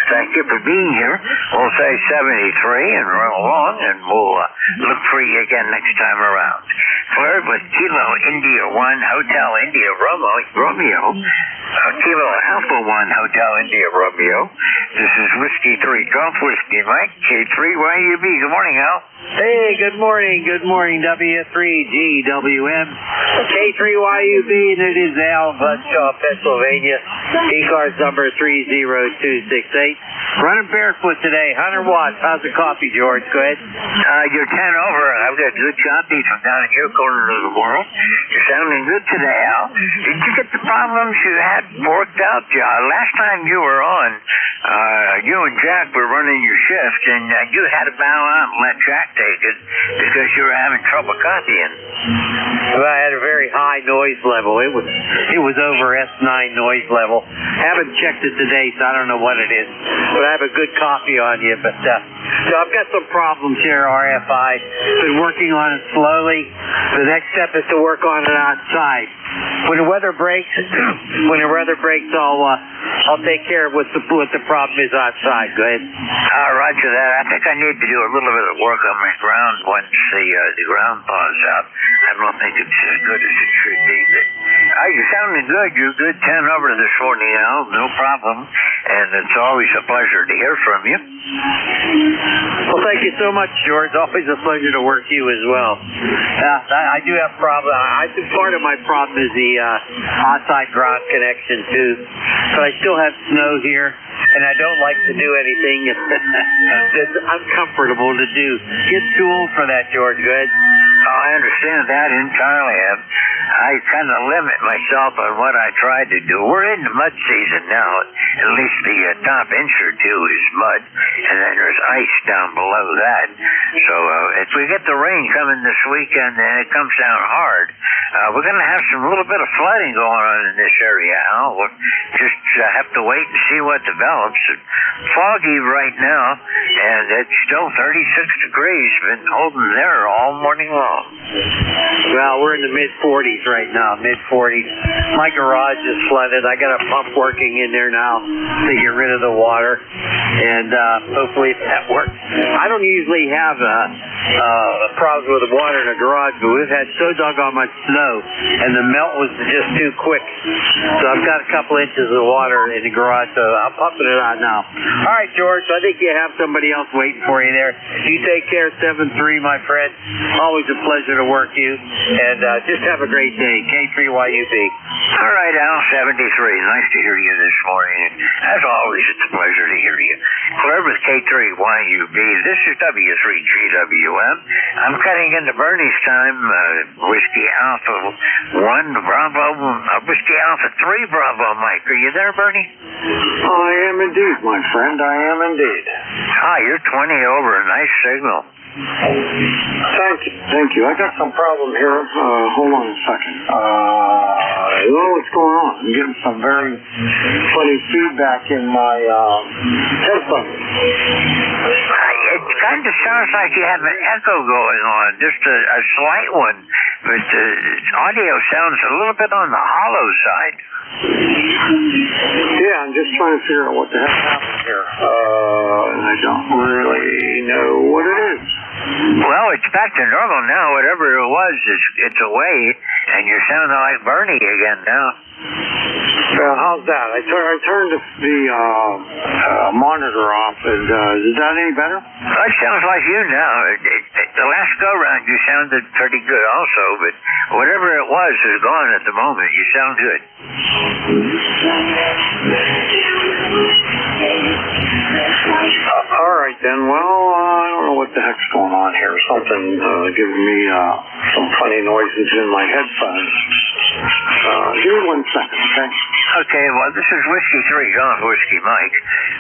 Thank you for being here. We'll say 73 and run along, and we'll look for you again next time around. Flirt with Kilo India 1 Hotel India Romeo. Kilo Alpha 1 Hotel India Romeo. This is Whiskey 3 Golf Whiskey Mike, K3YUB. Good morning, Al. Hey, good morning, W3GWM, K3YUB, and it is Al, Budshaw, Pennsylvania, ECARS number 30268. Running barefoot today, 100 watts. How's the coffee, George? Go ahead. You're 10 over. I've got good coffee from down in your corner of the world. You're sounding good today, Al. Did you get the problems you had worked out, John? Last time you were on, you and Jack were running your shift, and you had to bow out and let Jack take it because you were having trouble copying. Well, I had a very high noise level. It was over S9 noise level. Haven't checked it today, so I don't know what it is. But I have a good copy on you. But so I've got some problems here, RFI. Been working on it slowly. The next step is to work on it outside. When the weather breaks, I'll take care of what the problem is outside. Go ahead. Roger that. I think I need to do a little bit of work on my ground once the ground thaws out. I don't think it's as good as it should be, but you're sounding good. You're good 10 over this morning, Al. No problem. And it's always a pleasure to hear from you. Well, thank you so much, George. Always a pleasure to work you as well. I do have problems. I think part of my problem is the outside ground connection too. But I still have snow here, and I don't like to do anything that's uncomfortable to do. Get too old for that, George. Go ahead. Oh, I understand that entirely. I kind of limit myself on what I try to do. We're in the mud season now. At least the top inch or two is mud, and then there's ice down below that. So if we get the rain coming this weekend and it comes down hard, we're going to have some little bit of flooding going on in this area, Al. We'll just have to wait and see what develops. It's foggy right now, and it's still 36 degrees. Been holding there all morning long. Well, we're in the mid-40s right now, mid-40s. My garage is flooded. I got a pump working in there now to get rid of the water, and hopefully that works. I don't usually have a problem with the water in the garage, but we've had so doggone much snow, and the melt was just too quick. So I've got a couple inches of water in the garage, so I'm pumping it out now. All right, George, I think you have somebody else waiting for you there. You take care, 7-3, my friend. Always a pleasure to work you, and just have a great day. K3YUB. All right, Al, 73. Nice to hear you this morning. And as always, it's a pleasure to hear you. Flirt with K3YUB. This is W3GWM. I'm cutting into Bernie's time. Whiskey Alpha 1 Bravo, Whiskey Alpha 3 Bravo, Mike. Are you there, Bernie? I am indeed, my friend. I am indeed. You're 20 over. Nice signal. Thank you. I got some problem here. Hold on a second. What's going on? I'm getting some very funny feedback in my headphones. It kind of sounds like you have an echo going on, just a slight one, but the audio sounds a little bit on the hollow side. Yeah, I'm just trying to figure out what the heck happened here. And I don't really know what it is. Well, it's back to normal now. Whatever it was, it's away, and you're sounding like Bernie again now. Well, how's that? I turned the monitor off, and is that any better? Well, it sounds like you now. The last go-round, you sounded pretty good also, but whatever it was is gone at the moment. You sound good. All right, then. Well, I don't know what the heck's going on here. Something giving me some funny noises in my headphones. Give me 1 second, okay? Okay, well, this is Whiskey 3 Golf Whiskey Mike.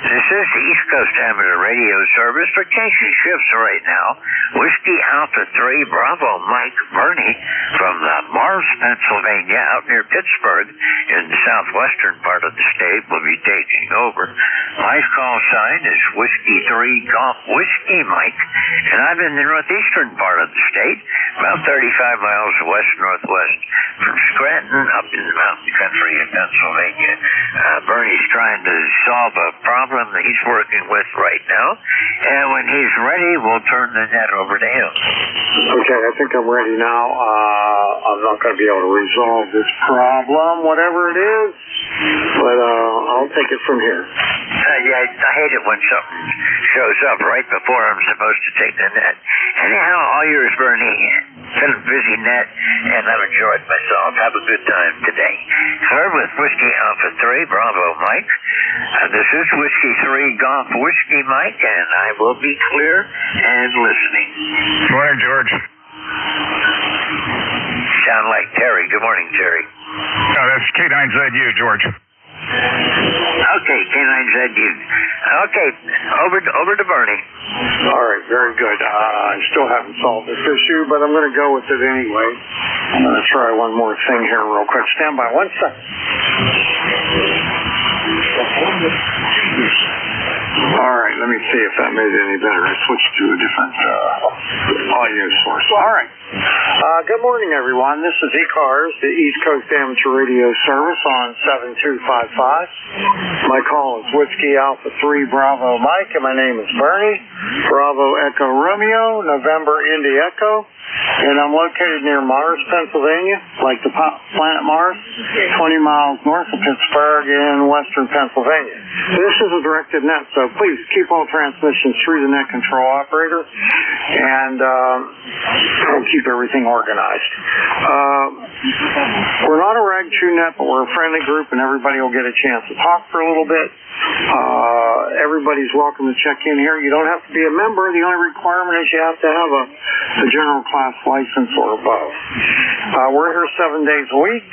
This is the East Coast Amateur Radio Service for chasing shifts right now. Whiskey Alpha 3 Bravo Mike Bernie from Mars, Pennsylvania, out near Pittsburgh in the southwestern part of the state will be taking over. My call sign is Whiskey 3 Golf Whiskey Mike, and I'm in the northeastern part of the state, about 35 miles west-northwest from Scranton up in the mountain country in Pennsylvania. Pennsylvania. Bernie's trying to solve a problem that he's working with right now, and when he's ready, we'll turn the net over to him. Okay, I think I'm ready now. I'm not going to be able to resolve this problem, whatever it is, but I'll take it from here. Yeah, I hate it when something shows up right before I'm supposed to take the net. Anyhow, all yours, Bernie. It's been a busy net, and I've enjoyed myself. Have a good time today. Clear with Whiskey Alpha 3, Bravo Mike. This is Whiskey 3 Golf Whiskey Mike, and I will be clear and listening. Morning, George. Sound like Terry. Good morning, Terry. No, that's K9ZU, George. Okay, K9ZU. Okay, over to Bernie. All right, very good. I still haven't solved this issue, but I'm going to go with it anyway. I'm going to try one more thing here real quick. Stand by 1 second. All right, let me see if that made it any better. I switched to a different audio source. All right. Good morning, everyone. This is ECARS, the East Coast Amateur Radio Service on 7255. My call is Whiskey Alpha 3 Bravo Mike, and my name is Bernie. Bravo Echo Romeo, November Indy Echo. And I'm located near Mars, Pennsylvania, like the planet Mars, 20 miles north of Pittsburgh in western Pennsylvania. This is a directed net, so please keep all transmissions through the net control operator, and we'll keep everything organized. We're not a rag chew net, but we're a friendly group, and everybody will get a chance to talk for a little bit. Everybody's welcome to check in here. You don't have to be a member. The only requirement is you have to have a general class license or above. We're here 7 days a week,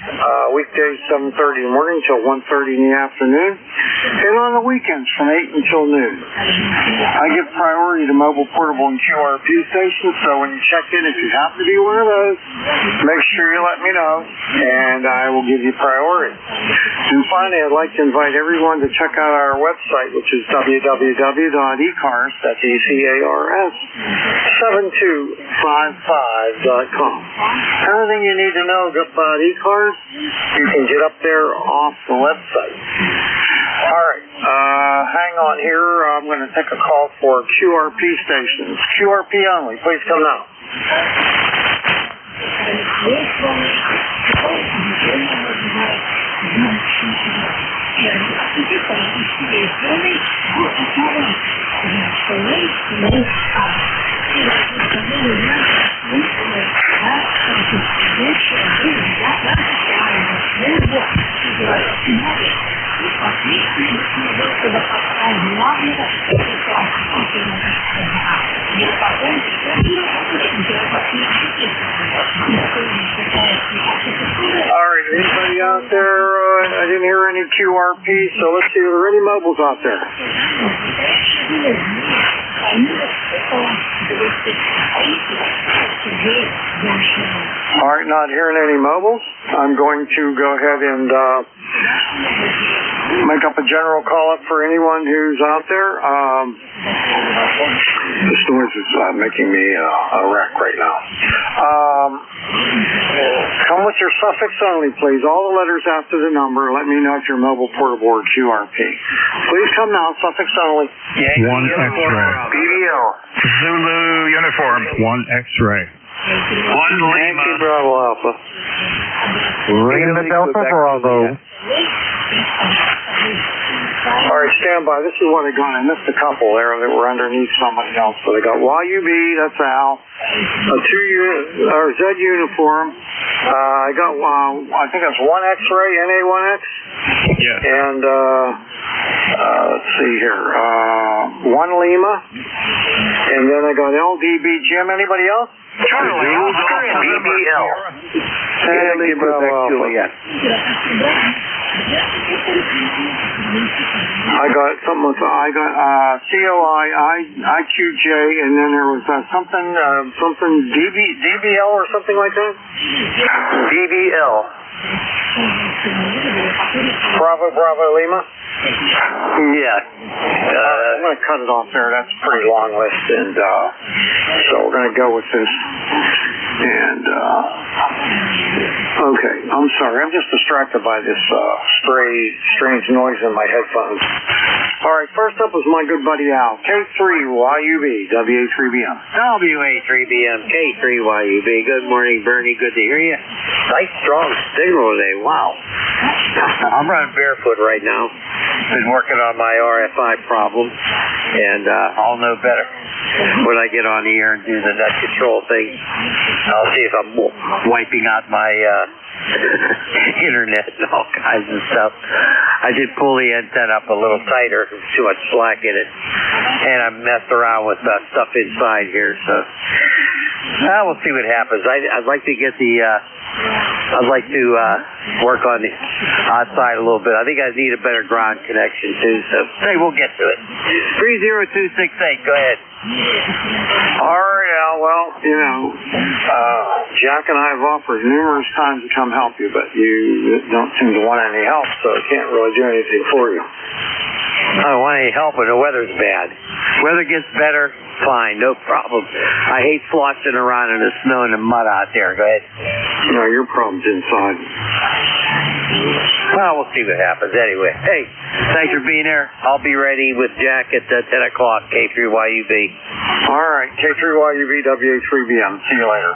weekdays 7:30 in the morning till 1:30 in the afternoon, and on the weekends from 8 until noon. I give priority to mobile, portable, and QRP stations, so when you check in, if you happen to be one of those, make sure you let me know, and I will give you priority. And finally, I'd like to invite everyone to check out our website, which is www.ecars, that's ECARS, 7255.com. Everything you need to know about ECARS, you can get up there off the website. All right, hang on here. I'm going to take a call for QRP stations. QRP only. Please come now. Alright, anybody out there? I didn't hear any QRP, so let's see, are there any mobiles out there? Alright, not hearing any mobiles. I'm going to go ahead and make up a general call-up for anyone who's out there. This noise is making me a wreck right now. Come with your suffix only, please. All the letters after the number. Let me know if you're mobile, portable, or QRP. Please come now, suffix only. One X-ray. BDL. Zulu uniform. One X-ray. One Lima. Yankee Bravo Alpha. Ringing the Delta Bravo. All right, stand by. This is what I got. I missed a couple there that were underneath somebody else. So I got YUB, that's Al. A Z uniform. I got, I think that's one X-ray, NA1X. Yes. And, let's see here, one Lima. And then I got LDB Jim. Anybody else? Charlie, BBL. Yankee Bravo Alpha. I got something with COI, IQJ, and then there was something DBL or something like that. DBL. Bravo Lima. Yeah. I'm going to cut it off there. That's a pretty long list, and so we're going to go with this. And, okay, I'm sorry. I'm just distracted by this strange noise in my headphones. All right, first up is my good buddy Al, K3YUB, WA3BM. WA3BM, K3YUB. Good morning, Bernie. Good to hear you. Nice, strong signal today. Wow. I'm running barefoot right now. Been working on my RFI problem, and I'll know better when I get on the air and do the net control thing. I'll see if I'm wiping out my internet and all kinds of stuff. I did pull the antenna up a little tighter. There's too much slack in it. And I messed around with stuff inside here, so we'll see what happens. I'd like to get the work on the outside a little bit. I think I need a better ground connection too, so hey, we'll get to it. 30268, go ahead. All right, Al. Well, Jack and I have offered numerous times to come help you, but you don't seem to want any help, so I can't really do anything for you. I don't want any help when the weather's bad. Weather gets better, fine, no problem. I hate sloshing around in the snow and the mud out there. Go ahead. No, your problem's inside. Well, we'll see what happens anyway. Hey, thanks for being there. I'll be ready with Jack at 10 o'clock, K3YUB. All right, K3YUB, WA3BM. See you later.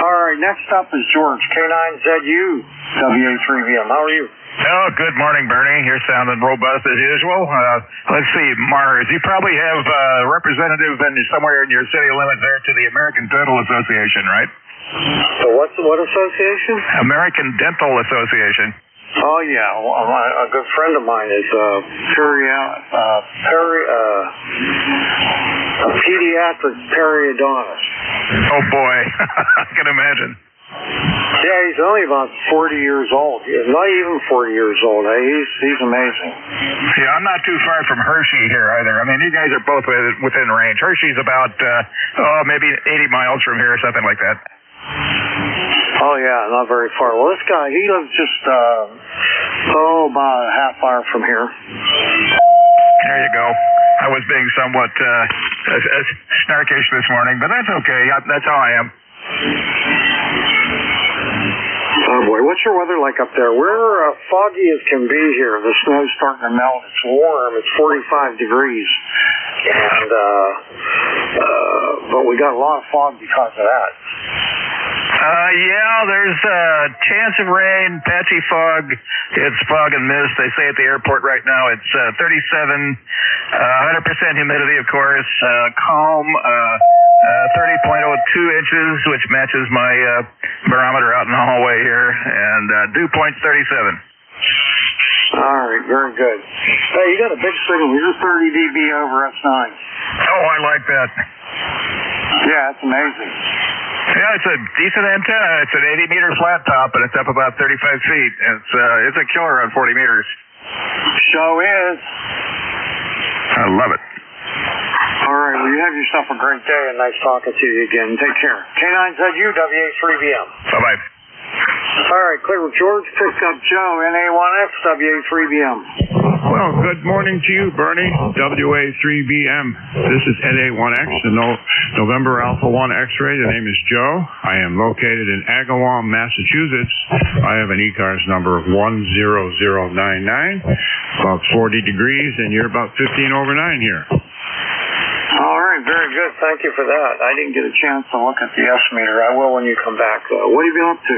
All right, next up is George, K9ZU, WA3BM. How are you? Oh, good morning, Bernie. You're sounding robust as usual. Let's see, Mars. You probably have a representative somewhere in your city limit there to the American Dental Association, right? So what association? American Dental Association. Oh, yeah. Well, a good friend of mine is a pediatric periodontist. Oh, boy. I can imagine. Yeah, he's only about 40 years old. Not even 40 years old. He's amazing. Yeah, I'm not too far from Hershey here either. I mean, you guys are both within range. Hershey's about, maybe 80 miles from here or something like that. Oh, yeah, not very far. Well, this guy, he lives just, about a half hour from here. There you go. I was being somewhat snarkish this morning, but that's okay. That's how I am. Oh, boy. What's your weather like up there? We're foggy as can be here. The snow's starting to melt. It's warm. It's 45 degrees. And, but we got a lot of fog because of that. Yeah, there's a chance of rain, patchy fog. It's fog and mist. They say at the airport right now it's 37, 100% humidity, of course. Calm, 30.02 inches, which matches my barometer out in the hallway here, and dew point 37. All right, very good. Hey, you got a big signal. You're 30 dB over S9. Oh, I like that. Yeah, it's amazing. Yeah, it's a decent antenna. It's an 80-meter flat top, and it's up about 35 feet. It's a killer on 40 meters. Show is. I love it. All right, well, you have yourself a great day, and nice talking to you again. Take care. K9ZU, WA3BM. Bye-bye. All right, clear with George. Pick up Joe, NA1X, WA3BM. Well, good morning to you, Bernie, WA3BM. This is NA1X, the November Alpha 1 X-ray. The name is Joe. I am located in Agawam, Massachusetts. I have an ECARS number of 10099, about 40 degrees, and you're about 15 over 9 here. All right, very good. Thank you for that. I didn't get a chance to look at the S-meter. I will when you come back. What have you been up to?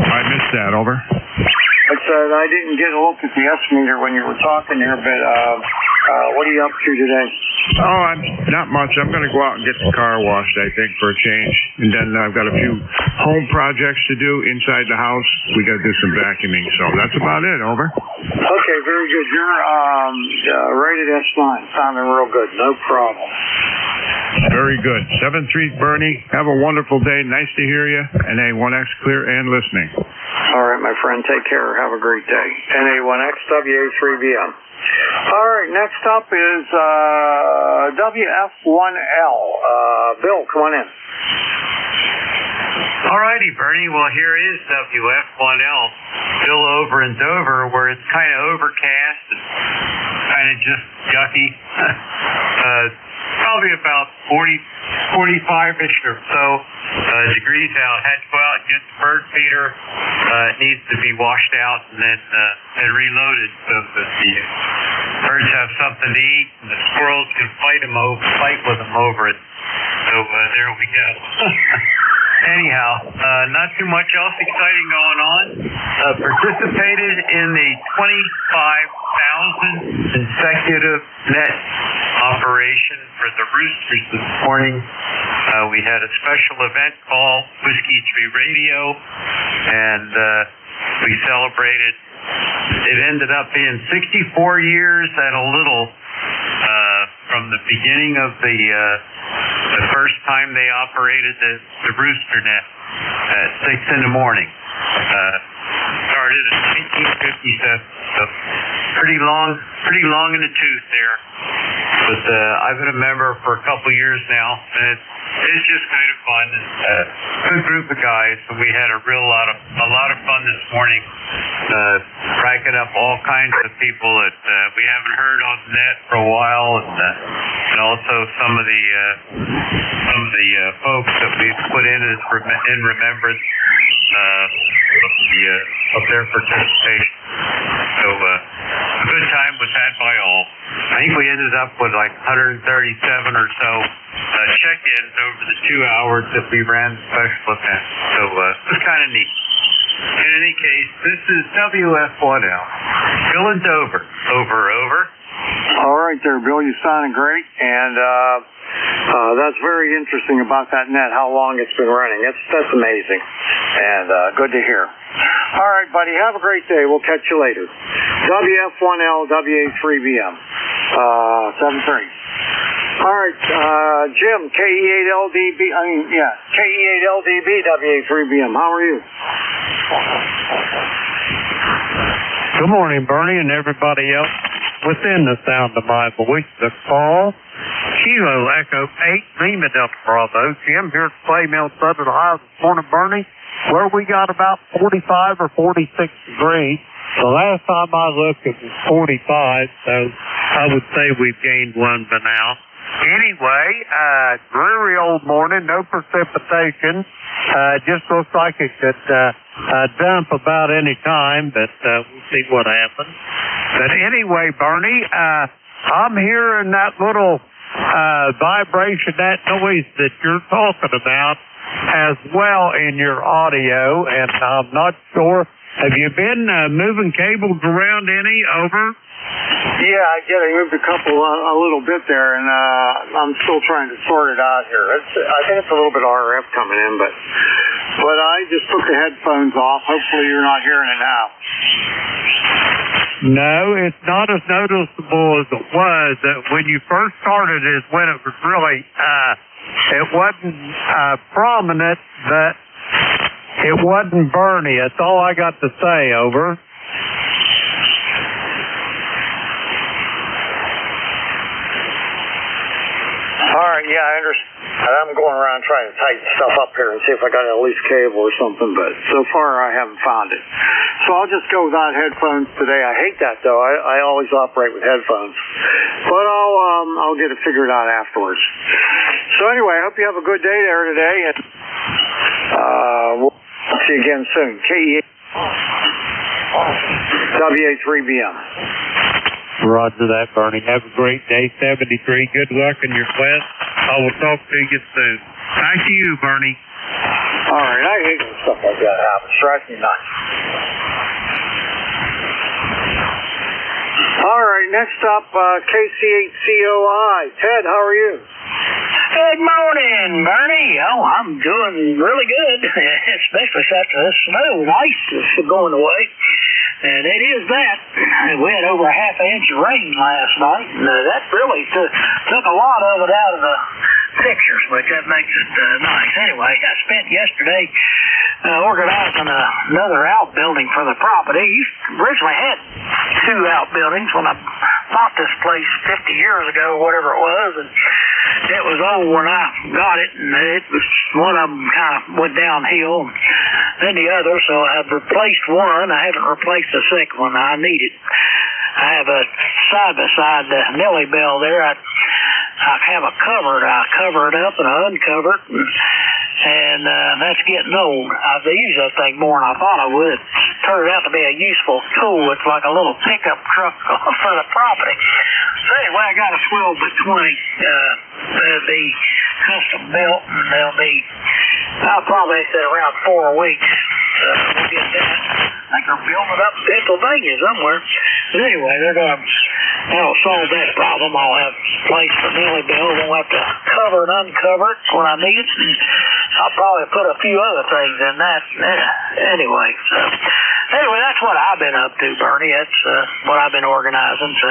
I missed that, over. I said I didn't get a look at the S-meter when you were talking there, but what are you up to today? Oh, not much. I'm going to go out and get the car washed, I think, for a change. And then I've got a few home projects to do inside the house. We got to do some vacuuming, so that's about it, over. Okay, very good. You're rated S9. Sounding real good. No problem. Very good. 7-3, Bernie. Have a wonderful day. Nice to hear you. NA1X clear and listening. All right, my friend. Take care. Have a great day. NA1X, WA3BM. All right, next up is WF1L. Bill, come on in. All righty, Bernie. Well, here is WF1L. Still over in Dover, where it's kind of overcast and kind of just yucky. Probably about 40 45-ish or so degrees out. Had to go out and get the bird feeder. It needs to be washed out and then reloaded so that the birds have something to eat and the squirrels can fight with them over it. So there we go. Anyhow, not too much else exciting going on. Participated in the 25,000 consecutive net operation for the roosters this morning. We had a special event called Whiskey Tree Radio, and we celebrated. It ended up being 64 years and a little from the beginning of the first time they operated the rooster net at 6 in the morning. Started in 1957, so pretty long in the tooth there. But I've been a member for a couple years now, and it's just kind of fun. Good group of guys, and we had a lot of fun this morning, racking up all kinds of people that we haven't heard on the net for a while, and also some of the folks that we've put in remembrance of their participation. So a good time was had by all. I think we ended up with like 137 or so check-ins over the 2 hours that we ran the special event. So it was kind of neat. In any case, this is WF1L. Bill in Dover. Over. All right there, Bill. You sounded great, and that's very interesting about that net, how long it's been running. That's amazing, and good to hear. All right, buddy. Have a great day. We'll catch you later. WF1L, WA3BM, 7:30. All right, Jim, KE8LDB, KE8LDB, WA3BM. How are you? Good morning, Bernie, and everybody else within the sound of my voice. The call, Kilo Echo 8, Lima Delta Bravo. Jim here at Clay Mill, Southern Ohio this morning, Bernie, where we got about 45 or 46 degrees. The last time I looked, it was 45, so I would say we've gained one by now. Anyway, dreary old morning, no precipitation. Just looks like it could dump about any time, but we'll see what happens. But anyway, Bernie, I'm hearing that little vibration, that noise that you're talking about as well in your audio, and I'm not sure. Have you been moving cables around any? Over? Yeah, I did. I moved a little bit there, and I'm still trying to sort it out here. I think it's a little bit RF coming in, but I just took the headphones off. Hopefully you're not hearing it now. No, it's not as noticeable as it was. When you first started is when it was really, it wasn't prominent, but it wasn't Bernie. That's all I got to say. Over. All right, yeah, I understand. I'm going around trying to tighten stuff up here and see if I got a loose cable or something, but so far I haven't found it. So I'll just go without headphones today. I hate that, though. I always operate with headphones. But I'll get it figured out afterwards. So anyway, I hope you have a good day there today, and we'll see you again soon. KE WA3BM. Roger that, Bernie. Have a great day, 73. Good luck in your quest. I will talk to you soon. Back to you, Bernie. All right. I hate when stuff like that happens. Drives me nuts. All right. Next up, KC8COI. Ted, how are you? Good morning, Bernie. Oh, I'm doing really good, especially after this snow and ice is going away. And it is that. We had over a half an inch of rain last night, and that really took a lot of it out of the pictures, which that makes it nice. Anyway, I spent yesterday organizing another outbuilding for the property. You originally had 2 outbuildings when I bought this place 50 years ago, whatever it was, and it was old when I got it, and it was one of them kind of went downhill, then the other, so I've replaced one. I haven't replaced the second one. I need it. I have a side-by-side Nellie Bell there. I I have a cover. I cover it up and I uncover it, and that's getting old. I've used that thing more than I thought I would. It turned out to be a useful tool. It's like a little pickup truck for the property. So anyway, I got a 12 by 20. They'll be custom built, and they'll be, I'll probably say around 4 weeks. We'll get that. I think they're building it up in Pennsylvania somewhere. But anyway, that'll solve that problem. I'll have a place for Millie Bill. Won't have to cover and uncover it when I need it. And I'll probably put a few other things in that. Anyway, that's what I've been up to, Bernie. That's what I've been organizing. So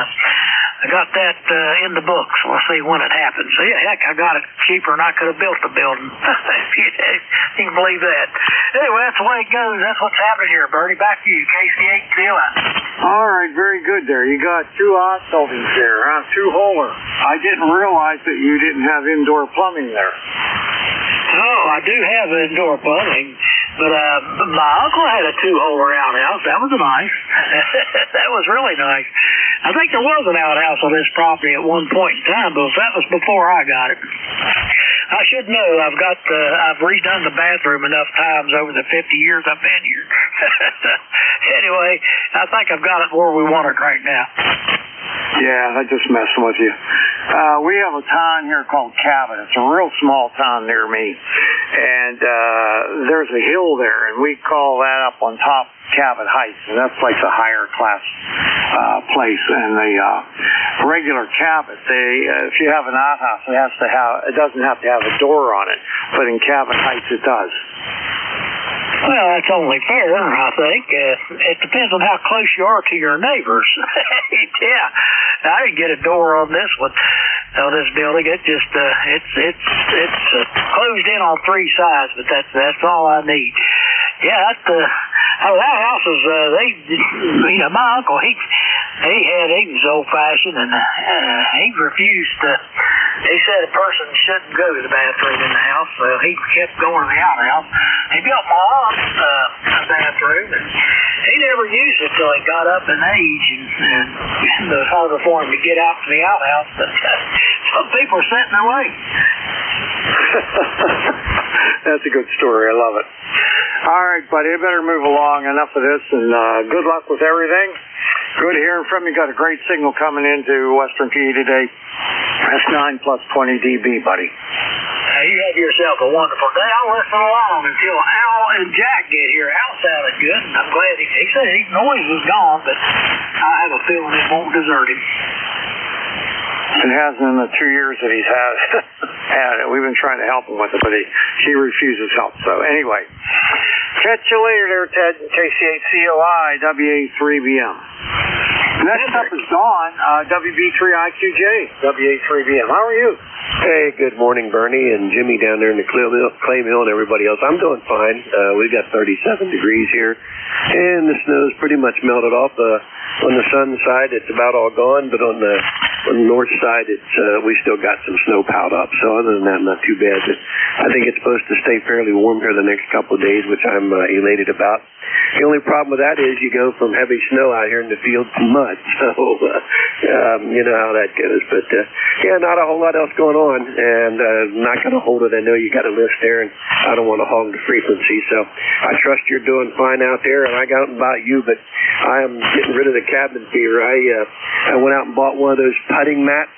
I got that in the books. We'll see when it happens. So yeah, heck, I got it cheaper than I could have built the building. You can believe that. Anyway, that's the way it goes. That's what's happening here, Bernie. Back to you, KC8COI. All right, very good there. You got 2 odd buildings there, huh? 2-holer. I didn't realize that you didn't have indoor plumbing there. Oh, I do have indoor plumbing, but my uncle had a 2-holer outhouse. That was nice. That was really nice. I think there was an outhouse on this property at one point in time, but that was before I got it. I should know. I've redone the bathroom enough times over the 50 years I've been here. Anyway, I think I've got it where we want it right now. Yeah, I'm just messing with you. We have a town here called Cabot. It's a real small town near me. And there's a hill there, and we call that up on top Cabot Heights, and that's like the higher class place. And the regular Cabot, if you have an outhouse, it doesn't have to have a door on it, but in Cabot Heights it does. Well, that's only fair, I think. It depends on how close you are to your neighbors. Yeah, I didn't get a door on this one, on this building. It just it's closed in on 3 sides, but that's all I need. Yeah, outhouses. My uncle he was old fashioned, and he refused to. He said a person shouldn't go to the bathroom in the house, so he kept going to the outhouse. He built my aunt a bathroom, and he never used it till he got up in age, and it was harder for him to get out to the outhouse. But some people are set in their way. That's a good story. I love it. All right, buddy, I better move along. Enough of this, and good luck with everything. Good hearing from you. Got a great signal coming into Western PA today. That's 9 plus 20 dB, buddy. You have yourself a wonderful day. I'll listen along until Al and Jack get here. Al sounded good, and I'm glad he said his noise was gone, but I have a feeling it won't desert him. It hasn't in the 2 years that he's had it. We've been trying to help him with it, but he refuses help. So anyway, catch you later there, Ted. KC8COI, WA3BM. Next up is Dawn, WB3IQJ, WA3BM. How are you? Hey, good morning, Bernie and Jimmy down there in the Clay Mill and everybody else. I'm doing fine. We've got 37 degrees here, and the snow's pretty much melted off. On the sun side, it's about all gone, but on the north side, we still got some snow piled up. So other than that, not too bad. But I think it's supposed to stay fairly warm here the next couple of days, which I'm elated about. The only problem with that is you go from heavy snow out here in the field to mud. So you know how that goes. But yeah, not a whole lot else going on, and not going to hold it. I know you got a list there, and I don't want to hog the frequency. So I trust you're doing fine out there, and I got out and bought you, but I am getting rid of the cabin fever. I went out and bought one of those putting mats,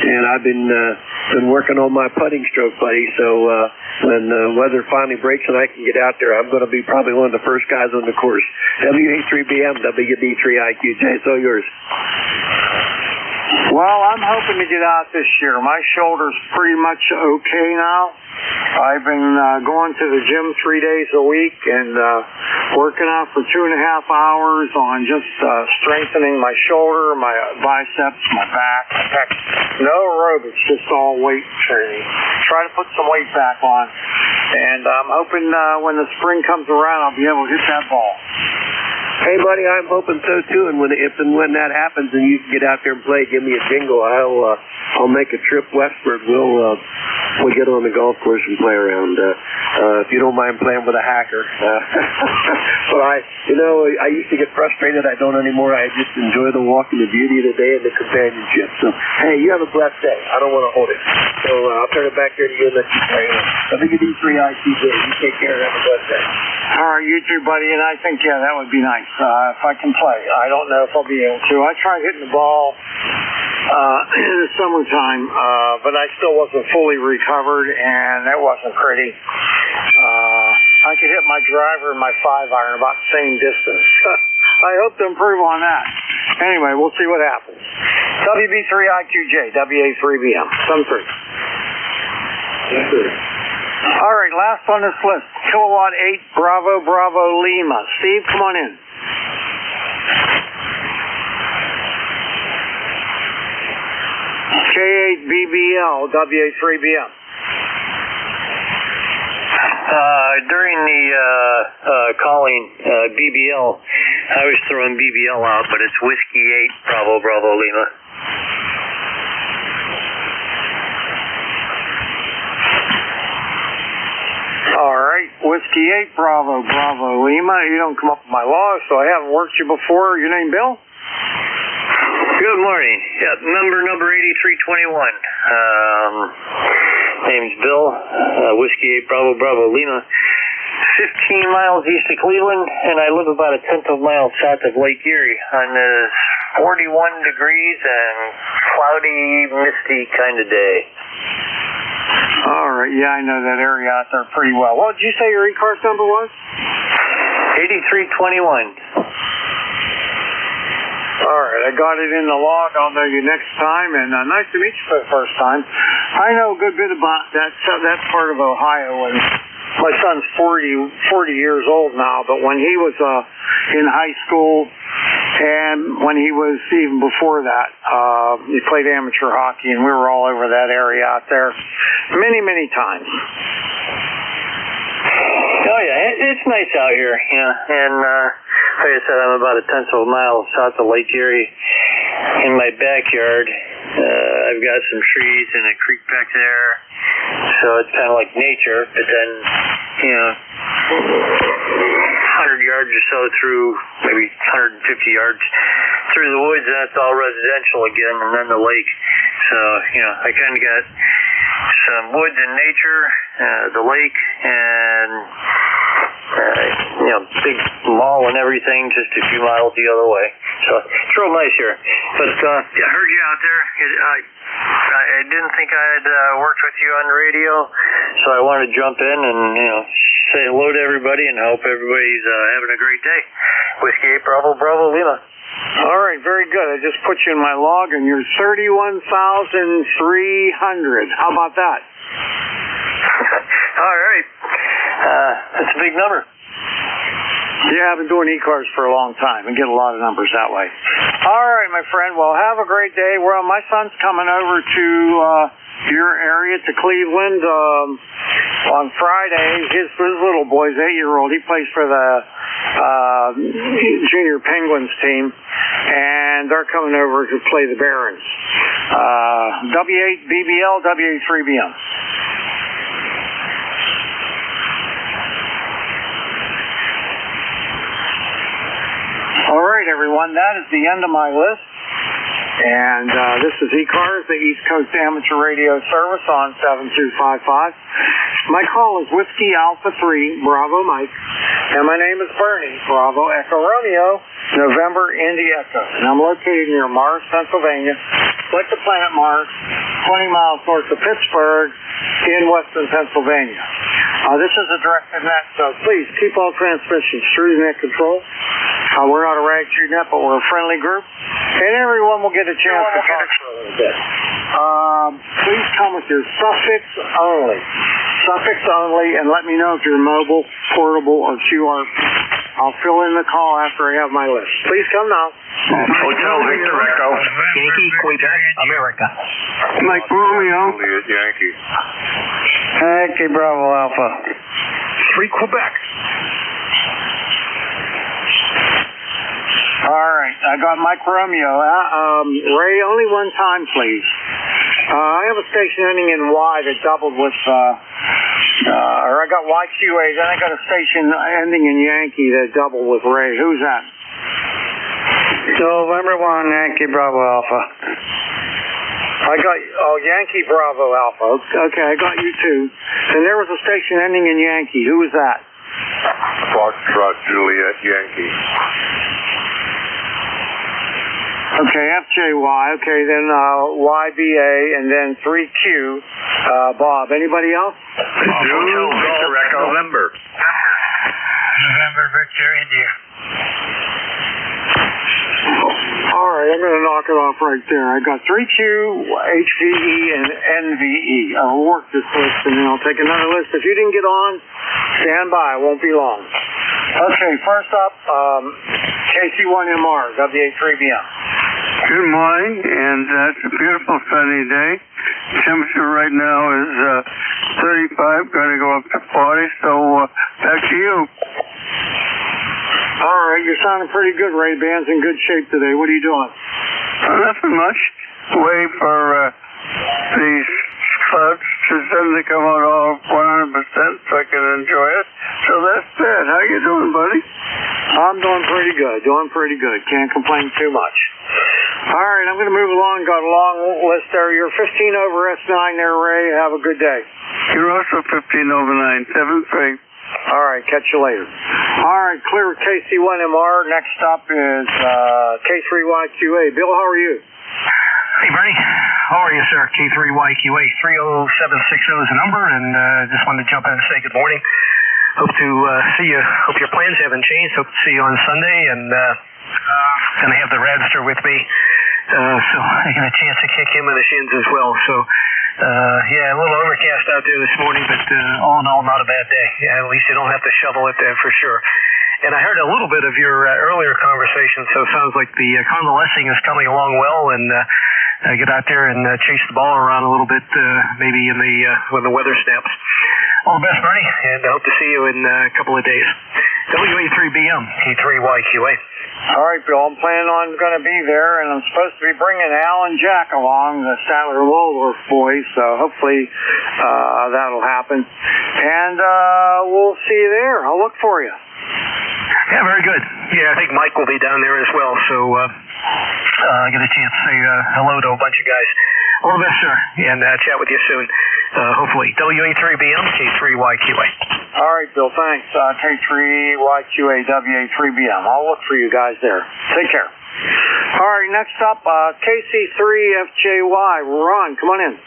and I've been working on my putting stroke, buddy. So when the weather finally breaks and I can get out there, I'm going to be probably one of the first guys on the course. WA3BM, WB3IQJ, it's all yours. Well, I'm hoping to get out this year. My shoulder's pretty much okay now. I've been going to the gym 3 days a week and working out for 2.5 hours on just strengthening my shoulder, my biceps, my back, my pecs. No aerobics, just all weight training. Try to put some weight back on. And I'm hoping when the spring comes around, I'll be able to hit that ball. Hey, buddy, I'm hoping so too. And if and when that happens, and you can get out there and play, give me a jingle. I'll make a trip westward. We'll get on the golf course and play around. If you don't mind playing with a hacker. But I used to get frustrated. I don't anymore. I just enjoy the walk and the beauty of the day and the companionship. So, hey, you have a blessed day. I don't want to hold it. So I'll turn it back here to you and let you play. WD3ITJ. You take care. Have a blessed day. All right, you too, buddy. And I think, yeah, that would be nice if I can play. I don't know if I'll be able to. I tried hitting the ball in the summertime, but I still wasn't fully recovered, and that wasn't pretty. I could hit my driver and my 5-iron about the same distance. I hope to improve on that. Anyway, we'll see what happens. WB3I2J, WA3BM, 7-3. Yes, sir. All right, last on this list, Kilowatt 8 Bravo Bravo Lima. Steve, come on in. K8BBL, WA3BM. During the calling BBL, I was throwing BBL out, but it's Whiskey 8 Bravo Bravo Lima. All right, Whiskey 8 Bravo Bravo Lima. You don't come up with my log, so I haven't worked you before. Your name, Bill? Good morning. Yeah, number 8321. Name's Bill, Whiskey 8 Bravo Bravo Lima. 15 miles east of Cleveland, and I live about a tenth of a mile south of Lake Erie on this 41 degrees and cloudy, misty kind of day. All right, yeah, I know that area out there pretty well. What did you say your ECARS number was? 8321. All right, I got it in the log. I'll know you next time, and nice to meet you for the first time. I know a good bit about that part of Ohio, and my son's 40 years old now, but when he was in high school, and when he was even before that, he played amateur hockey, and we were all over that area out there many times. Oh yeah, it's nice out here, and like I said, I'm about a tenth of a mile south of Lake Erie. In my backyard, I've got some trees and a creek back there, so it's kind of like nature, but then, 100 yards or so through, maybe 150 yards through the woods, and that's all residential again, and then the lake. So, I kind of got some woods and nature, the lake, and big mall and everything just a few miles the other way. So it's real nice here. But I heard you out there. I didn't think I'd worked with you on the radio, so I wanted to jump in and say hello to everybody and hope everybody's having a great day. Whiskey 8 Bravo Bravo Lima. All right, very good. I just put you in my log, and you're 31,300. How about that? All right. That's a big number. Yeah, I've been doing ECARS for a long time and get a lot of numbers that way. All right, my friend. Well, have a great day. Well, my son's coming over to your area, to Cleveland, on Friday. His little boy's 8-year-old. He plays for the Junior Penguins team, and they're coming over to play the Barons. W8BBL, WA3BM. All right, everyone, that is the end of my list. And this is ECARS, the East Coast Amateur Radio Service on 7255. My call is Whiskey Alpha 3, Bravo Mike. And my name is Bernie, Bravo Echo Romeo, November Indy Echo. And I'm located near Mars, Pennsylvania, like the planet Mars, 20 miles north of Pittsburgh in western Pennsylvania. This is a directed net, so please keep all transmissions through net control. We're not a rag through net, but we're a friendly group, and everyone will get a chance to talk for a little bit. Please come with your suffix only, and let me know if you're mobile, portable, or QR. I'll fill in the call after I have my list. Please come now. Hotel Victor Echo. Yankee, Quebec, America. Mike Romeo. Yankee. Yankee Bravo Alpha. 3 Quebec. All right, I got Mike Romeo. Ray, only one time, please. I have a station ending in Y that doubled with, or I got YQA, then I got a station ending in Yankee that doubled with Ray. Who's that? November 1, Yankee Bravo Alpha. I got, Yankee Bravo Alpha. Okay, I got you too. And there was a station ending in Yankee. Who was that? Foxtrot Juliet Yankee. Okay, FJY. Okay, then YBA, and then 3Q. Bob. Anybody else? November. November Victor India. All right, I'm going to knock it off right there. I got 3Q, HVE, and NVE. I'll work this list, and then I'll take another list. If you didn't get on, stand by. It won't be long. Okay, first up, KC1MR, WA3BM. Good morning, and it's a beautiful sunny day. Temperature right now is 35, going to go up to 40, so back to you. All right, you're sounding pretty good, Ray. Band's in good shape today. What are you doing? Nothing much. Wait for these clouds to suddenly come out all 100% so I can enjoy it. So that's that. How you doing, buddy? I'm doing pretty good. Can't complain too much. All right, I'm going to move along. Got a long list there. You're 15 over S9 there, Ray. Have a good day. You're also 15 over 9, 7-3. All right, catch you later. All right, clear KC1MR. Next up is K3YQA. Bill, how are you? Hey, Bernie. How are you, sir? K3YQA 30760 is the number, and just wanted to jump in and say good morning. Hope to see you. Hope your plans haven't changed. Hope to see you on Sunday, and gonna have the Radster with me, so I get a chance to kick him in the shins as well. So, yeah, a little overcast out there this morning, but all in all, not a bad day. Yeah, at least you don't have to shovel it there for sure. And I heard a little bit of your earlier conversation, so it sounds like the convalescing is coming along well, and get out there and chase the ball around a little bit, maybe in the when the weather snaps. All the best, Bernie, and I hope to see you in a couple of days. WA3BM, K3YQA. All right, Bill, I'm planning on going to be there, and I'm supposed to be bringing Al and Jack along, the Statler Waldorf boys, so hopefully that'll happen. And we'll see you there. I'll look for you. Yeah, very good. Yeah, I think Mike will be down there as well, so I get a chance to say hello to a bunch of guys. All the best, sir, and chat with you soon, hopefully. WA3BM, K3YQA. All right, Bill, thanks. K3YQA, WA3BM. I'll look for you guys there. Take care. All right, next up, KC3FJY. Ron, come on in.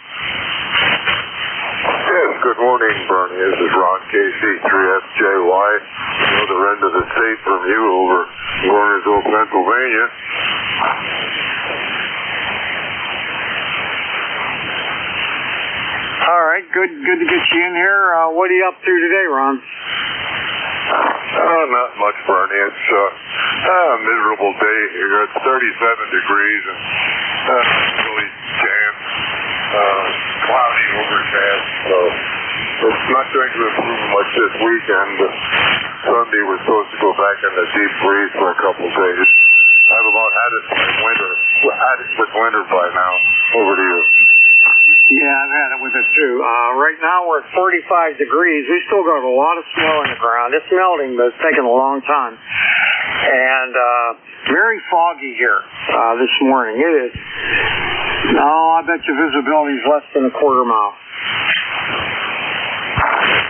Yes, good morning, Bernie. This is Ron, KC3FJY. The other end of the state from you over Warnersville, Pennsylvania. All right, good to get you in here. What are you up to today, Ron? Not much, Bernie. It's a miserable day here. It's 37 degrees and really damp, cloudy, overcast. So it's not going to improve much this weekend. Sunday we're supposed to go back in the deep freeze for a couple of days. I've about had it with winter by now. Over to you. Yeah, I've had it with it too. Right now we're at 45 degrees. We still got a lot of snow in the ground. It's melting, but it's taking a long time. And very foggy here this morning. It is. No, I bet your visibility is less than a quarter mile.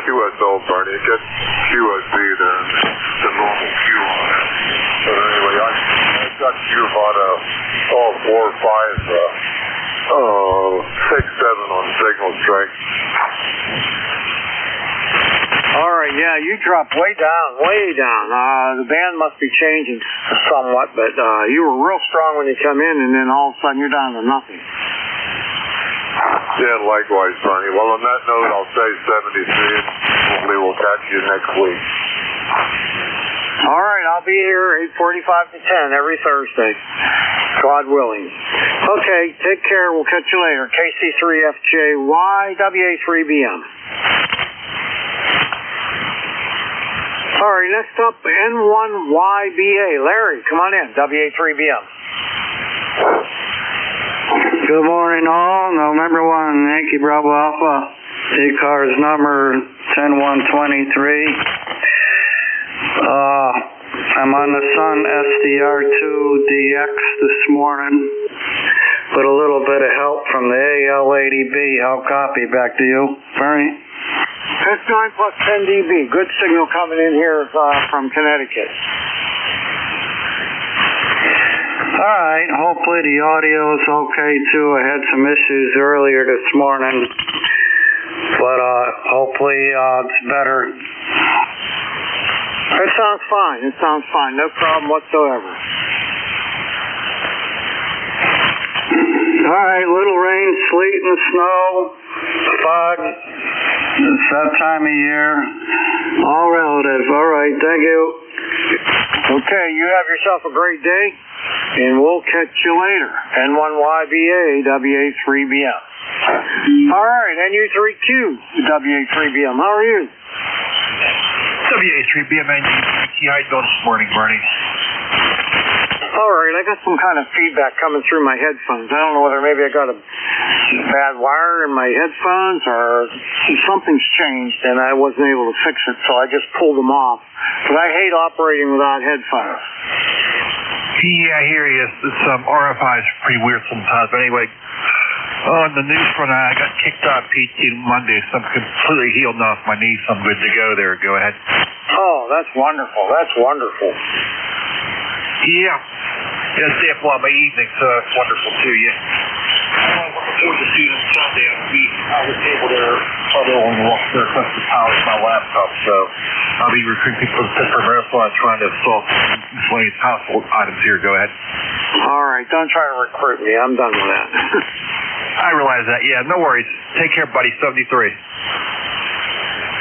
QSL, Bernie. Get QSB there. The normal Q on it. But anyway, I've got Q about 4 or 5. 6-7 on signal strength. All right, yeah, you dropped way down. The band must be changing somewhat, but you were real strong when you come in, and then all of a sudden you're down to nothing. Yeah, likewise, Bernie. Well, on that note, I'll say 73, and hopefully we'll catch you next week. All right, I'll be here 8:45 to 10 every Thursday, God willing. Okay, take care. We'll catch you later. KC3FJY, WA3BM. All right, next up, N1YBA. Larry, come on in, WA3BM. Good morning, all. November 1, Yankee Bravo Alpha. ECARS number 10123. I'm on the Sun SDR2DX this morning with a little bit of help from the AL80B. I'll copy. Back to you, Bernie. That's 9 plus 10 dB. Good signal coming in here from Connecticut. All right. Hopefully the audio is okay, too. I had some issues earlier this morning, but hopefully it's better. It sounds fine. It sounds fine. No problem whatsoever. All right. Little rain, sleet, and snow, fog. It's that time of year. All relative. All right. Thank you. Okay. You have yourself a great day, and we'll catch you later. N1YBA, WA3BM. All right. NU3Q, WA3BM. How are you? WA3BM, NJ2US. How you doing this morning, Bernie? All right, I got some kind of feedback coming through my headphones. I don't know whether maybe I got a bad wire in my headphones or something's changed and I wasn't able to fix it, so I just pulled them off. But I hate operating without headphones. Yeah, I hear you. Some RFIs are pretty weird sometimes. But anyway, on the news front, I got kicked off PT Monday, so I'm completely healed off my knees, so I'm good to go there. Go ahead. Oh, that's wonderful. That's wonderful. Yeah. Yeah, stay up on my evening, so it's wonderful too, yeah. I'm looking forward to seeing them Sunday. I was able to follow on the walk there across the power of my laptop, so I'll be recruiting people to Pittsburgh Marathon trying to solve miscellaneous household items here. Go ahead. All right, don't try to recruit me. I'm done with that. I realize that, yeah. No worries. Take care, buddy. 73.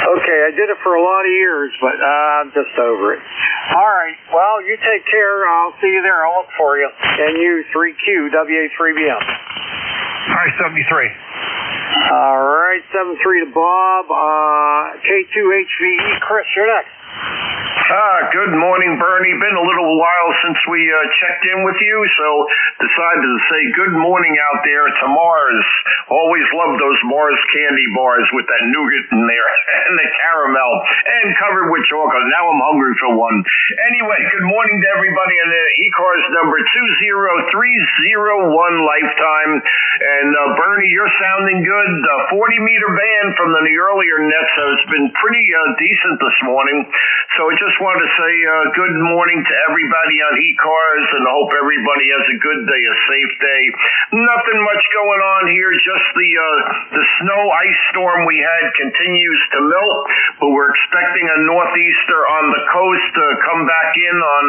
Okay, I did it for a lot of years, but I'm just over it. All right, well, you take care. I'll see you there. I'll look for you. NU3Q, WA3BM. All right, 73. All right, 73 to Bob. K2HVE, Chris, you're next. Good morning, Bernie. Been a little while since we checked in with you, so decided to say good morning out there to Mars. Always loved those Mars candy bars with that nougat in there and the caramel and covered with chocolate. Now I'm hungry for one. Anyway, good morning to everybody on the ECARS number 20301 Lifetime. And Bernie, you're sounding good. 40-meter band from the earlier net, so it's been pretty decent this morning. So I just wanted to say good morning to everybody on ECARS and hope everybody has a good day, a safe day. Nothing much going on here, just the snow ice storm we had continues to melt, but we're expecting a northeaster on the coast to come back in on,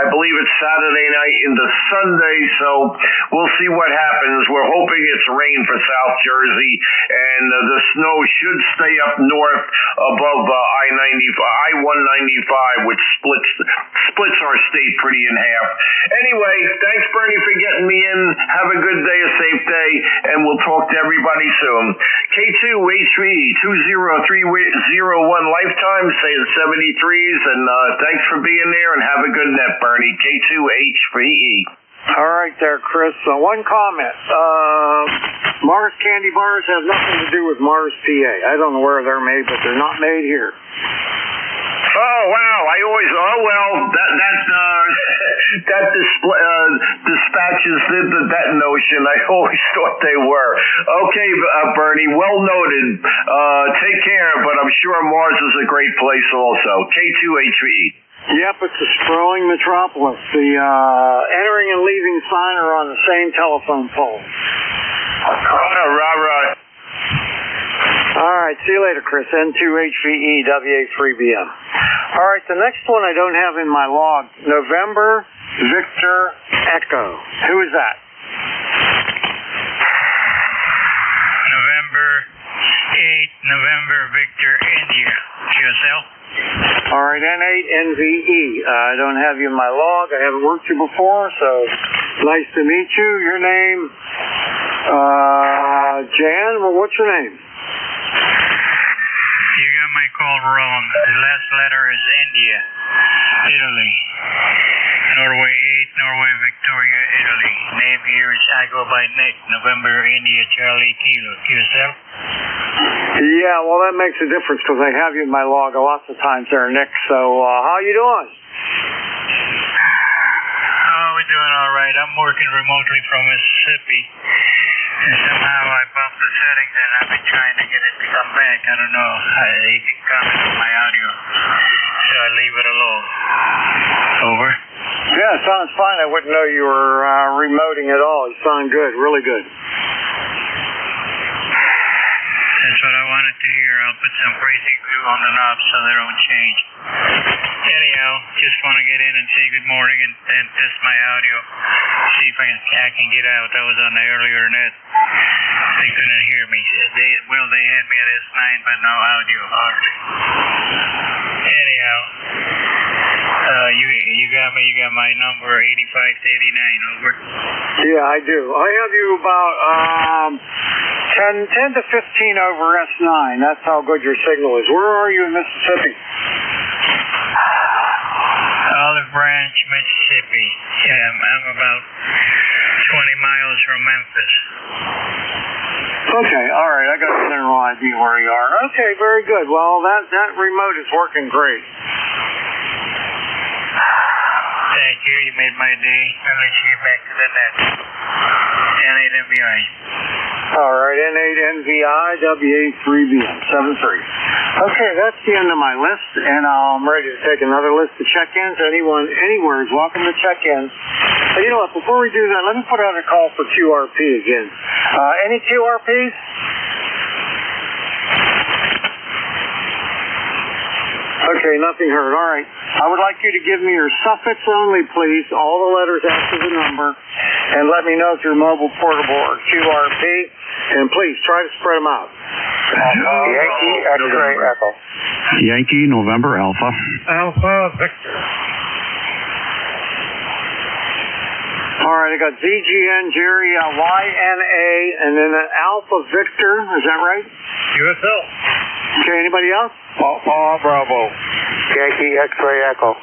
I believe it's Saturday night into Sunday, so we'll see what happens. We're hoping it's rain for South Jersey, and the snow should stay up north above I-195, which splits our state pretty in half. Anyway, thanks, Bernie, for getting me in. Have a good day, a safe day, and we'll talk to everybody soon. K2HVE 20301 Lifetime, saying 73s, and thanks for being there, and have a good net, Bernie. K2HVE. All right there, Chris. One comment. Mars candy bars have nothing to do with Mars, PA. I don't know where they're made, but they're not made here. Oh, wow. That dispatches that notion. I always thought they were. Okay, Bernie, well noted. Take care, but I'm sure Mars is a great place also. K2HVE. Yep, it's a sprawling metropolis. The entering and leaving sign are on the same telephone pole. Right. All right, see you later, Chris. N2HVE, WA3BM. All right, the next one I don't have in my log. November, Victor, Echo. Who is that? November 8, November, Victor, India. QSL? All right, N8NVE. I don't have you in my log. I haven't worked you before, so nice to meet you. Your name? Jan? Well, what's your name? You got my called wrong. The last letter is India. Italy. Norway 8, Norway, Victoria, Italy. Name here is I go by Nick. November, India, Charlie, Kilo. QSL? Yeah, well, that makes a difference because I have you in my log lots of times there, Nick. So, how you doing? Oh, we're doing all right. I'm working remotely from Mississippi. And somehow I bumped the settings and I've been trying to get it to come back. I don't know. You can comment on my audio. So I leave it alone. Over. Yeah, it sounds fine. I wouldn't know you were remoting at all. You sound good, really good. That's what I wanted to hear. I'll put some crazy glue on the knobs so they don't change. Anyhow, just want to get in and say good morning and test my audio. See if I can get out. I was on the earlier net. They couldn't hear me. They had me at S9, but no audio hardly. Anyhow, you got me. You got my number 85 to 89. Over. Yeah, I do. I have you about 10 to 15 over S9. That's how good your signal is. Where are you in Mississippi? Olive Branch, Mississippi. Yeah, I'm about 20 miles from Memphis. Okay, all right. I got a general idea where you are. Okay, very good. Well, that remote is working great. Thank you. You made my day. I'll let you get back to the net. N8NVI. All right, N8NVI, WA3BM, 73. Okay, that's the end of my list, and I'm ready to take another list of check-ins. Anyone, anywhere is welcome to check in. You know what, before we do that, let me put out a call for QRP again. Any QRPs? Okay, nothing heard. All right. I would like you to give me your suffix only, please, all the letters after the number, and let me know if you're mobile, portable, or QRP, and please try to spread them out. Yankee, X-ray, Echo. Yankee, November, Alpha. Alpha, Victor. All right, I got ZGN, Jerry, YNA, and then an Alpha Victor. Is that right? QSL. Okay, anybody else? Bravo. Yankee, X-ray, Echo.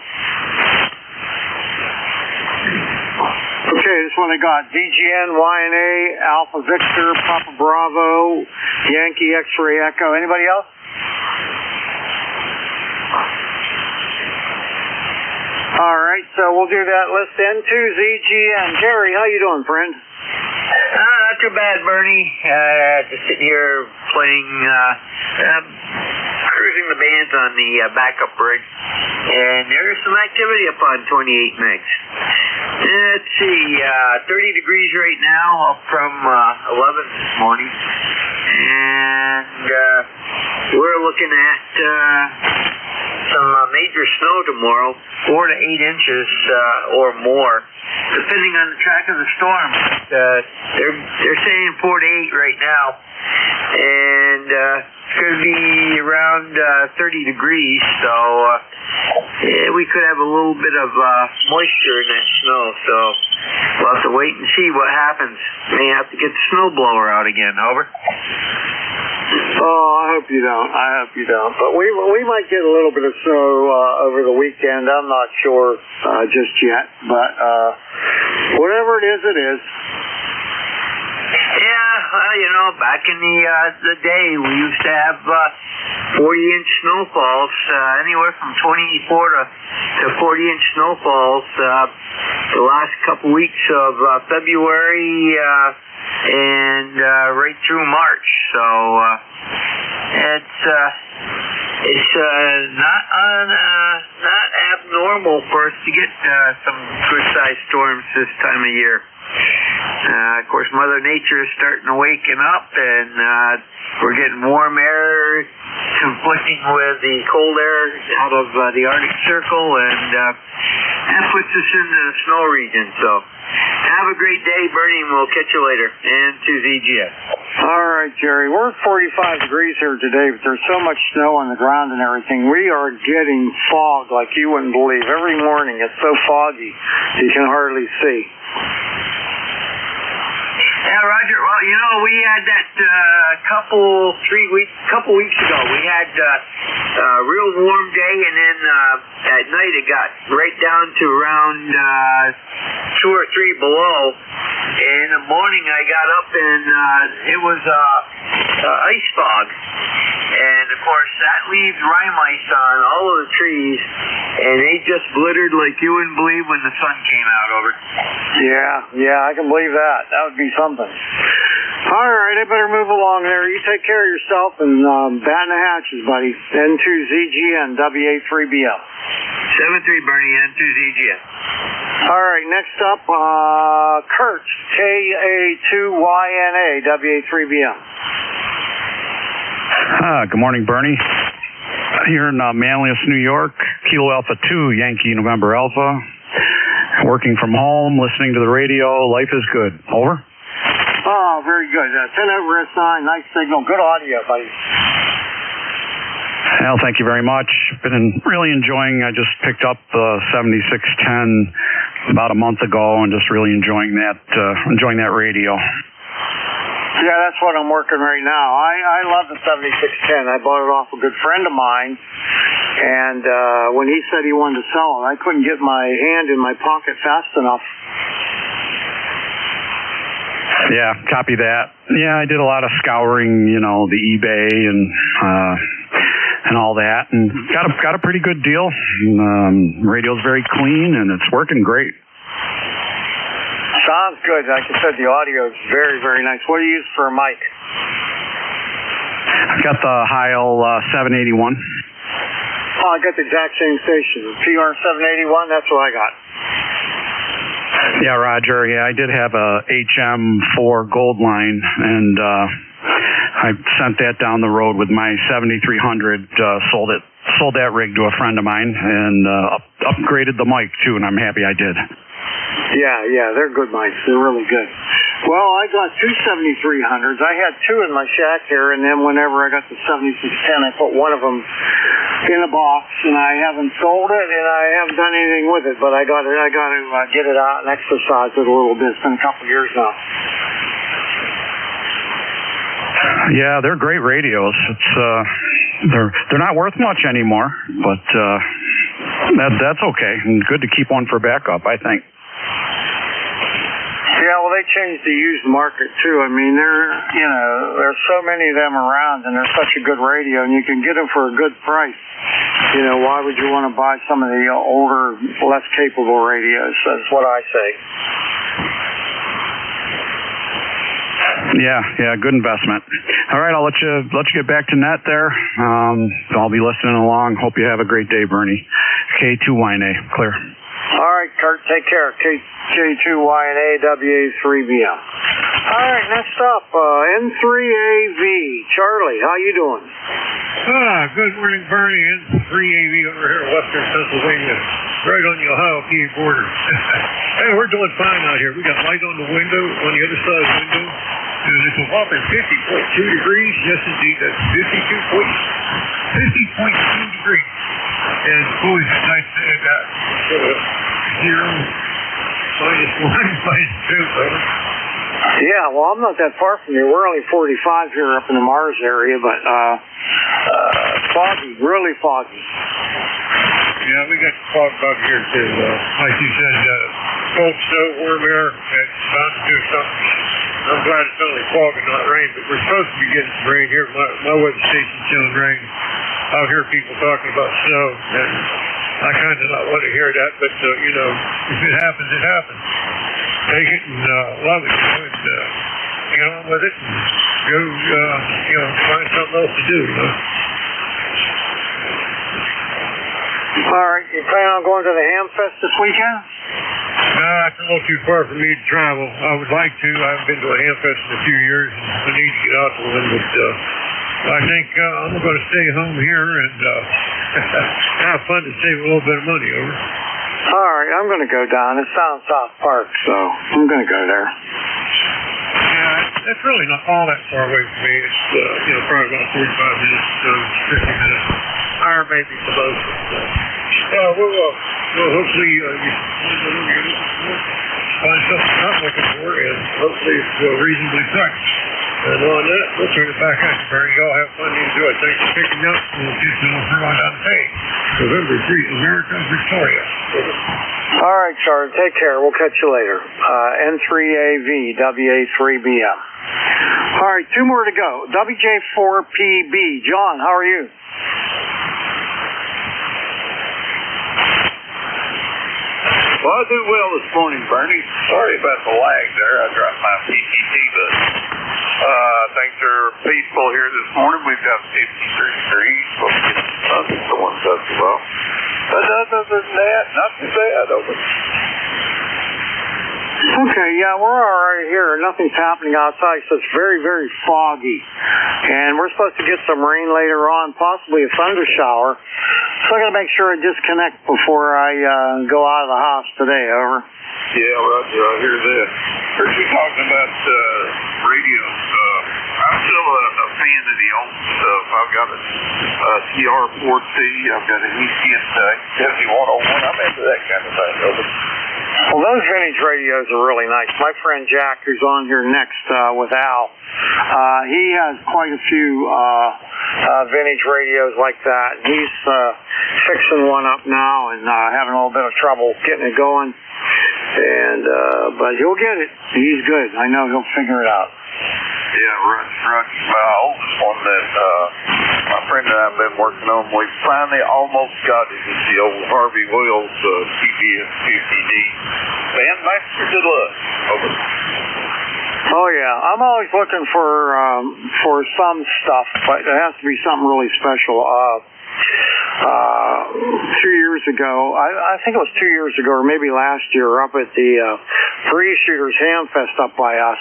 Okay, this one I got. ZGN, YNA, Alpha Victor, Papa Bravo, Yankee, X-ray, Echo. Anybody else? All right, so we'll do that list N2 ZGN. Jerry, how you doing, friend? Not too bad, Bernie. Just sitting here playing, cruising the bands on the backup rig. And there's some activity up on 28 megs. Let's see, 30 degrees right now, up from 11 this morning. And we're looking at some major snow tomorrow, 4 to 8 inches or more, depending on the track of the storm. They're saying 4 to 8 right now, and it's going to be around 30 degrees, so we could have a little bit of moisture in that snow, so we'll have to wait and see what happens. May have to get the snowblower out again. Over. Oh, I hope you don't. But we might get a little bit of snow over the weekend. I'm not sure just yet. But whatever it is, it is. Yeah, well, back in the day, we used to have 40-inch snowfalls, anywhere from 24 to 40-inch snowfalls the last couple weeks of February and right through March. So it's not abnormal for us to get some good-sized storms this time of year. Of course, Mother Nature is starting to waken up, and we're getting warm air conflicting with the cold air out of the Arctic Circle, and that puts us into the snow region. So have a great day, Bernie, and we'll catch you later. And to ZGS. All right, Jerry. We're at 45 degrees here today, but there's so much snow on the ground and everything. We are getting fog like you wouldn't believe. Every morning it's so foggy you can hardly see. Yeah, Roger. Well, you know, we had that couple weeks ago. We had a real warm day, and then at night it got right down to around 2 or 3 below. And in the morning I got up and it was ice fog. And of course that leaves rime ice on all of the trees, and they just glittered like you wouldn't believe when the sun came out over. Yeah, I can believe that. That would be something. All right, I better move along there. You take care of yourself and batten the hatches, buddy. N2ZGN, WA3BL. 73 Bernie, N2ZGN. All right, next up, Kurt, KA2YNA, WA3BL. Good morning, Bernie. Here in Manlius, New York, Kilo Alpha 2, Yankee November Alpha. Working from home, listening to the radio. Life is good. Over. Oh, very good. 10 over S9, nice signal. Good audio, buddy. Well, thank you very much. Been really enjoying, I just picked up the 7610 about a month ago and just really enjoying that radio. Yeah, that's what I'm working right now. I love the 7610. I bought it off a good friend of mine, and when he said he wanted to sell it, I couldn't get my hand in my pocket fast enough. Yeah, copy that. Yeah, I did a lot of scouring, you know, the eBay and all that, and got a pretty good deal. Radio's very clean, and it's working great. Sounds good. Like I said, the audio is very, very nice. What do you use for a mic? I've got the Heil 781. Oh, I got the exact same station. PR 781, that's what I got. Yeah, Roger. Yeah, I did have a HM4 Gold Line, and I sent that down the road with my 7300. Sold that rig to a friend of mine, and upgraded the mic too, and I'm happy I did. Yeah, they're good mics. They're really good. Well, I got two 7300s. I had two in my shack here, and then whenever I got the 7610, I put one of them in a box, and I haven't sold it, and I haven't done anything with it, but I got to get it out and exercise it a little bit. It's been a couple of years now. Yeah, they're great radios. It's they're not worth much anymore, but that's okay. And good to keep one for backup, I think. Yeah, well, they changed the used market too. I mean, there's so many of them around, and they're such a good radio, and you can get them for a good price. You know, why would you want to buy some of the older, less capable radios? That's what I say. Yeah, good investment. All right, I'll let you get back to net there. I'll be listening along. Hope you have a great day, Bernie. K2YNA, clear. All right, Kurt, take care. K2YNA, WA3BL. All right, next up, N3AV. Charlie, how you doing? Good morning, Bernie. N3AV over here in western Pennsylvania, right on the Ohio-PA border. Hey, we're doing fine out here. We got light on the window, on the other side of the window. And it's a whopping 50.2 degrees. Yes, indeed, that's 50.2 degrees. And boy, it's nice to have that. 0, -1, -2, over. Yeah, well, I'm not that far from you. We're only 45 here up in the Mars area, but foggy, really foggy. Yeah, we got fog bug here too. Like you said, cold snow, warm air, it's bound to do something. I'm glad it's only fog and not rain, but we're supposed to be getting some rain here. My weather station's showing rain. I'll hear people talking about snow, and I kind of not want to hear that, but, you know, if it happens, it happens. Take it and love it, you know, and get on with it and go, you know, find something else to do, you know. All right, you plan on going to the Hamfest this weekend? It's a little too far for me to travel. I would like to. I haven't been to a Hamfest in a few years. I need to get out to one, but I think I'm going to stay home here and have fun to save a little bit of money, over. All right, I'm going to go down. It's down South Park, so I'm going to go there. Yeah, it's really not all that far away from me. It's, you know, probably about 45 minutes to 50 minutes. Or maybe the most. Well, hopefully you find something you're not looking for, and hopefully it's reasonably priced. And on that, we'll turn it back at you, Bernie. Y'all have fun and enjoy. Thanks for picking up. And we'll see you for on down the page. November 3, America, Victoria. All right, Sergeant. Take care. We'll catch you later. N3AV, WA3BM. All right, 2 more to go. WJ4PB. John, how are you? Well, I do well this morning, Bernie. Sorry about the lag there. I dropped my PPT, but things are peaceful here this morning. We've got 53 degrees. The one does well. But other than that, not too bad over. Okay, yeah, we're all right here. Nothing's happening outside, so it's very, very foggy. And we're supposed to get some rain later on, possibly a thunder shower. So I got to make sure I disconnect before I go out of the house today. Over. Yeah, Roger, I hear that. Heard you talking about radios. I'm still a fan of the old stuff. I've got a CR4T. I've got an ECS 5101. I'm into that kind of thing. Over. Well, those vintage radios are really nice. My friend Jack, who's on here next with Al, he has quite a few vintage radios like that. He's fixing one up now and having a little bit of trouble getting it going. And but he'll get it. He's good. I know he'll figure it out. Yeah, Roger. My oldest one that my friend and I have been working on, we finally almost got it. It's the old Harvey Wills PBS 50D. Bandmaster, good luck. Over. Oh yeah, I'm always looking for some stuff, but it has to be something really special. 2 years ago, I think it was 2 years ago, or maybe last year, up at the Free Shooters Hamfest up by us,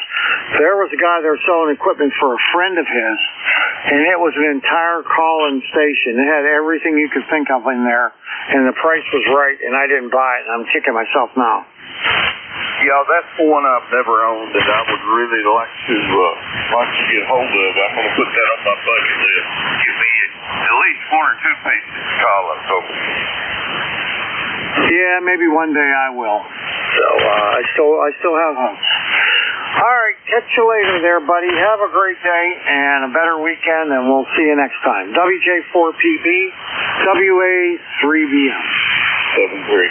there was a guy there selling equipment for a friend of his, and it was an entire call-in station. It had everything you could think of in there, and the price was right, and I didn't buy it, and I'm kicking myself now. Yeah, that's one I've never owned that I would really like to get hold of. I'm going to put that on my bucket list. Give me at least 1 or 2 pieces to call them. So. Yeah, maybe one day I will. So I still have hopes. All right, catch you later there, buddy. Have a great day and a better weekend, and we'll see you next time. WJ4PB, WA3BM. 7-3.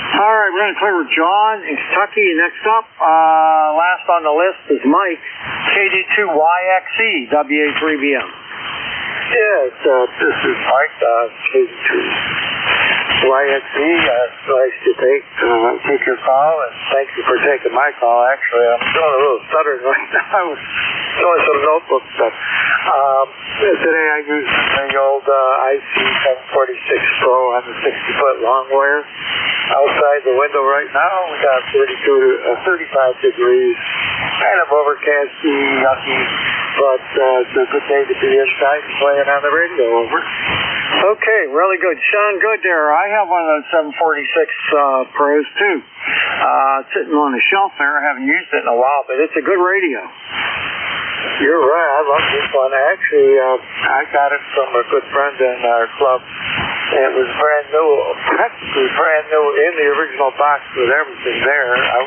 All right, we're going to clear with John in Kentucky. Next up, last on the list is Mike, KD2YXE, WA3BM. Yes, this is Mike, KD2YXE. It's nice to take your call, and thank you for taking my call. Actually, I'm doing a little stuttering right now. I was doing some notebook stuff. Today I used the old IC 746 Pro on the 60-foot long wire. Outside the window right now, we got 35 degrees, kind of overcasty, yucky, but it's a good day to be inside and playing on the radio. Over. Okay, really good. Sound good there. I have one of those 746 Pros too. Sitting on the shelf there. I haven't used it in a while, but it's a good radio. You're right. I love this one. Actually, I got it from a good friend in our club. It was brand new, practically brand new in the original box with everything there. I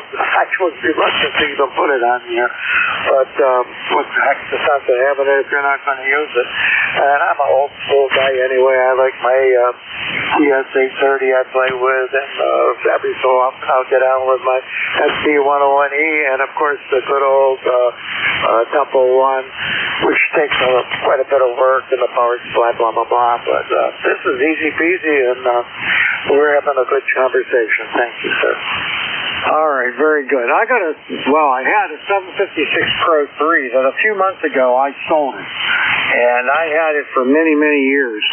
was reluctant to even put it on here. But what the heck's the sense of having it if you're not going to use it? And I'm an old school guy anyway. I like my TS-830 I play with, and every so often I'll get on with my SB-101E, and of course the good old Tempo 1, which takes quite a bit of work and the power supply, blah, blah, blah. But this is easy peasy, and we're having a good conversation. Thank you, sir. All right, very good. I had a 756 Pro 3 that a few months ago I sold it, and I had it for many, many years.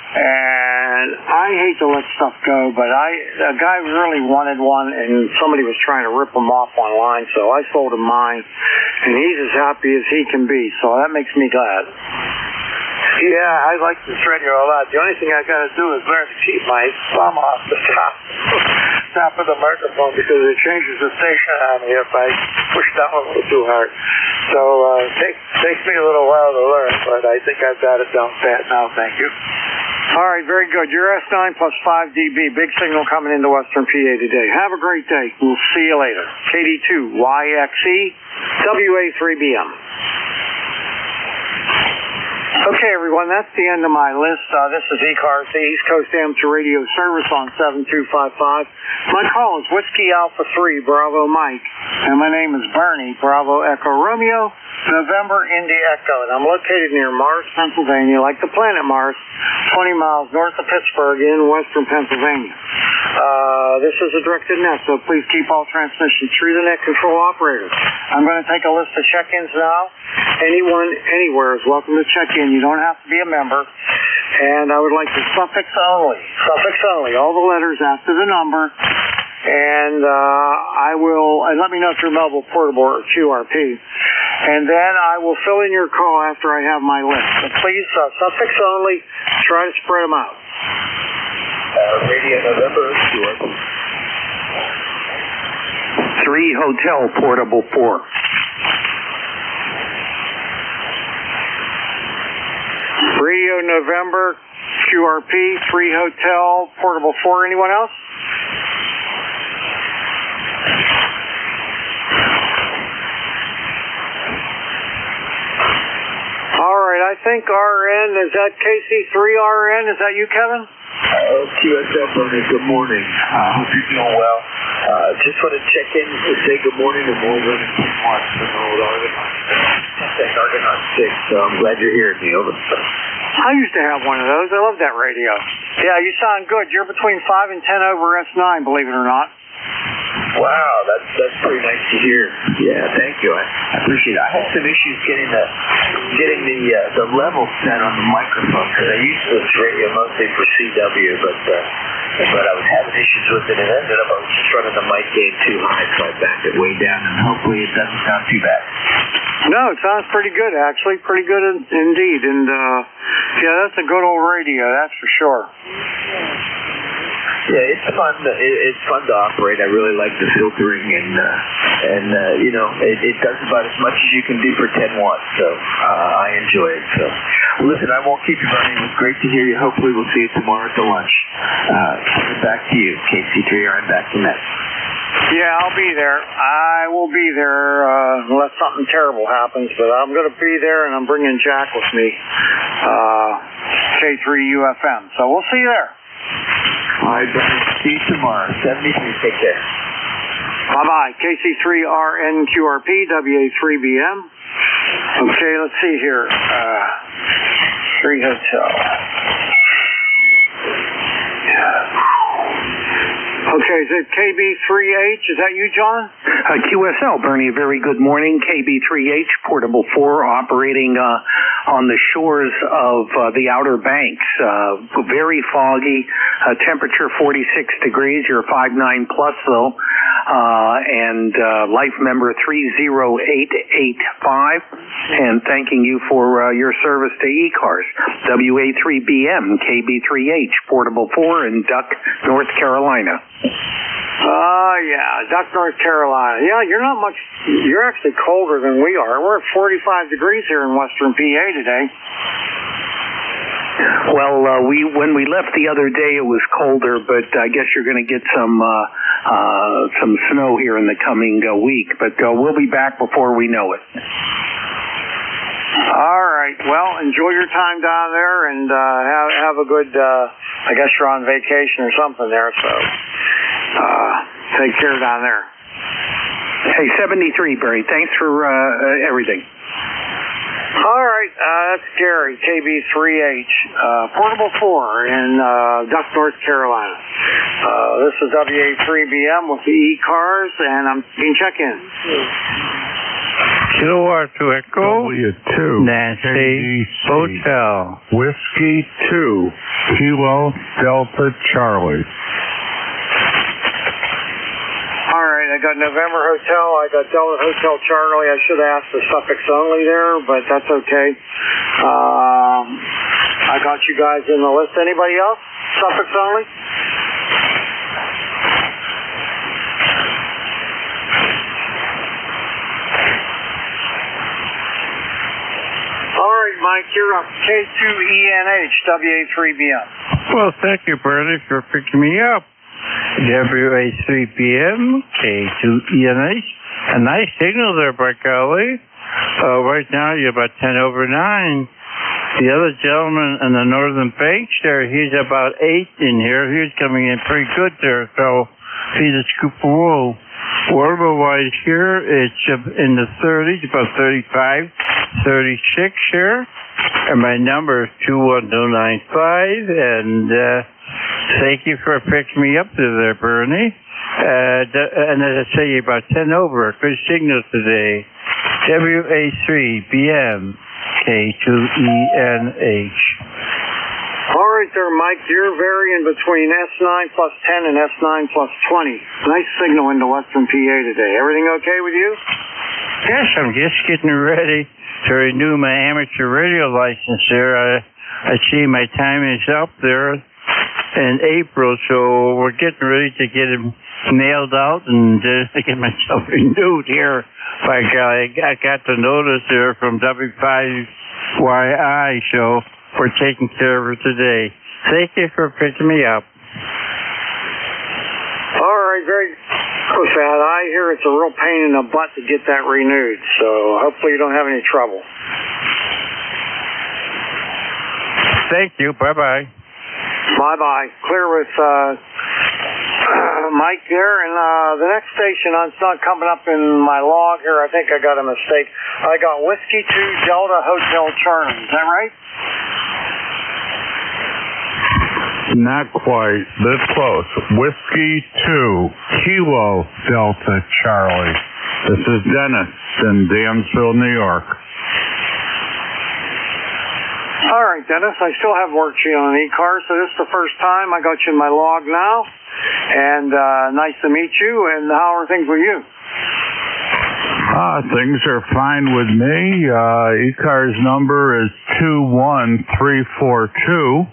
And I hate to let stuff go, but a guy really wanted one, and somebody was trying to rip him off online, so I sold him mine, and he's as happy as he can be, so that makes me glad. Yeah, I like this radio a lot. The only thing I got to do is learn to keep my thumb off the top of the microphone, because it changes the station on me if I push down a little too hard. So it takes me a little while to learn, but I think I've got it down pat now. Thank you. All right, very good. Your S9 plus 5 dB. Big signal coming into Western PA today. Have a great day. We'll see you later. KD2YXE, WA3BM. Okay, everyone, that's the end of my list. This is ECARS, the East Coast Amateur Radio Service on 7255. My call is Whiskey Alpha 3, Bravo Mike, and my name is Bernie, Bravo Echo Romeo, November Indy Echo, and I'm located near Mars, Pennsylvania, like the planet Mars, 20 miles north of Pittsburgh in western Pennsylvania. This is a directed net, so please keep all transmissions through the net control operator. I'm going to take a list of check-ins now. Anyone, anywhere is welcome to check in. You don't have to be a member. And I would like to suffix only, all the letters after the number. And let me know if you're mobile, portable, or QRP. And then I will fill in your call after I have my list. So please, suffix only, try to spread them out. Radio November, 3 Hotel, Portable 4. Radio November, QRP, 3 Hotel, Portable 4. Anyone else? All right, I think RN, is that KC3RN? Is that you, Kevin? QSL Bernie, good morning. Hope you're doing well. Just want to check in to say good morning to more than once from old Argonaut 6, so I'm glad you're here, Neil. I used to have one of those. I love that radio. Yeah, you sound good. You're between 5 and 10 over S9, believe it or not. Wow, that's pretty nice to hear. Yeah, thank you. I appreciate it. I had some issues getting the level set on the microphone because I used this radio mostly for CW, but I was having issues with it, and ended up I was just running the mic gain too high, so I backed it way down, and hopefully it doesn't sound too bad. No, it sounds pretty good, actually. Pretty good indeed. And, yeah, that's a good old radio, that's for sure. Yeah, it's fun. It's fun to operate. I really like the filtering, and you know, it does about as much as you can do for 10 watts. So I enjoy it. So listen, I won't keep you running. It was great to hear you. Hopefully, we'll see you tomorrow at the lunch. Back to you, KC3. I'm back to Met. Yeah, I'll be there. I will be there unless something terrible happens. But I'm going to be there, and I'm bringing Jack with me. K3UFM. So we'll see you there. All right, Brian. See you tomorrow. 73. Take care. Bye-bye. KC3RNQRP, WA3BM. Okay, let's see here. 3 Hotel. Okay, is it KB3H? Is that you, John? QSL, Bernie, very good morning. KB3H, Portable 4, operating on the shores of the Outer Banks. Very foggy, temperature 46 degrees. You're 5'9" plus, though. And life member 30885. And thanking you for your service to ECARS. WA3BM, KB3H, Portable 4 in Duck, North Carolina. Yeah, Duck, North Carolina. Yeah, you're actually colder than we are. We're at 45 degrees here in western PA today. Well, when we left the other day, it was colder, but I guess you're going to get some snow here in the coming week. But we'll be back before we know it. All right. Well, enjoy your time down there, and have a good. I guess you're on vacation or something there, so take care down there. Hey, 73, Barry. Thanks for everything. All right, that's Gary, KB3H, Portable 4 in Duck, North Carolina. This is WA3BM with the ECARS, and I'm being check-in. Kilowatt to Echo, W2, Nancy, Hotel, Whiskey 2, Kilo Delta Charlie. All right, I got November Hotel, I got Delta Hotel Charlie. I should have asked the suffix only there, but that's okay. I got you guys in the list. Anybody else? Suffix only? All right, Mike, you're up. K2ENH, WA3BM. Well, thank you, Bernie, for picking me up. WA3PM, K2ENH. A nice signal there, by golly. Right now, you're about 10 over 9. The other gentleman in the northern banks there, he's about 8 in here. He's coming in pretty good there, so he's a scoop of wool. Water-wise here, it's in the 30s, about 35, 36 here. And my number is 21295, and thank you for picking me up there, Bernie. And as I say, about 10 over. Good signal today. WA3BM K2ENH. All right there, Mike. You're varying between S9 plus 10 and S9 plus 20. Nice signal into Western PA today. Everything okay with you? Yes, I'm just getting ready to renew my amateur radio license there. I see my time is up there in April, so we're getting ready to get it mailed out and get myself renewed here. By golly, I got the notice there from W5YI, so we're taking care of it today. Thank you for picking me up. All right, very sad. I hear it's a real pain in the butt to get that renewed, so hopefully you don't have any trouble. Thank you. Bye-bye. Bye-bye. Clear with Mike there, and the next station, it's not coming up in my log here. I think I got a mistake. I got Whiskey 2 Delta Hotel Charlie. Is that right? Not quite. This close. Whiskey 2 Kilo Delta Charlie. This is Dennis in Dansville, New York. All right, Dennis. I still haven't worked you on an ECARS, so this is the first time. I got you in my log now. And nice to meet you. And how are things with you? Things are fine with me. ECARS number is 21342.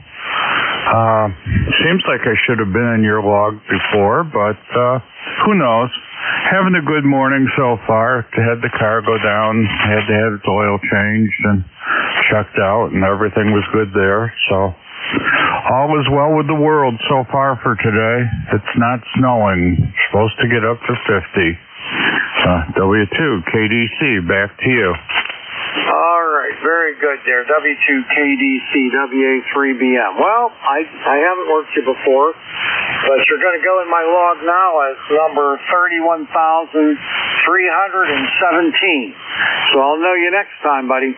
Seems like I should have been in your log before, but who knows? Having a good morning so far. Had the car go down, had to have its oil changed and checked out, and everything was good there. So all is well with the world so far for today. It's not snowing. Supposed to get up to 50. W2 KDC, back to you. All right, very good there. W2KDC, WA3BM. Well, I haven't worked you before, but you're going to go in my log now as number 31,317. So I'll know you next time, buddy.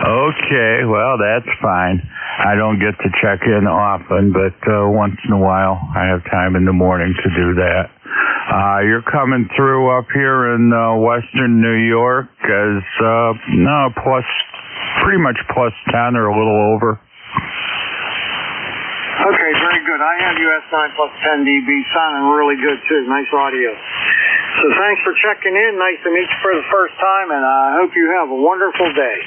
Okay, well, that's fine. I don't get to check in often, but once in a while I have time in the morning to do that. You're coming through up here in western New York as pretty much plus 10 or a little over. Okay, very good. I have you S9 plus 10 dB, sounding really good too. Nice audio. So thanks for checking in. Nice to meet you for the first time, and I hope you have a wonderful day.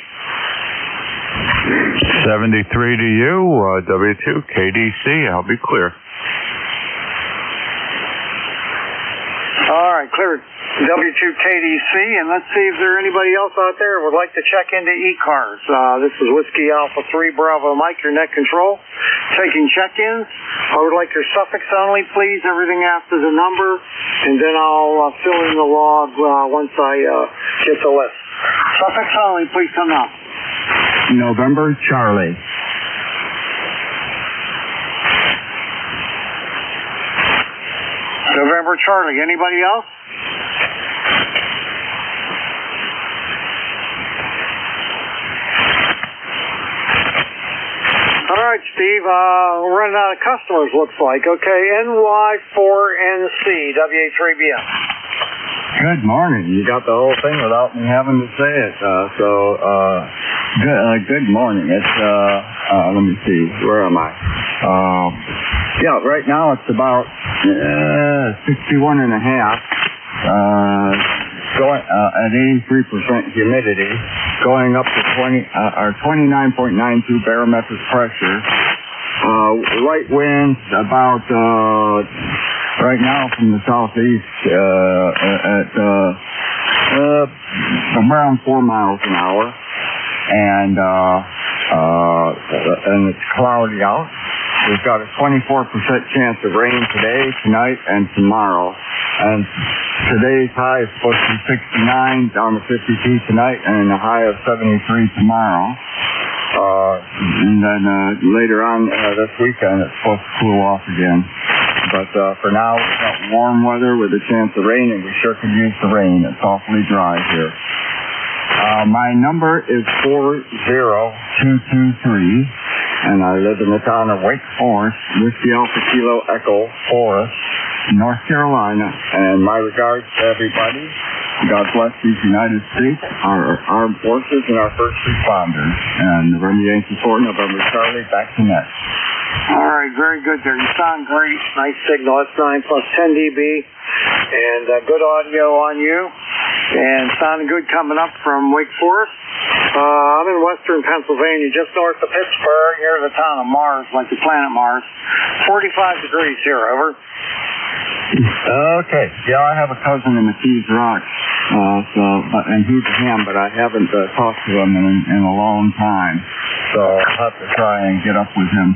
73 to you, W2 KDC. I'll be clear. All right, clear. W2KDC, and let's see if there's anybody else out there who would like to check into ECARS. This is Whiskey Alpha 3 Bravo Mike, your net control. Taking check-ins. I would like your suffix only, please. Everything after the number, and then I'll fill in the log once I get the list. Suffix only, please come up. November Charlie. November Charlie. Anybody else? All right, Steve. We're running out of customers, looks like. Okay, NY4NC, WA3BM. Good morning. You got the whole thing without me having to say it. Good morning. It's, let me see. Where am I? Right now it's about 61 and a half. Going at 83% humidity, going up to 29.92 barometric pressure. Light winds about right now from the southeast at around 4 miles an hour, and it's cloudy out. We've got a 24% chance of rain today, tonight, and tomorrow. And today's high is supposed to be 69, down to 52 tonight, and a high of 73 tomorrow. And then later on this weekend, it's supposed to cool off again. But for now, we've got warm weather with a chance of rain, and we sure could use the rain. It's awfully dry here. My number is 40223, and I live in the town of Wake Forest, Whiskey Alpha Kilo Echo Forest, North Carolina. And my regards to everybody. God bless these United States, our armed forces, and our first responders. And November Yankee 4, November Charlie, back to net. All right, very good there. You sound great. Nice signal. That's 9 plus 10 dB. And good audio on you. And sounding good coming up from Wake Forest. I'm in western Pennsylvania, just north of Pittsburgh, near the town of Mars, like the planet Mars. 45 degrees here, over. Okay. Yeah, I have a cousin in the Keys Rocks, and he's a ham, but I haven't talked to him in a long time. So I'll have to try and get up with him.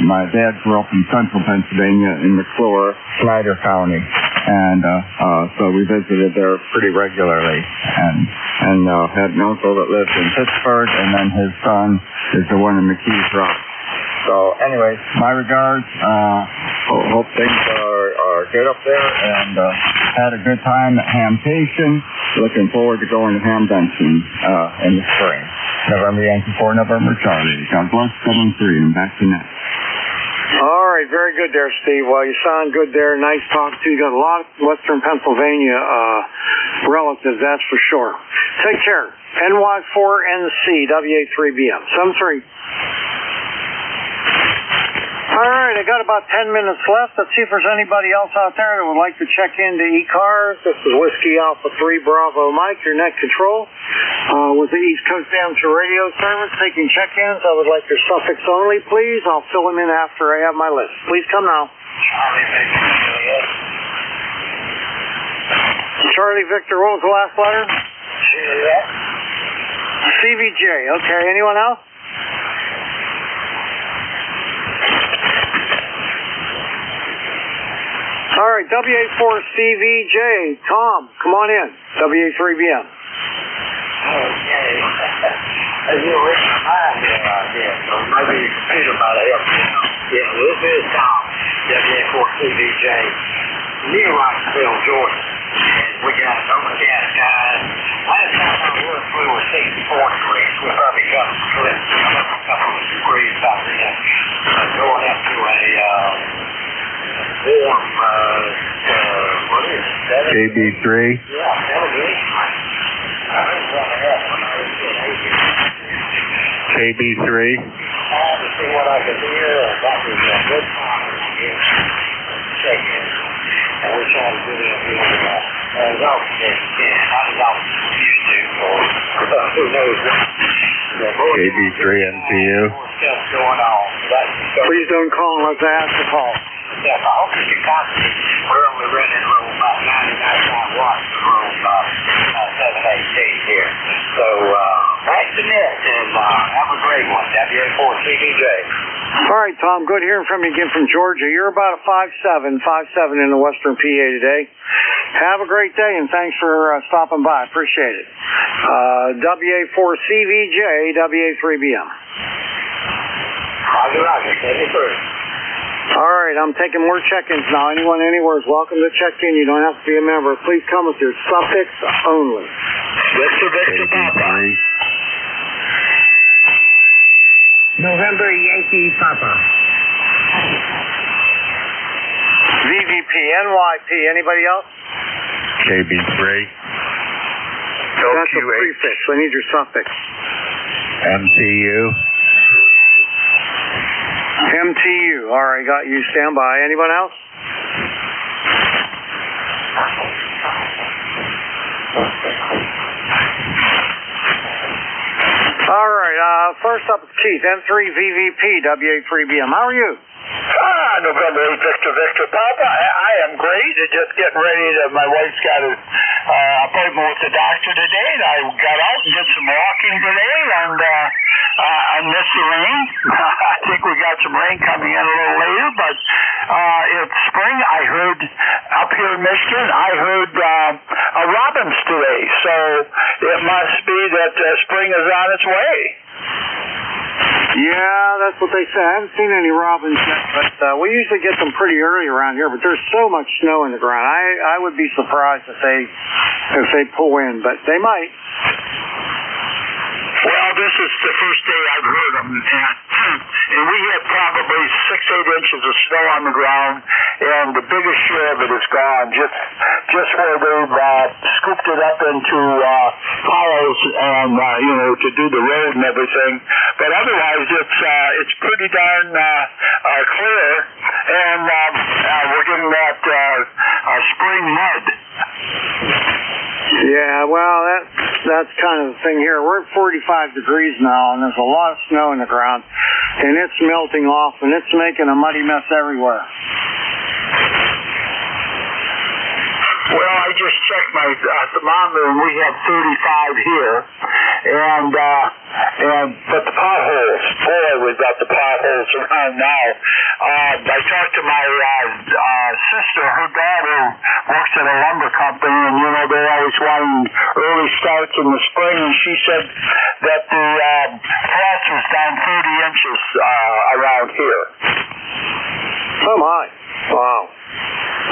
My dad grew up in central Pennsylvania in McClure, Snyder County, and so we visited there pretty regularly. And had an uncle that lived in Pittsburgh, and then his son is the one in the Keys Rocks. So, anyways, my regards. Hope things are good up there, and had a good time at Hamtation. Looking forward to going to Ham Benson in the spring. November Yankee 4, November Charlie. God bless 7-3, and back to net. All right, very good there, Steve. Well, you sound good there. Nice talk to you. Got a lot of western Pennsylvania relatives, that's for sure. Take care. NY4NC, WA3BM. 7-3. All right, I got about 10 minutes left. Let's see if there's anybody else out there that would like to check into ECARS. This is Whiskey Alpha 3 Bravo Mike, your net control, with the East Coast Amateur Radio Service. Taking check-ins. I would like your suffix only, please. I'll fill them in after I have my list. Please come now. Charlie Victor, what was the last letter? CVJ. Okay, anyone else? All right, WA4CVJ, Tom, come on in, WA3BM. Okay. As you read my mind here, so maybe your computer might help you out. Yeah, this is Tom, WA4CVJ, New Rockville, Georgia. And we got guys. Last time I looked, we were 64 degrees. We probably got a couple of degrees out there. Going up to a warm, what is it? KB3. Yeah, 78. I heard one of that when I was in KB3. to see what I could hear. That was a good time. Check in. And we're trying to do that as often as we can. Not as often as we used to, or who knows what. KB3 NTU. Stuff going on. Please don't call unless I ask to call. Yeah, I hope you can concentrate. We're only running about 99 watts of room 7-8 days here. So, back to net, and have a great one. WA4CVJ. All right, Tom, good hearing from you again from Georgia. You're about a 5'7" in the western PA today. Have a great day, and thanks for stopping by. Appreciate it. WA4CVJ, WA3BM. Roger, Steady first. All right, I'm taking more check-ins now. Anyone anywhere is welcome to check in. You don't have to be a member. Please come with your suffix only. Victor Papa. November Yankee Papa. VVP, NYP. Anybody else? KB3. That's a prefix. I need your suffix. MTU. MTU. All right, got you. Stand by. Anyone else? All right, first up is Keith, M3VVP, WA3BM. How are you? November 8, Victor Papa. I am great. Just getting ready to, my wife's got an appointment with the doctor today, and I got out and did some walking today, and I missed the rain. I think we got some rain coming in a little later, but it's spring. I heard up here in Michigan, I heard robins today, so it must be that spring is on its way. Yeah, that's what they say. I haven't seen any robins yet, but we usually get them pretty early around here, but there's so much snow in the ground. I would be surprised if they pull in, but they might. Well, this is the first day I've heard them, and we had probably 6-8 inches of snow on the ground, and the biggest share of it is gone, just where they've scooped it up into piles and to do the road and everything. But otherwise, it's pretty darn clear, and we're getting that spring mud. Yeah, well, that's kind of the thing here. We're at 45 degrees now, and there's a lot of snow in the ground, and it's melting off, and it's making a muddy mess everywhere. Well, I just checked my thermometer, and we have 35 here, but the potholes, boy, we've got the potholes around now. I talked to my sister. Her daughter works at a lumber company, and they're always wanting early starts in the spring, and she said that the frost was down 30 inches around here. Oh my! Wow.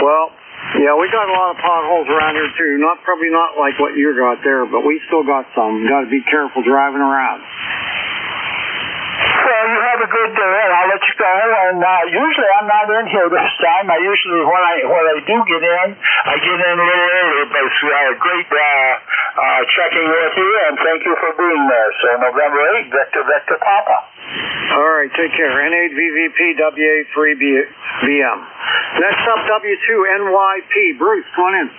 Well. Yeah, we got a lot of potholes around here too. Probably not like what you got there, but we still got some. Got to be careful driving around. Well, you have a good day, and I'll let you go. And usually I'm not in here this time. I usually, when I do get in, I get in a little early. But it's great checking with you, and thank you for being there. So November 8th, Victor Papa. All right, take care. N8VVP WA3BM. Next up, W2NYP. Bruce, come on in.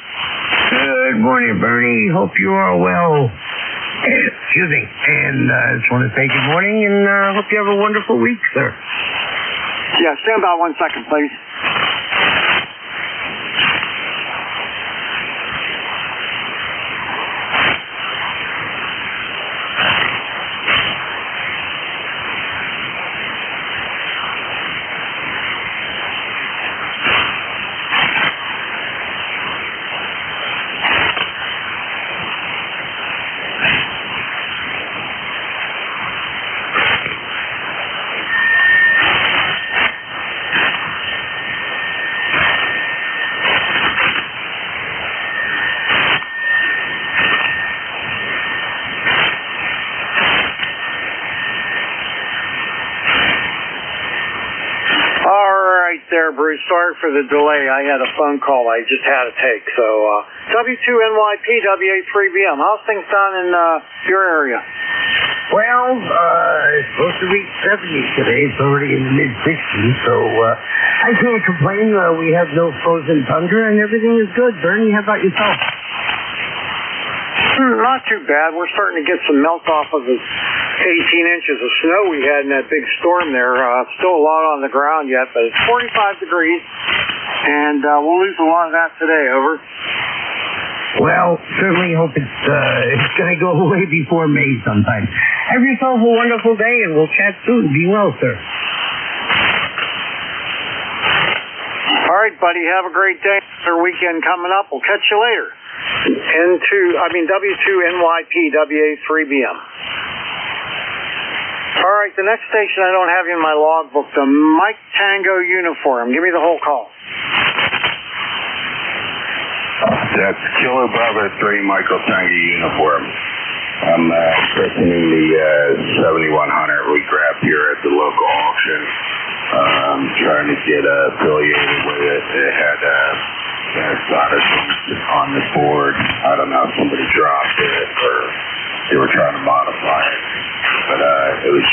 Good morning, Bernie. Hope you are well. Excuse me. And I just want to say good morning, and hope you have a wonderful week, sir. Yeah, stand by 1 second, please. There, Bruce. Sorry for the delay. I had a phone call I just had to take. So, W2NYP, WA3BM. How's things down in your area? Well, it's supposed to reach 70 today. It's already in the mid-60s, so I can't complain. We have no frozen tundra, and everything is good. Bernie, how about yourself? Not too bad. We're starting to get some melt off of the 18 inches of snow we had in that big storm there. Still a lot on the ground yet, but it's 45 degrees, and we'll lose a lot of that today. Over. Well, certainly hope it's going to go away before May sometime. Have yourself a wonderful day, and we'll chat soon. Be well, sir. All right, buddy. Have a great day. Their weekend coming up. We'll catch you later. W2NYP, WA3BM. All right, the next station I don't have in my logbook, the Mike Tango uniform. Give me the whole call. That's Killer Bravo 3 Michael Tango uniform. I'm representing the 7100 we grabbed here at the local auction. Trying to get affiliated with it. It had on the board. I don't know if somebody dropped it or they were trying to modify it. But it was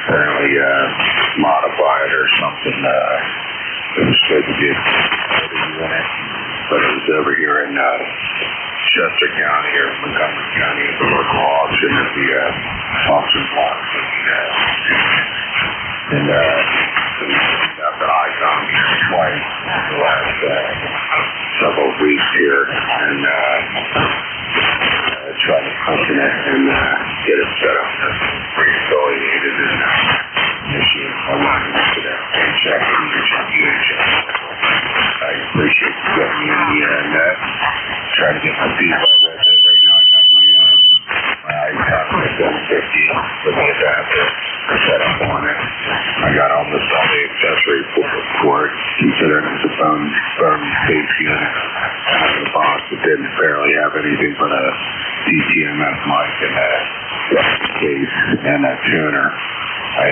apparently modified or something. It was supposed to be a unit, but it was over here in Chester County or Montgomery County at the local auction at the auction block. And got the icon twice in the last several weeks here, and trying to function it and get it set up. trying to get my feet wet. That's it right now. I got my iPad with 750 with the adapter set up on it. I got almost all the accessories for it, considering it's a phone-based unit. Out of the box, it didn't barely have anything but a DTMF mic and a case and a tuner. I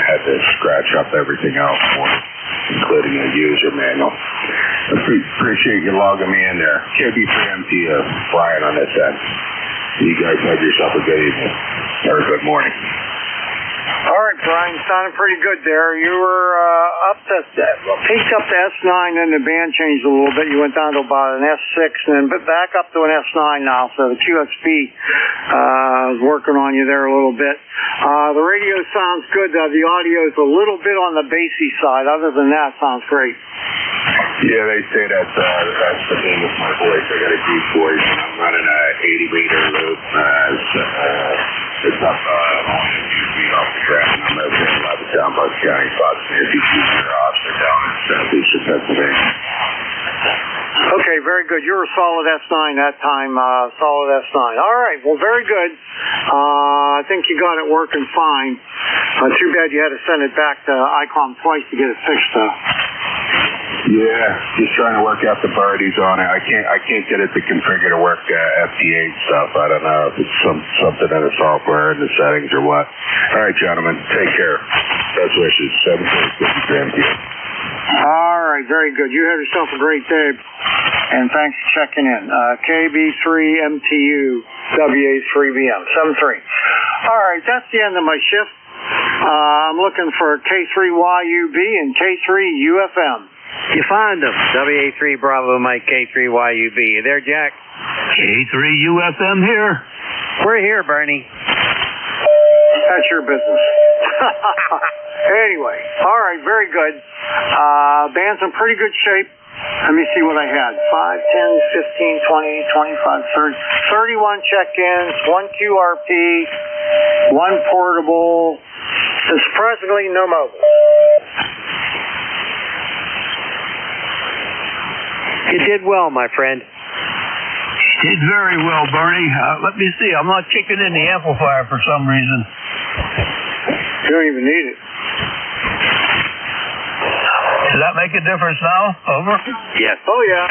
had to scratch up everything else for it, including a user manual. I appreciate you logging me in there. KB3MT, Brian on this end. You guys have yourself a good evening, or a good morning. All right, Brian, sounded pretty good there. You were peaked up to S9, and the band changed a little bit. You went down to about an S6, and then back up to an S9 now. So the QSB is working on you there a little bit. The radio sounds good. The audio is a little bit on the bassy side. Other than that, sounds great. Yeah, they say that's the thing with my voice. I got a deep voice, and I'm running a 80-meter loop. It's up only a few feet off the ground. I'm over in Levittown, Bucks County, Fox, near Future Officer down in southeastern Pennsylvania. Okay, very good. You were solid S9 that time, solid S9. All right, well, very good. I think you got it working fine. Too bad you had to send it back to ICOM twice to get it fixed, though. Yeah, just trying to work out the birdies on it. I can't get it to configure to work FT8 stuff. I don't know if it's something in the software in the settings or what. All right, gentlemen, take care. Best wishes. 7:50 p.m. All right, very good. You have yourself a great day, and thanks for checking in. KB3MTU WA3BM 73. All right, that's the end of my shift. I'm looking for K3YUB and K3UFM. You find them. WA3 Bravo Mike K3YUB. You there, Jack? K3UFM here. We're here, Bernie. That's your business. Anyway, all right, very good. Band's in pretty good shape. Let me see what I had. 5, 10, 15, 20, 25, 30, 31 check-ins, 1 QRP, 1 portable, and surprisingly, no mobile. You did well, my friend. Did very well, Bernie. Let me see. I'm not kicking in the amplifier for some reason. You don't even need it. Does that make a difference now? Over? Yes. Oh yeah.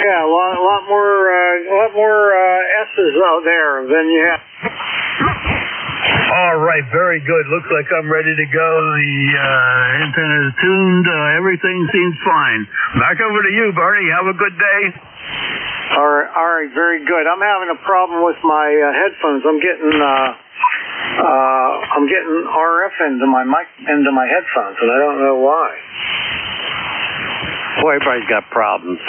Yeah, a lot more S's out there than you have. All right, very good. Looks like I'm ready to go. The antenna is tuned. Everything seems fine. Back over to you, Bernie. Have a good day. All right, very good. I'm having a problem with my headphones. I'm getting RF into my headphones, and I don't know why. Boy, everybody's got problems.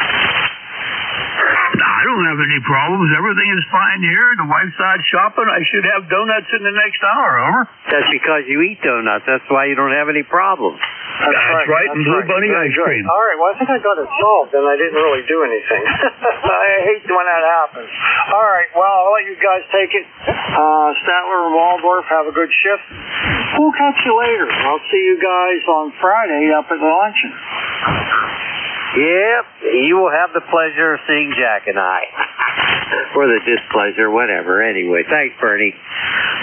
I don't have any problems. Everything is fine here. The wife's out shopping. I should have donuts in the next hour. Over. That's because you eat donuts. That's why you don't have any problems. That's right. And Blue Bunny ice cream. All right. Well, I think I got it solved, and I didn't really do anything. I hate when that happens. All right. Well, I'll let you guys take it. Statler and Waldorf, have a good shift. We'll catch you later. I'll see you guys on Friday up at the luncheon. Yep, you will have the pleasure of seeing Jack and I. Or the displeasure, whatever. Anyway, thanks, Bernie.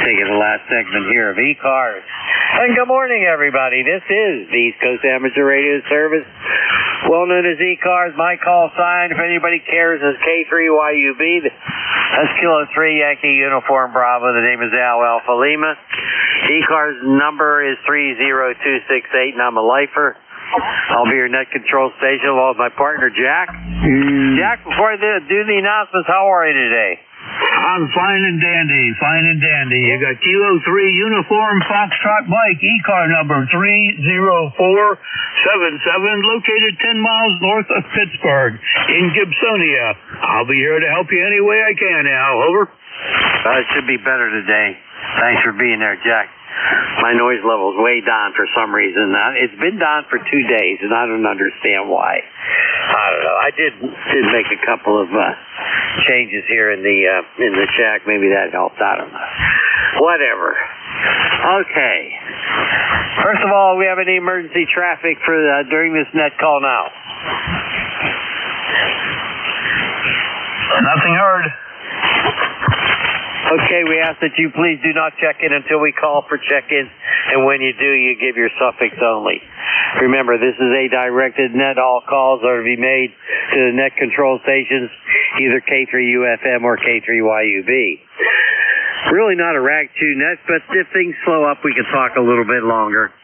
Taking the last segment here of ECARS. And good morning, everybody. This is the East Coast Amateur Radio Service, well known as ECARS. My call sign, if anybody cares, is K3YUB. That's Kilo 3 Yankee Uniform Bravo. The name is Al Alpha Lima. ECARS number is 30268, and I'm a lifer. I'll be your net control station along with my partner, Jack. Jack, before I do the announcements, how are you today? I'm fine and dandy. You got Kilo 3 Uniform Foxtrot Mike, ECAR number 30477, located 10 miles north of Pittsburgh in Gibsonia. I'll be here to help you any way I can, Al. Over. It should be better today. Thanks for being there, Jack. My noise level is way down for some reason. It's been down for 2 days, and I don't understand why. I don't know. I did make a couple of changes here in the shack. Maybe that helped. I don't know. Whatever. Okay. First of all, we have any emergency traffic for during this net call now. Nothing heard. Okay, we ask that you please do not check in until we call for check-in, and when you do, you give your suffix only. Remember, this is a directed net. All calls are to be made to the net control stations, either K3UFM or K3YUB. Really not a rag 2 net, but if things slow up, we can talk a little bit longer.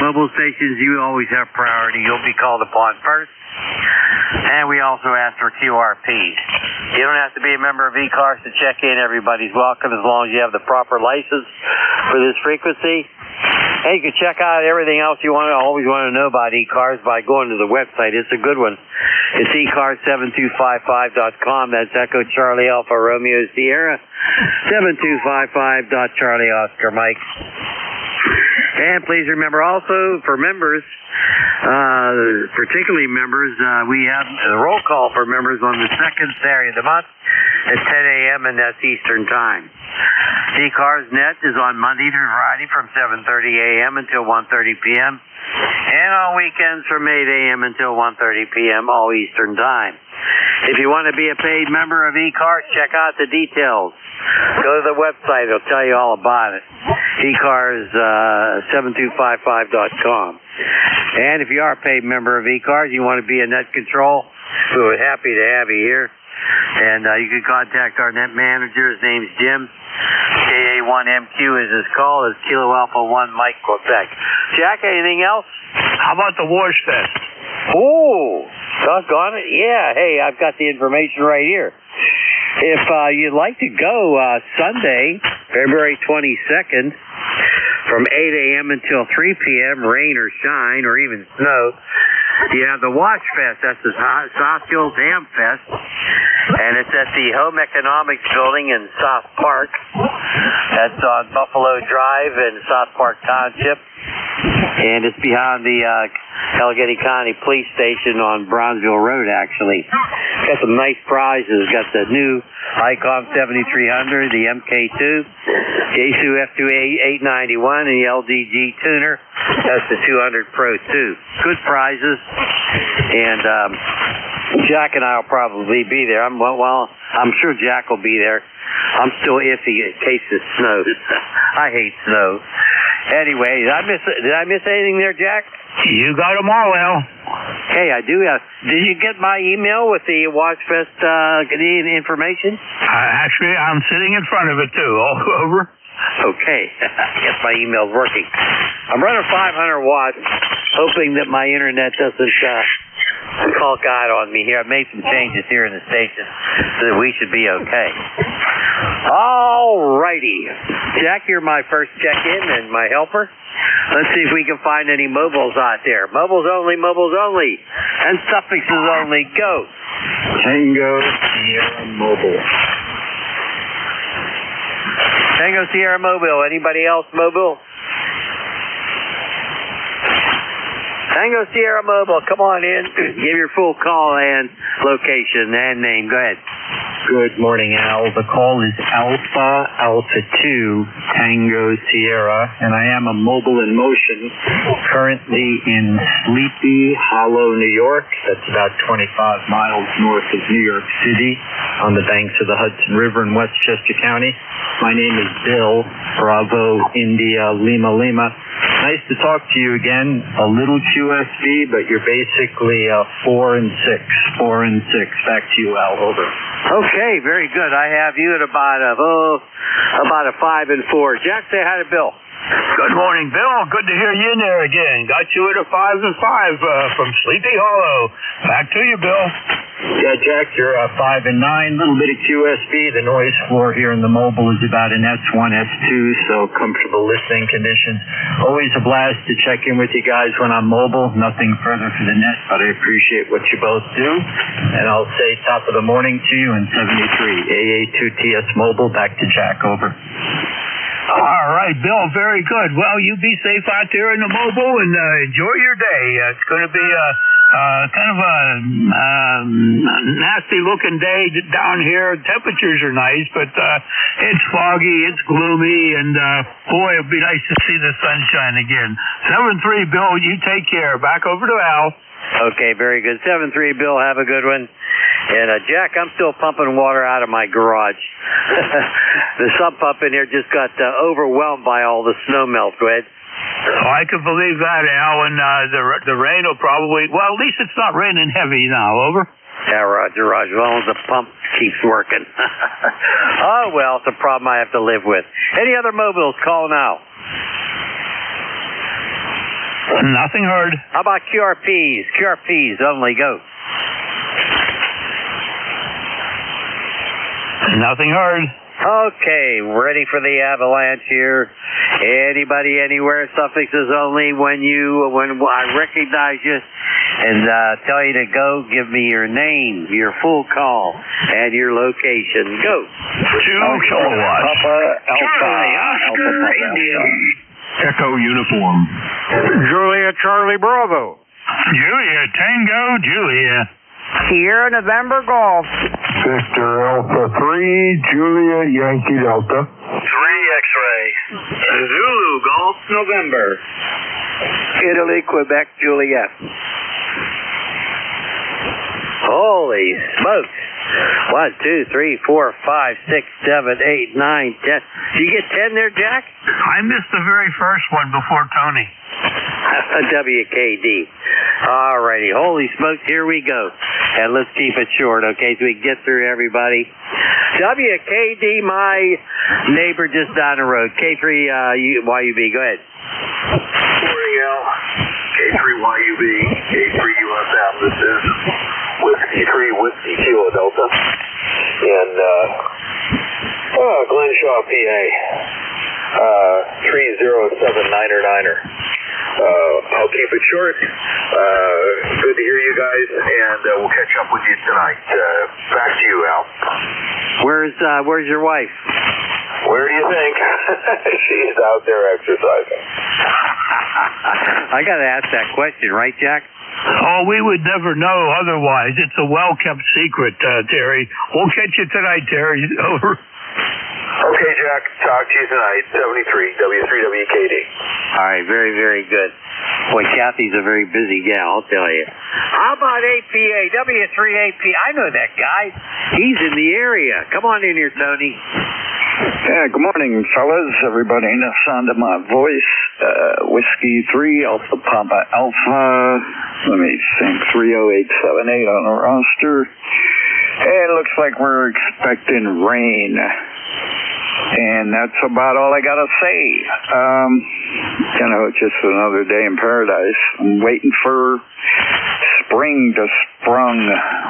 Mobile stations, you always have priority. You'll be called upon first. And we also ask for QRP. You don't have to be a member of ECARS to check in. Everybody's welcome as long as you have the proper license for this frequency. Hey, you can check out everything else you always want to know about ECARS by going to the website. It's a good one. It's ECARS7255.com. That's Echo Charlie Alpha Romeo Sierra 7255.Charlie Oscar Mike. And please remember also, for members, particularly members, we have a roll call for members on the second Saturday of the month at 10 a.m. and that's Eastern Time. ECARS Net is on Monday through Friday from 7:30 a.m. until 1:30 p.m. and on weekends from 8 a.m. until 1:30 p.m. all Eastern Time. If you want to be a paid member of ECARS, check out the details. Go to the website. It'll tell you all about it. ECARS7255.com. And if you are a paid member of ECARS, you want to be a net control, we're happy to have you here. And you can contact our net manager. His name's Jim. KA1MQ is his call. It's Kilo Alpha 1 Mike Quebec. Jack, anything else? How about the Wash Fest? Oh, doggone it. Yeah, hey, I've got the information right here. If you'd like to go Sunday, February 22nd, from 8 a.m. until 3 p.m., rain or shine or even snow, you have the Wash Fest. That's the Saucial Dam Fest, and it's at the Home Economics Building in South Park. That's on Buffalo Drive in South Park Township, and it's behind the Allegheny County Police Station on Bronzeville Road, actually. Got some nice prizes. Got the new ICOM 7300, the MK2, Yaesu F2A891, and the LDG tuner. That's the 200 Pro 2. Good prizes. And Jack and I will probably be there. I'm sure Jack will be there. I'm still iffy in case it snows. I hate snow. Anyway, did I miss anything there, Jack? You got them all, Al. Hey, I do. Did you get my email with the Wash Fest information? Actually, I'm sitting in front of it, too. All over. Okay. I guess my email's working. I'm running 500 watts, hoping that my internet doesn't call God on me here. I've made some changes here in the station so that we should be okay. All righty. Jack, you're my first check-in and my helper. Let's see if we can find any mobiles out there. Mobiles only, and suffixes only. Go. Tango Sierra Mobile. Tango Sierra Mobile. Anybody else mobile? Tango Sierra Mobile. Come on in. Give your full call and location and name. Go ahead. Good morning, Al. The call is Alpha 2 Tango Sierra, and I am a mobile in motion currently in Sleepy Hollow, New York. That's about 25 miles north of New York City on the banks of the Hudson River in Westchester County. My name is Bill, Bravo, India, Lima, Lima. Nice to talk to you again. A little QSB, but you're basically 4 and 6. 4 and 6. Back to you, Al. Over. Okay, very good. I have you at about a 5 and 4. Jack, say hi to Bill. Good morning, Bill. Good to hear you in there again. Got you at a 5 and 5 from Sleepy Hollow. Back to you, Bill. Yeah, Jack, you're 5 and 9. A little bit of QSB. The noise floor here in the mobile is about an S1, S2, so comfortable listening conditions. Always a blast to check in with you guys when I'm mobile. Nothing further for the net, but I appreciate what you both do. And I'll say top of the morning to you in 73. AA2TS Mobile. Back to Jack. Over. All right, Bill, very good. Well, you be safe out there in the mobile and enjoy your day. It's going to be kind of a nasty-looking day down here. Temperatures are nice, but it's foggy, it's gloomy, and boy, it'd be nice to see the sunshine again. 7-3, Bill, you take care. Back over to Al. Okay, very good. 7-3, Bill, have a good one. And, Jack, I'm still pumping water out of my garage. The sump pump in here just got overwhelmed by all the snow melt. Go ahead. Oh, I can believe that, Al, and the rain will probably, well, at least it's not raining heavy now, over? Yeah, Roger, as long as the pump keeps working. Oh, well, it's a problem I have to live with. Any other mobiles, call now. Nothing heard. How about QRPs? QRPs only, go. Nothing heard. Okay, ready for the avalanche here. Anybody, anywhere, suffixes only when I recognize you and tell you to go. Give me your name, your full call, and your location. Go. 2 kilowatts. Papa Alpha. Oscar India. Echo uniform. Julia Charlie Bravo. Julia Tango Julia. Sierra November Golf. Victor Alpha 3, Julia Yankee Delta. 3 X-ray. Zulu Golf November. Italy, Quebec, Juliet. Holy smokes. 1, 2, 3, 4, 5, 6, 7, 8, 9, 10. Did you get 10 there, Jack? I missed the very first one before Tony. WKD. All righty. Holy smokes, here we go. And let's keep it short, okay, so we can get through everybody. WKD, my neighbor just down the road. K3YUB, go ahead. Morning, Al. K3YUB, K3USM. This is Whiskey 3 Whiskey Kilo Delta. And, Glenshaw, PA. 30799er. I'll keep it short. Good to hear you guys, and we'll catch up with you tonight. Back to you, Al. Where's your wife? Where do you think? She's out there exercising. I got to ask that question, right, Jack? Oh, we would never know otherwise. It's a well-kept secret, Terry. We'll catch you tonight, Terry. Over. Okay, Jack. Talk to you tonight. 73 W3WKD. All right, very, very good. Boy, Kathy's a very busy gal, I'll tell you. How about APA, W3AP? I know that guy. He's in the area. Come on in here, Tony. Yeah, good morning, fellas. Everybody in the sound of my voice. Whiskey 3, Alpha Papa Alpha. Let me think, 30878 on the roster. It looks like we're expecting rain. And that's about all I gotta say. Just another day in paradise. I'm waiting for spring to sprung,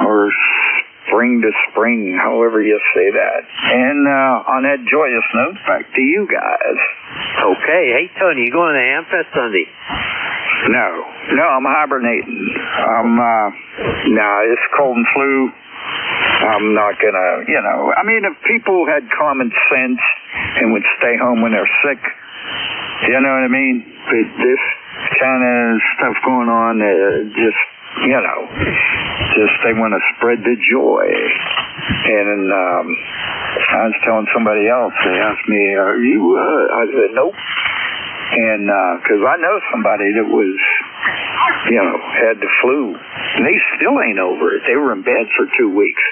or spring to spring, however you say that. And on that joyous note, back to you guys. Okay. Hey, Tony, you going to Hamfest Sunday? No, I'm hibernating. It's cold and flu. I'm not gonna, if people had common sense and would stay home when they're sick, you know what I mean? But this kind of stuff going on, just they want to spread the joy. And I was telling somebody else, they asked me, are you, I said, nope. And, cause I know somebody that was, had the flu. And they still ain't over it. They were in bed for 2 weeks.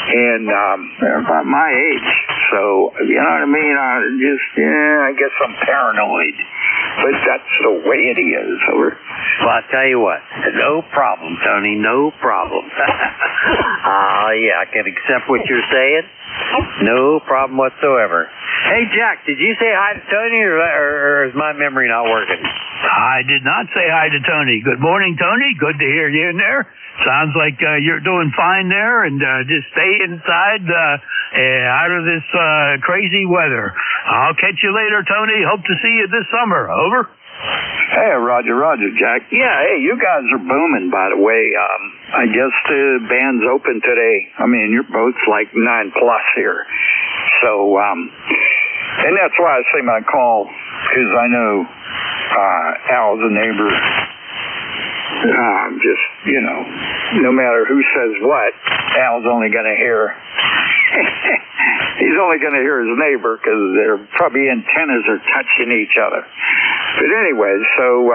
And, they're about my age. So, you know what I mean? I guess I'm paranoid. But that's the way it is. Well, I'll tell you what. No problem, Tony. No problem. Yeah, I can accept what you're saying. No problem whatsoever. Hey, Jack, did you say hi to Tony, or is my memory not working? I did not say hi to Tony. Good morning, Tony. Good to hear you in there. Sounds like you're doing fine there, and just stay inside out of this crazy weather. I'll catch you later, Tony. Hope to see you this summer. Over. Hey, Roger, Jack. Yeah, hey, you guys are booming, by the way. I guess the band's open today. I mean, you're both like 9+ here. So, and that's why I say my call, because I know Al's a neighbor. No matter who says what, Al's only going to hear. He's only going to hear his neighbor, because their probably antennas are touching each other. But anyway, so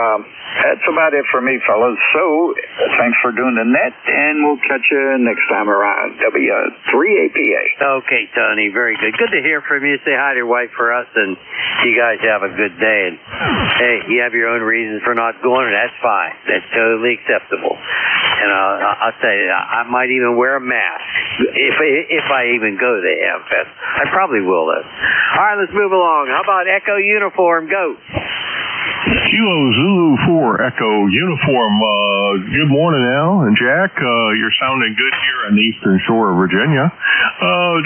that's about it for me, fellas. So thanks for doing the net, and we'll catch you next time around W3APA. Okay, Tony, very good. Good to hear from you. Say hi to your wife for us, and you guys have a good day. And hey, you have your own reasons for not going, and that's fine. That's totally acceptable. And I'll tell you, I might even wear a mask if I even go to the Hamfest. I probably will, though. All right, let's move along. How about Echo Uniform? Go. Kilo Zulu 4 Echo Uniform. Good morning, Al and Jack. You're sounding good here on the eastern shore of Virginia.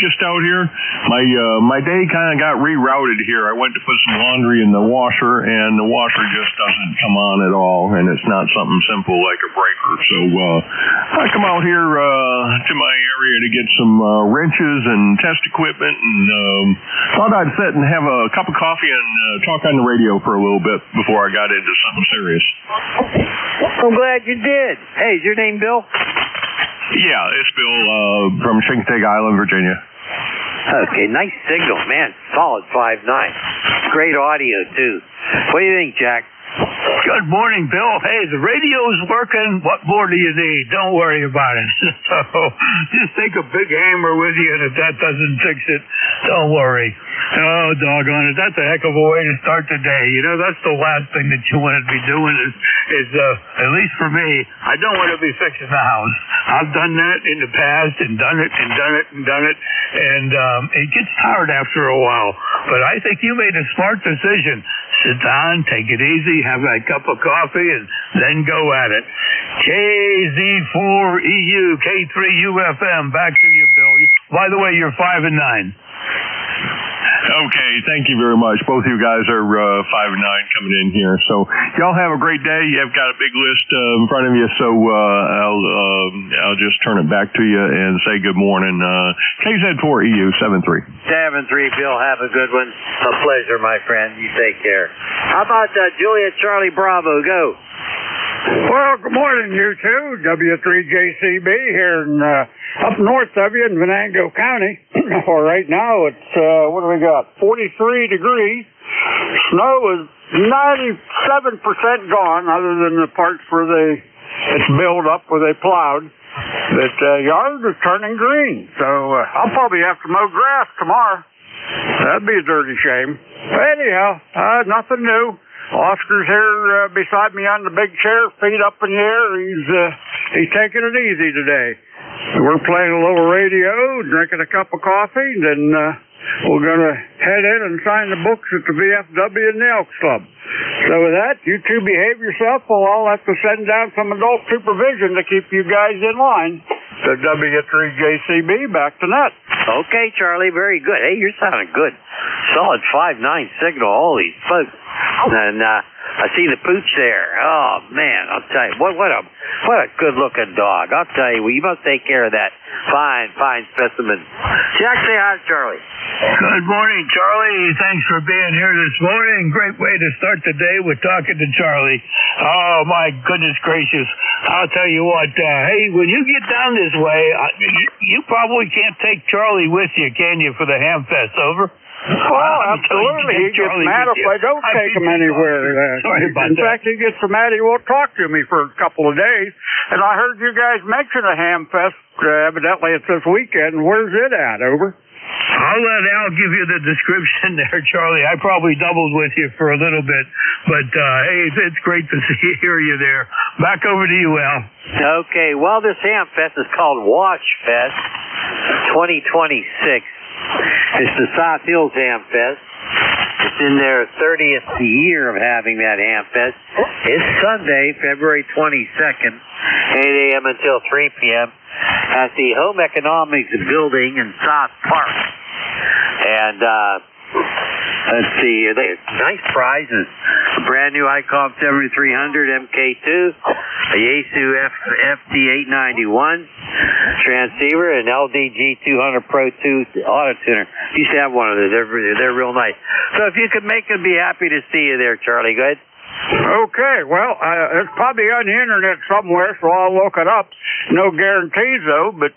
Just out here, my day kind of got rerouted here. I went to put some laundry in the washer, and the washer just doesn't come on at all, and it's not something simple like a breaker. So I come out here to my area to get some wrenches and test equipment, and thought I'd sit and have a cup of coffee and talk on the radio for a little bit before I got into something serious. I'm glad you did. Hey, is your name Bill? Yeah, it's Bill from Chincoteague Island, Virginia. Okay, nice signal, man. Solid 5.9. Great audio, too. What do you think, Jack? Good morning, Bill. Hey, the radio's working. What more do you need? Don't worry about it. So just take a big hammer with you, and if that doesn't fix it, don't worry. Oh, doggone it. That's a heck of a way to start the day. You know, that's the last thing that you want to be doing is at least for me, I don't want to be fixing the house. I've done that in the past and done it, and it gets tired after a while. But I think you made a smart decision. Sit down, take it easy, have that cup of coffee, and then go at it. KZ4EU, K3UFM, back to you, Bill. By the way, you're 5 and 9. Okay, thank you very much. Both of you guys are 5 and 9 coming in here. So y'all have a great day. You've got a big list in front of you, so I'll just turn it back to you and say good morning. KZ4EU 73. 7-3, Bill. Have a good one. A pleasure, my friend. You take care. How about Juliet Charlie Bravo? Go. Well, good morning, you two. W3JCB here in, up north of you in Venango County. For right now, it's, what do we got? 43 degrees. Snow is 97% gone, other than the parts where it's built up where they plowed. But yard is turning green, so I'll probably have to mow grass tomorrow. That'd be a dirty shame. But anyhow, nothing new. Oscar's here beside me on the big chair, feet up in the air. He's taking it easy today. We're playing a little radio, drinking a cup of coffee, and then we're going to head in and sign the books at the VFW and the Elks Club. So with that, you two behave yourself, or I'll have to send down some adult supervision to keep you guys in line. The W3JCB, back to net. Okay, Charlie, very good. Hey, you're sounding good. Solid 5.9 signal, holy folks. And I see the pooch there. Oh, man, I'll tell you, what a good-looking dog. I'll tell you, well, you must take care of that fine specimen. Jack, say hi to Charlie. Good morning, Charlie. Thanks for being here this morning. Great way to start the day with talking to Charlie. Oh, my goodness gracious. I'll tell you what, hey, when you get down this way, you probably can't take Charlie with you, can you, for the Hamfest, over? Oh, absolutely. He gets mad if I don't take him anywhere. In fact, he gets so mad he won't talk to me for a couple of days. And I heard you guys mention a Hamfest. Evidently, it's this weekend. Where's it at? Over? I'll let Al give you the description there, Charlie. I probably doubled with you for a little bit. But, hey, it's great to hear you there. Back over to you, Al. Okay, well, this Hamfest is called Wash Fest 2026. It's the South Hills Hamfest. It's in their 30th year of having that Hamfest. It's Sunday, February 22nd, 8 a.m. until 3 p.m. at the Home Economics Building in South Park. And let's see, nice prizes. A brand new ICOM 7300 MK2, a Yaesu FT891 transceiver, an LDG 200 Pro 2 auto tuner. Used to have one of those. They're real nice. So if you could make them, be happy to see you there, Charlie. Go ahead. Okay, well, it's probably on the internet somewhere, so I'll look it up. No guarantees, though, but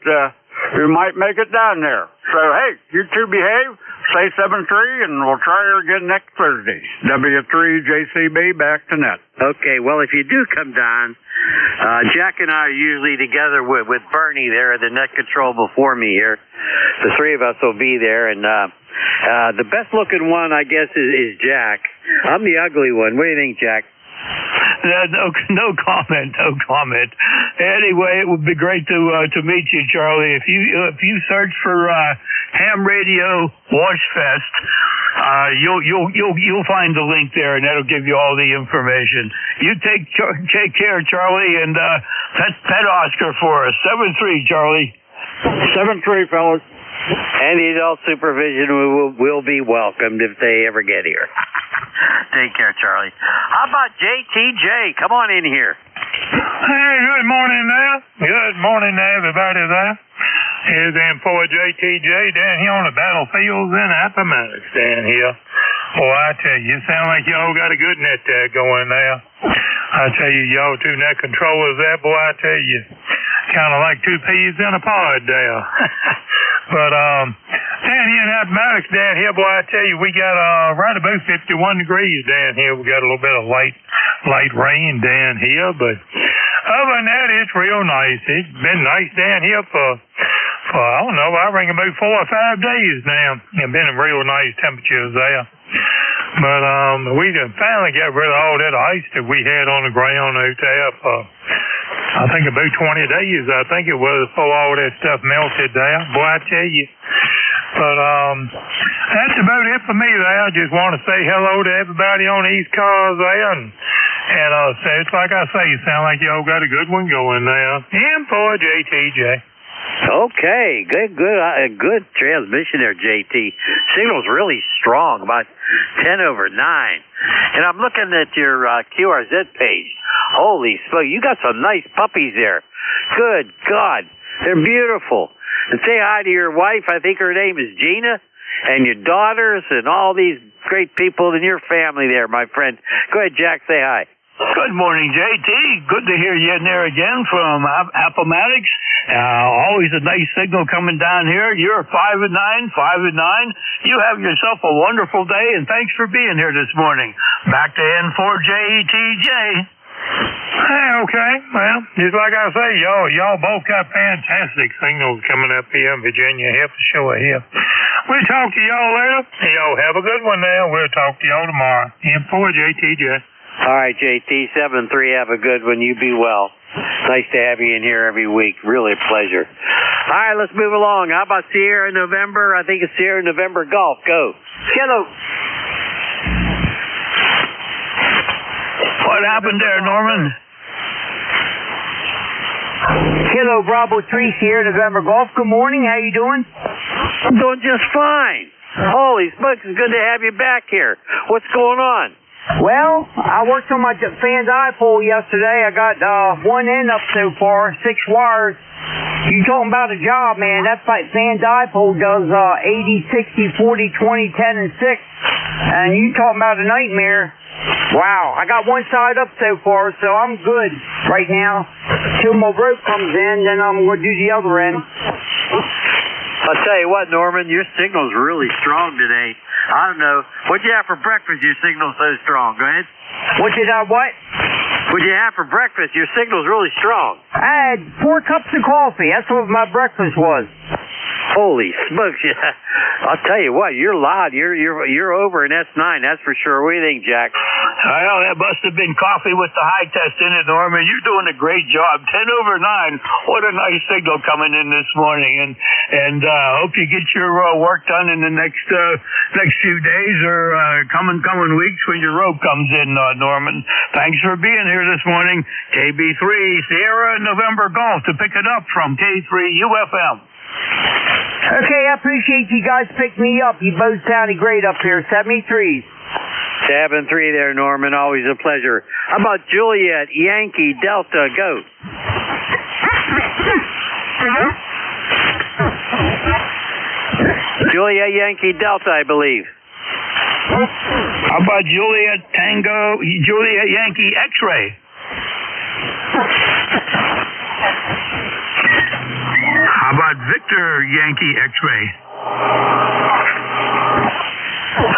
you might make it down there. So, hey, you two behave. Stay 7-3, and we'll try her again next Thursday. W3JCB, back to net. Okay, well, if you do come down, Jack and I are usually together with Bernie there at the net control before me here. The three of us will be there, and the best-looking one, I guess, is Jack. I'm the ugly one. What do you think, Jack? No comment. Anyway, it would be great to meet you, Charlie. If you search for Ham Radio Wash Fest, you'll find the link there, and that'll give you all the information. You take care, Charlie, and pet Oscar for us. 7-3, Charlie. 7-3, fellas. And adult supervision will be welcomed if they ever get here. Take care, Charlie. How about JTJ? Come on in here. Hey, good morning there. Good morning to everybody there. Here's the boy JTJ down here on the battlefields in Appomattox down here. Oh, I tell you sound like y'all got a good net there going there. I tell you, y'all two net controllers there, boy, I tell you, kind of like two peas in a pod there. But down here in Appomattox down here, boy, I tell you, we got right about 51 degrees down here. We got a little bit of light rain down here, but other than that, it's real nice. It's been nice down here for I don't know, I reckon about 4 or 5 days now. It's been a real nice temperatures there. But we finally got rid of all that ice that we had on the ground out there for I think about 20 days, I think it was, before all that stuff melted there. Boy, I tell you. But that's about it for me there. I just want to say hello to everybody on the ECARS there. And so it's like I say, you sound like y'all got a good one going there. And for JTJ. Okay, good transmission there, JT. Signal's really strong, about 10/9. And I'm looking at your QRZ page. Holy smoke, you got some nice puppies there. Good God, they're beautiful. And say hi to your wife. I think her name is Gina, and your daughters, and all these great people in your family there, my friend. Go ahead, Jack, say hi. Good morning, JT. Good to hear you in there again from Appomattox. Always a nice signal coming down here. You're 5-9. You have yourself a wonderful day, and thanks for being here this morning. Back to N4JTJ. Hey, okay. Well, just like I say, y'all both got fantastic signals coming up here in Virginia here for sure here. We'll talk to y'all later. Y'all have a good one now. We'll talk to y'all tomorrow. N4JTJ. All right, JT, 7-3, have a good one. You be well. Nice to have you in here every week. Really a pleasure. All right, let's move along. How about Sierra November? I think it's Sierra November Golf. Go. Hello. What happened there, Norman? Kilo Bravo 3, Sierra November Golf. Good morning. How you doing? I'm doing just fine. Holy smokes, it's good to have you back here. What's going on? Well, I worked on my fan dipole yesterday. I got one end up so far, 6 wires. You talking about a job, man. That's like fan dipole does 80, 60, 40, 20, 10, and 6. And you talking about a nightmare. Wow, I got one side up so far, so I'm good right now. Till my rope comes in, then I'm going to do the other end. I'll tell you what, Norman, your signal's really strong today. I don't know. What'd you have for breakfast? Your signal's so strong. Go ahead. What did I what? What'd you have for breakfast? Your signal's really strong. I had 4 cups of coffee. That's what my breakfast was. Holy smokes! I'll tell you what, you're loud. You're over an S9, that's for sure. What do you think, Jack? Well, that must have been coffee with the high test in it, Norman. You're doing a great job. 10/9. What a nice signal coming in this morning, and hope you get your work done in the next few days or coming weeks when your rope comes in, Norman. Thanks for being here this morning. KB3 Sierra November Golf to pick it up from K3 UFM. Okay, I appreciate you guys picking me up. You both sounded great up here. 73s. 7-3 there, Norman. Always a pleasure. How about Juliet, Yankee, Delta? Go. Juliet, Yankee, Delta, I believe. How about Juliet, Tango, Juliet, Yankee, X-ray? How about Victor, Yankee, X-ray?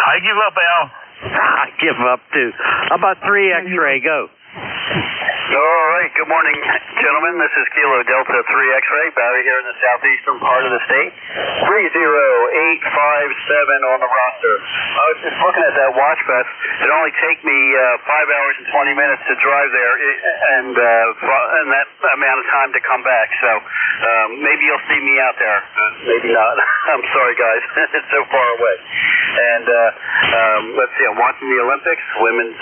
I give up, Al. I give up too. How about 3 X-ray? Go. All right. Good morning, gentlemen. This is Kilo Delta 3 X-ray, Barry here in the southeastern part of the state. 30857 on the roster. I was just looking at that watch pass. It only take me 5 hours and 20 minutes to drive there, and that amount of time to come back. So maybe you'll see me out there. Maybe not. I'm sorry, guys. It's so far away. And let's see. I'm watching the Olympics. Women's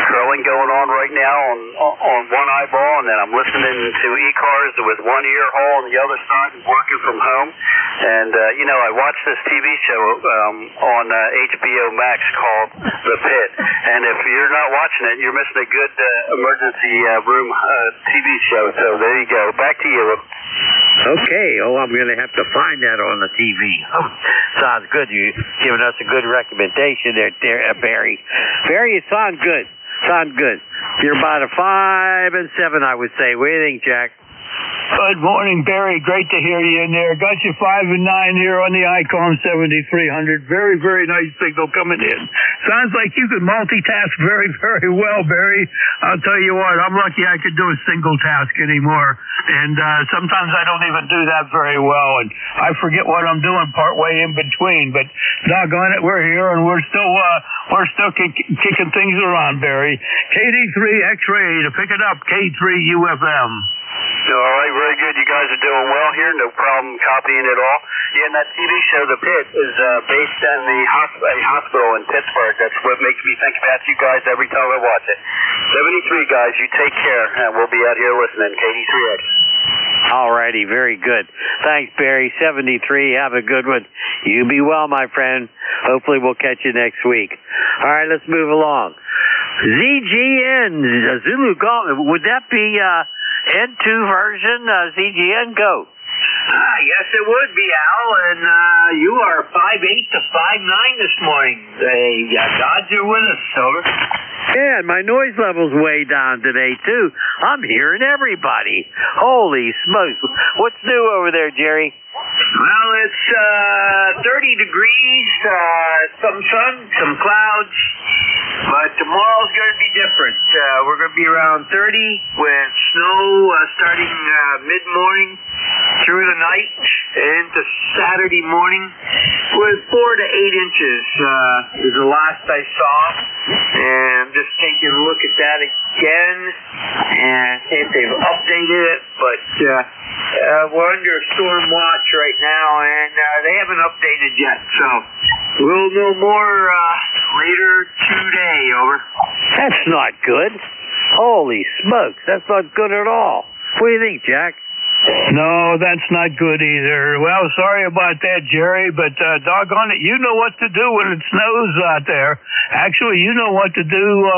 curling going on right now on one eyeball, and then I'm listening to ECARS with one ear hole on the other side and working from home. And I watched this TV show on HBO Max called The Pit, and if you're not watching it, you're missing a good emergency room TV show. So there you go. Back to you. Okay. Oh, I'm going to have to find that on the TV. Oh, sounds good. You're giving us a good recommendation there, Barry. Barry, it sounds good. Sounds good. You're about a 5 and 7, I would say. What do you think, Jack? Good morning, Barry. Great to hear you in there. Got you 5 and 9 here on the ICOM 7300. Very, very nice signal coming in. Sounds like you can multitask very, very well, Barry. I'll tell you what, I'm lucky I could do a single task anymore. And sometimes I don't even do that very well. And I forget what I'm doing partway in between. But doggone it, we're here and we're still kicking things around, Barry. KD3 X-ray to pick it up, K3 UFM. All right, very good. You guys are doing well here. No problem copying it all. Yeah, and that TV show, The Pit, is based in a hospital in Pittsburgh. That's what makes me think about you guys every time I watch it. 73, guys, you take care, and we'll be out here listening. KD3X. All righty, very good. Thanks, Barry. 73, have a good one. You be well, my friend. Hopefully we'll catch you next week. All right, let's move along. ZGN, Zulu Golf, would that be N2 version, ZGN? Go. Yes, it would be, Al, and you are 5'8" to 5'9" this morning. The gods are with us, Silver. Yeah, and my noise level's way down today, too. I'm hearing everybody. Holy smokes. What's new over there, Jerry? Well, it's 30 degrees, some sun, some clouds, but tomorrow's going to be different. We're going to be around 30 with snow starting mid-morning through the night into Saturday morning with 4 to 8 inches is the last I saw. And I'm just taking a look at that again and see if they've updated it, but we're under a storm watch right now, and they haven't updated yet, so we'll know more later today. Over. That's not good. Holy smokes, that's not good at all. What do you think, Jack? No, that's not good either. Well, sorry about that, Jerry, but doggone it, you know what to do when it snows out there. Actually, you know what to do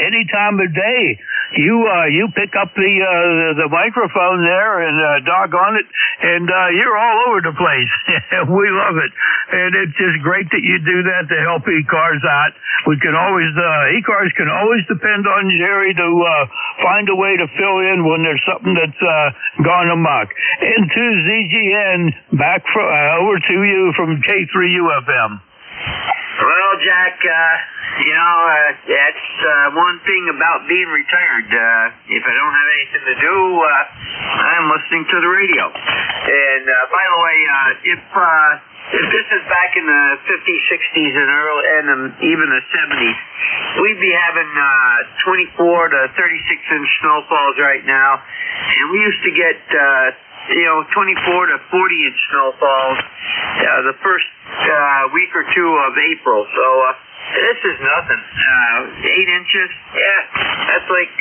any time of day. You pick up the microphone there and doggone it, and you're all over the place. We love it, and it's just great that you do that to help ECARS out. We can always ECARS can always depend on Jerry to find a way to fill in when there's something that's gone amok. Into ZGN, back over to you from K3 UFM. Well, Jack, that's one thing about being retired. If I don't have anything to do, I'm listening to the radio. And by the way, if this is back in the 50s, 60s, and even the 70s, we'd be having 24 to 36-inch snowfalls right now. And we used to get 24 to 40-inch snowfalls the first week or two of April. So this is nothing. 8 inches, yeah, that's like,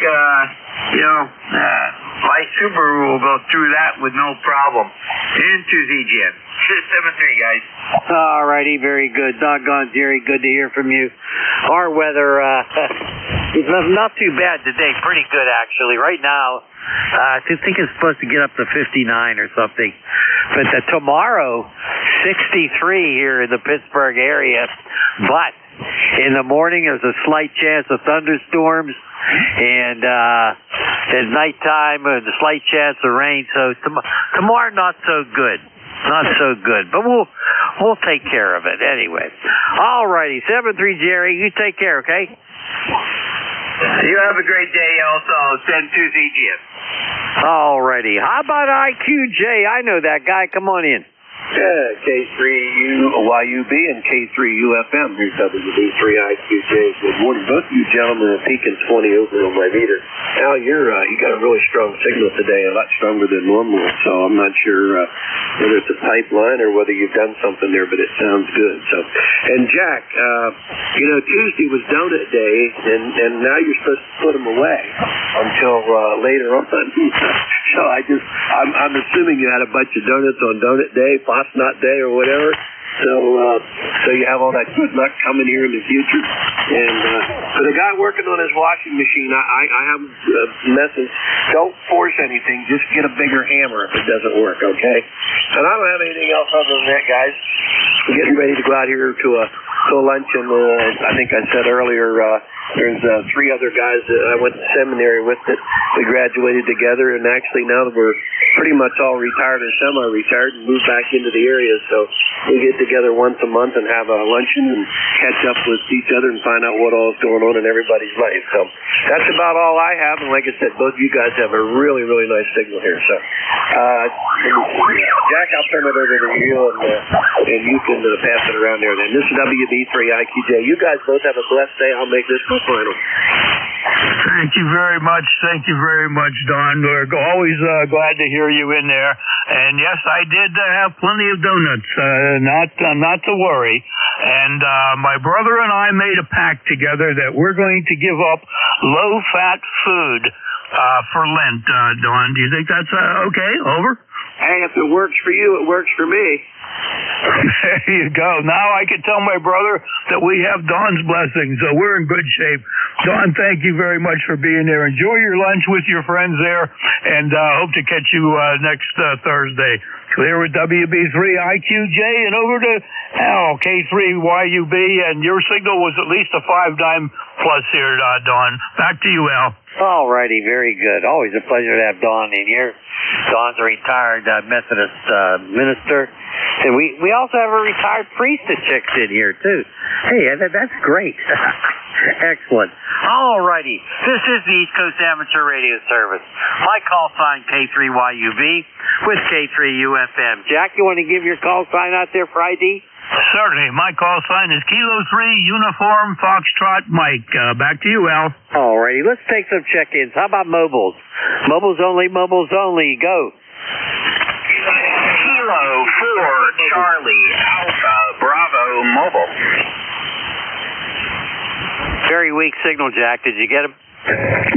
my Subaru will go through that with no problem. Into ZGN. 7-3, guys. All righty, very good. Doggone, Jerry, good to hear from you. Our weather, not too bad today. Pretty good, actually. Right now, I think it's supposed to get up to 59 or something. But tomorrow, 63 here in the Pittsburgh area. But in the morning, there's a slight chance of thunderstorms. And at nighttime, a slight chance of rain. So tomorrow, not so good. not so good, but we'll take care of it anyway. All righty, 7-3 Jerry, you take care, okay? You have a great day also. Send to ZGS. All righty. How about IQJ? I know that guy. Come on in. Yeah, K3UYUB and K3UFM. Here's WB3IQJ. Good morning. Both of you gentlemen are peaking 20 over on my meter. Al, you got a really strong signal today, a lot stronger than normal, so I'm not sure whether it's a pipeline or whether you've done something there, but it sounds good. So, and Jack, Tuesday was donut day, and now you're supposed to put them away until later on. So I'm assuming you had a bunch of donuts on donut day, not day or whatever. So you have all that good luck coming here in the future. And for the guy working on his washing machine, I have a message. Don't force anything. Just get a bigger hammer if it doesn't work, okay? And I don't have anything else other than that, guys. I'm getting ready to go out here to a luncheon. I think I said earlier, there's 3 other guys that I went to seminary with that we graduated together, and actually now that we're pretty much all retired or semi-retired and moved back into the area, so we get together once a month and have a luncheon and catch up with each other and find out what all is going on in everybody's life. So that's about all I have, and like I said, both of you guys have a really, really nice signal here. So Jack, I'll turn it over to you, and you can pass it around there then. This is WB3IQJ. You guys both have a blessed day. I'll make this my final. Thank you very much. Thank you very much, Don. We're always glad to hear you in there. And yes, I did have plenty of donuts. Not to worry. And my brother and I made a pact together that we're going to give up low-fat food for Lent. Don, do you think that's okay? Over? Hey, if it works for you, it works for me. There you go. Now I can tell my brother that we have Don's blessing, so we're in good shape. Don, thank you very much for being there. Enjoy your lunch with your friends there, and hope to catch you next Thursday. Clear with WB3IQJ and over to Al, K3YUB, and your signal was at least a 5-dime plus here, Don. Back to you, Al. All righty, very good. Always a pleasure to have Don in here. Don's a retired Methodist minister. And we also have a retired priest that checks in here, too. Hey, that's great. Excellent. All righty. This is the East Coast Amateur Radio Service. My call sign, K3YUB, with K3UFM. Jack, you want to give your call sign out there for ID? Certainly. My call sign is Kilo 3 Uniform Foxtrot Mike. Back to you, Al. All righty. Let's take some check-ins. How about mobiles? Mobiles only, mobiles only. Go. Kilo 4 Charlie Alpha Bravo Mobile. Very weak signal, Jack. Did you get him?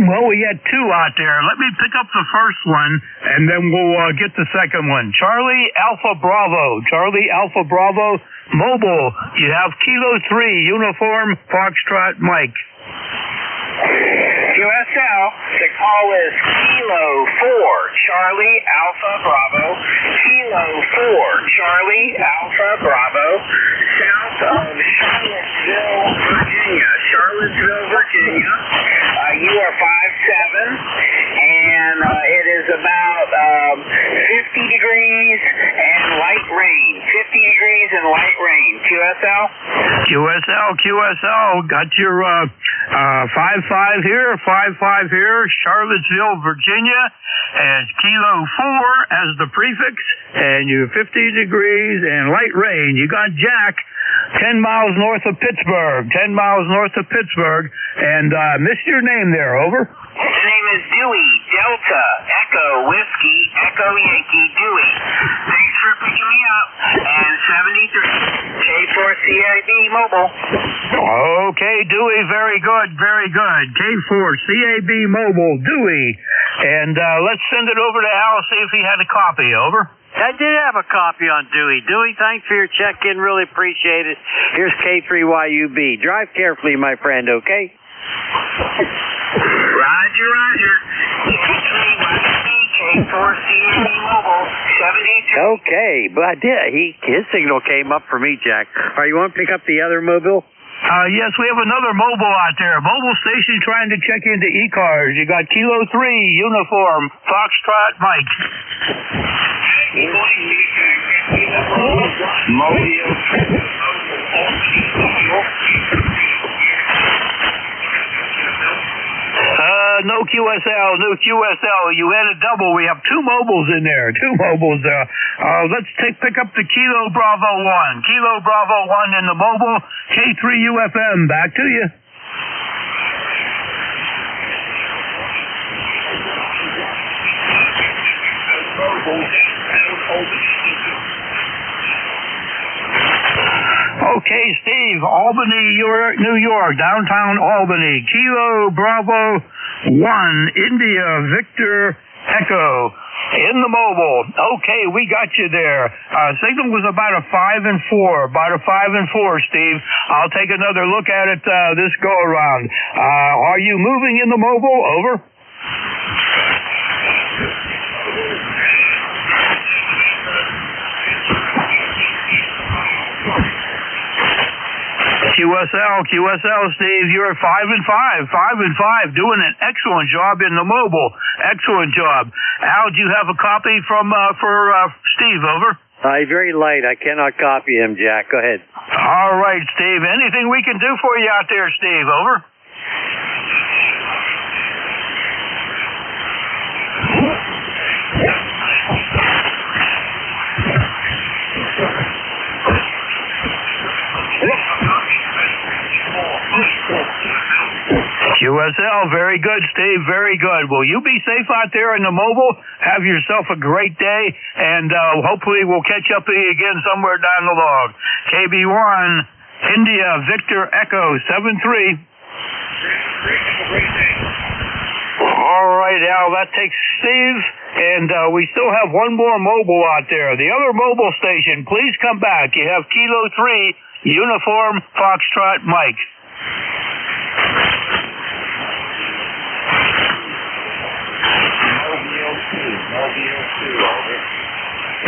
Well, we had 2 out there. Let me pick up the first one, and then we'll get the second one. Charlie Alpha Bravo. Charlie Alpha Bravo Mobile. You have Kilo 3 Uniform Foxtrot Mike. QSL, the call is Kilo 4 Charlie Alpha Bravo. Kilo 4 Charlie Alpha Bravo. South of Charlottesville, Virginia. Charlottesville, Virginia. You are 5'7", and it is about 50 degrees and light rain. 50 degrees and light rain. QSL? QSL. Got your 5-5 here, 5-5 here, Charlottesville, Virginia, and Kilo 4 as the prefix, and you're 50 degrees and light rain. You got Jack, 10 miles north of Pittsburgh, and missed your name there, over. His name is Dewey, Delta, Echo, Whiskey, Echo, Yankee, Dewey. Thanks for picking me up. And 73, K4CAB Mobile. Okay, Dewey, very good. K4CAB Mobile, Dewey. And let's send it over to Al, see if he had a copy, over. I did have a copy on Dewey. Dewey, thanks for your check-in. Really appreciate it. Here's K3YUB. Drive carefully, my friend, okay? Roger. K4CAB Mobile, 72. Okay, but his signal came up for me, Jack. All right, you want to pick up the other mobile? Yes, we have another mobile out there. Mobile station trying to check into ECARS. You got Kilo 3, uniform, Foxtrot, Mike. No QSL, no QSL. You had a double. We have two mobiles in there. Two mobiles. Let's pick up the Kilo Bravo 1. Kilo Bravo 1 in the mobile. K3UFM. Back to you. Okay, Steve, Albany, New York, downtown Albany. Kilo Bravo 1, India, Victor, Echo, in the mobile. Okay, we got you there. Signal was about a 5 and 4, Steve. I'll take another look at it this go around. Are you moving in the mobile? Over. QSL, Steve, you're 5 and 5, doing an excellent job in the mobile. Excellent job. Al, do you have a copy for Steve? Over. Very light. I cannot copy him, Jack. Go ahead. All right, Steve. Anything we can do for you out there, Steve? Over. QSL, very good, Steve, very good. Well, you be safe out there in the mobile. Have yourself a great day, and hopefully we'll catch up with you again somewhere down the log. KB1, India, Victor, Echo, 7-3. All right, Al, that takes Steve, and we still have one more mobile out there. The other mobile station, please come back. You have Kilo 3, uniform, Foxtrot, Mike.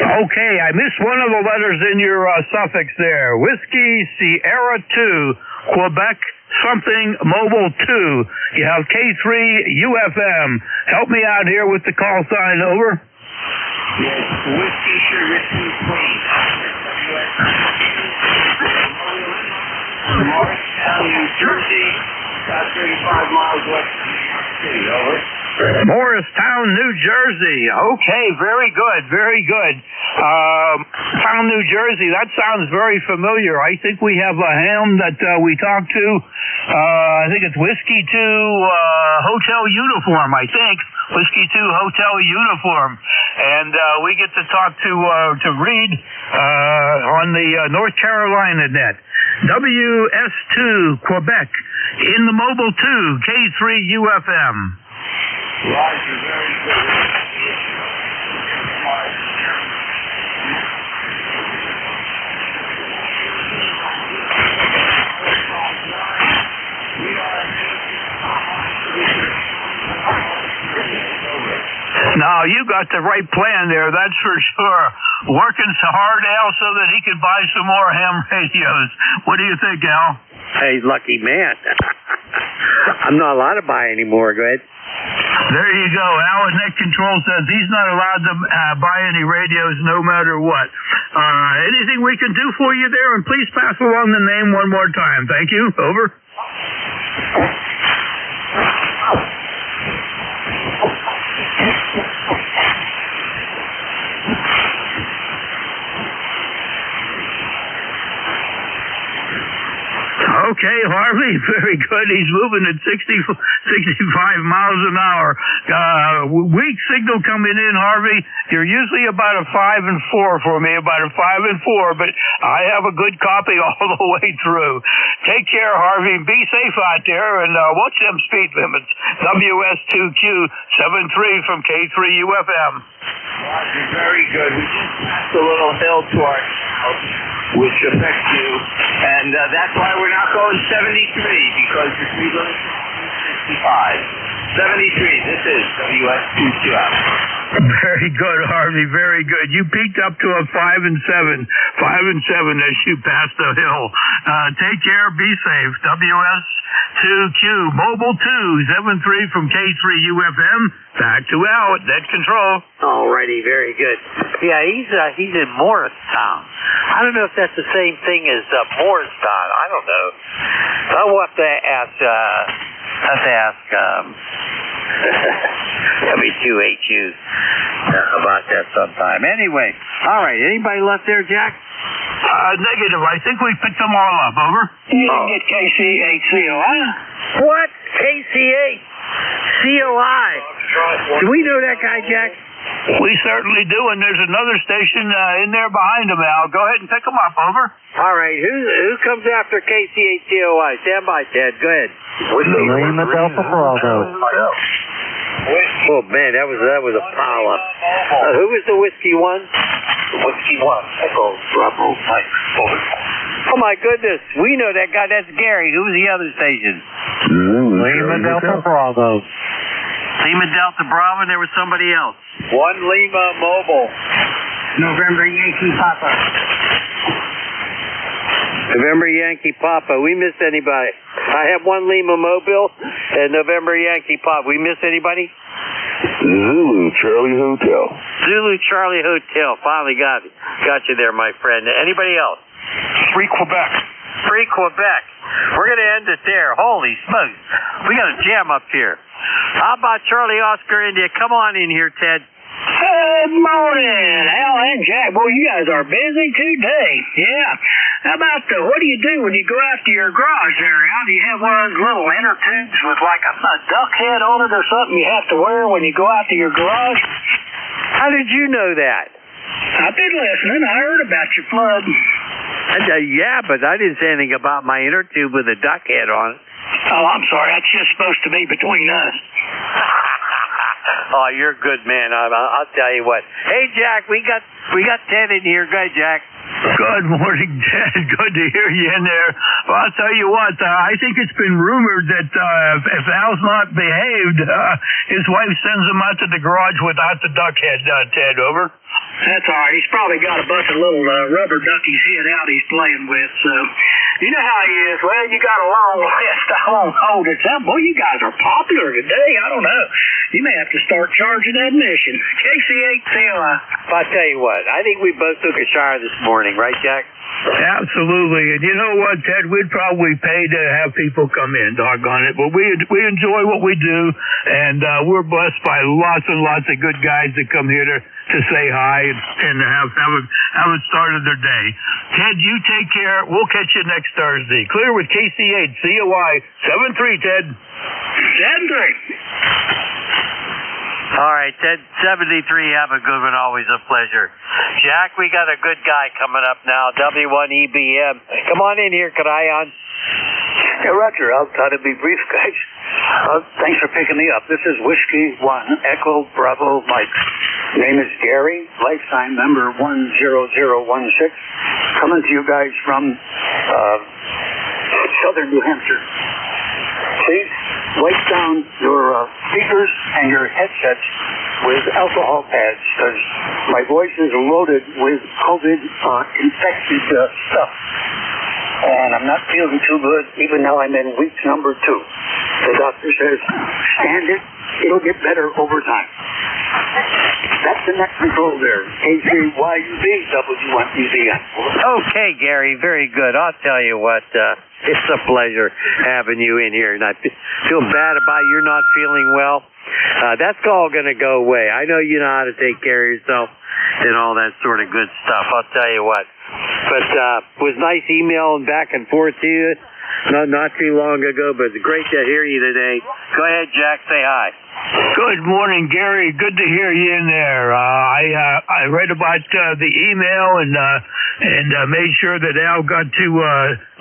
Okay, I missed one of the letters in your suffix there. Whiskey Sierra 2, Quebec something Mobile 2. You have K3 UFM. Help me out here with the call sign. Over. Yes, Whiskey Sugar 2, please. Morristown, New Jersey, about 35 miles west of New York City. Over. Morristown, New Jersey. Okay, very good, very good. Town, New Jersey, that sounds very familiar. I think we have a ham that we talked to. I think it's Whiskey 2 Hotel Uniform, I think. Whiskey 2 Hotel Uniform. And we get to talk to Reed on the North Carolina net. WS2 Quebec in the mobile 2, K3 UFM. Roger, very good. Now, you got the right plan there, that's for sure. Working so hard, Al, so that he could buy some more ham radios. What do you think, Al? Hey, lucky man. I'm not allowed to buy anymore. Go ahead. There you go. Al at Net Control says he's not allowed to buy any radios no matter what. Anything we can do for you there? And please pass along the name one more time. Thank you. Over. Okay, Harvey, very good. He's moving at 65 miles an hour. Weak signal coming in, Harvey. You're usually about a 5 and 4 for me, about a 5 and 4, but I have a good copy all the way through. Take care, Harvey. Be safe out there, and watch them speed limits. WS2Q 73 from K3 UFM. Roger, very good. We just passed a little hill to our south, which affects you, and that's why we're not going 73, because the speed limit is 65. 73, this is WS2QS. Very good, Harvey. Very good. You peaked up to a 5 and 7. 5 and 7 as you passed the hill. Take care. Be safe. WS2Q Mobile 273 from K3UFM. Back to Al at Net Control. Alrighty, very good. Yeah, he's in Morristown. I don't know if that's the same thing as Morristown. I don't know. I'll have to ask. W2HU about that sometime. Anyway, all right. Anybody left there, Jack? Negative. I think we picked them all up. Over. You didn't get KC8COI? What? KC8COI? Do we know that guy, Jack? We certainly do, and there's another station in there behind him, Al. Go ahead and pick them up. Over. All right. Who comes after KC8COI? Stand by, Ted. Go ahead. Lima Delta Bravo. Oh man, that was a pile up. Who was the whiskey one? Whiskey 1, Echo Bravo Mike. Over. Oh my goodness, we know that guy. That's Gary. Who's the other station? Lima Delta Bravo. Lima Delta Bravo, and there was somebody else. 1 Lima Mobile. November Yankee Papa. November Yankee Papa. We missed anybody? I have 1 Lima Mobile and November Yankee Papa. We missed anybody? Zulu Charlie Hotel. Zulu Charlie Hotel. Finally got you there, my friend. Anybody else? Free Quebec. Free Quebec. We're going to end it there. Holy smokes. We got a jam up here. How about Charlie Oscar India? Come on in here, Ted. Good morning, Al and Jack. Boy, you guys are busy today. Yeah. How about what do you do when you go out to your garage there, Al? Do you have one of those little inner tubes with like a duck head on it or something you have to wear when you go out to your garage? How did you know that? I've been listening. I heard about your flood. Yeah, but I didn't say anything about my inner tube with a duck head on it. Oh, I'm sorry. That's just supposed to be between us. Oh, you're a good man. I'll tell you what. Hey, Jack, we got Ted in here. Go ahead, Jack. Good morning, Ted. Good to hear you in there. Well, I'll tell you what, I think it's been rumored that if Al's not behaved, his wife sends him out to the garage without the duck head, Ted. Over. That's all right. He's probably got a bunch of little rubber duckies hid out he's playing with, so you know how he is. Well, you got a long list. I won't hold it down. Boy, you guys are popular today. I don't know. You may have to start charging admission. KC8COI. I'll tell you what, I think we both took a shower this morning, right, Jack? Absolutely. And you know what, Ted? We'd probably pay to have people come in, doggone it. But we enjoy what we do, and we're blessed by lots and lots of good guys that come here to say hi and have it started their day. Ted, you take care. We'll catch you next Thursday. Clear with KC8 COI 73, Ted. 73. All right, Ted, 73, have a good one. Always a pleasure. Jack, we got a good guy coming up now, W1EBM. Come on in here, Karayan. Yeah, Roger. I'll try to be brief, guys. Thanks for picking me up. This is Whiskey 1, Echo Bravo Mike. Name is Gary, lifetime member 10016. Coming to you guys from southern New Hampshire. Please wipe down your speakers and your headsets with alcohol pads, because my voice is loaded with COVID-infected stuff. And I'm not feeling too good, even though I'm in week number 2. The doctor says, stand it, it'll get better over time. That's the next control there. KCYUB, W1EBM. Okay, Gary, very good. I'll tell you what, it's a pleasure having you in here. And I feel bad about you not feeling well. That's all going to go away. I know you know how to take care of yourself and all that sort of good stuff. I'll tell you what. But it was nice emailing back and forth to you not too long ago, but it's great to hear you today. Go ahead, Jack. Say hi. Good morning, Gary. Good to hear you in there. I read about the email and made sure that Al got to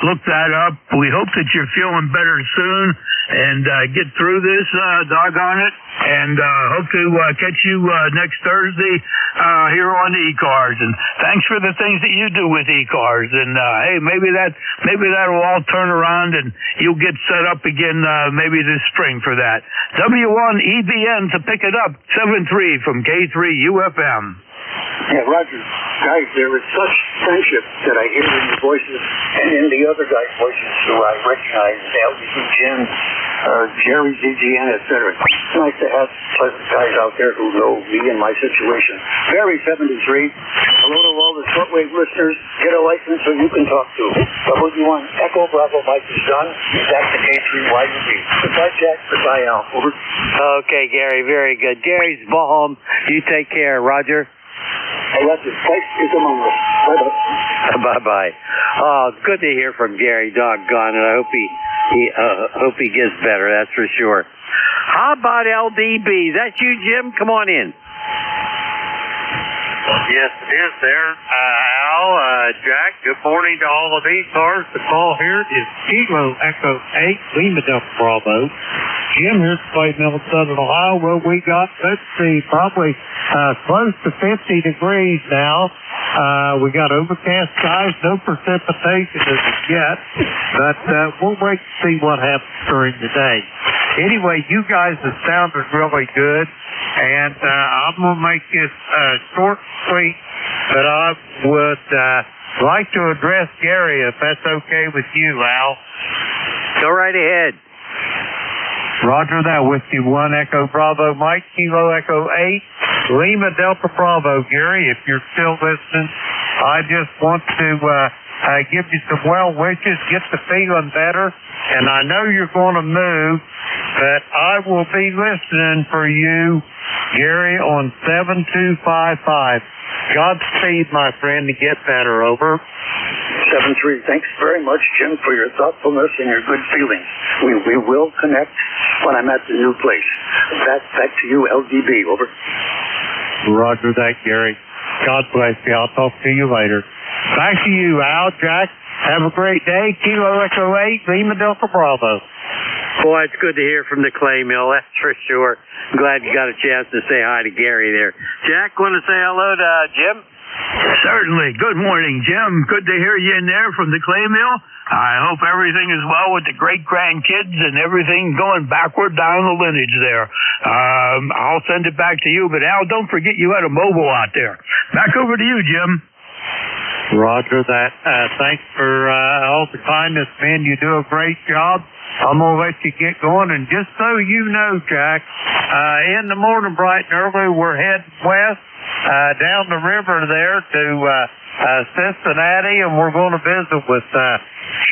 look that up. We hope that you're feeling better soon and get through this, doggone it, and hope to catch you next Thursday here on ECARS. And thanks for the things that you do with ECARS. And hey, maybe that'll all turn around and you'll get set up again maybe this spring for that. W1 EBN to pick it up, 7-3 from K3UFM. Yeah, Roger. Guys, there is such friendship that I hear in your voices and in the other guys' voices who I recognize, LBC Jim, Jerry, ZGN, etc. It's nice to have pleasant guys out there who know me and my situation. Barry 73, hello to all the shortwave listeners. Get a license so you can talk to. W1 Echo Bravo Mike is done. That's the K3YUB. Goodbye, Jack. Goodbye, Al. Over. Okay, Gary, very good. Gary's home. You take care, Roger. Hey, Roger. Place is among us. Bye-bye. Bye-bye. Oh, good to hear from Gary, doggone it. I hope he gets better, that's for sure. How about LDB? That's you, Jim? Come on in. Yes, it is there. Al, Jack, good morning to all of ECARS. The call here is Kilo Echo 8, Lima Delta Bravo. Jim here to Clay Mill, Southern Ohio. Well, we got, let's see, probably close to 50 degrees now. We got overcast skies, no precipitation as of yet, but we'll wait to see what happens during the day. Anyway, you guys have sounded really good, and I'm going to make this short and sweet, but I would like to address Gary, if that's okay with you, Al. Go right ahead. Roger that, with you 1 Echo Bravo Mike, Kilo Echo 8, Lima Delta Bravo. Gary, if you're still listening, I just want to give you some well wishes, get the feeling better, and I know you're going to move, but I will be listening for you, Gary, on 7255. Godspeed, my friend, to get better. Over. 7-3. Thanks very much, Jim, for your thoughtfulness and your good feelings. We will connect when I'm at the new place. Back to you, LDB. Over. Roger that, Gary. God bless you. I'll talk to you later. Back to you, Al, Jack. Have a great day. Kilo Echo 8, Lima Delta Bravo. Boy, it's good to hear from the Clay Mill, that's for sure. I'm glad you got a chance to say hi to Gary there. Jack, want to say hello to Jim? Certainly. Good morning, Jim. Good to hear you in there from the Clay Mill. I hope everything is well with the great-grandkids and everything going backward down the lineage there. I'll send it back to you, but Al, don't forget you had a mobile out there. Back over to you, Jim. Roger that. Thanks for all the kindness, man. You do a great job. I'm going to let you get going. And just so you know, Jack, in the morning bright and early, we're heading west down the river there to Cincinnati, and we're going to visit with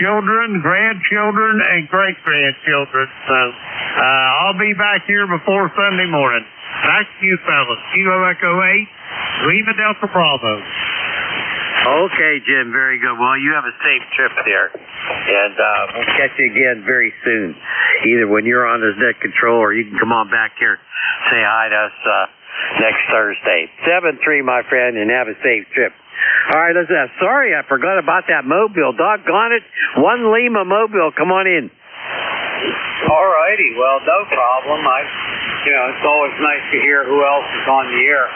children, grandchildren, and great-grandchildren. So I'll be back here before Sunday morning. Back to you, fellas. Kilo Echo 8, Lima Delta Bravo. Okay, Jim, very good. Well, you have a safe trip there, and we'll catch you again very soon, either when you're on the net control or you can come on back here, say hi to us next Thursday. 7-3, my friend, and have a safe trip. All right, listen, sorry I forgot about that mobile. Doggone it. 1 Lima mobile, come on in. All righty, well, no problem. It's always nice to hear who else is on the air.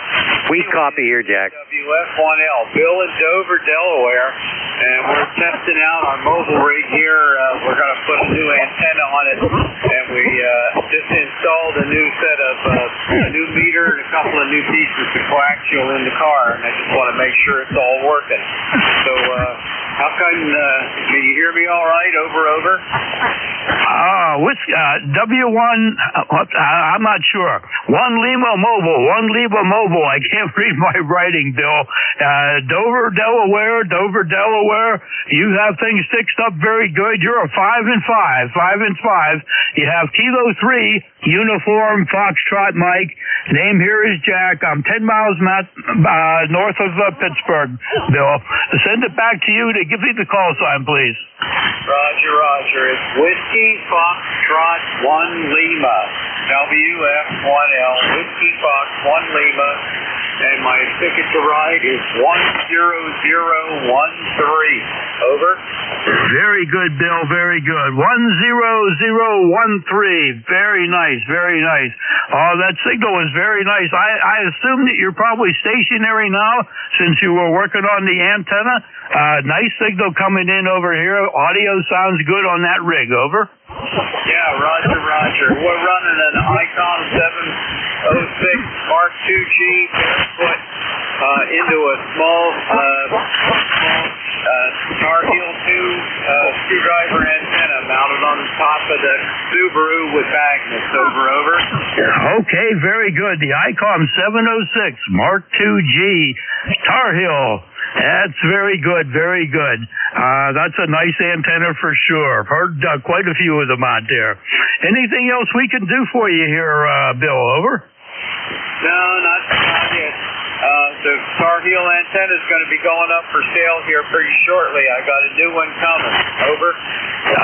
We copy here, Jack. WF1L, Bill in Dover, Delaware, and we're testing out our mobile rig here. We're going to put a new antenna on it, and we just installed a new set of a new meter and a couple of new pieces of coaxial in the car, and I just want to make sure it's all working. So, how can you hear me all right? Over. With W1, I'm not sure. 1 Lima Mobile. I can't read my writing, Bill. Dover, Delaware. You have things fixed up very good. You're a 5 and 5. You have Kilo 3, Uniform, Foxtrot, Mike. Name here is Jack. I'm 10 miles north of Pittsburgh, Bill. Send it back to you to give me the call sign, please. Roger. It's Whiskey Foxtrot 1 Lima. WF1L, Whiskey Fox 1 Lima. And my ticket to ride is 10013. Over. Very good, Bill. Very good. 10013. Very nice. Oh, that signal is very nice. I assume that you're probably stationary now since you were working on the antenna. Nice signal coming in over here. Audio sounds good on that rig. Over. Yeah, Roger. We're running an Icon Mark IIG barefoot into a small Tar Heel 2 screwdriver antenna mounted on the top of the Subaru with magnets over. Okay, very good. The ICOM 706 Mark IIG Tar Heel. That's very good, very good. That's a nice antenna for sure. I've heard quite a few of them out there. Anything else we can do for you here, Bill? Over? No, not yet. The Tar Heel antenna is going to be going up for sale here pretty shortly. I got a new one coming. Over.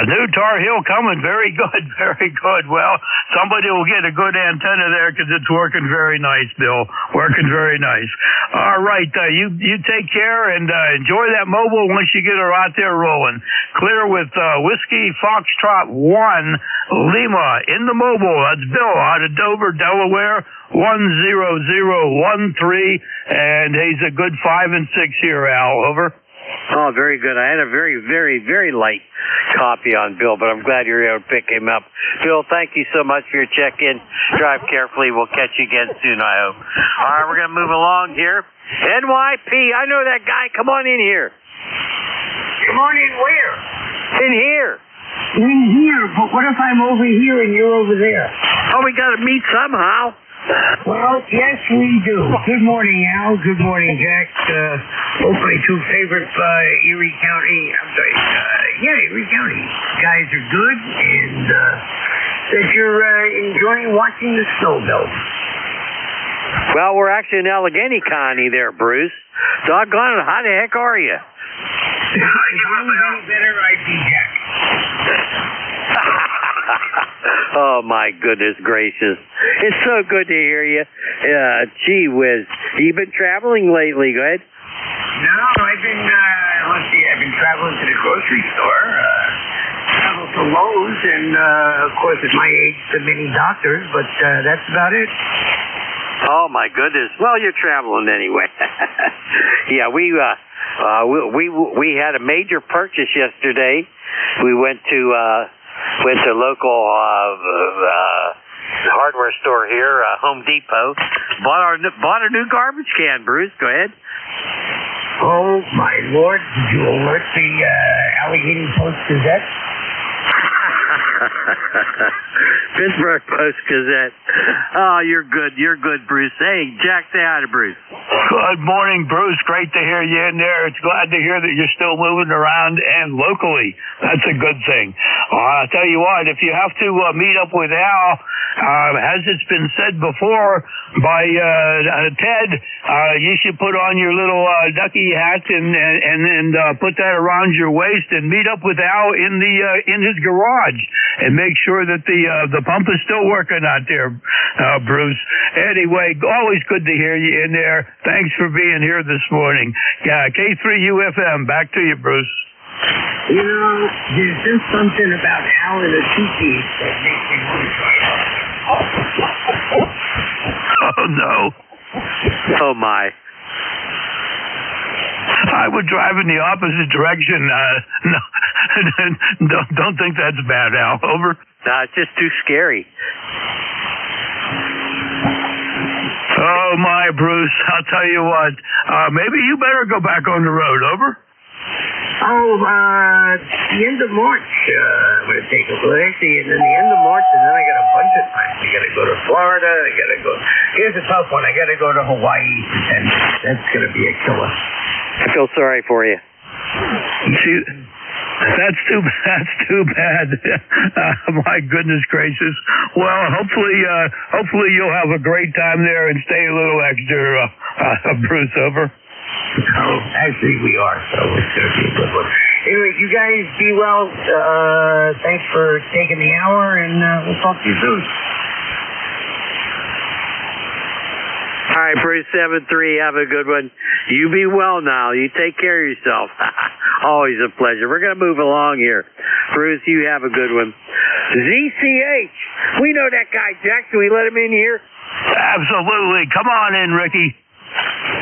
A new Tar Heel coming. Very good, very good. Well, somebody will get a good antenna there because it's working very nice, Bill. Working very nice. All right, you take care and enjoy that mobile once you get her out there rolling. Clear with Whiskey Foxtrot 1 Lima in the mobile. That's Bill out of Dover, Delaware. 10013, and he's a good 5 and 6 here, Al. Over. Oh, very good. I had a very, very, very light copy on Bill, but I'm glad you're able to pick him up. Bill, thank you so much for your check-in. Drive carefully. We'll catch you again soon, I hope. All right, we're going to move along here. NYP, I know that guy. Come on in here. Come on in where? In here. In here, but what if I'm over here and you're over there? Oh, we got to meet somehow. Well, yes, we do. Good morning, Al. Good morning, Jack. Both my two favorite Erie County, Erie County guys are good, and that you're enjoying watching the snow melt. Well, we're actually in Allegheny County there, Bruce. Doggone it, how the heck are you? If I was any better, I'd be Jack. Oh, my goodness gracious. It's so good to hear you. Gee whiz. You been traveling lately? Go ahead. No, I've been traveling to the grocery store, traveled to Lowe's, and, of course, at my age, to many doctors, but that's about it. Oh, my goodness. Well, you're traveling anyway. Yeah, we had a major purchase yesterday. We went to local hardware store here, Home Depot. Bought a new garbage can, Bruce. Go ahead. Oh, my Lord. Did you alert the Allegheny Post-Gazette? Pittsburgh Post-Gazette. Oh, you're good. You're good, Bruce. Hey, Jack, say hi to Bruce. Good morning, Bruce. Great to hear you in there. It's glad to hear that you're still moving around and locally. That's a good thing. I'll tell you what, if you have to meet up with Al, as it's been said before by Ted, you should put on your little ducky hat and put that around your waist and meet up with Al in his garage and make sure that the pump is still working out there, Bruce. Anyway, always good to hear you in there. Thanks for being here this morning. Yeah, K3UFM. Back to you, Bruce. You know, there's just something about Al and the tiki that makes me want to try it. Oh, no. Oh, my. I would drive in the opposite direction. No, don't think that's bad, Al. Over. It's just too scary. Oh, my, Bruce. I'll tell you what. Maybe you better go back on the road. Over. Oh, the end of March, I'm going to take a look. Actually, and then the end of March, and then I got a bunch of time. I got to go to Florida. I got to go. Here's a tough one. I got to go to Hawaii, and that's going to be a killer. I feel sorry for you. See, that's too bad. My goodness gracious. Well, hopefully you'll have a great time there and stay a little extra, Bruce. Over. Oh, actually, we are, so it's going to be a good one. Anyway, you guys be well. Thanks for taking the hour, and we'll talk to you soon. All right, Bruce 73, have a good one. You be well now. You take care of yourself. Always a pleasure. We're going to move along here. Bruce, you have a good one. ZCH. We know that guy, Jack. Can we let him in here? Absolutely. Come on in, Ricky.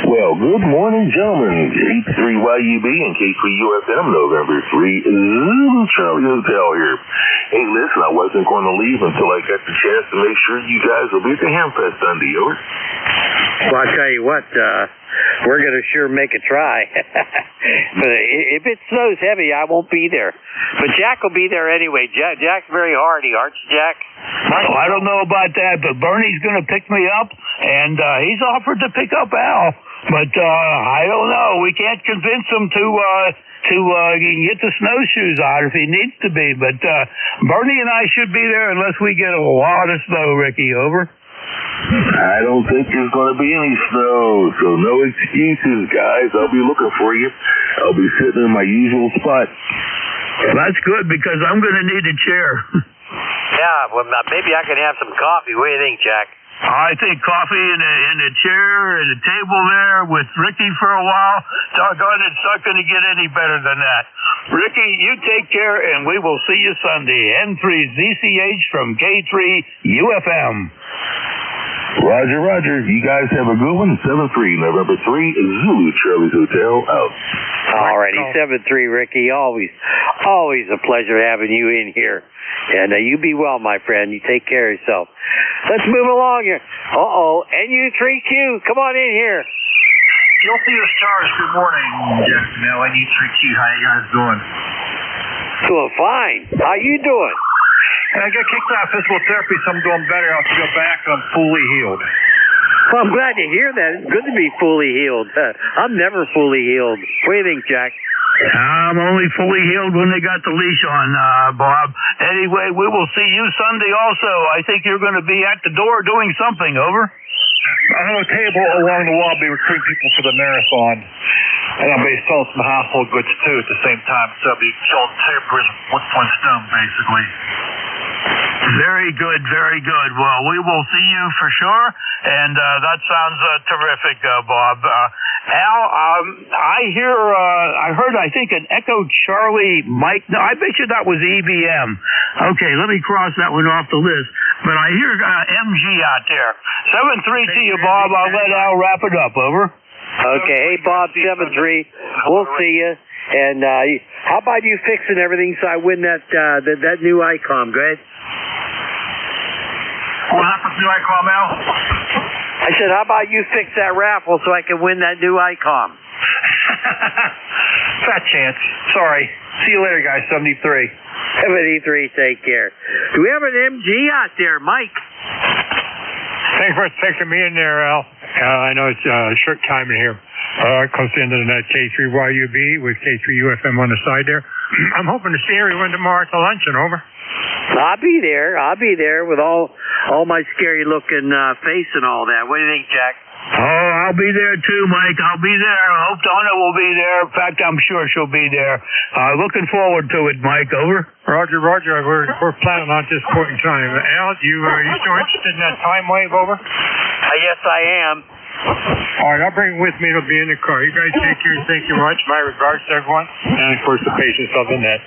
Well, good morning, gentlemen. 83YUB and K3UFM, November 3, Zulu Charlie Hotel here. Hey, listen, I wasn't going to leave until I got the chance to make sure you guys will be at the Hamfest Sunday, over. Well, I'll tell you what, we're going to sure make a try. But if it snows heavy, I won't be there. But Jack will be there anyway. Jack's very hardy, aren't you, Jack? I don't know about that, but Bernie's going to pick me up, and he's offered to pick up Al. But I don't know. We can't convince him to get the snowshoes out if he needs to be. But Bernie and I should be there unless we get a lot of snow, Ricky. Over. I don't think there's going to be any snow, so no excuses, guys. I'll be looking for you. I'll be sitting in my usual spot. Well, that's good because I'm going to need a chair. Yeah, well, maybe I can have some coffee. What do you think, Jack? I think coffee and a chair and a table there with Ricky for a while. Doggone, it's not going to get any better than that. Ricky, you take care, and we will see you Sunday. N3ZCH from K3UFM. Roger, Roger. You guys have a good one. 7-3, November 3, Zulu Charlie's Hotel out. Alrighty, 7-3, Ricky. Always a pleasure having you in here. And you be well, my friend. You take care of yourself. Let's move along here. NU3Q, come on in here. You'll see the stars. Good morning, Jeff. Now, NU3Q. How you guys doing? Doing fine. How you doing? I got kicked out of physical therapy, so I'm doing better. I'll go back. I'm fully healed. Well, I'm glad to hear that. It's good to be fully healed. I'm never fully healed. What do you think, Jack? I'm only fully healed when they got the leash on, Bob. Anyway, we will see you Sunday also. I think you're going to be at the door doing something, over. I have a table along the wall. I'll be recruiting people for the marathon. And I'll be selling some household goods, too, at the same time. So I'll be killing tables with one stone, basically. Very good, very good. Well, we will see you for sure, and that sounds terrific, Bob. Al, I heard, I think, an Echo Charlie Mike. No, I bet you that was EBM. Okay, let me cross that one off the list. But I hear MG out there. 7-3 to you, Bob. I'll let Al wrap it up, over. Okay, hey, Bob, 7-3. We'll see you. And how about you fixing everything so I win that new ICOM? Go ahead. What happened to ICOM, Al? I said, how about you fix that raffle so I can win that new ICOM? Fat chance. Sorry. See you later, guys. 73. 73, take care. Do we have an MG out there, Mike? Thanks for taking me in there, Al. I know it's short time in here. Close to the end of the night, K3YUB with K3UFM on the side there. I'm hoping to see everyone tomorrow at the luncheon, over. I'll be there with all my scary looking face and all that. What do you think, Jack? Oh, I'll be there too, Mike. I'll be there. I hope Donna will be there. In fact, I'm sure she'll be there. Looking forward to it, Mike. Over. Roger. We're planning on this point in time. Al, you still interested in that time wave, over? Yes, I am. All right, I'll bring it with me. It'll be in the car. You guys take care. Thank you much. My regards to everyone. And, of course, the patients of the net.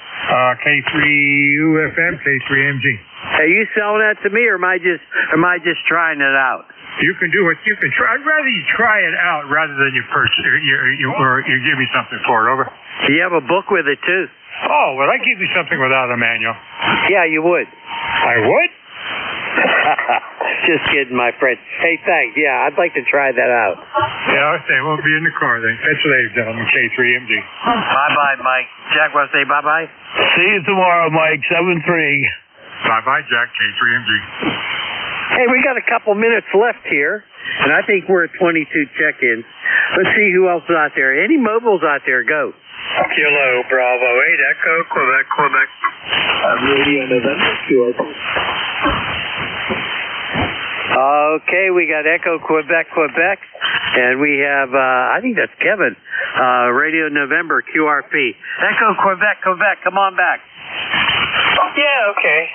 K3UFM, K3MG. Are you selling that to me, or am I just trying it out? You can do it. You can try. I'd rather you try it out rather than you purchase or you give me something for it, over. Do you have a book with it, too? Oh, well, I'd give you something without a manual. Yeah, you would. I would? Just kidding, my friend. Hey, thanks. Yeah, I'd like to try that out. Yeah, okay. We'll be in the car then. Catch you later, gentlemen. K3MG. Bye-bye, Mike. Jack, want to say bye-bye? See you tomorrow, Mike. 7-3. Bye-bye, Jack. K3MG. Hey, we got a couple minutes left here, and I think we're at 22 check-ins. Let's see who else is out there. Any mobiles out there? Go. Kilo Bravo 8 Echo Quebec. Radio November 2. Okay, we got Echo Quebec, and we have, I think that's Kevin, Radio November QRP. Echo Quebec, come on back. Yeah, okay.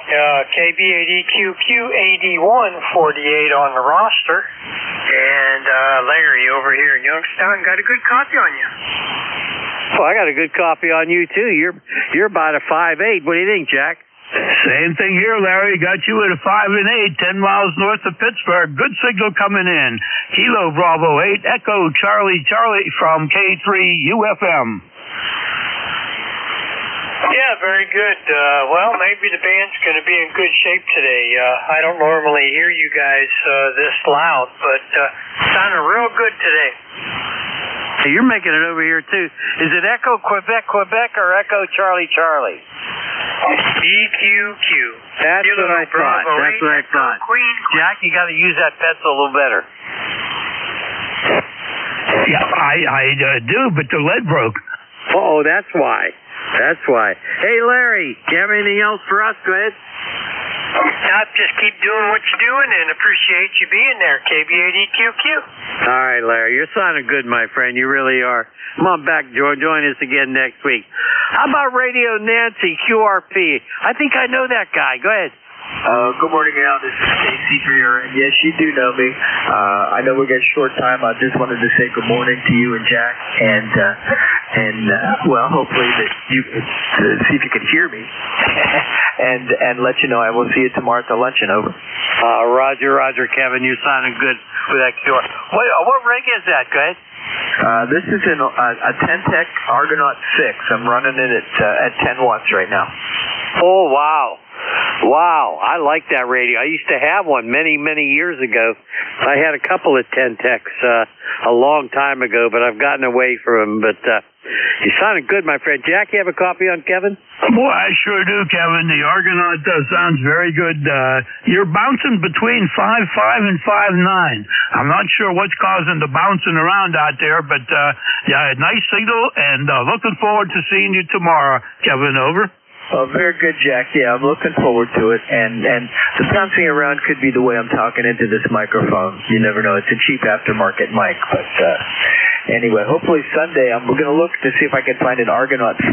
KB80QQ8148 on the roster. And Larry over here in Youngstown got a good copy on you. Well, I got a good copy on you, too. You're about a 5'8". What do you think, Jack? Same thing here, Larry. Got you at a 5 and 8, 10 miles north of Pittsburgh. Good signal coming in. Kilo Bravo 8, Echo Charlie Charlie from K3 UFM. Yeah, very good. Well, maybe the band's going to be in good shape today. I don't normally hear you guys this loud, but sounding real good today. Hey, you're making it over here, too. Is it Echo Quebec, Quebec, or Echo Charlie Charlie? EQQ. That's what I thought. That's what I thought. Jack, you got to use that pencil a little better. Yeah, I do, but the lead broke. Oh, that's why. That's why. Hey, Larry, do you have anything else for us? Go ahead. Just keep doing what you're doing and appreciate you being there, KB8EQQ. All right, Larry, you're sounding good, my friend. You really are. Come on back, join us again next week. How about Radio Nancy, QRP? I think I know that guy. Go ahead. Good morning, Al. This is KC3RN. Yes, you do know me. I know we got short time. I just wanted to say good morning to you and Jack, and well, hopefully that you to see if you can hear me, and let you know I will see you tomorrow at the luncheon. Over. Roger, Kevin. You're sounding good with that QR. What rig is that? Go ahead. This is a 10-tech Argonaut 6. I'm running it at 10 watts right now. Oh, wow. Wow, I like that radio. I used to have one many, many years ago. I had a couple of 10-techs a long time ago, but I've gotten away from them. But you sounded good, my friend. Jack, you have a copy on Kevin? Boy, I sure do, Kevin. The Argonaut sounds very good. You're bouncing between 5.5 and 5.9. I'm not sure what's causing the bouncing around out there, but yeah, nice signal, and looking forward to seeing you tomorrow, Kevin. Over. Oh, very good, Jack. Yeah, I'm looking forward to it. And the bouncing around could be the way I'm talking into this microphone. You never know. It's a cheap aftermarket mic. But anyway, hopefully Sunday we're going to look to see if I can find an Argonaut 5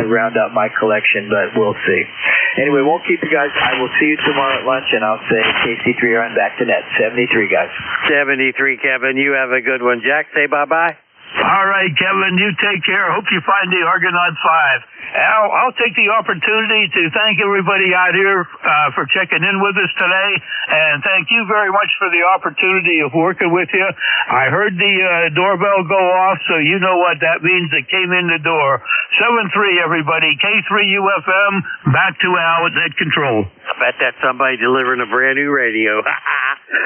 to round out my collection, but we'll see. Anyway, won't keep you guys. I will see you tomorrow at lunch, and I'll say KC3RN back to net. 73, guys. 73, Kevin. You have a good one. Jack, say bye-bye. All right, Kevin, you take care. Hope you find the Argonaut 5. Al, I'll take the opportunity to thank everybody out here for checking in with us today, and thank you very much for the opportunity of working with you. I heard the doorbell go off, so you know what that means. It came in the door. 7-3, everybody. K3 UFM, back to Al at net control. I bet that's somebody delivering a brand new radio.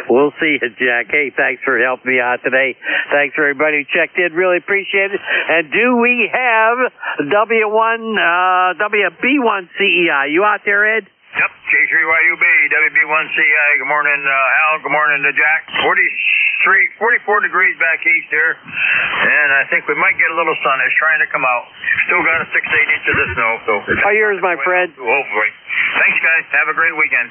We'll see you, Jack. Hey, thanks for helping me out today. Thanks for everybody who checked in. Really appreciate it. And do we have WB1CEI? You out there, Ed? Yep, K3YUB, WB1CEI. Good morning, Al. Good morning to Jack. 44 degrees back east here, and I think we might get a little sun. It's trying to come out. Still got a 6-8 inches of snow. So how yours, my friend? Hopefully. Thanks, guys. Have a great weekend.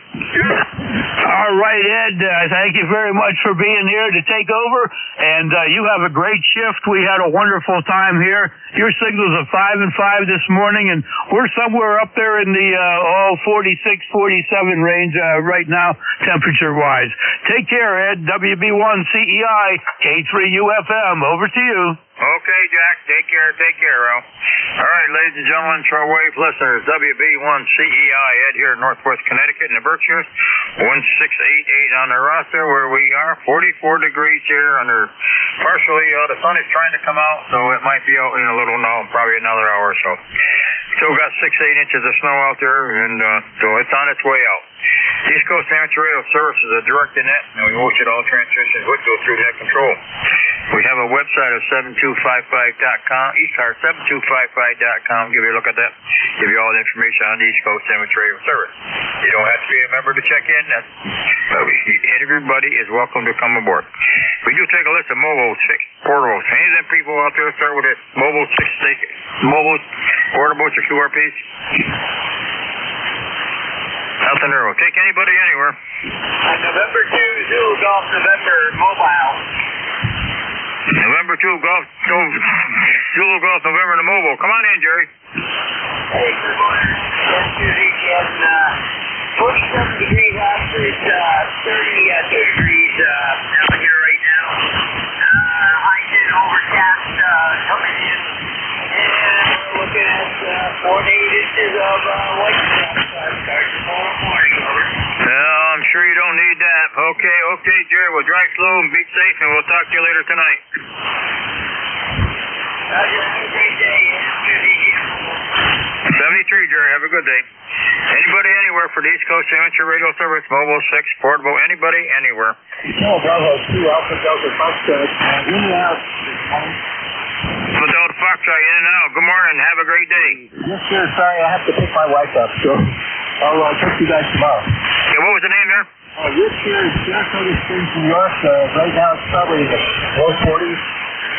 All right, Ed. Thank you very much for being here to take over, and you have a great shift. We had a wonderful time here. Your signal's a 5 and 5 this morning, and we're somewhere up there in the 46, 47 range right now, temperature-wise. Take care, Ed. WB1CEI, K3 UFM. Over to you. Okay, Jack. Take care, Al. All right, ladies and gentlemen, shortwave listeners, WB1CEI, Ed here in Northwest Connecticut in the Berkshires, 1688 on the roster where we are, 44 degrees here under partially, the sun is trying to come out, so it might be out in a little now, probably another hour or so. Still got 6-8 inches of snow out there, and so it's on its way out. East Coast Amateur Radio Service is a direct net, and we wish that all transmissions would go through net control. We have a website of 7255.com, ECARS7255.com. Give you a look at that. Give you all the information on the East Coast Amateur Radio Service. You don't have to be a member to check in. Everybody is welcome to come aboard. We do take a list of mobile portables. Any of them people out there start with it, mobile portables or QRPs? Nothing there. We'll take anybody anywhere. November 2, Zulu Golf, November Mobile. November 2, Golf, Zulu Golf, November to Mobile. Come on in, Jerry. Hey, good morning. Yesterday, and 47 degrees after it's 30 degrees down here right now. I did overcast coming in, and we're looking at 4 to 8 inches of white stuff. Well, drive slow and be safe, and we'll talk to you later tonight. Have a great day. 73, Jerry. Have a good day. Anybody anywhere for the East Coast Amateur Radio Service, Mobile 6, Portable, anybody anywhere. No, Bravo 2, Alpha Delta Foxtrot. In and out. Alpha Delta Foxtrot, in and out. Good morning. Have a great day. Yes, sir. Sorry, I have to pick my wife up, so I'll talk to you guys tomorrow. Okay, what was the name there? This here is Jack on the Springs, New York. Right now it's probably in the low 40s.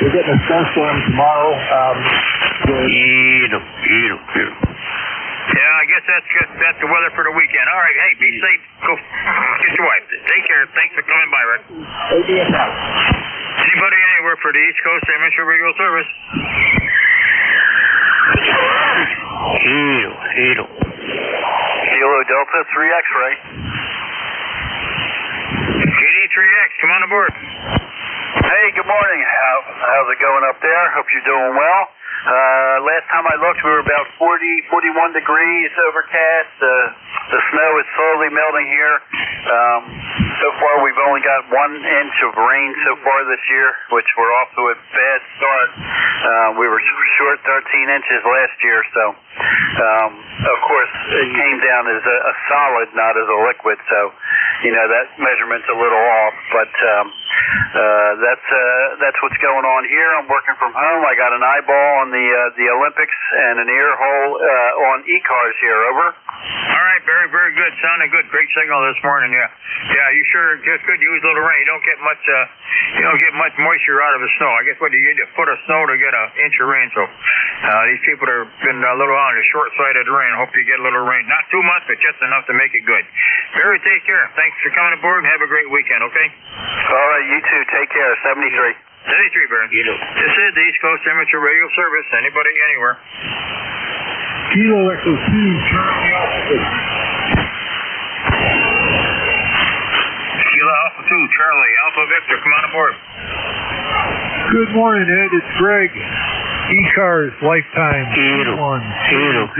We're getting a snowstorm tomorrow. Yeah, I guess that's the weather for the weekend. All right, hey, be safe. Go get your wife. Take care. Thanks for coming by, Rick. Anybody anywhere for the East Coast Amateur Radio Service? Kilo Delta 3X, right? KD3X, come on aboard. Hey, good morning. How's it going up there? Hope you're doing well. Last time I looked, we were about 41 degrees, overcast. The snow is slowly melting here. So far, we've only got 1 inch of rain so far this year, which we're off to a bad start. We were short 13 inches last year, so of course it came down as a solid, not as a liquid. So, that measurement's a little off, but that's what's going on here. I'm working from home. I got an eyeball on the Olympics and an ear hole on ECARS here. Over. All right, very, very good. Sounding good. Great signal this morning. Yeah. You sure just could use a little rain. You don't get much moisture out of the snow. I guess what you get a foot of snow to get an inch of rain. So these people have been a little on the short side of the rain. Hope you get a little rain. Not too much, but just enough to make it good. Barry, take care. Thanks for coming aboard and have a great weekend. Okay. All right, you too. Take care. 73. 73, Barry. This is the East Coast Amateur Radio Service. Anybody, anywhere. Kilo Echo 2, Charlie Alpha. Kilo Alpha 2, Charlie Alpha Victor. Come on aboard. Good morning, Ed. It's Greg. ECARS Lifetime 2100.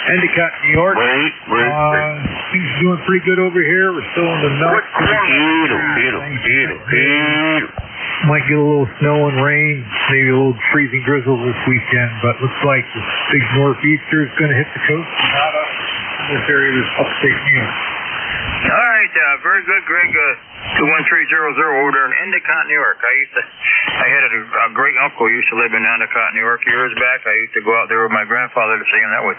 Endicott, New York. Things are doing pretty good over here. We're still in the melt. Might get a little snow and rain, maybe a little freezing drizzle this weekend, but looks like the big northeaster is going to hit the coast. Not us. This area is upstate New York. All right, very good, Greg. 21300 over there in Endicott, New York. I had a great uncle who used to live in Endicott, New York years back. I used to go out there with my grandfather to see him. That was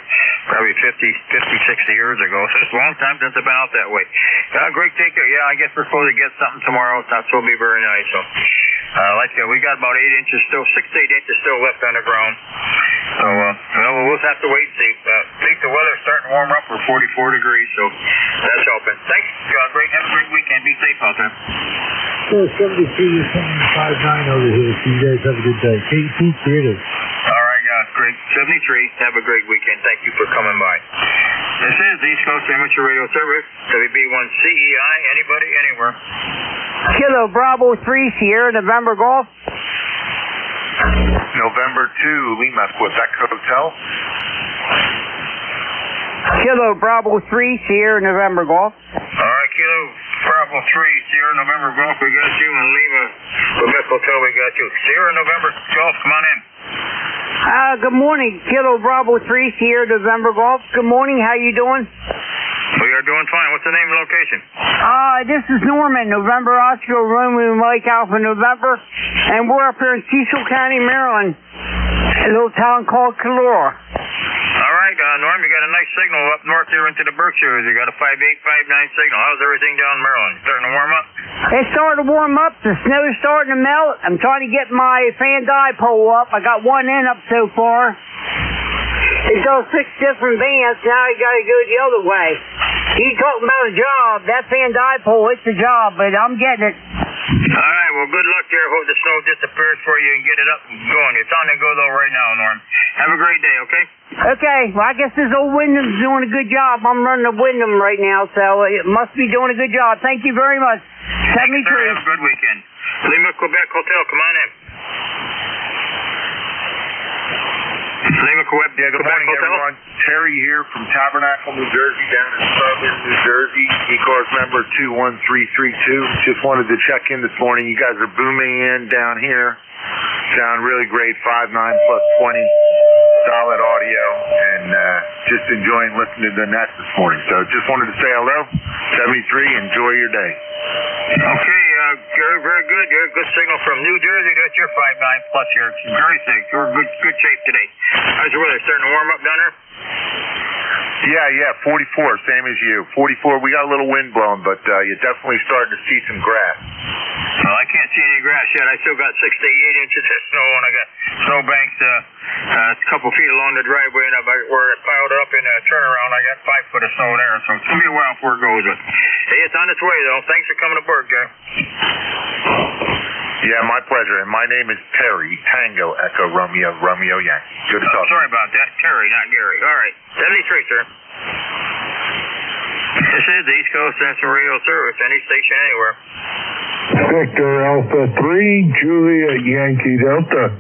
probably 50, 60 years ago. So it's a long time since I've been out that way. Greg, take care. Yeah, I guess we're supposed to get something tomorrow. It's not supposed to be very nice. So, we got about 8 inches still, 6 to 8 inches still left on the ground. So, we'll have to wait and see. I think the weather's starting to warm up. We're 44 degrees, so that's helping. Thanks, Greg. Have a great weekend. Be safe out there. 473 to 759 over here. So you guys have a good day. KT Creative. All right, great. 73. Have a great weekend. Thank you for coming by. This is the East Coast Amateur Radio Service, WB1CEI. Anybody, anywhere. Kilo Bravo 3, Sierra November Golf. November 2, Lima, Quebec Hotel. Kilo Bravo 3, Sierra November Golf. All right, Kilo Bravo 3, Sierra November Golf, we got you. And Lima, Quebec Hotel, we got you. Sierra November Golf, come on in. Good morning, Kilo Bravo 3, Sierra November Golf. Good morning, how you doing? We are doing fine. What's the name and location? This is Norman, November Oscar, Romeo Mike Alpha November, and we're up here in Cecil County, Maryland, a little town called Calora. All right, Norm, you got a nice signal up north here into the Berkshires. You got a 5859 signal. How's everything down in Maryland? Starting to warm up? It's starting to warm up. The snow's starting to melt. I'm trying to get my fan dipole up. I got 1 end up so far. It does 6 different bands. Now you got to go the other way. You talking about a job. That fan dipole, it's a job, but I'm getting it. All right, well, good luck there. Hope the snow disappears for you and get it up and going. It's on the go, though, right now, Norm. Have a great day, okay? Okay, well, I guess this old Wyndham's doing a good job. I'm running a Wyndham right now, so it must be doing a good job. Thank you very much. 73. Have a good weekend. Lima, Quebec Hotel, come on in. Lima, Quebec Yeah, good morning, everyone. Terry here from Tabernacle, New Jersey, down in Southern New Jersey. ECARS member 21332. Just wanted to check in this morning. You guys are booming in down here. Sound really great, 5.9 plus 20. Solid audio, and just enjoying listening to the net this morning. So just wanted to say hello. 73, enjoy your day. Okay, Gary, very good. You're a good signal from New Jersey. That's your 5.9 plus here. Very safe. You're in good shape today. How's your weather? Starting to warm up down there? Yeah, 44, same as you. 44, we got a little wind blowing, but you're definitely starting to see some grass. Well, I can't see any grass yet. I still got 6 to 8 inches of snow, and I got snow banks a couple feet along the driveway, and where it piled up in a turnaround, I got 5 foot of snow there, so it's going to be a while before it goes. But, hey, it's on its way, though. Thanks for coming aboard, Gary. Yeah, my pleasure. And my name is Terry, Tango, Echo, Romeo, Romeo, Yankee. Good to talk to you. Sorry about that. Terry, not Gary. All right. 73, sir. This is the East Coast Central Radio Service. Any station anywhere. Victor Alpha 3, Juliet Yankee Delta.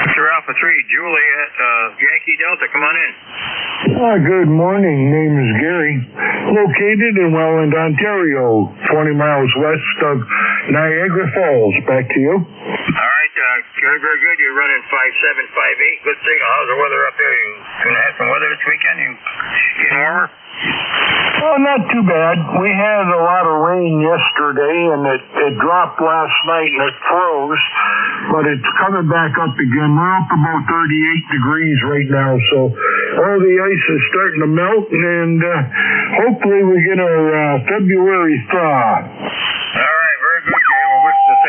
Victor Alpha 3, Juliet Yankee Delta. Come on in. Good morning. Name is Gary. Located in Welland, Ontario, 20 miles west of Niagara Falls. Back to you. All right, Gary, very good. You're running 5758. Good signal. How's the weather up there? You going to have some weather this weekend? You getting warmer? Oh, not too bad. We had a lot of rain yesterday, and it dropped last night, and it froze, but it's coming back up again. We're up about 38 degrees right now, so all the ice is starting to melt, and hopefully we get our February thaw. All right, very good, Gary. Well,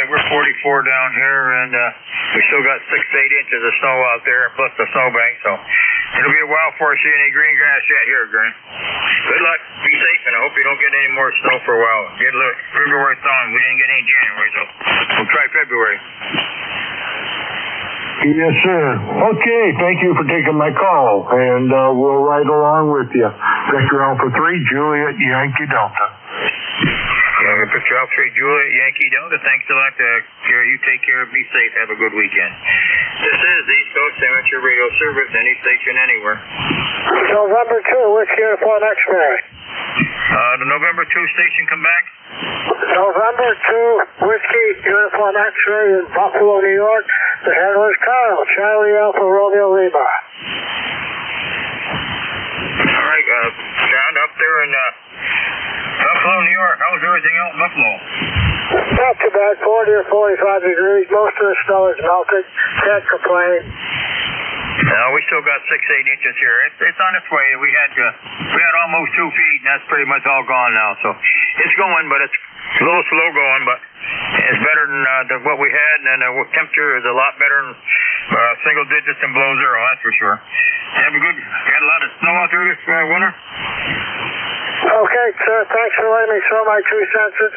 we're 44 down here, and we still got 6 to 8 inches of snow out there, plus the snowbank, so it'll be a while before I see any green grass yet here, Gary. Good luck. Be safe, and I hope you don't get any more snow for a while. Get a little February thawing. We didn't get any in January, so we'll try February. Yes, sir. Okay, thank you for taking my call, and we'll ride along with you. Victor Alpha 3, Juliet Yankee Delta. Yeah, Victor Alpha 3, Juliet Yankee Delta. Thanks a lot, Gary. You take care. Be safe. Have a good weekend. This is the East Coast Amateur Radio Service. Any station, anywhere. November 2, Whiskey Uniform X-Ray. The November 2 station come back? November 2, Whiskey Uniform X-Ray in Buffalo, New York. The handler is Kyle, Charlie Alpha Romeo Lima. All right, John, up there in Buffalo, New York. How's everything out in Buffalo? Not too bad, 40 or 45 degrees. Most of the snow is melted. Can't complain. No, we still got 6 to 8 inches here. It's on its way. We had almost 2 feet, and that's pretty much all gone now. So it's going, but it's a little slow going, but it's better than what we had, and the temperature is a lot better than single digits and below zero, that's for sure. Have a good, got a lot of snow out there this winter? Okay, sir, thanks for letting me throw my 2 cents. This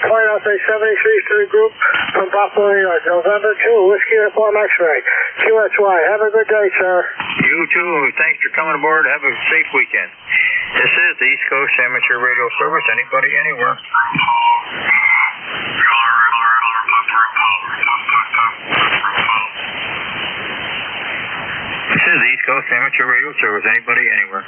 point, I'll say 73 to the group from Buffalo, New York. November 2, Whiskey Uniform X-Ray. QSY. Have a good day, sir. You too. Thanks for coming aboard. Have a safe weekend. This is the East Coast Amateur Radio Service. Anybody, anywhere. This is the East Coast Amateur Radio Service. Anybody, anywhere.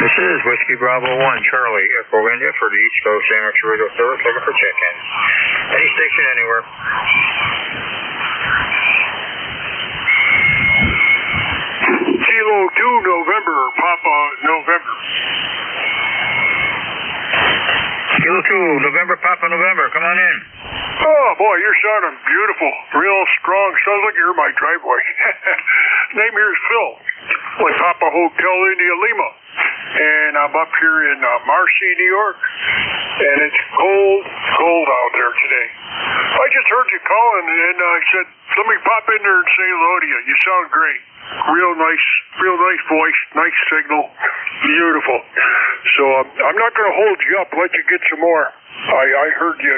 This is Whiskey Bravo 1, Charlie, Echo India for the East Coast Amateur Radio Service, looking for check-ins. Any station, anywhere. Kilo 2, November, Papa, November. Kilo 2, November, Papa, November, come on in. Oh, boy, you're sounding beautiful. Real strong. Sounds like you're in my driveway. Name here is Phil, with Papa Hotel India Lima. And I'm up here in Marcy, New York. And it's cold out there today. I just heard you calling, and I said, let me pop in there and say hello to you. You sound great. Real nice voice, nice signal. Beautiful. So I'm not going to hold you up. Let you get some more. I heard you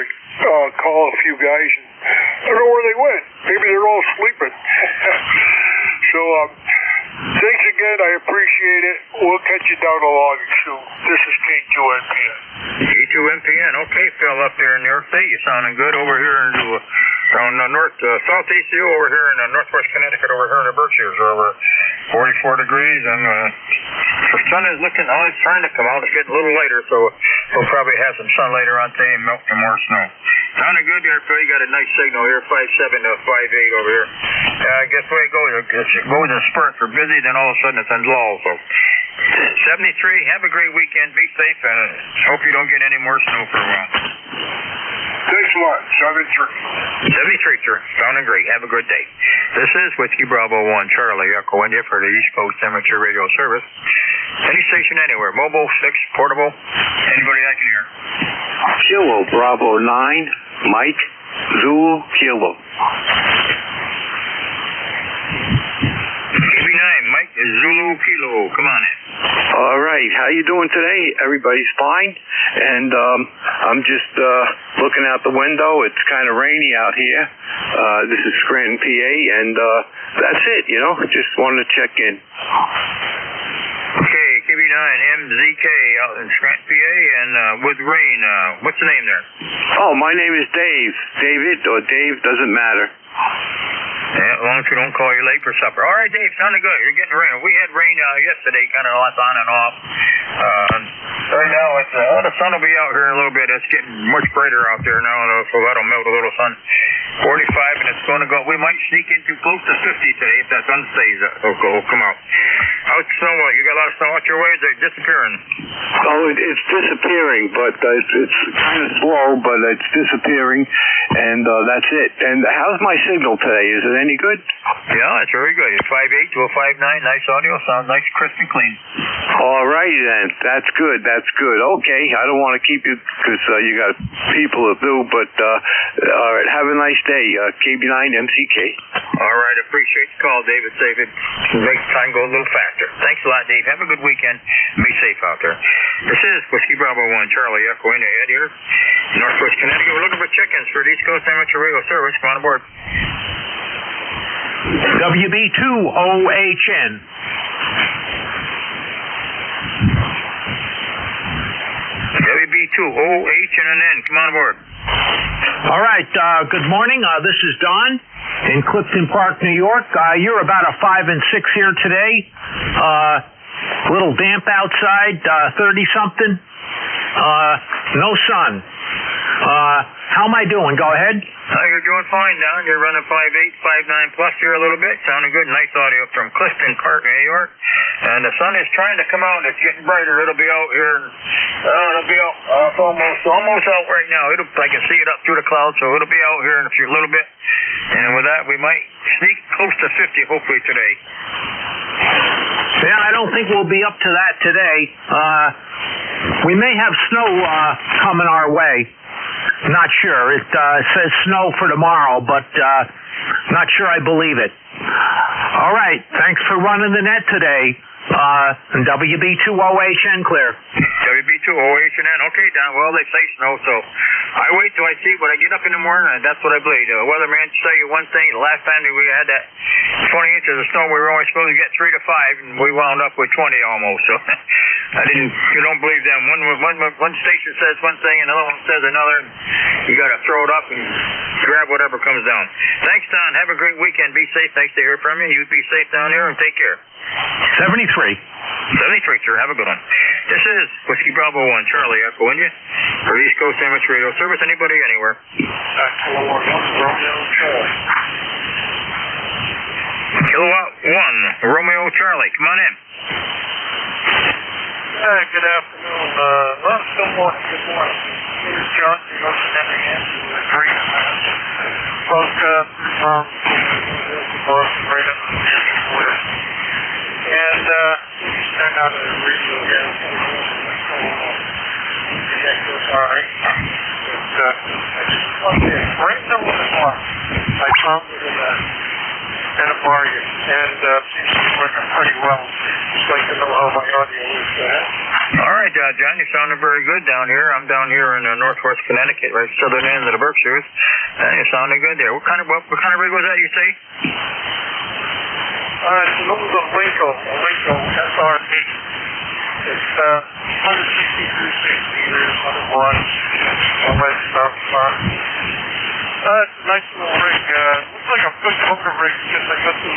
call a few guys, and I don't know where they went. Maybe they're all sleeping. So Thanks again. I appreciate it. We'll catch you down the logging soon. This is K2NPN. K2NPN. Okay, Phil, up there in New York State. You sounding good over here in down southeast of you, over here in northwest Connecticut, over here in the Berkshires, over 44 degrees, and the sun is looking, it's trying to come out. It's getting a little later, so we'll probably have some sun later on today and melt some more snow. Sounding good there, Phil. You got a nice signal here, 5.7 to 5.8 over here. Guess the way it goes. It goes in spurts. We're busy, then all of a sudden it's in lull. So 73. Have a great weekend. Be safe, and hope you don't get any more snow for a while. Thanks a lot. 73, sir. Sounding great. Have a good day. This is Whiskey Bravo 1 Charlie Echo India for the East Coast Amateur Radio Service. Any station anywhere, mobile, fixed, portable, anybody I can hear. Kilo Bravo 9, Mike, Zulu, Kilo. KB9, Mike, Zulu, Kilo. Come on in. All right, how you doing today? Everybody's fine, and I'm just looking out the window. It's kind of rainy out here. This is Scranton, PA, and that's it. Just wanted to check in. Okay, KB9, MZK out in Scranton, PA, and with rain. What's the name there? Oh, my name is Dave. David or Dave, doesn't matter. Yeah, as long as you don't call you late for supper. All right, Dave, sounding good. You're getting rain. We had rain yesterday, kind of on and off. Right now, the sun will be out here in a little bit. It's getting much brighter out there now, so that'll melt a little sun. 45, and it's going to go. We might sneak into close to 50 today if that sun stays. It'll come out. How's the snow? You got a lot of snow out your way? Is it disappearing? Oh, it's disappearing, but it's kind of slow, but it's disappearing, and that's it. And how's my signal today? Is it any good? Yeah, it's very good. 5.8 to a 5.9. Nice audio. Sounds nice, crisp and clean. All righty then. That's good. Okay, I don't want to keep you because you got people to do, but all right, have a nice day. KB9MCK. All right, appreciate the call, David. Save it. Makes time go a little faster. Thanks a lot, Dave. Have a good weekend. Be safe out there. This is Whiskey Bravo 1 Charlie Echo India Ed here, Northwest Connecticut. We're looking for chickens for the East Coast Amateur Radio Service. Come on aboard. WB2OHN. WB2OHN. Come on aboard. All right, good morning. This is Don in Clifton Park, New York. You're about a 5 and 6 here today. A little damp outside, 30-something. No sun. How am I doing? Go ahead. You're doing fine, Don. You're running 5.8, 5.9 plus here a little bit. Sounding good. Nice audio from Clifton Park, New York. And the sun is trying to come out. It's getting brighter. It'll be out here. It'll be out. It's almost out right now. I can see it up through the clouds, so it'll be out here in a little bit. And with that, we might sneak close to 50 hopefully today. Yeah, I don't think we'll be up to that today. We may have snow coming our way. Not sure. It says snow for tomorrow, but not sure I believe it. All right. Thanks for running the net today. WB2OHN clear. WB2OHN. Okay, Don. Well, they say snow, so I wait till I see it when I get up in the morning, and that's what I believe. The weatherman tell you one thing. The last time we had that 20 inches of snow, we were only supposed to get 3 to 5, and we wound up with 20 almost. So you don't believe them. One station says one thing, another one says another. You got to throw it up and grab whatever comes down. Thanks, Don. Have a great weekend. Be safe. Nice to hear from you. You be safe down here, and take care. 73, sir. Have a good one. This is Whiskey Bravo 1 Charlie Echo India for East Coast Amateur Radio Service. Anybody, anywhere. Kilowatt 1 Romeo Charlie. Come on in. Good afternoon. Good morning. Here's John. You're listening in to the Green Postcard from right up in West. And turned out a radio again. Sorry. Right number 1. I found it in a bargain. And seems to be working pretty well. Just like to know how my audio is. All right, John, you're sounding very good down here. I'm down here in northwest Connecticut, right southern end of the Berkshires. And you're sounding good there. What kind of rig was that, you say? It's an older Lincoln SRP. It's 162 meters, 101, all that stuff. It's a nice little rig. Looks like a good poker rig because I got the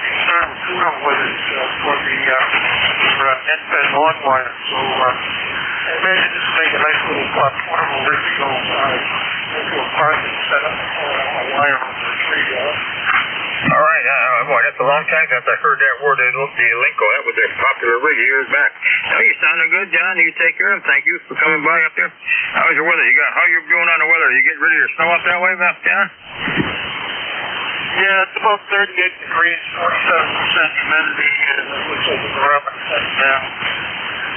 external tuner with it for the net fed lawn wire. So I imagine this will make a nice little portable rig to go into a park and set up a wire over a tree. All right, boy, that's a long time since I heard that word, the Linko. That was a popular rig years back. Now, you sounding good, John. You take care of him. Thank you for coming by up there. How's your weather? How you doing on the weather? You getting rid of your snow up that way, John? Yeah, it's about 38 degrees, 47% humidity, and it looks like it's around now.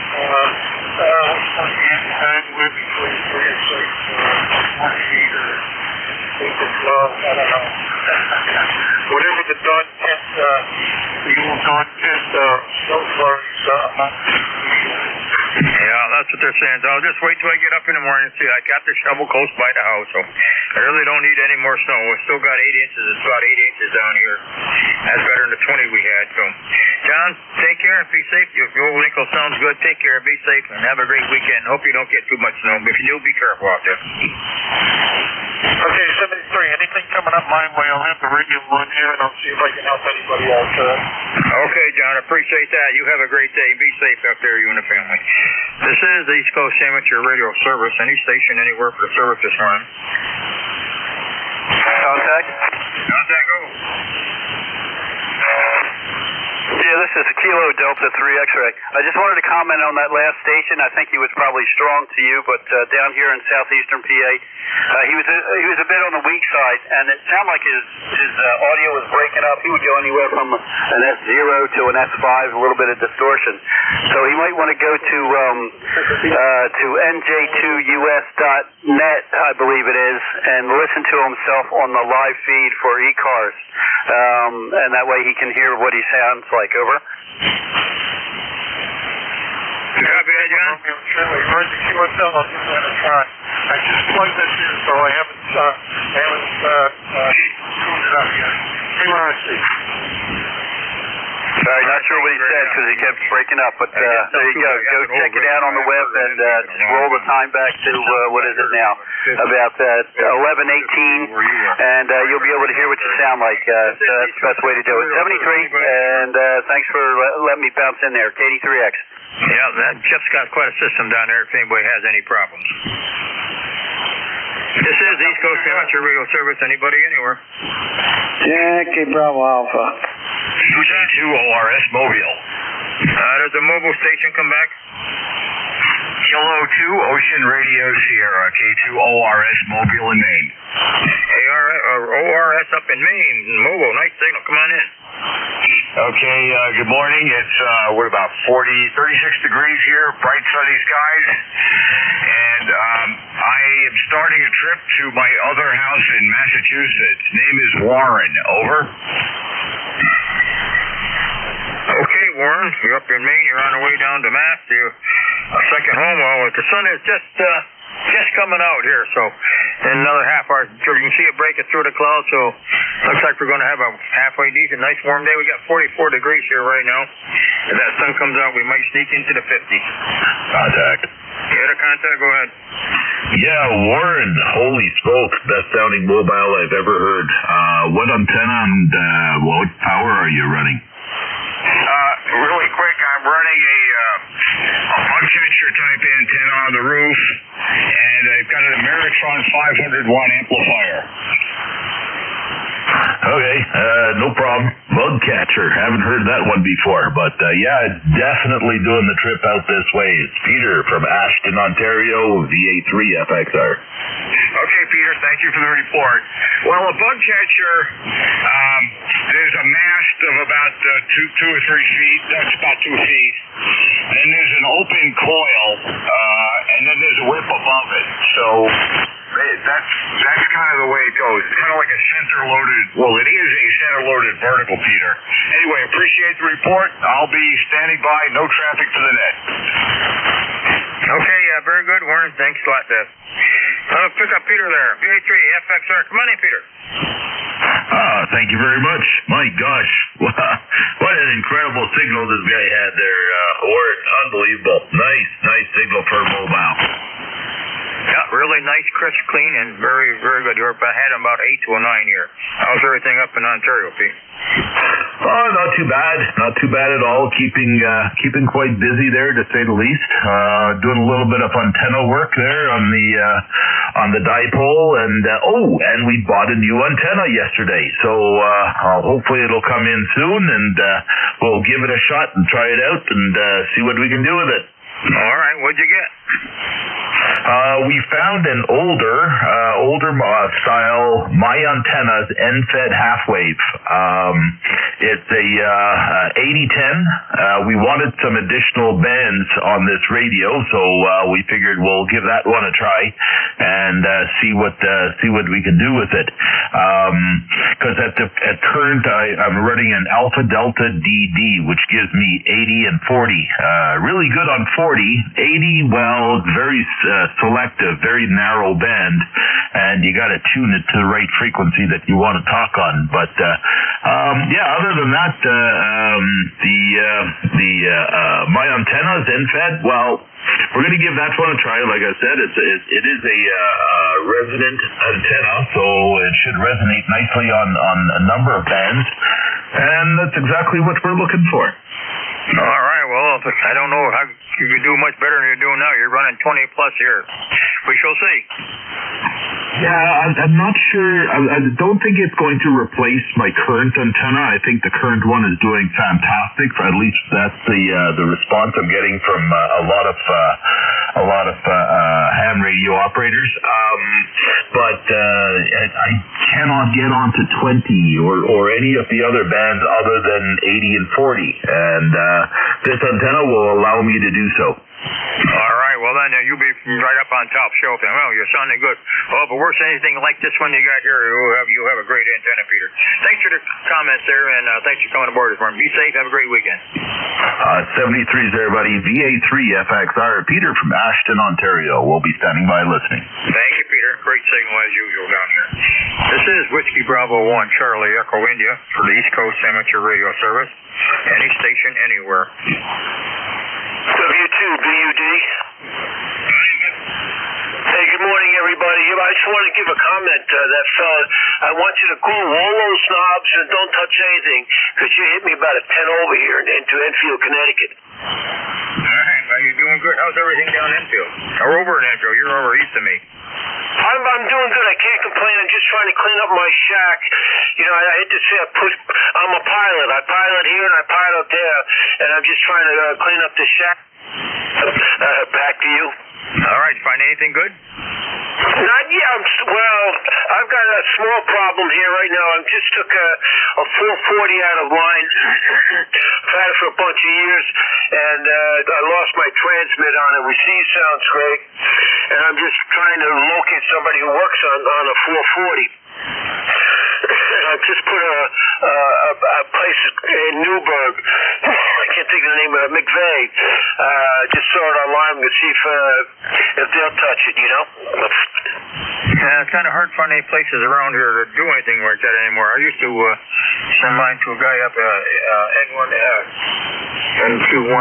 What's the time with between 3 and 6, 28 or 8 to 12, I don't know. Whatever the dawn tent, the old dawn tent snow flurries, Yeah, that's what they're saying. So I'll just wait till I get up in the morning and see. I got the shovel close by the house, so I really don't need any more snow. We've still got 8 inches. It's about 8 inches down here. That's better than the 20 we had. So, John, take care and be safe. Your old Lincoln sounds good. Take care, be safe, and have a great weekend. Hope you don't get too much snow. If you do, be careful out there. Okay, 73. Anything coming up my way, I'll have to ring you one here, and I'll see if I can help anybody else. Okay, John, appreciate that. You have a great day. Be safe out there, you and the family. This is the East Coast Amateur Radio Service. Any station, anywhere for the service this morning. Contact, go. Yeah, this is Kilo Delta 3 X-Ray. I just wanted to comment on that last station. I think he was probably strong to you, but down here in southeastern PA, he was a bit on the weak side, and it sounded like his audio was breaking up. He would go anywhere from an S0 to an S5, a little bit of distortion. So he might want to go to NJ2US.net, I believe it is, and listen to himself on the live feed for ECARS, and that way he can hear what he sounds like. Over. Copy that, John? Certainly heard the QSL. I'll give that a try. I just plugged this in, so I haven't tuned it up yet. See what I see. Sorry, not sure what he said because he kept breaking up, but there you go. Go check it out on the web and just roll the time back to, what is it now? About 11:18, and you'll be able to hear what you sound like. So that's the best way to do it. 73, and thanks for letting me bounce in there. KD3X. Yeah, Jeff's got quite a system down there if anybody has any problems. This is East Coast Amateur Radio Service. Anybody, anywhere? Jackie Bravo Alpha. NJ2US Mobile. Does the mobile station come back? Kilo 2 Ocean Radio Sierra K2ORS Mobile in Maine. ORS up in Maine. Mobile, nice signal. Come on in. Okay, good morning. It's, about 36 degrees here, bright sunny skies. And I am starting a trip to my other house in Massachusetts. Name is Warren. Over. Okay, Warren, you're up in Maine. You're on the way down to Mass. You're a second home. Well, the sun is just coming out here, so in another half hour, you can see it breaking through the clouds, so looks like we're going to have a halfway decent, nice warm day. We got 44 degrees here right now. If that sun comes out, we might sneak into the 50s. Contact. Yeah, the contact, go ahead. Yeah, Warren, holy smoke, best sounding mobile I've ever heard. What antenna and what power are you running? Really quick, I'm running a bug catcher type antenna on the roof, and I've got an Ameritron 500-watt amplifier. Okay, no problem. Bug catcher, haven't heard that one before, but yeah, definitely doing the trip out this way. It's Peter from Ashton, Ontario, VA3 FXR. Okay, Peter, thank you for the report. Well, a bug catcher, there's a mast of about 2 or 3 feet. That's about 2 feet. Then there's an open coil, and then there's a whip above it. So that's kind of the way it goes. It's kind of like a center-loaded. Well, it is a center-loaded vertical, Peter. Anyway, appreciate the report. I'll be standing by. No traffic to the net. Okay, yeah, very good, Warren. Thanks a lot, Deb. Pick up Peter there. VA3 FXR. Come on in, Peter. Thank you very much. My gosh, what an incredible signal this guy had there, Ward. Unbelievable. Nice signal for mobile. Yeah, really nice, crisp, clean, and very, very good. I had him about 8 to a 9 here. How's everything up in Ontario, Pete? Oh, not too bad. Not too bad at all. Keeping quite busy there, to say the least. Doing a little bit of antenna work there on the dipole, and we bought a new antenna yesterday. So hopefully it'll come in soon, and we'll give it a shot and try it out and see what we can do with it. All right, what'd you get? We found an older style My Antennas NFED half wave. It's a 8010. We wanted some additional bands on this radio, so we figured we'll give that one a try and see what we can do with it. Because at current I'm running an Alpha Delta DD, which gives me 80 and 40. Really good on 40. 80, well, very selective, very narrow band, and you got to tune it to the right frequency that you want to talk on. But other than that, My Antennas NFED, well, we're going to give that one a try. Like I said, it is a resonant antenna, so it should resonate nicely on a number of bands, and that's exactly what we're looking for. All right, well, I don't know how you can do much better than you're doing now. You're running 20 plus here. We shall see. Yeah, I'm not sure. I don't think it's going to replace my current antenna. I think the current one is doing fantastic. At least that's the response I'm getting from a lot of ham radio operators. But I cannot get onto 20 or any of the other bands other than 80 and 40, and this antenna will allow me to do so. All right, well then you'll be right up on top shelf. And well, you're sounding good. Well, if it works anything like this one you got here, you have a great antenna, Peter. Thanks for the comments there, and thanks for coming aboard this morning. Be safe. Have a great weekend. 73's there, buddy. VA3FXR. Peter from Ashton, Ontario. We'll be standing by listening. Thank you, Peter. Great signal as usual down here. This is Whiskey Bravo 1 Charlie Echo India for the East Coast Amateur Radio Service. Any station, anywhere. W2BUD. Hey, good morning, everybody. I just want to give a comment. That fella, I want you to cool all those knobs and don't touch anything, because you hit me about a 10 over here into Enfield, Connecticut. All right, well, you're doing good. How's everything down in Enfield? Or over in Enfield? You're over east of me. I'm doing good. I can't complain. I'm just trying to clean up my shack. You know, I hate to say I'm a pilot. I pilot here and I pilot there, and I'm just trying to clean up the shack. Back to you. All right, find anything good? Not yet. Well, I've got a small problem here right now. I just took a 440 out of line. I've had it for a bunch of years, and I lost my transmit on it. Receive sounds great, and I'm just trying to locate somebody who works on a 440. I just put a place in Newburgh. I can't think of the name of it. McVeigh. Just saw it online to see if they'll touch it, you know? Yeah, it's kind of hard to find any places around here to do anything like that anymore. I used to send mine to a guy up N1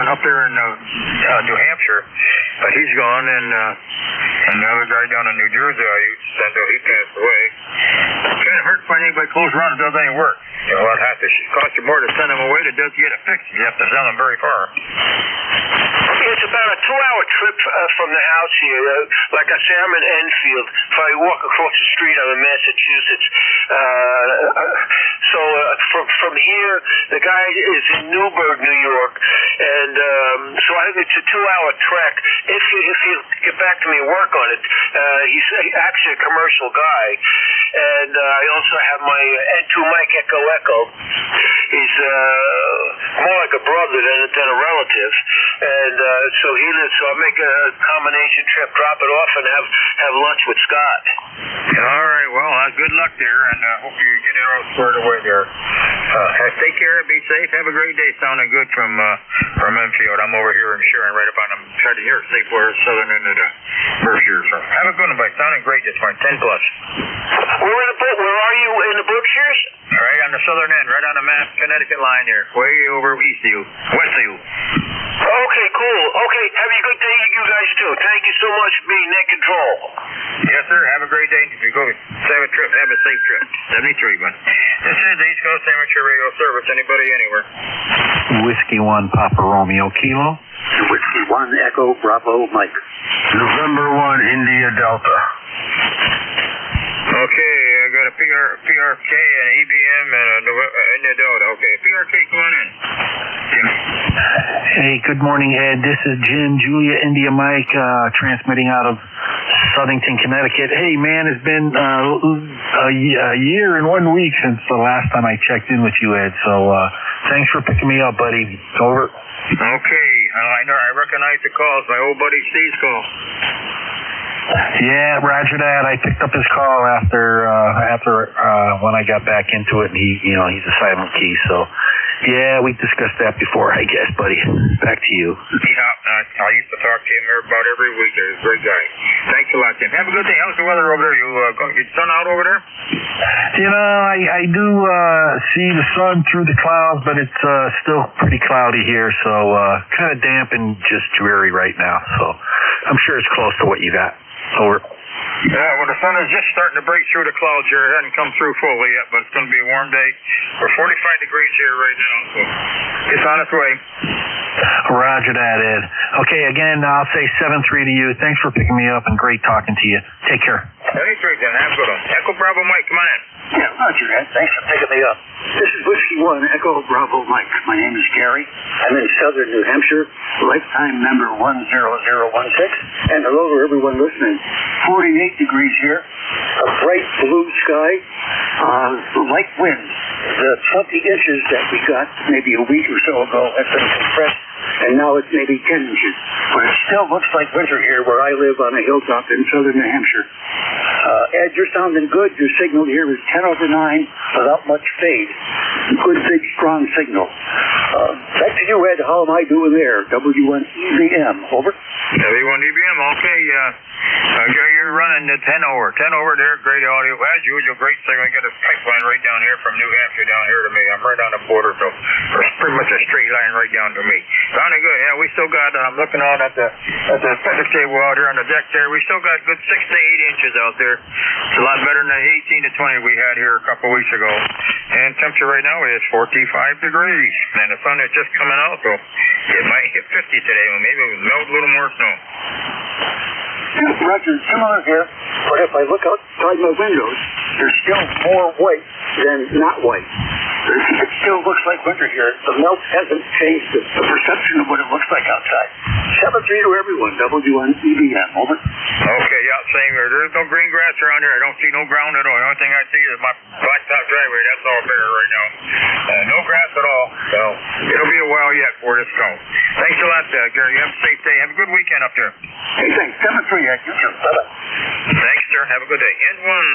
up there in New Hampshire, but he's gone, and the other guy down in New Jersey I used to send to, he passed away. It's kind of hard to find anybody close around that does any work. You know, it'd have to cost you more to send them away than it does to get it fixed. You have to send them very far. It's about a 2-hour trip from the house here. Like I say, I'm in Enfield. If I walk across the street, I'm in Massachusetts. So from here, the guy is in Newburgh, New York, and so I think it's a 2-hour trek. If you get back to me and work on it, he's actually a commercial guy, and I also have my N2 Mike Echo Echo. He's more like a brother than a relative, and so he lives. So I make a combination trip, drop it off, and have lunch with Scott. All right, well, good luck there, and hope you get it all squared away there. Take care. Be safe. Have a great day. Sounding good from Enfield. I'm over here in Sharon, right up on the trying to hear it safe where southern end of the Berkshire. So have a good one, buddy. Sounding great this morning. 10 plus. Where are you in the Berkshires? Right on the southern end, right on the Mass Connecticut line there, way over east of you, west of you. Okay, cool. Okay, have a good day, you guys too. Thank you so much for being net control. Yes, sir. Have a great day. If you go have a trip, have a safe trip. 73, man. This is the East Coast Amateur Radio Service. Anybody, anywhere. Whiskey 1, Papa Romeo Kilo. Whiskey 1, Echo Bravo Mike. November 1, India Delta. Okay, I got a PRK and EBM and India Delta. Okay, PRK, come on in. Jim. Hey, good morning, Ed. This is Jim, Julia, India Mike, transmitting out of Southington, Connecticut. Hey, man, it's been a year and 1 week since the last time I checked in with you, Ed. So thanks for picking me up, buddy. Over. Okay, I know. I recognize the calls. My old buddy Steve's call. Yeah, roger that. I picked up his call after when I got back into it, and he's a silent key. So, yeah, we discussed that before, I guess, buddy. Back to you. Yeah, I used to talk to him about every week. He's a great guy. Thanks a lot, Jim. Have a good day. How's the weather over there? You get sun out over there? I do see the sun through the clouds, but it's still pretty cloudy here, so kind of damp and just dreary right now. So I'm sure it's close to what you got. Over. Yeah, well, the sun is just starting to break through the clouds here. It hasn't come through fully yet, but it's going to be a warm day. We're 45 degrees here right now, so it's on its way. Roger that, Ed. Okay, again, I'll say 7-3 to you. Thanks for picking me up, and great talking to you. Take care. 73, then. Have a good one. Echo Bravo Mike, come on in. Yeah, roger, Ed. Thanks for picking me up. This is Whiskey 1, Echo Bravo Mike. My name is Gary. I'm in southern New Hampshire, lifetime member 10016. And hello to everyone listening. 48 degrees here, a bright blue sky, light winds. The 20 inches that we got maybe a week or so ago have been compressed, and now it's maybe 10 inches. But it still looks like winter here where I live on a hilltop in southern New Hampshire. Ed, you're sounding good. Your signal here is 10 over 9 without much fade. Good, big, strong signal. Back to you, Ed. How am I doing there? W1EBM. Over. W1EBM, okay. Gary, you're running the 10 over. 10 over there, great audio. As usual, great signal. We got a pipeline right down here from New Hampshire down here to me. I'm right on the border, so it's pretty much a straight line right down to me. Sounding good. Yeah, we still got, I'm looking out at the picnic table out here on the deck there. We still got good 6 to 8 inches out there. It's a lot better than the 18 to 20 we had here a couple weeks ago. And temperature right now is 45 degrees. And the sun is just coming out, so it might hit 50 today. Maybe it will melt a little more snow. Roger, similar here, but if I look outside my windows, there's still more white than not white. It still looks like winter here. The melt hasn't changed the perception of what it looks like outside. 7-3 to everyone, W1EBM, over. Okay, yeah, same here. There's no green grass around here. I don't see no ground at all. The only thing I see is my blacktop driveway. That's all bare right now. No grass at all. So it'll be a while yet for this snow. Thanks a lot, Gary. You have a safe day. Have a good weekend up there. Hey, thanks. 7-3, Ed. You too. Bye-bye. Thanks, sir. Have a good day. N1,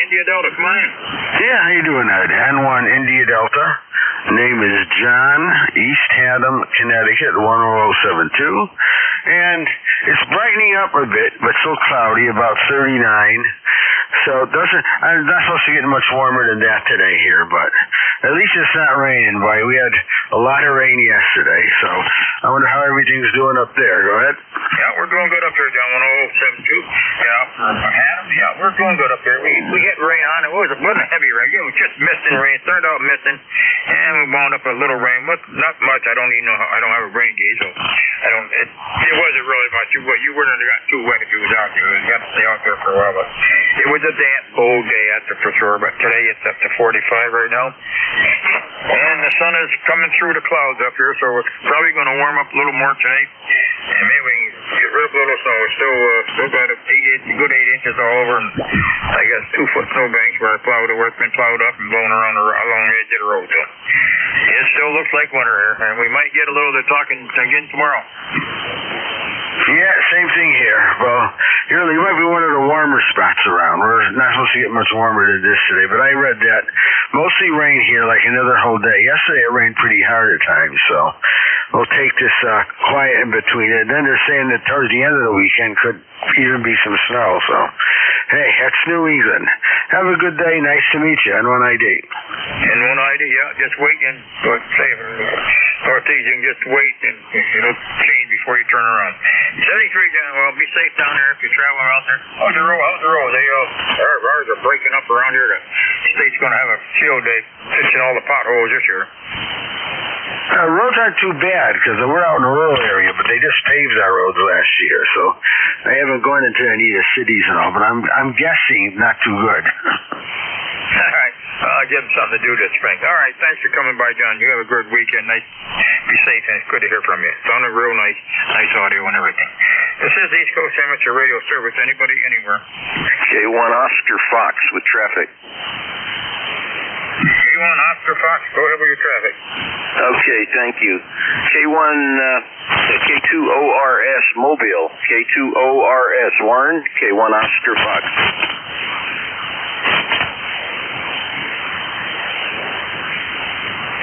India Delta, come on in. Yeah, how you doing, Ed? N1, India Delta. Name is John, East Haddam, Connecticut, 10072. And it's brightening up a bit, but still cloudy, about 39. So I'm not supposed to get much warmer than that today here, but at least it's not raining, boy. We had a lot of rain yesterday, so I wonder how everything's doing up there. Go ahead. Yeah, we're doing good up here, John, 1072. Yeah, Haddam, yeah, we're doing good up here. We hit rain on it. It wasn't heavy rain. It was just misting rain. It started out misting, and we wound up a little rain. Not much. I don't even know. I don't have a rain gauge, so it wasn't really much. You wouldn't have got too wet if you was out there. You got to stay out there for a while, but it was a damp, cold day out there for sure. But today it's up to 45 right now, and the sun is coming through the clouds up here, so it's probably going to warm up a little more today, and maybe we can get rid of a little snow. It's still got a good 8 inches all over, and I guess 2-foot snowbanks where it's been plowed up and blown around along the edge of the road. So it still looks like winter here, and we might get a little bit of talking again tomorrow. Yeah, same thing here. Well, you might be one of the warmer spots around. We're not supposed to get much warmer than this today, but I read that mostly rain here like another whole day. Yesterday it rained pretty hard at times, so we'll take this quiet in between it. And then they're saying that towards the end of the weekend could even be some snow, so hey, that's New England. Have a good day. Nice to meet you. N1ID. N1ID, yeah, just waiting. But say, Northeast, you can just wait and it'll change before you turn around. 73 down, well, be safe down there if you're traveling out there. How's the road? Ours are breaking up around here. The state's going to have a field day fixing all the potholes this year. Roads aren't too bad because we're out in a rural area, but they just paved our roads last year, so I haven't gone into any of the cities and all, but I'm guessing not too good. All right. I'll give them something to do this spring. All right. Thanks for coming by, John. You have a good weekend. Nice. Be safe, and it's good to hear from you. Sounded real nice audio and everything. This is the East Coast Amateur Radio Service. Anybody, anywhere. K1 Oscar Fox with traffic. K1 Oscar Fox, go ahead with your traffic. Okay, thank you. K2ORS Mobile. K2ORS Warren. K1 Oscar Fox.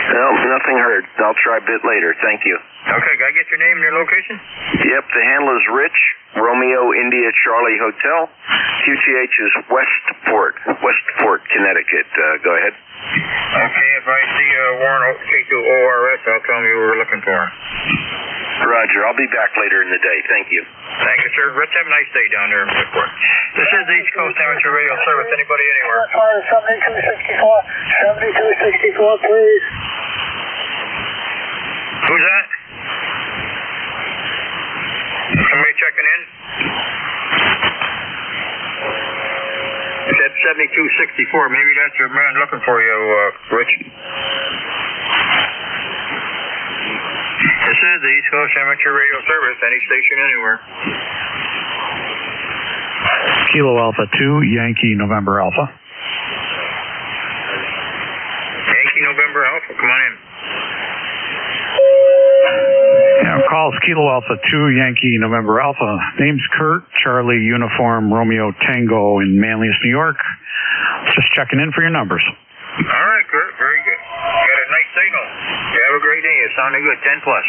No, nothing heard. I'll try a bit later. Thank you. Okay, can I get your name and your location? Yep, the handle is Rich, Romeo India Charlie Hotel. QTH is Westport, Connecticut. Go ahead. Okay, if I see Warren K2ORS, I'll tell him you were looking for him. Roger, I'll be back later in the day. Thank you. Thank you, sir. Let's have a nice day down there in Westport. This is the East Coast Amateur Radio Service. Anybody, anywhere? 7264, please. Who's that? Somebody checking in? Said 7264. Maybe that's your man looking for you, Rich. This is the East Coast Amateur Radio Service. Any station, anywhere. Kilo Alpha 2, Yankee November Alpha. Yankee November Alpha, come on in. Yeah, calls Kilo Alpha 2, Yankee November Alpha. Name's Kurt, Charlie Uniform Romeo Tango in Manlius, New York. Just checking in for your numbers. All right, Kurt, very good. You got a nice signal. You have a great day. It sounded good, 10 plus.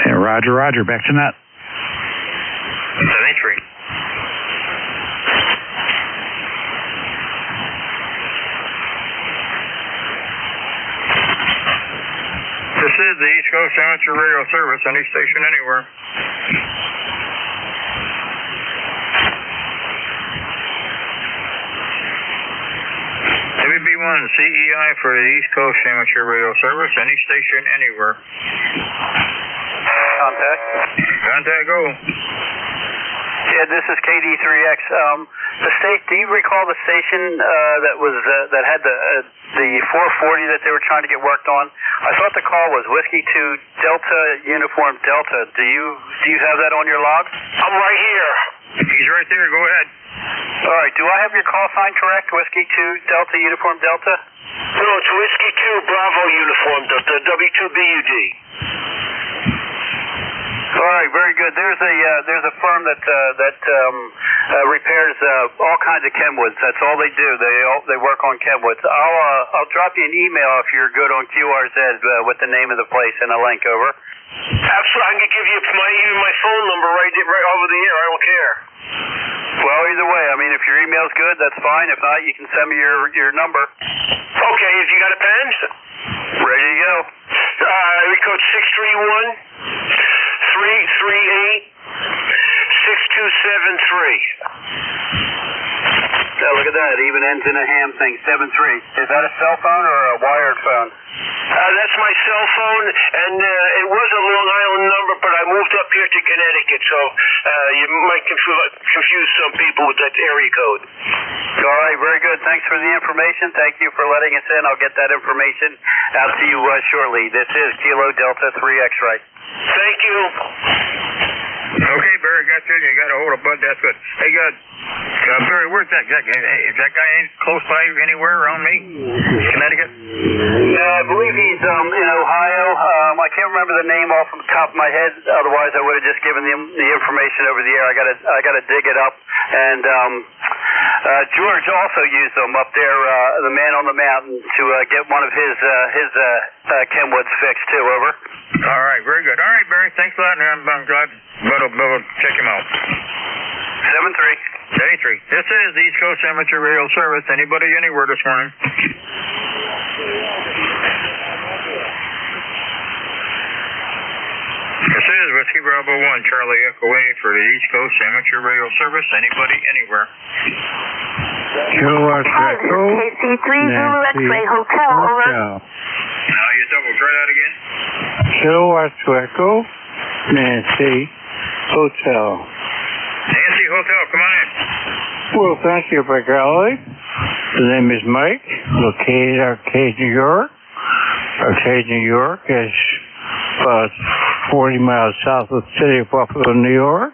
Yeah, Roger, back to net. 73. This is the East Coast Amateur Radio Service. Any station, anywhere. WB1 CEI for the East Coast Amateur Radio Service. Any station, anywhere. Contact, go. Yeah, this is KD3X. Do you recall the station that had the 440 that they were trying to get worked on? I thought the call was Whiskey 2 Delta Uniform Delta. Do you have that on your log? I'm right here. He's right there. Go ahead. All right. Do I have your call sign correct? Whiskey 2 Delta Uniform Delta? No, it's Whiskey 2 Bravo Uniform Delta, W2BUD. All right, very good. There's a firm that repairs all kinds of chemwoods. That's all they do. They work on chemwoods. I'll drop you an email if you're good on QRZ with the name of the place and a link over. Absolutely, I can give you my phone number right over the air. I don't care. Well, either way, I mean, if your email's good, that's fine. If not, you can send me your number. Okay, have you got a pen? Ready to go. We code 631-338-6273. Yeah, look at that. It even ends in a ham thing, 73. Is that a cell phone or a wired phone? That's my cell phone, and it was a Long Island number, but I moved up here to Connecticut, so you might confuse some people with that area code. All right, very good. Thanks for the information. Thank you for letting us in. I'll get that information out to you shortly. This is Kilo Delta 3 X-Ray. Thank you. Okay, Barry, got you. You got a hold of Bud. That's good. Hey, good. Barry, where's that guy? Is that guy close by anywhere around me? Connecticut? I believe he's in Ohio. I can't remember the name off the top of my head. Otherwise, I would have just given him the information over the air. I gotta dig it up. And George also used them up there, the man on the mountain, to get one of his Kenwoods fixed too. Over. All right, very good. All right, Barry, thanks a lot. I'm glad we'll check him out. 73. This is the East Coast Amateur Radio Service. Anybody anywhere this morning? This is Whiskey Bravo 1, Charlie Echo A for the East Coast Amateur Radio Service. Anybody anywhere? KC3 Zulu X-Ray Hotel, over. Now you double try that again. Echo Nancy Hotel. Nancy Hotel, come on in. Well, thank you, Big Alley. The name is Mike, located in Arcade, New York. Arcade, New York is about 40 miles south of the city of Buffalo, New York.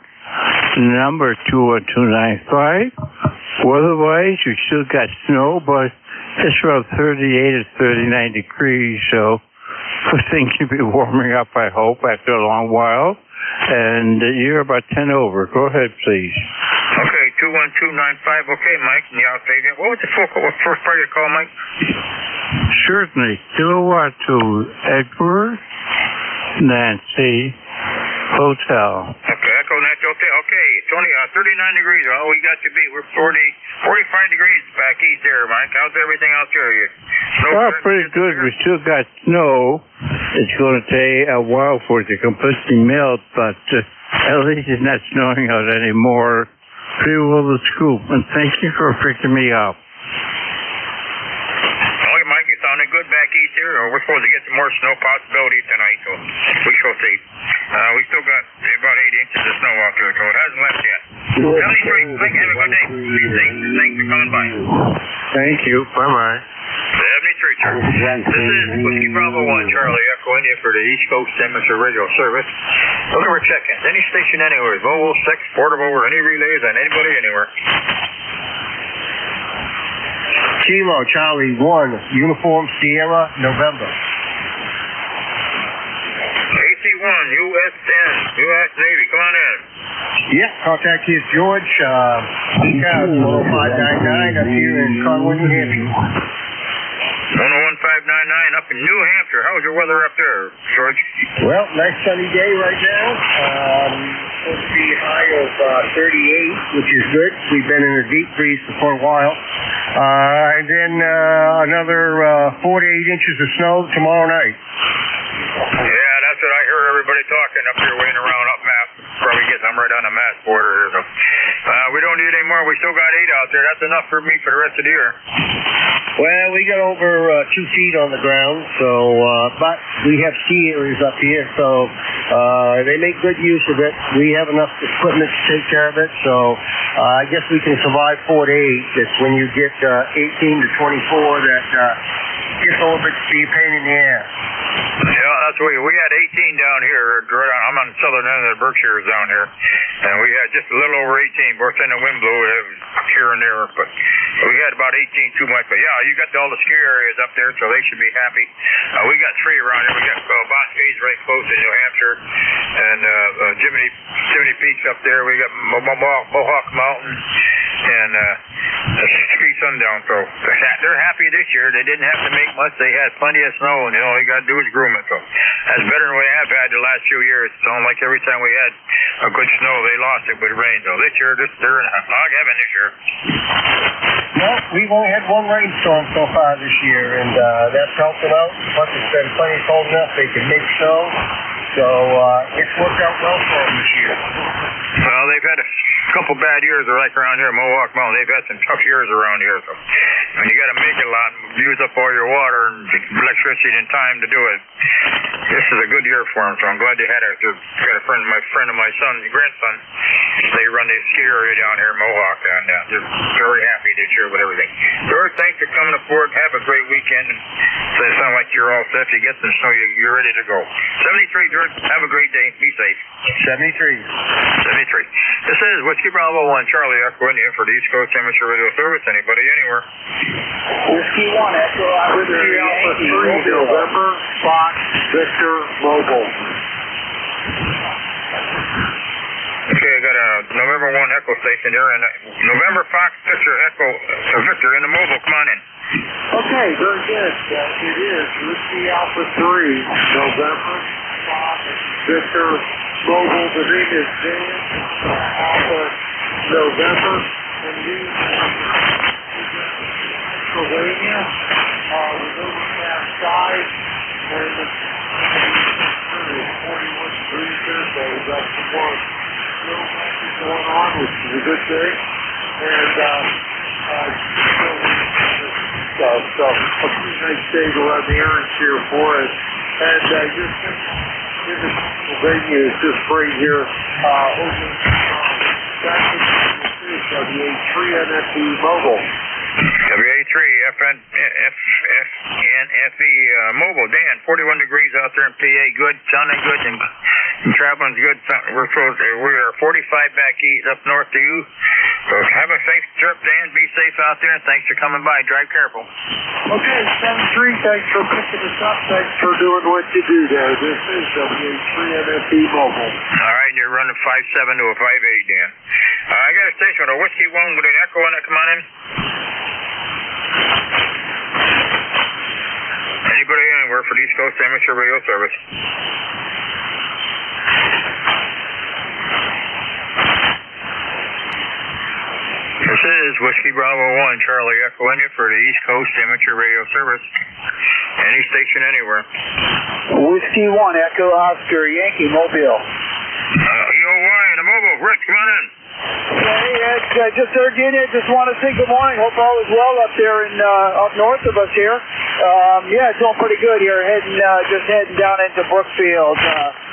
Number 21295. Weather-wise, we still got snow, but it's around 38 or 39 degrees, so things should be warming up, I hope, after a long while. And you're about 10 over. Go ahead, please. Okay, 21295. Okay, Mike. Yeah, okay. What was the first part of your call, Mike? Certainly. Kilowatt to Edward Nancy Hotel. Okay, Echo Nancy Hotel. Okay, it's only 39 degrees. Oh, we got you beat. We're 45 degrees back east there, Mike. How's everything out there? Pretty good. We still got snow. It's going to take a while for it to completely melt, but at least it's not snowing out anymore. Pretty well the scoop, and thank you for picking me up. Okay, Mike, you sounded good back east here. We're supposed to get some more snow possibilities tonight, so we shall see. We still got about 8 inches of snow out there, so it hasn't left yet. 73, Mike, have a good day. Thanks for coming by. Thank you. Bye-bye. 73, sir. This is Whiskey Bravo 1, Charlie Echo India for the East Coast Amateur Radio Service. Looking for check-ins. Any station anywhere. Volvo 6, portable, or any relays on anybody anywhere. Kilo Charlie 1, Uniform Sierra, November. AC1, USN, U.S. Navy. Come on in. Yeah, contact here is George, ECARS 10599 up here in Conway, New Hampshire. 101,599 up in New Hampshire. How's your weather up there, George? Well, nice sunny day right now. Supposed to be a high of 38, which is good. We've been in a deep freeze for a while. And then another 48 inches of snow tomorrow night. Yeah, that's what I heard everybody talking up here, waiting around up map. Probably get them right on the mass border here. So. We don't need any more. We still got 8 out there. That's enough for me for the rest of the year. Well, we got over 2 feet on the ground, so but we have ski areas up here, so they make good use of it. We have enough equipment to take care of it, so I guess we can survive 4 to 8. It's when you get 18 to 24 that gets a little bit to be a pain in the ass. Yeah, that's what we had 18 down here. I'm on the southern end of the Berkshires down here, and we had just a little over 18. Both in the wind blew here and there, but we had about 18 too much. But yeah, you got all the ski areas up there, so they should be happy. We got 3 around here. We got Bosquet's right close in New Hampshire, and Jiminy Peaks up there. We got Mohawk Mountain and Ski Sundown. So they're happy this year. They didn't have to make much. They had plenty of snow, and all you got to do is groom it. So that's better than we have had the last few years. It's not like every time we had a good snow, they lost it with rain. So this year, they're in hog heaven this year. Well, we've only had 1 rainstorm so far this year, and that's helped them out. Plus, it's been plenty cold enough they can make snow. So it's worked out well for them this year. Well, they've had a couple bad years like around here, Mohawk Mountain. They've had some tough years around here. So, and you got to make a lot, use up all your water and electricity and time to do it. This This is a good year for them, so I'm glad they had it. Got a friend of my grandson. They run the ski area down here in Mohawk, and just very happy this year with everything. George, thanks for coming aboard. Have a great weekend. So it sounds like you're all set. If you get some snow, you're ready to go. 73, George. Have a great day. Be safe. 73. This is Whiskey Bravo 1, Charlie Echo India for the East Coast Amateur Radio Service. Anybody, anywhere? Whiskey 1, Echo Oscar Yankee, November, Fox, Victor, Mobile. Okay, I got a November 1 Echo station here, and November Fox Victor Echo Victor in the mobile. Come on in. Okay, very good. It is Whiskey Alpha 3, November, Fox, Victor, Mobile. The name is Dan, Alpha, November, and you, Pennsylvania, with overcast skies, and the 41 degrees there, so we've got some more snow matches going on, which is a good thing, and so a pretty nice day to run the errands here for us, and your in Pennsylvania is just right here, over WA3 NFE Mobile. WA3 FNFE Mobile. Dan, 41 degrees out there in PA. Good, sounding good, and traveling's good. We are 45 back east up north to you. So have a safe trip, Dan. Be safe out there, and thanks for coming by. Drive careful. Okay, 73, thanks for picking us up. Thanks for doing what you do there. This is WA3 NFE Mobile. All right, you're running 5.7 to a 5.8, Dan. I got a station with a Whiskey 1 with an echo on it. Come on in. Anybody anywhere for the East Coast Amateur Radio Service? This is Whiskey Bravo 1, Charlie Echo India for the East Coast Amateur Radio Service. Any station anywhere. Whiskey 1, Echo Oscar Yankee Mobile. EOY in the mobile. Rick, come on in. Hey, Ed, just heard you in it. Just want to say good morning. Hope all is well up there in up north of us here. Yeah, it's doing pretty good here. Just heading down into Brookfield.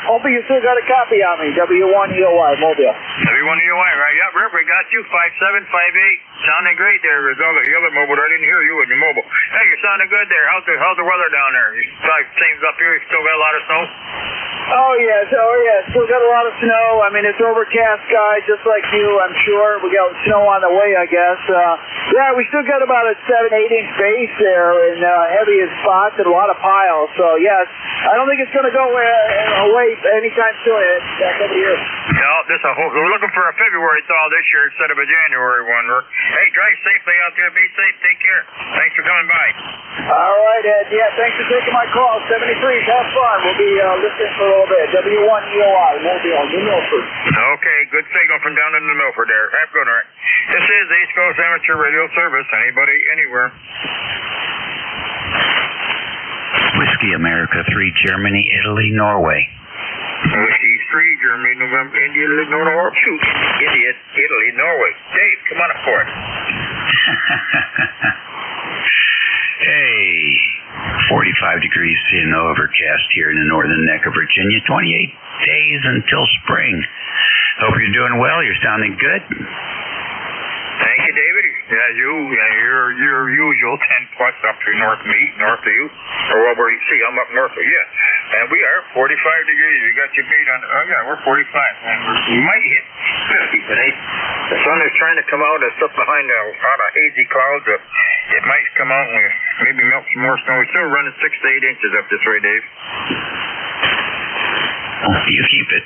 Hopefully you still got a copy on me. W1EOY Mobile. W1EOY, right? Yep, Rick, we got you. 5.7, 5.8. Sounding great there. The other mobile, I didn't hear you with your mobile. Hey, you're sounding good there. How's the weather down there? Seems up here, you still got a lot of snow? Oh yeah, still got a lot of snow. I mean, it's overcast, guys, just like you, I'm sure. We got snow on the way, I guess. Yeah, we still got about a 7-8 inch base there, and heaviest spots and a lot of piles. So yes, I don't think it's going to go away anytime soon. Back over here. No, we're looking for a February thaw this year instead of a January one. Hey, drive safely out there. Be safe. Take care. Thanks for coming by. All right, Ed. Yeah, thanks for taking my call. 73. Have fun. We'll be listening for a little bit. W1EOI. Mobile, New Milford. Okay, good signal from down in New Milford there. Have a good one. This is the East Coast Amateur Radio Service. Anybody, anywhere. Whiskey America 3, Germany, Italy, Norway. Whiskey 3, Germany, November, India, Norway. Shoot, idiot, Italy, Norway. Dave, come on up for it. Hey, 45 degrees in overcast here in the northern neck of Virginia. 28 days until spring. Hope you're doing well. You're sounding good. Thank you, David. Yeah, your usual 10 plus up to north of you, or wherever you see. I'm up north of you, and we are 45 degrees. You got your beat on. Oh yeah, we're 45, and we might hit 50 today. The sun is trying to come out. It's up behind a lot of hazy clouds. It might come out and maybe melt some more snow. We're still running 6 to 8 inches up this way, Dave. You keep it.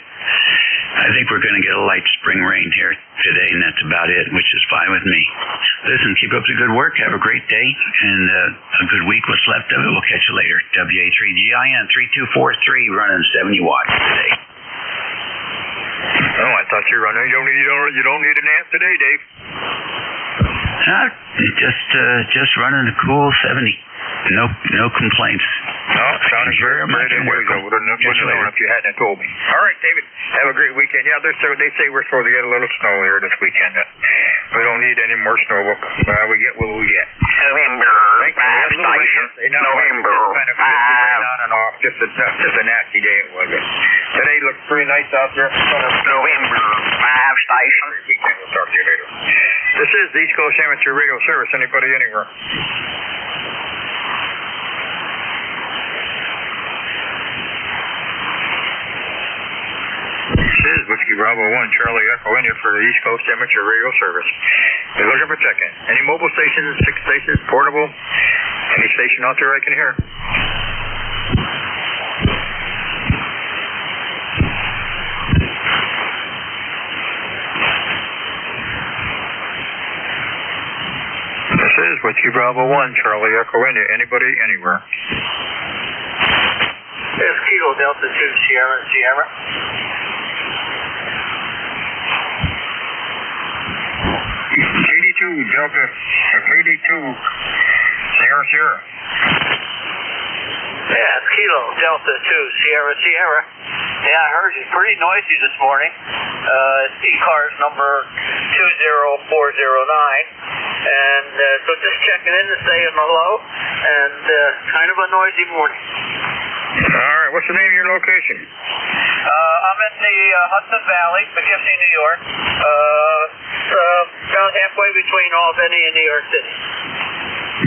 I think we're going to get a light spring rain here today, and that's about it, which is fine with me. Listen, keep up the good work. Have a great day and a good week. What's left of it, we'll catch you later. WA3GIN 3243 running 70 watts today. Oh, I thought you were running. You don't need an amp today, Dave. Just running a cool 70. No complaints. No, sounding Thank you very much. I wouldn't have known if you hadn't told me. All right, David. Have a great weekend. Yeah, they say we're supposed to get a little snow here this weekend. We don't need any more snow. We get what we get. November 5 station. November 5. On and off. Just a nasty day it was. Today looks pretty nice out there. November 5 station. We'll talk to you later. This is the East Coast Amateur Radio Service. Anybody, anywhere? This is Whiskey Bravo 1, Charlie Echo India for the East Coast Amateur Radio Service. They're looking for check-in. Any mobile stations, fixed stations, portable, any station out there I can hear. This is Whiskey Bravo 1, Charlie Echo India. Anybody, anywhere? It's Kilo Delta 2, Sierra. KD2, Delta, KD2, Sierra. Yeah, it's Kilo Delta 2, Sierra. Yeah, I heard you. Pretty noisy this morning. It's ECARS number 20409. And so just checking in to say hello. And kind of a noisy morning. All right, what's the name of your location? I'm in the Hudson Valley, Poughkeepsie, New York. About halfway between Albany and New York City.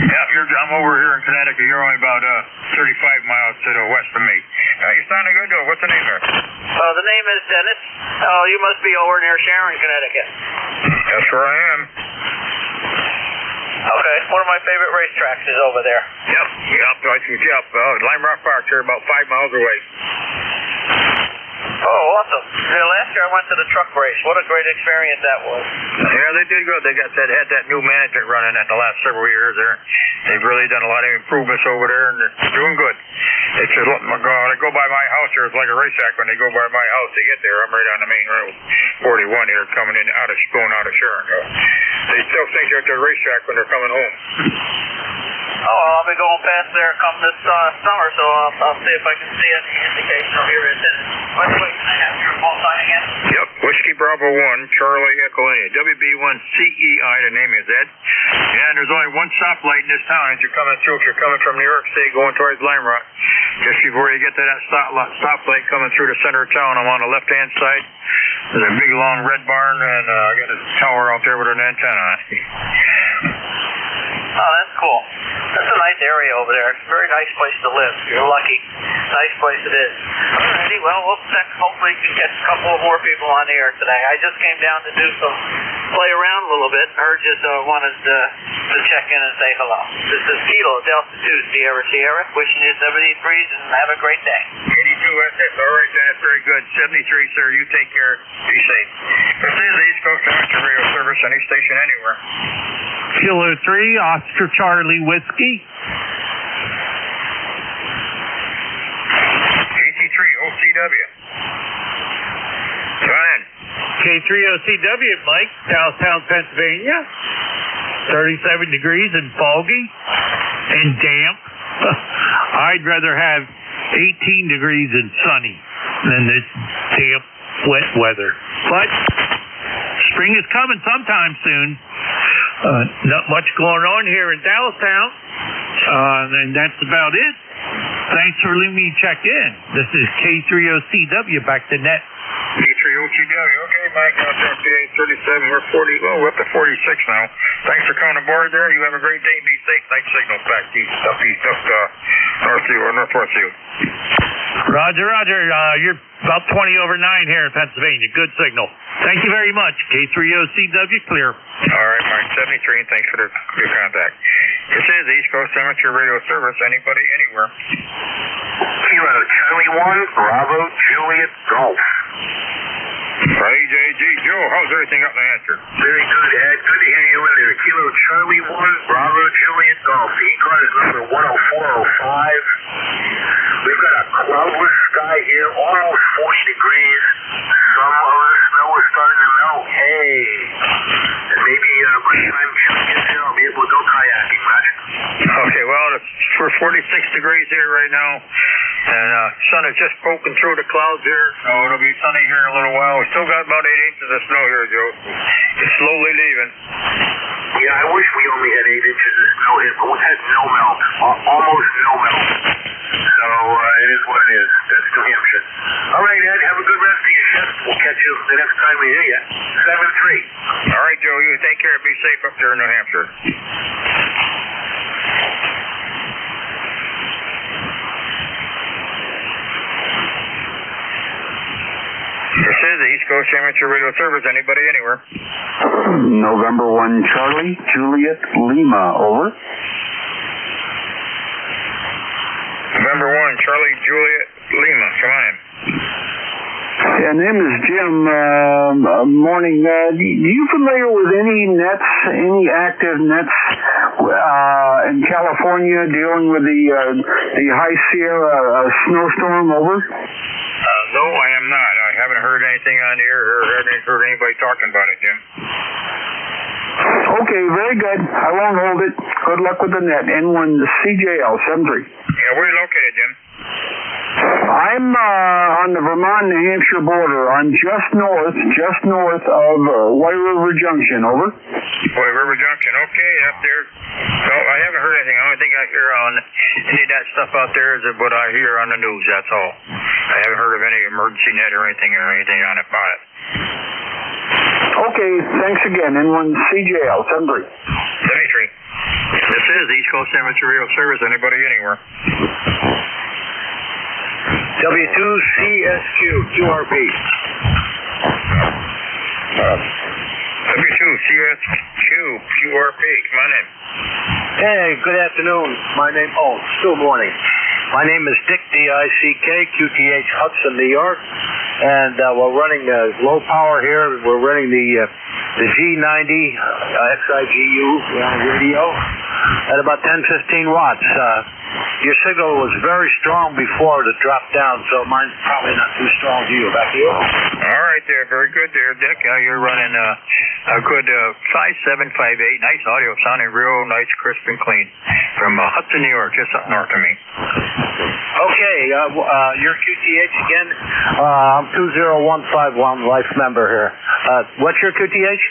Yeah, I'm over here in Connecticut. You're only about 35 miles to the west of me. You're sounding good, though. What's the name there? The name is Dennis. Oh, you must be over near Sharon, Connecticut. That's where I am. Okay, one of my favorite racetracks is over there. Yep. Lime Rock Park here, about 5 miles away. Oh, awesome. Yeah, last year I went to the truck race. What a great experience that was. Yeah, they did good. They had that new management running in the last several years there. They've really done a lot of improvements over there, and they're doing good. It's just, when I go by my house here, it's like a racetrack when they go by my house to get there. I'm right on the main road, 41 here, going out of Sharon. They still think they're at the racetrack when they're coming home. Oh, I'll be going past there come this summer, so I'll see if I can see any indication of your attendance. By the way, can I have your call sign again? Yep, Whiskey Bravo 1, Charlie Echo India, WB1CEI, the name is Ed. And there's only one stoplight in this town as you're coming through. If you're coming from New York State going towards Lime Rock, just before you get to that stoplight coming through the center of town, I'm on the left-hand side. There's a big, long red barn, and I got a tower out there with an antenna on it. Oh, that's cool. That's a nice area over there. It's a very nice place to live. You're lucky. Nice place it is. Alrighty, well, hopefully we can get a couple of more people on the air today. I just came down to do some play around a little bit. Heard you wanted to check in and say hello. This is Kilo Delta 2, Sierra. Wishing you 70 degrees and have a great day. 82, that's it. All right, that's very good. 73, sir. You take care. Be safe. This is the East Coast Amateur Radio Service, any station anywhere. Kilo 3, Oscar Charlie Whiskey. KT3 OCW. Go ahead. K3 OCW, Mike, Southtown, Pennsylvania. 37 degrees and foggy and damp. I'd rather have 18 degrees and sunny than this damp, wet weather. But spring is coming sometime soon. Not much going on here in Dallas-town. And that's about it. Thanks for letting me check in. This is K3OCW, back to net. K3OCW, okay, Mike, out there, PA 37, we're 40, well, we're up to 46 now. Thanks for coming aboard there. You have a great day. Be safe. Nice signals back east, up north to you, or northwest to you. Roger. You're about 20 over 9 here in Pennsylvania. Good signal. Thank you very much. K3OCW, clear. All right, Mike, 73, and thanks for your contact. This is the East Coast Amateur Radio Service. Anybody, anywhere. Kilo Charlie 1, Bravo Juliet Golf. AJG Joe, how's everything up in the answer? Very good, Ed. Good to hear you in there. Kilo Charlie 1, Bravo Juliet Golf. ECARS number 10405. We've got a cloudless sky here, almost 40 degrees. Some of the snow is starting to melt. Hey. And maybe by the time Jim gets here, I'll be able to go kayaking, Roger. Okay, well, we're 46 degrees here right now. And sun is just poking through the clouds here, so it'll be sunny here in a little while. We still got about 8 inches of snow here, Joe. It's slowly leaving. Yeah, I wish we only had 8 inches of snow here, but we've had no melt, almost no melt. So it is what it is. That's New Hampshire. All right, Ed, have a good rest of your shift. We'll catch you the next time we hear you. 7-3. All right, Joe, you take care. Be safe up there in New Hampshire. This is the East Coast Amateur Radio Service. Anybody, anywhere? November 1, Charlie, Juliet, Lima, over. November 1, Charlie, Juliet, Lima. Come on in. Yeah, name is Jim. Morning. Are you familiar with any nets, any active nets in California dealing with the High Sierra snowstorm, over? No, I am not. I haven't heard anything on the air or heard anybody talking about it, Jim. Okay, very good. I won't hold it. Good luck with the net. N1 CJL 73. Yeah, where are you located, Jim? I'm on the Vermont-New Hampshire border. I'm just north of White River Junction, over. White River Junction, okay, up there. No, I haven't heard anything. The only thing I hear on any of that stuff out there is what I hear on the news, that's all. I haven't heard of any emergency net or anything on it about it. Okay, thanks again. N1 CJL 73. 73. This is East Coast Amateur Radio Service. Anybody, anywhere? W2CSQ, QRP. W2CSQ, QRP. Come on in. Hey, good afternoon. Still morning. My name is Dick, D-I-C-K, QTH, Hudson, New York. And we're running low power here. We're running the G90 XIGU radio at about 10-15 watts. Your signal was very strong before it dropped down, so mine's probably not too strong to you. Back to you. All right there. Very good there, Dick. You're running a good 5758. Nice audio, sounding real nice, crisp and clean from Hudson, New York, just up north of me. Okay, you're QTH again. I'm 20151, life member here. What's your QTH?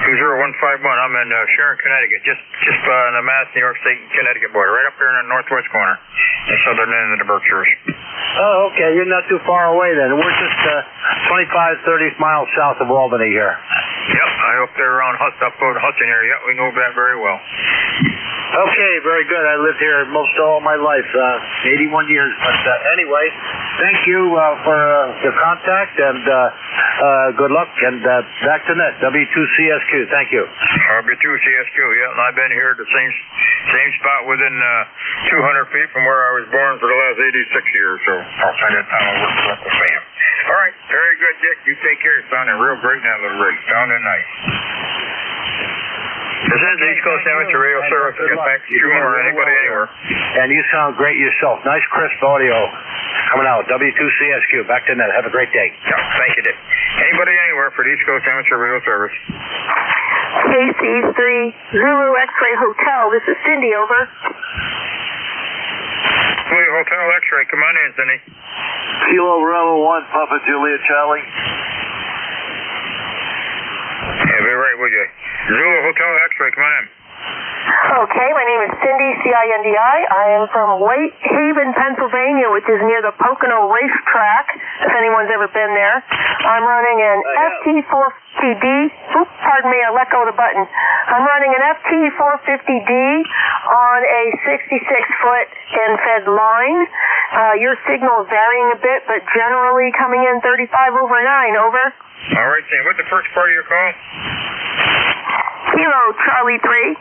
20151. I'm in Sharon, Connecticut, just on the Mass, New York State, Connecticut border, right up there in the northwest corner, in southern end of the Berkshires. Oh, okay. You're not too far away then. We're just 25-30 miles south of Albany here. Yep, I hope they're around Hudson area. We know that very well. Okay, very good. I lived here most all my life, 81 years. But anyway, thank you for the contact, and good luck, and back to net, W2CSQ. Thank you. W2CSQ, yeah, and I've been here at the same spot within 200 feet from where I was born for the last 86 years, so I'll send it down and work with Uncle Sam. All right, very good, Dick. You take care. It's sounding real great now, little rig. Sounding nice. This is East Coast Amateur Radio Service. Get back to you or anybody anywhere. And you sound great yourself. Nice crisp audio coming out. W2CSQ. Back to net. Have a great day. Yeah, thank you, Dick. Anybody anywhere for the East Coast Amateur Radio Service? KC3 Zulu X-Ray Hotel. This is Cindy, over. Hotel X-Ray. Come on in, Cindy. Kilo Bravo 1, Papa Juliet Charlie. Yeah, be right with you. Zulu Hotel X-Ray, come on in. Okay, my name is Cindy, C-I-N-D-I. I am from Whitehaven, Pennsylvania, which is near the Pocono Racetrack, if anyone's ever been there. I'm running an FT450D. Oops, pardon me, I let go of the button. I'm running an FT450D on a 66-foot end-fed line. Your signal is varying a bit, but generally coming in 35 over 9, over. All right, Sam, what's the first part of your call? Kilo Charlie 3.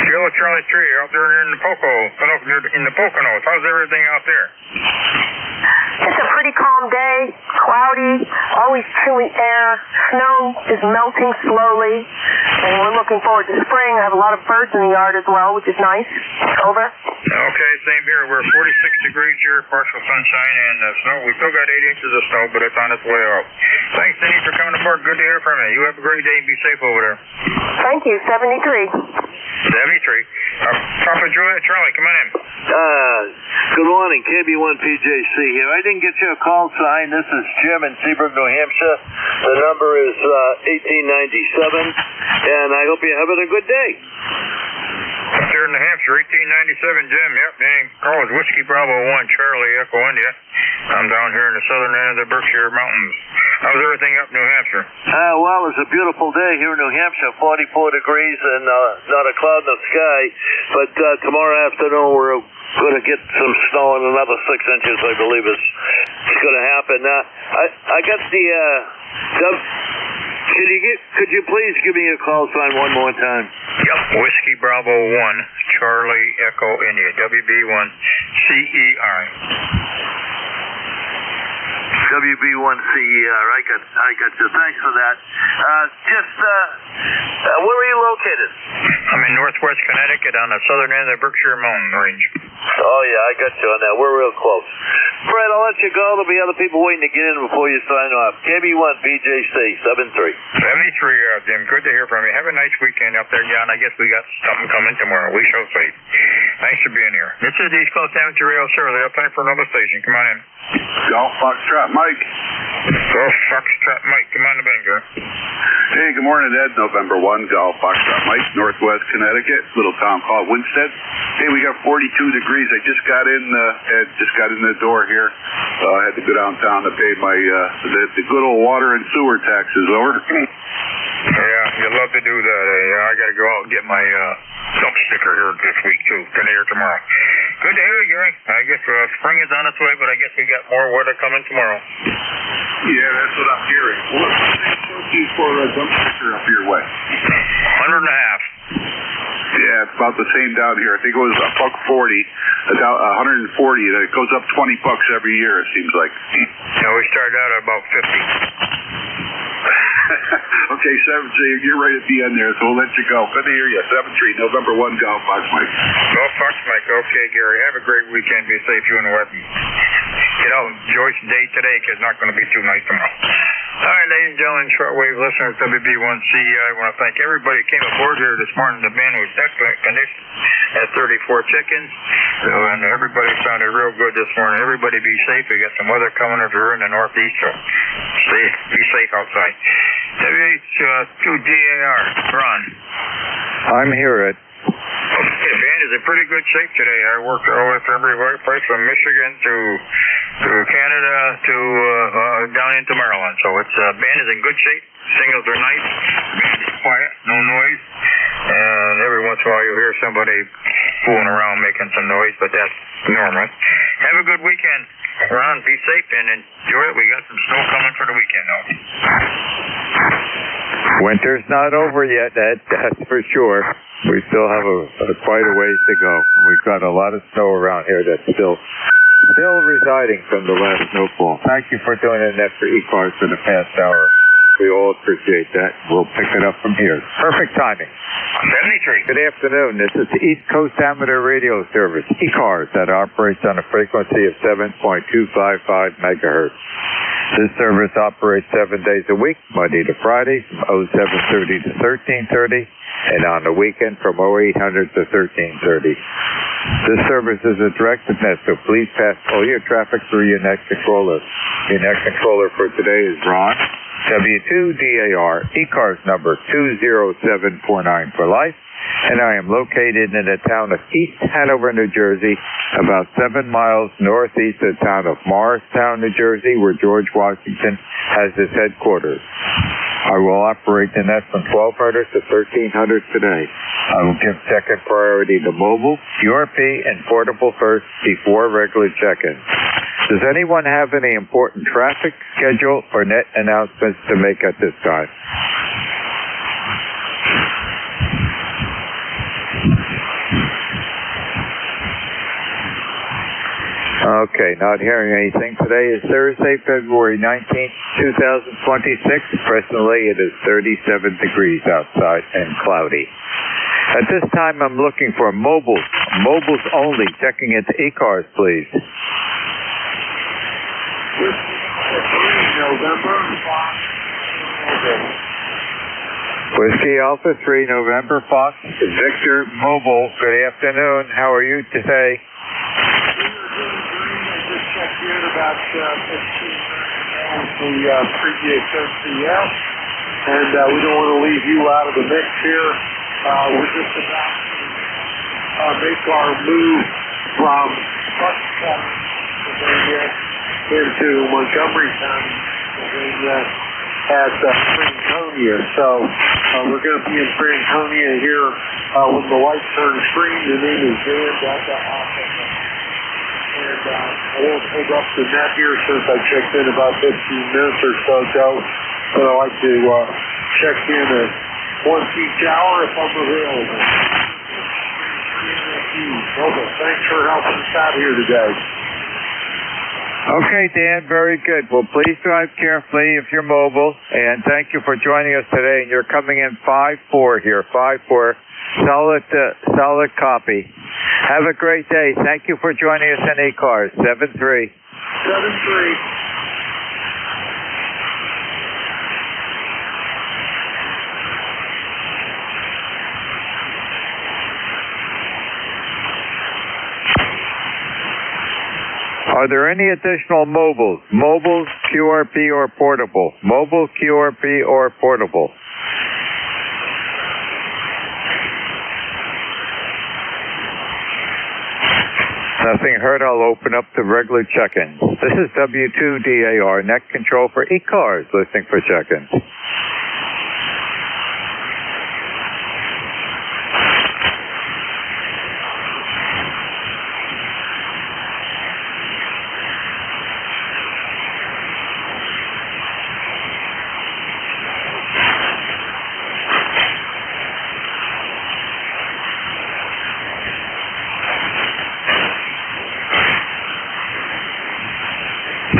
Kilo Charlie 3, you're out there in the Poconos. How's everything out there? It's a pretty calm day, cloudy, always chilly air. Snow is melting slowly, and we're looking forward to spring. I have a lot of birds in the yard as well, which is nice. Over. Okay, same here. We're 46 degrees here, partial sunshine and snow. We still got 8 inches of snow, but it's on its way out. Thanks, Cindy, for coming aboard. Good to hear from you. You have a great day and be safe over there. Thank you. 73. 73. Papa Charlie, come on in. Good morning, KB1PJC here. I didn't get your call sign. This is Jim in Seabrook, New Hampshire. The number is 1897, and I hope you're having a good day. Up there in New Hampshire, 1897, Jim. Yep, name Carl is Whiskey Bravo 1, Charlie Echo India. I'm down here in the southern end of the Berkshire Mountains. How's everything up in New Hampshire? Well, it's a beautiful day here in New Hampshire, 44 degrees and not a cloud in the sky. But tomorrow afternoon we're going to get some snow and another 6 inches, I believe it's going to happen. I got the... Could you please give me your call sign one more time? Yep, Whiskey Bravo 1, Charlie Echo India, WB1 CEI. WB1CER. I got you. Thanks for that. Where are you located? I'm in northwest Connecticut on the southern end of the Berkshire Mountain Range. Oh, yeah, I got you on that. We're real close. Fred, I'll let you go. There'll be other people waiting to get in before you sign off. KB1BJC, 73. 73, Jim. Good to hear from you. Have a nice weekend up there, John. I guess we got something coming tomorrow. We shall see. Thanks for being here. This is the East Coast Amateur Radio Survey. Up time for another station. Come on in. Golf Foxtrot Mike. Golf Foxtrot Mike. Come on to Bangor. Hey, good morning, Ed. November 1, Golf Foxtrot Mike, northwest Connecticut, little town called Winstead. Hey, we got 42 degrees. I just got in, Ed, just got in the door here. I had to go downtown to pay my the good old water and sewer taxes. Over. Yeah, you'd love to do that. I got to go out and get my dump sticker here this week too. Today or tomorrow. Good to hear you, Gary. I guess spring is on its way, but I guess we got more weather coming tomorrow. Yeah, that's what I'm hearing. What is for a dump sticker up your way? 100 and a half. Yeah, it's about the same down here. I think it was $1.40, about 140, and it goes up $20 every year. It seems like. Yeah, we started out at about 50. Okay, 7-3, you're right at the end there, so we'll let you go. Good to hear you. 7-3, November 1, Golf Fox Mike. Golf Fox Mike. Okay, Gary. Have a great weekend. Be safe, you and the weapon. Get out and enjoy the day today, because it's not going to be too nice tomorrow. All right, ladies and gentlemen, shortwave listeners, WB1CEI, I want to thank everybody who came aboard here this morning. The band was excellent condition at 34 chickens, and everybody sounded real good this morning. Everybody be safe. We got some weather coming if you're in the northeast, so be safe outside. WH2DAR, Ron. I'm here, Ed. Okay, the band is in pretty good shape today. I worked all the way from everywhere, from Michigan to Canada to down into Maryland. So it's band is in good shape. Singles are nice. Band is quiet, no noise. And every once in a while you'll hear somebody fooling around making some noise, but that's normal. Have a good weekend. Ron, be safe and enjoy it. We got some snow coming for the weekend now. Winter's not over yet, Ed, that's for sure. We still have quite a ways to go. We've got a lot of snow around here that's still residing from the last snowfall. Thank you for doing an for ECARS for the past hour. We all appreciate that. We'll pick it up from here. Perfect timing. 73. Good afternoon. This is the East Coast Amateur Radio Service, ECARS, that operates on a frequency of 7.255 megahertz. This service operates 7 days a week, Monday to Friday, from 0730 to 1330, and on the weekend from 0800 to 1330. This service is a directiveness, so please pass all your traffic through your net controller. Your net controller for today is Ron, W2DAR, ECARS number 20749 for life, and I am located in the town of East Hanover, New Jersey, about 7 miles northeast of the town of Morristown, New Jersey, where George Washington has his headquarters. I will operate the net from 1200 to 1300 today. I will give second priority to mobile, URP, and portable first before regular check-in. Does anyone have any important traffic, schedule, or net announcements to make at this time? Okay, not hearing anything. Today is Thursday, February 19th, 2026. Presently, it is 37 degrees outside and cloudy. At this time, I'm looking for mobiles only. Checking into ECARS, please. Whiskey Alpha 3, November Fox, Victor Mobile. Good afternoon. How are you today? About 15 the previous NCS, and we don't want to leave you out of the mix here. We're just about to make our move from Bucksport, Pennsylvania, into Montgomery County, Pennsylvania, at Franconia. So we're going to be in Franconia here when the lights turn green. The name is Dan Delta Alpha. And I won't hold up the net here since I checked in about 15 minutes or so ago. But I'd like to check in at once each hour if I'm available. Okay, thanks for helping us out here today. Okay, Dan, very good. Well, please drive carefully if you're mobile. And thank you for joining us today. And you're coming in 5-4 here, 5-4. Solid copy. Have a great day. Thank you for joining us in ECARS. 7-3. 7-3. Are there any additional mobiles? Mobiles, QRP, or portable? Mobile, QRP, or portable? Nothing heard. I'll open up the regular check-ins. This is W2DAR, net control for ECARS, listening for check-ins.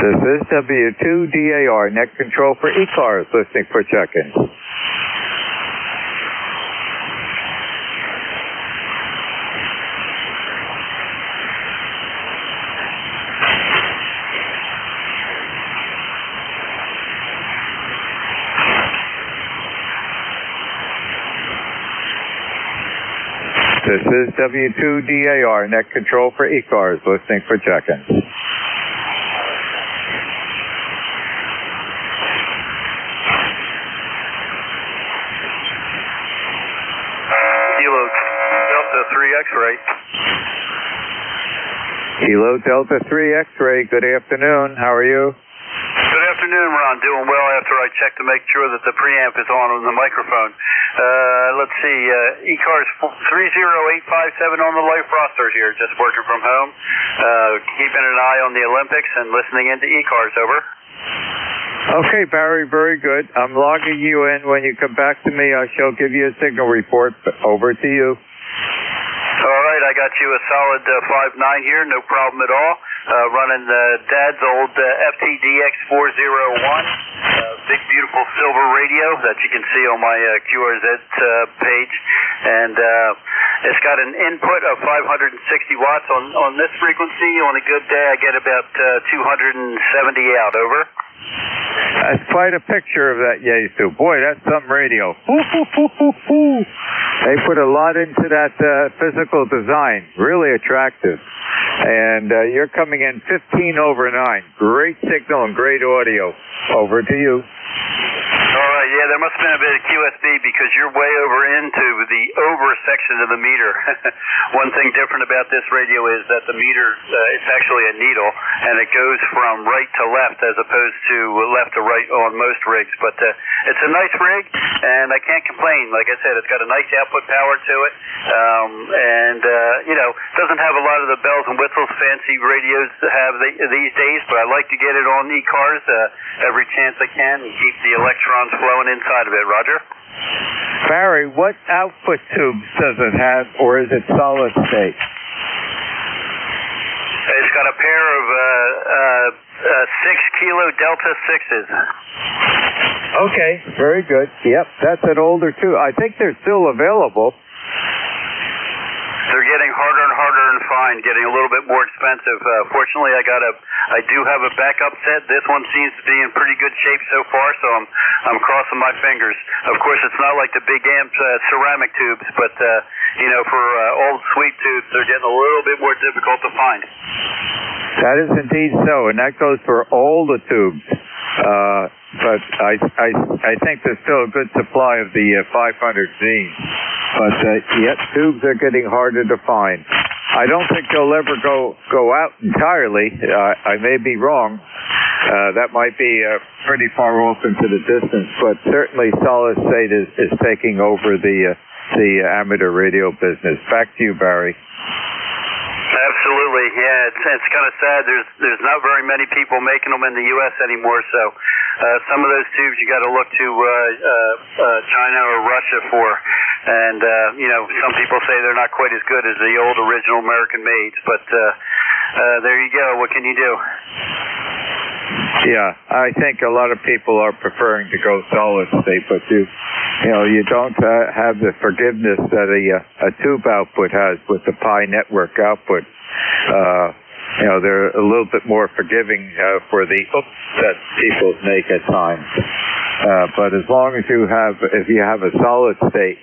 This is W2DAR, net control for ECARS, listening for check-ins. This is W2DAR, net control for ECARS, listening for check-ins. X-ray. Kilo Delta 3 X-ray, good afternoon. How are you? Good afternoon, Ron. Doing well after I checked to make sure that the preamp is on the microphone. Let's see, ECARS 30857 on the life roster here, just working from home. Keeping an eye on the Olympics and listening into ECARS, over. Okay, Barry, very good. I'm logging you in. When you come back to me, I shall give you a signal report. Over to you. All right, I got you a solid 5.9 here, no problem at all. Running Dad's old FTDX 401, big beautiful silver radio that you can see on my QRZ page, and it's got an input of 560 watts on this frequency. On a good day, I get about 270 out, over. That's quite a picture of that Yaesu. Boy, that's some radio. They put a lot into that physical design. Really attractive. And you're coming in 15 over 9. Great signal and great audio. Over to you. All right, yeah, there must have been a bit of QSB because you're way over into the over section of the meter. One thing different about this radio is that the meter, it's actually a needle, and it goes from right to left as opposed to left to right on most rigs. But it's a nice rig, and I can't complain. Like I said, it's got a nice output power to it, and, you know, doesn't have a lot of the bells and whistles fancy radios have these days, but I like to get it on ECARS every chance I can and keep the electrons flowing inside of it. Roger? Barry, what output tubes does it have, or is it solid state? It's got a pair of 6 kilo Delta 6s. Okay, very good. Yep, that's an older tube. I think they're still available. They're getting harder and harder to find, getting a little bit more expensive. Fortunately, I do have a backup set. This one seems to be in pretty good shape so far, so I'm crossing my fingers. Of course, it's not like the big amp ceramic tubes, but for old sweet tubes, they're getting a little bit more difficult to find. That is indeed so, and that goes for all the tubes. But I think there's still a good supply of the 500Z. But yet tubes are getting harder to find. I don't think they'll ever go out entirely. I may be wrong. That might be pretty far off into the distance, but certainly solid state is taking over the amateur radio business. Back to you, Barry. Absolutely, yeah. It's kind of sad. There's not very many people making them in the U.S. anymore. So some of those tubes you got to look to China or Russia for, and some people say they're not quite as good as the old original American mades. But there you go. What can you do? Yeah, I think a lot of people are preferring to go solid state, but you don't have the forgiveness that a tube output has with the Pi network output. They're a little bit more forgiving for the oops that people make at times. But as long as if you have a solid state,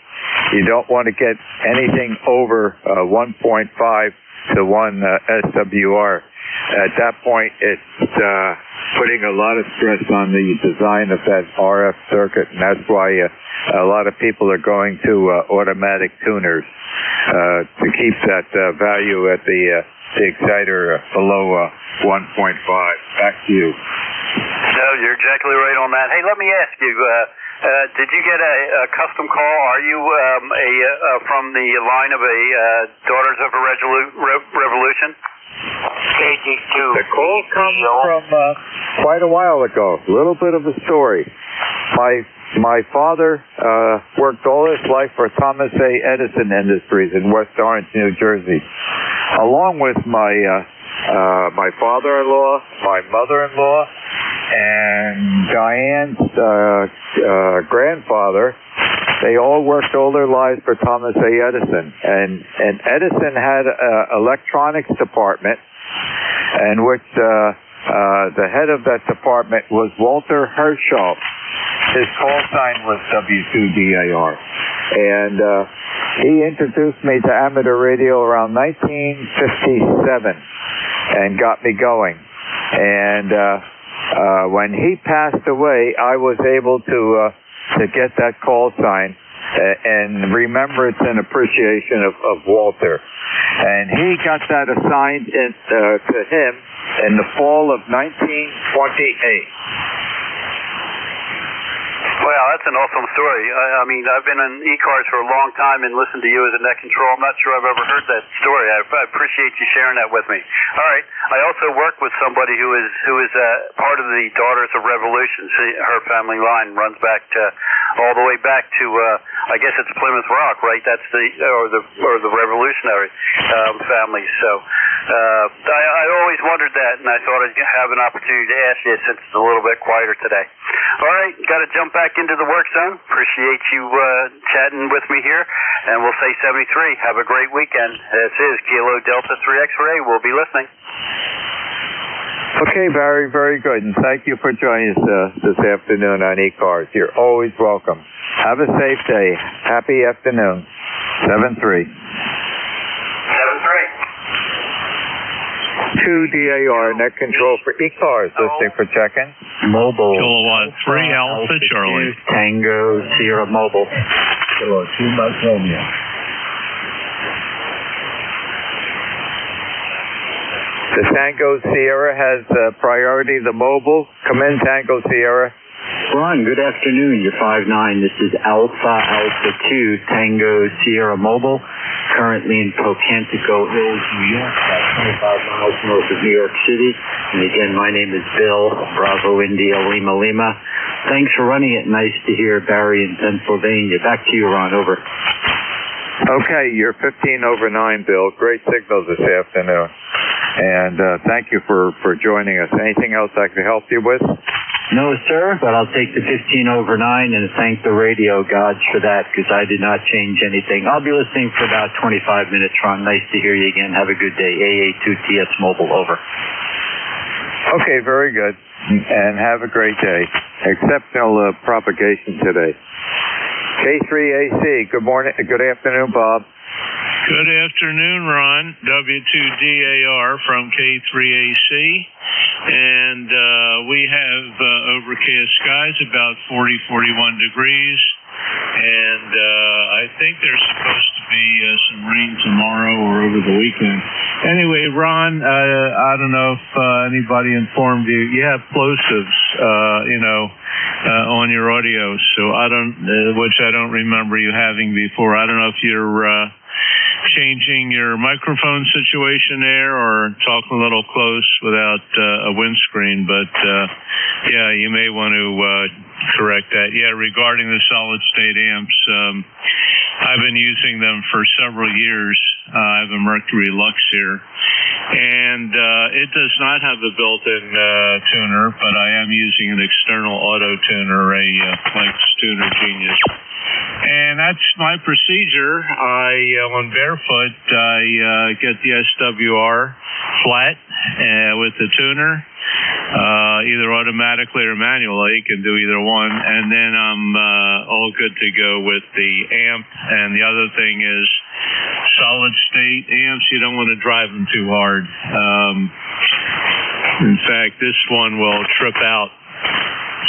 you don't want to get anything over 1.5 to 1 SWR. At that point, it's putting a lot of stress on the design of that RF circuit, and that's why a lot of people are going to automatic tuners to keep that value at the exciter below 1.5. Back to you. No, you're exactly right on that. Hey, let me ask you, did you get a custom call? Are you from the line of a Daughters of a Revolution? The call comes from quite a while ago. A little bit of a story. My father worked all his life for Thomas A. Edison Industries in West Orange, New Jersey. Along with my father-in-law, my mother-in-law, and Diane's grandfather, they all worked all their lives for Thomas A. Edison. And Edison had an electronics department in which the head of that department was Walter Herschel. His call sign was W2DAR. And he introduced me to amateur radio around 1957 and got me going. And when he passed away, I was able to get that call sign and remembrance and appreciation of Walter. And he got that assigned to him in the fall of 1928. Well, that's an awesome story. I mean, I've been in ECARS for a long time and listened to you as a net control. I'm not sure I've ever heard that story. I appreciate you sharing that with me. All right. I also work with somebody who is part of the Daughters of Revolution. Her family line runs back to all the way back to I guess it's Plymouth Rock, right? That's the Revolutionary family. So I always wondered that, and I thought I'd have an opportunity to ask you since it's a little bit quieter today. All right, got to jump back into the work zone. Appreciate you chatting with me here, and we'll say 73. Have a great weekend. This is Kilo Delta 3 X-Ray. We'll be listening. Okay, Barry, very good, and thank you for joining us this afternoon on ECARS. You're always welcome. Have a safe day. Happy afternoon. 7-3. 2DAR, net control for ECARS. Listening for check-in. Mobile. Kilowatt 3 Alpha Charlie. Tango Sierra Mobile. Kilo 2 Mike Romeo. The Tango Sierra has priority. The mobile. Come in, Tango Sierra. Ron, good afternoon. You're 5'9". This is Alpha 2 Tango Sierra Mobile. Currently in Pocantico Hills, New York, about 25 miles north of New York City. And again, my name is Bill, Bravo India Lima Lima. Thanks for running it. Nice to hear Barry in Pennsylvania. Back to you, Ron. Over. Okay, you're 15 over 9, Bill. Great signal this afternoon. And thank you for joining us. Anything else I can help you with? No, sir, but I'll take the 15 over 9 and thank the radio gods for that because I did not change anything. I'll be listening for about 25 minutes, Ron. Nice to hear you again. Have a good day. AA2TS Mobile, over. Okay, very good. And have a great day. Exceptional propagation today. K3AC, good morning, good afternoon, Bob. Good afternoon, Ron. W2DAR from K3AC. And we have overcast skies, about 40, 41 degrees. And I think there's supposed to be some rain tomorrow or over the weekend. Anyway, Ron, I don't know if anybody informed you. You have plosives, on your audio, so which I don't remember you having before. I don't know if you're changing your microphone situation there or talking a little close without a windscreen, but yeah, you may want to correct that. Yeah, regarding the solid state amps, I've been using them for several years. I have a Mercury Lux here, and it does not have a built-in tuner, but I am using an external auto tuner, a Flex Tuner Genius. And that's my procedure. On barefoot, I get the SWR flat with the tuner, either automatically or manually. You can do either one. And then I'm all good to go with the amp. And the other thing is solid state amps, you don't want to drive them too hard. In fact, this one will trip out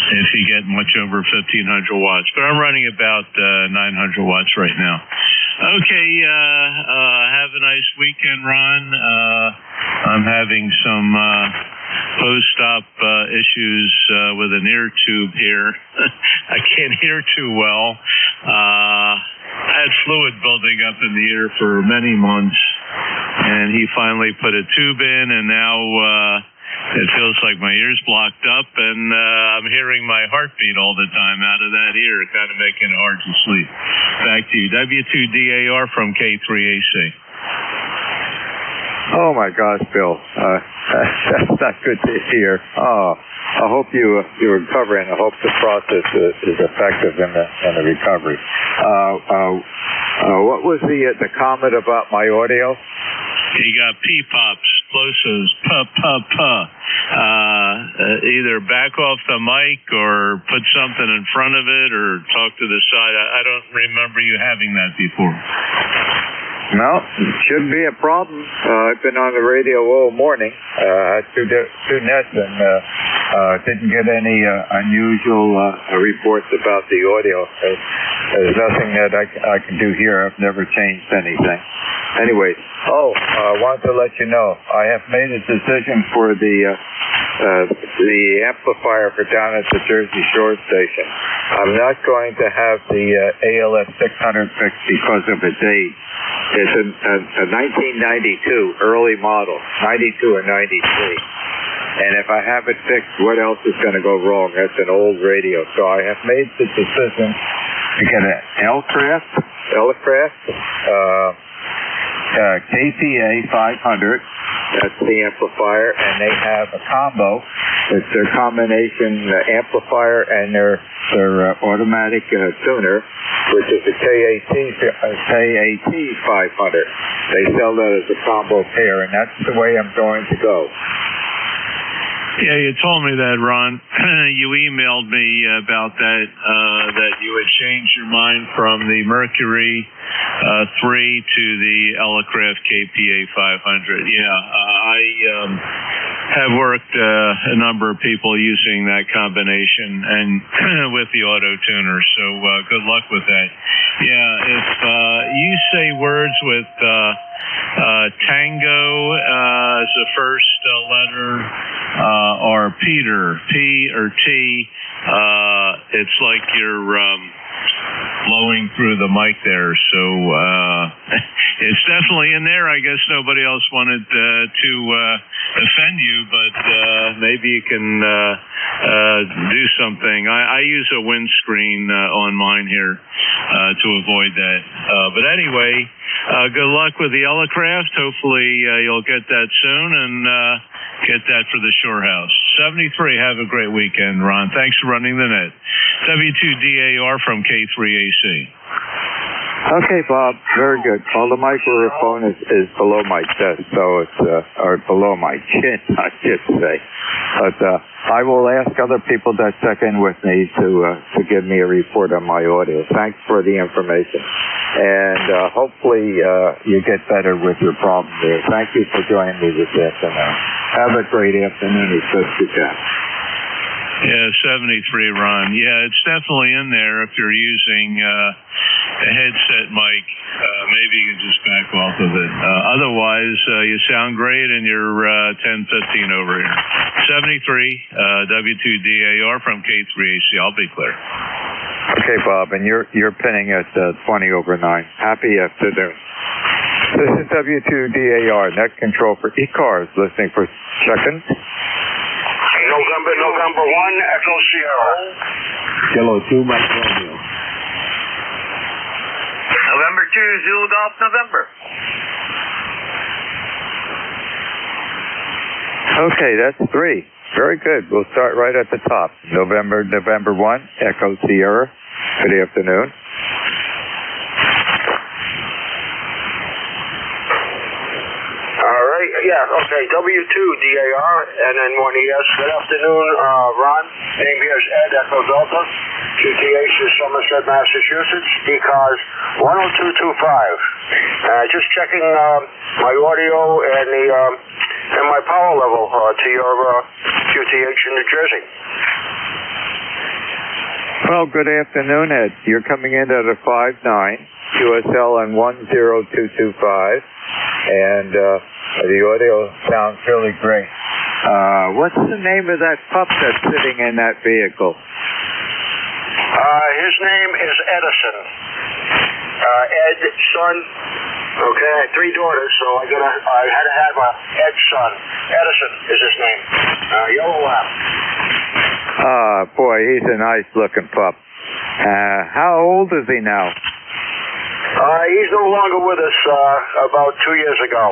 if you get much over 1,500 watts. But I'm running about 900 watts right now. Okay, have a nice weekend, Ron. I'm having some post-op issues with an ear tube here. I can't hear too well. I had fluid building up in the ear for many months, and he finally put a tube in, and now it feels like my ear's blocked up, and I'm hearing my heartbeat all the time out of that ear, kind of making it hard to sleep. Back to you. W2DAR from K3AC. Oh, my gosh, Bill. That's not good to hear. Oh, I hope you recover, and I hope the process is effective in the recovery. What was the comment about my audio? You got P-pops, plosives, puh. Either back off the mic or put something in front of it or talk to the side. I don't remember you having that before. No, it shouldn't be a problem. I've been on the radio all morning. I had two nets and didn't get any unusual reports about the audio. There's nothing that I can do here. I've never changed anything. Anyway, I wanted to let you know I have made a decision for the amplifier for down at the Jersey Shore station. I'm not going to have the ALS 600 fixed because of its age. It's a 1992 early model, 92 or 93. And if I have it fixed, what else is going to go wrong? That's an old radio. So I have made the decision to get an L-Craft, KPA 500. That's the amplifier, and they have a combo. It's their combination amplifier and their automatic tuner, which is a KAT 500. They sell that as a combo pair, and that's the way I'm going to go. Yeah, you told me that, Ron. You emailed me about that, that you had changed your mind from the Mercury 3 to the Elecraft KPA 500. Yeah, I have worked a number of people using that combination and with the auto tuner, so good luck with that. Yeah, if you say words with Tango as the first letter, or Peter, P or T, it's like you're blowing through the mic there. So it's definitely in there. I guess nobody else wanted to offend you, but maybe you can do something. I use a windscreen on mine here to avoid that. But anyway, good luck with the Elecraft. Hopefully you'll get that soon and get that for the Shore House. 73, have a great weekend, Ron. Thanks for running the net. W2DAR from K3AC. Okay, Bob, very good. Well, the microphone is below my chest, so it's or below my chin, I should say. But I will ask other people that check in with me to give me a report on my audio. Thanks for the information, and hopefully you get better with your problem there. Thank you for joining me this afternoon. Have a great afternoon, as best you can. Yeah, 73, Ron. Yeah, it's definitely in there if you're using a headset mic. Maybe you can just back off of it. Otherwise, you sound great and you're 1015 over here. 73, W2DAR from K3AC. I'll be clear. Okay, Bob, and you're pinning at 20 over 9. Happy afternoon. This is W2DAR, net control for ECARS, listening for check-in. November 1, Echo Sierra. Kilo 2, Mike Romeo. November 2, Zulu Golf, November. Okay, that's 3. Very good. We'll start right at the top. November 1, Echo Sierra. Good afternoon. Yeah, okay, W2DAR, and then 1ES. Good afternoon, Ron. Name here is Ed, Echo Delta. QTH is Somerset, Massachusetts. ECARS 10225. Just checking my audio and my power level to your QTH in New Jersey. Well, good afternoon, Ed. You're coming in at a 5.9, QSL on 10225, and the audio sounds really great. What's the name of that pup that's sitting in that vehicle? His name is Edison. Ed, son. Okay, I had 3 daughters, so I had to have Ed's son. Edison is his name. Yellow lap. Boy, he's a nice-looking pup. How old is he now? He's no longer with us about 2 years ago.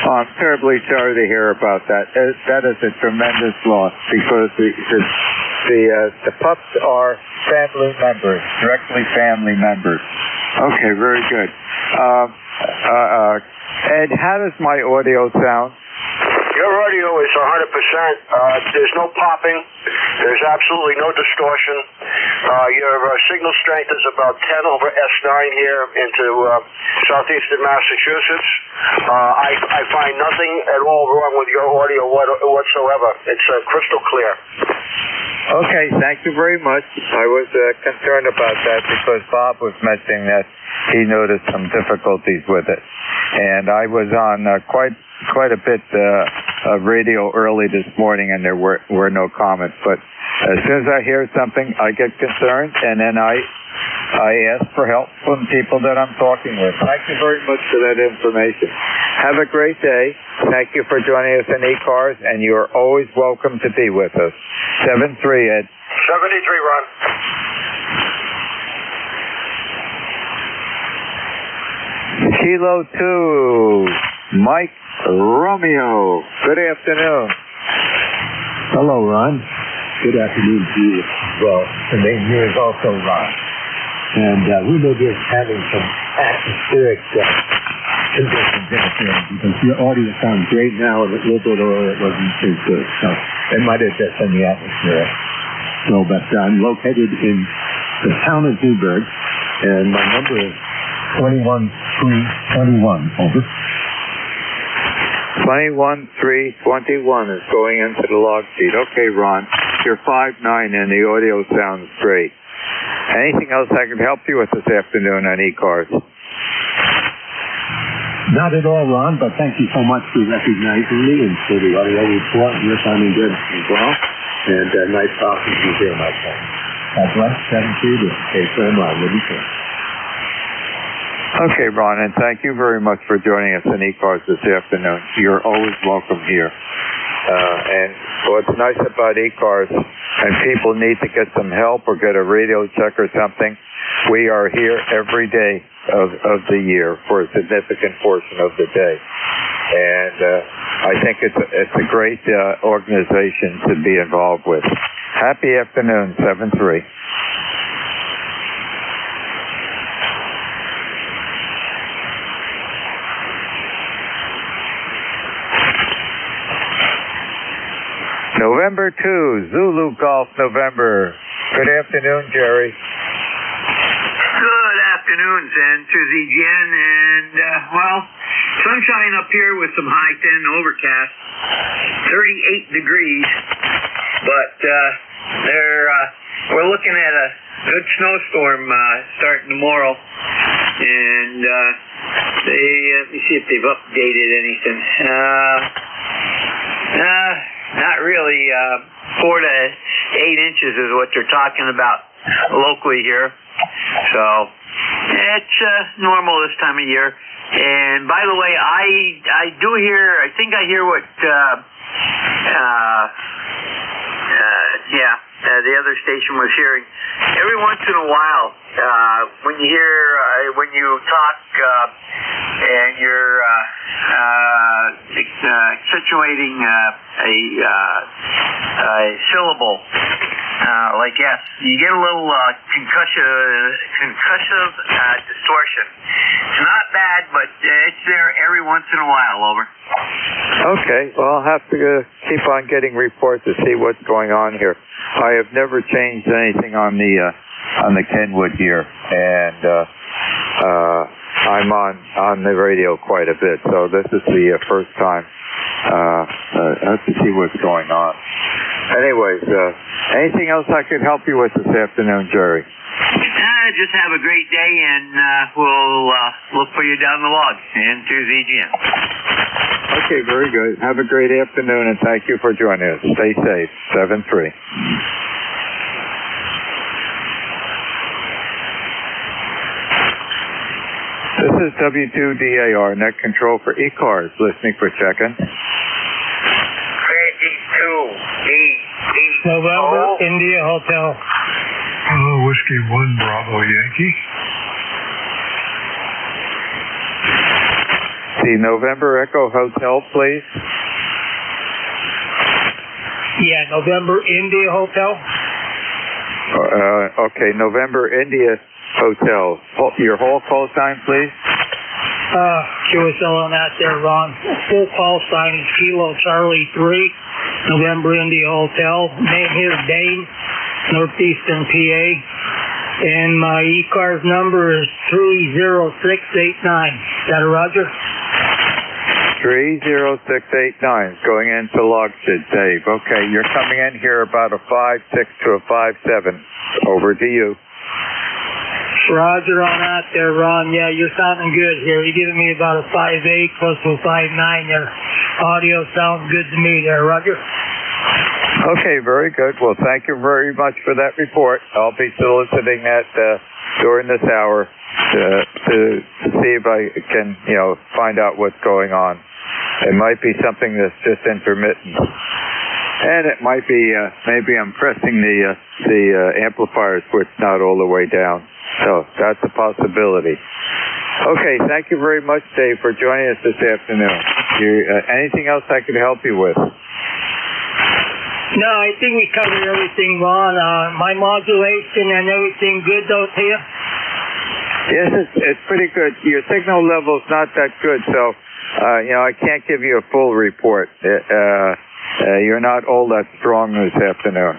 Oh, I'm terribly sorry to hear about that. That is a tremendous loss because the pups are family members, directly family members. Okay, very good. Ed, how does my audio sound? Your audio is 100%. There's no popping. There's absolutely no distortion. Your signal strength is about 10 over S9 here into southeastern Massachusetts. I find nothing at all wrong with your audio whatsoever. It's crystal clear. Okay, thank you very much. I was concerned about that because Bob was mentioning that he noticed some difficulties with it. And I was on quite a bit of radio early this morning, and there were no comments. But as soon as I hear something, I get concerned, and then I ask for help from people that I'm talking with. Thank you very much for that information. Have a great day. Thank you for joining us in ECARS, and you are always welcome to be with us. 73, Ed. 73, Ron. Kilo 2, Mike Romeo. Good afternoon. Hello, Ron. Good afternoon to you. Well, the name here is also Ron. And we may be having some atmospheric conditions interfering because your audio sounds great now, and a little bit earlier it wasn't too good. So it might have just been the atmosphere. So, but I'm located in the town of Newburgh, and my number is 21321. Over. 21321 is going into the log sheet. Okay, Ron, you're 5'9", and the audio sounds great. Anything else I can help you with this afternoon on ECARS? Not at all, Ron, but thank you so much for recognizing me and for the audio report. You're sounding good as well. And nice talking to you here, my friend. God bless. 7-2 to KFM on Liberty. Okay, Ron, and thank you very much for joining us in ECARS this afternoon. You're always welcome here. And What's nice about ECARS, and people need to get some help or get a radio check or something, we are here every day of the year for a significant portion of the day. And I think it's a great organization to be involved with. Happy afternoon, 7-3. November 2, Zulu Golf November. Good afternoon, Jerry. Good afternoon, Zen to ZGN, and, sunshine up here with some high 10 overcast, 38 degrees, but we're looking at a good snowstorm starting tomorrow, and let me see if they've updated anything. Not really. 4 to 8 inches is what they're talking about locally here. So it's normal this time of year. And by the way, I think I hear what the other station was hearing. Every once in a while, when you talk and you're situating a syllable like S, you get a little concussive distortion. It's not bad, but it's there every once in a while. Over. Okay, well, I'll have to keep on getting reports to see what's going on here. I have never changed anything on the Kenwood here, and I'm on the radio quite a bit, so this is the first time. I have to see what's going on. Anyways, anything else I could help you with this afternoon, Jerry? Just have a great day, and we'll look for you down the log and to ZGN. Okay, very good. Have a great afternoon, and thank you for joining us. Stay safe. 7-3. This is W2DAR, net control for ECARS, listening for check-in. 32 November, India Hotel. Whiskey 1 Bravo Yankee. The November Echo Hotel, please. Yeah, November India Hotel. Okay, November India Hotel. Your whole call sign, please. QSL on that there, Ron. Full call sign is Kilo Charlie 3, November India Hotel. Name here, Dane, Northeastern PA. And my ECARS number is 30689. Is that a Roger? 30689 going into Logshed, Dave. Okay, you're coming in here about a 5.6 to a 5.7. Over to you. Roger on that there, Ron. Yeah, you're sounding good here. You're giving me about a 5.8 close to a 5.9. Your audio sounds good to me there, Roger. Okay, very good. Well, thank you very much for that report. I'll be soliciting that during this hour to see if I can, find out what's going on. It might be something that's just intermittent. And it might be, maybe I'm pressing the amplifier switch not all the way down. So that's a possibility. Okay, thank you very much, Dave, for joining us this afternoon. Anything else I could help you with? No, I think we covered everything, Ron. My modulation and everything good though to you? Yes, it's pretty good. Your signal level's not that good, so I can't give you a full report. You're not all that strong this afternoon.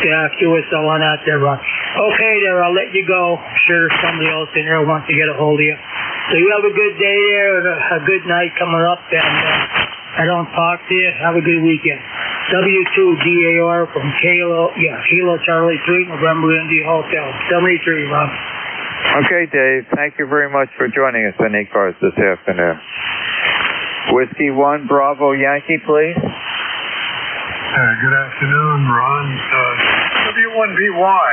Yeah, QSL on out there, Ron. Okay, there, I'll let you go. I'm sure somebody else in there wants to get a hold of you. So you have a good day there, and a good night coming up, and I don't talk to you. Have a good weekend. W2DAR from Kilo Charlie 3, November India Hotel, 73, Ron. Okay, Dave. Thank you very much for joining us on ECARS this afternoon. Whiskey 1 Bravo Yankee, please. Good afternoon, Ron. W1BY.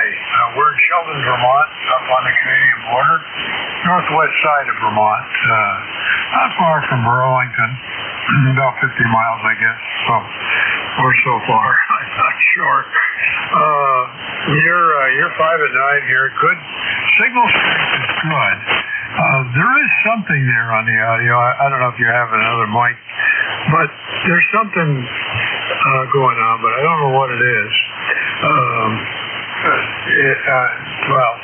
We're in Sheldon, Vermont, up on the Canadian border, northwest side of Vermont, not far from Burlington. about 50 miles, I guess, or so far. I'm not sure. You're 5 and 9 here. Good signal strength is good. There is something there on the audio. I don't know if you have another mic, but there's something going on, but I don't know what it is. Well,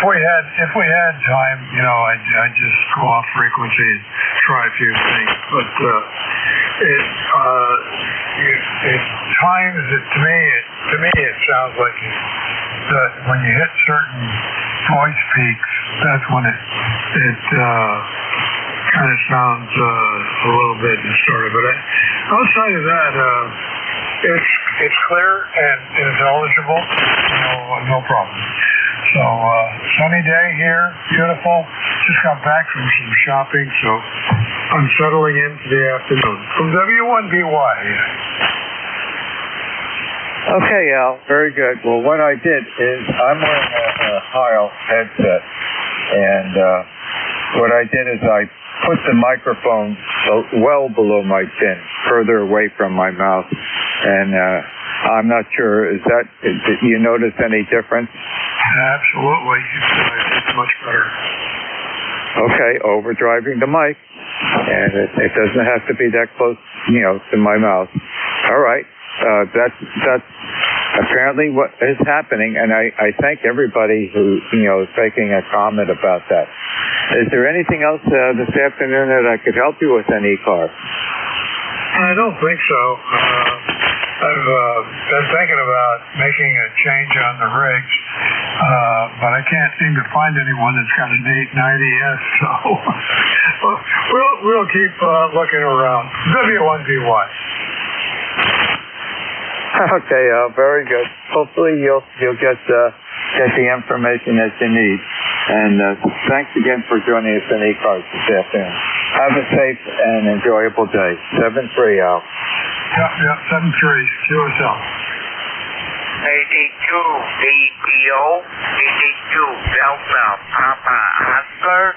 if we had time, I'd just go off frequency and try a few things. But at times, to me, it sounds like that when you hit certain voice peaks, that's when it kind of sounds a little bit distorted. But outside of that, it's clear and intelligible. No problem. So, sunny day here, beautiful. Just got back from some shopping, so I'm settling into the afternoon. From W1BY. Okay, Al, very good. Well, what I did is I'm wearing a Heil headset, and what I did is I put the microphone well below my chin, further away from my mouth, and I'm not sure, did you notice any difference? Absolutely. It's much better. Okay, overdriving the mic, and it doesn't have to be that close, to my mouth. All right, that's apparently what is happening, and I thank everybody who, is making a comment about that. Is there anything else this afternoon that I could help you with in ECARS? I don't think so. I've been thinking about making a change on the rigs, but I can't seem to find anyone that's got an 890S, so we'll keep looking around. W1BY. Okay, very good. Hopefully you'll get the information that you need. And thanks again for joining us in ECARS this afternoon. Have a safe and enjoyable day. 7-3, Al. Yep, 7-3, QSL. 82 BPO, 82 Delta Papa Oscar.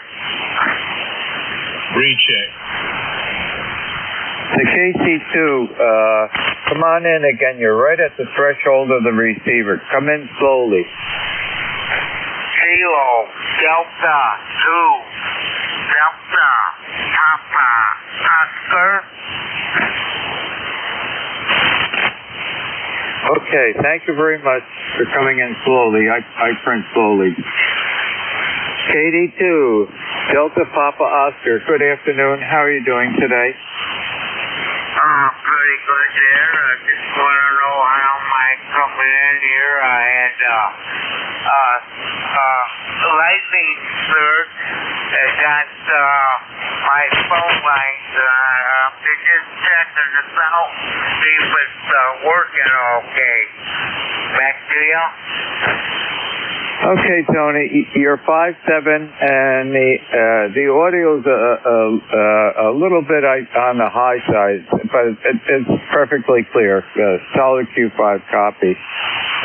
Recheck. The KC2, come on in again. You're right at the threshold of the receiver. Come in slowly. Kilo Delta 2 Delta Papa Oscar. Okay, thank you very much for coming in slowly. I print slowly. KD2, Delta Papa Oscar. Good afternoon. How are you doing today? Pretty good there. I just want to know how my coming in here. I had lightning surge. I got my phone lines. They're just checking this out. See if it's working okay. Back to you. Okay, Tony, you're 5'7", and the audio's a little bit on the high side, but it's perfectly clear. Solid Q5 copy,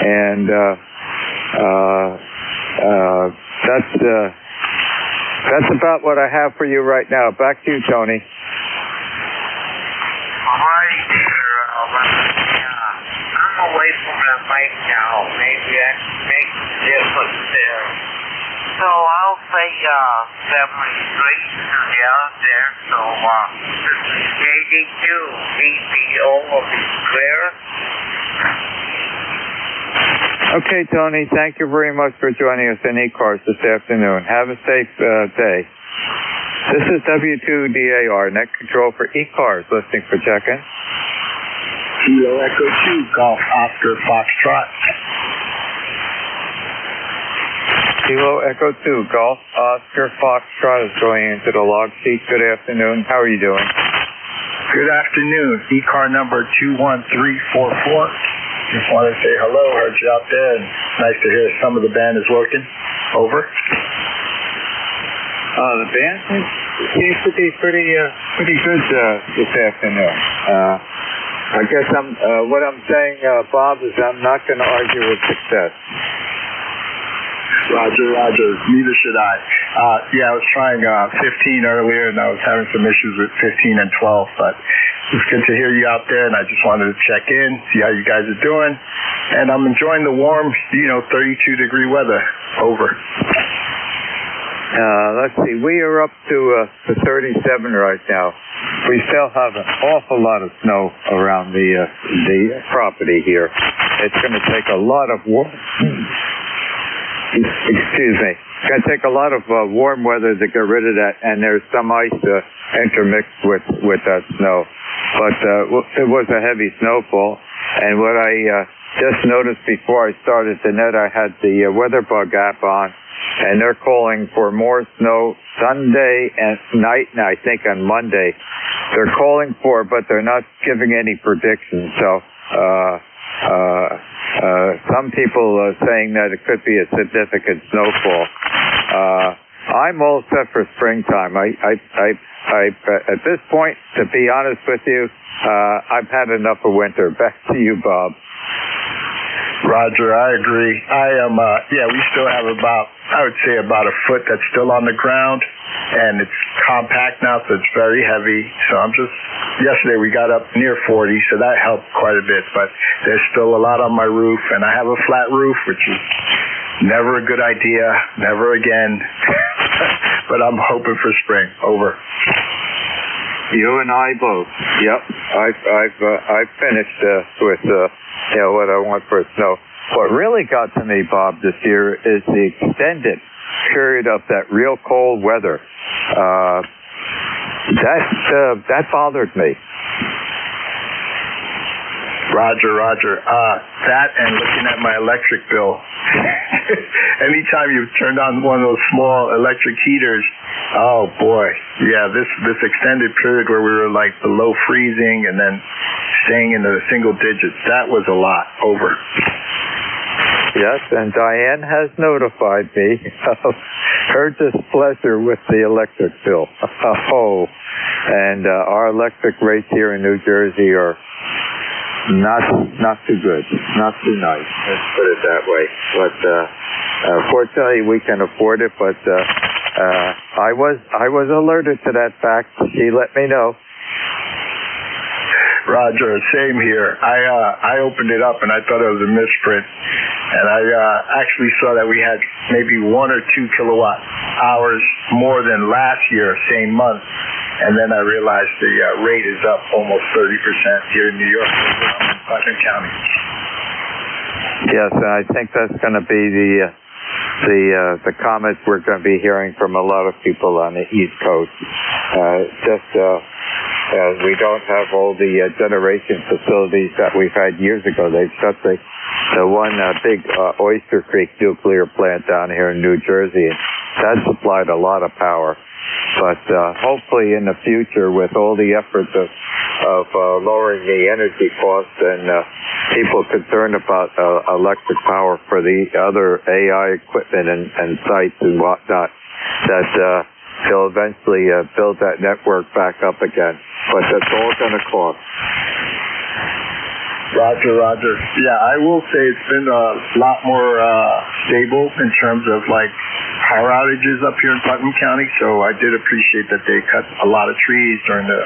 and that's about what I have for you right now. Back to you, Tony. Right there, I'm away from the mic now. Maybe that makes a difference there. So I'll say 7-3 to the out there. So this is KD2 BPO will be clear. Okay, Tony, thank you very much for joining us in ECARS this afternoon. Have a safe day. This is W2DAR, net control for ECARS, listening for check-in. Kilo Echo 2, Golf Oscar Foxtrot. Kilo Echo 2, Golf Oscar Foxtrot is going into the log sheet. Good afternoon. How are you doing? Good afternoon. ECAR number 21344. Just wanted to say hello. Heard you out there. And nice to hear some of the band is working. Over. The band seems to be pretty good this afternoon. I guess what I'm saying, Bob, is I'm not going to argue with success. Roger. Neither should I. I was trying 15 earlier, and I was having some issues with 15 and 12, but it's good to hear you out there, and I just wanted to check in, see how you guys are doing. And I'm enjoying the warm, 32-degree weather. Over. Let's see. We are up to 37 right now. We still have an awful lot of snow around the property here. It's going to take a lot of Excuse me. It's going to take a lot of warm weather to get rid of that, and there's some ice intermixed with that snow. But it was a heavy snowfall, and what I just noticed before I started the net, I had the WeatherBug app on, and they're calling for more snow Sunday and night, and I think on Monday. They're calling for it, but they're not giving any predictions. So some people are saying that it could be a significant snowfall. I'm all set for springtime. I at this point, to be honest with you, I've had enough of winter. Back to you, Bob. Roger, I agree. I am, we still have I would say about a foot that's still on the ground, and it's compact now, so it's very heavy. So yesterday we got up near 40, so that helped quite a bit, but there's still a lot on my roof, and I have a flat roof, which is never a good idea, never again, but I'm hoping for spring. Over. You and I both. Yep. I've finished with what I want for snow. What really got to me, Bob, this year is the extended period of that real cold weather. That bothered me. Roger. That and looking at my electric bill. Anytime you've turned on one of those small electric heaters, oh boy. Yeah, this extended period where we were like below freezing and then staying in the single digits, that was a lot. Over. Yes, and Diane has notified me of her displeasure with the electric bill. And our electric rates here in New Jersey are not too good, not too nice. Let's put it that way. But fortunately, we can afford it. But I was alerted to that fact. She let me know. Roger, same here. I opened it up and I thought it was a misprint, and I actually saw that we had maybe 1 or 2 kilowatt hours more than last year, same month, and then I realized the rate is up almost 30% here in New York, in Putnam County. Yes, and I think that's going to be the comments we're going to be hearing from a lot of people on the East Coast. We don't have all the generation facilities that we've had years ago. They've shut the one big Oyster Creek nuclear plant down here in New Jersey, and that supplied a lot of power. But hopefully in the future, with all the efforts of lowering the energy costs and people concerned about electric power for the other AI equipment and sites and whatnot, that they'll eventually build that network back up again. But that's all going to cost. Roger. Yeah, I will say it's been a lot more stable in terms of like power outages up here in Putnam County. So I did appreciate that they cut a lot of trees during the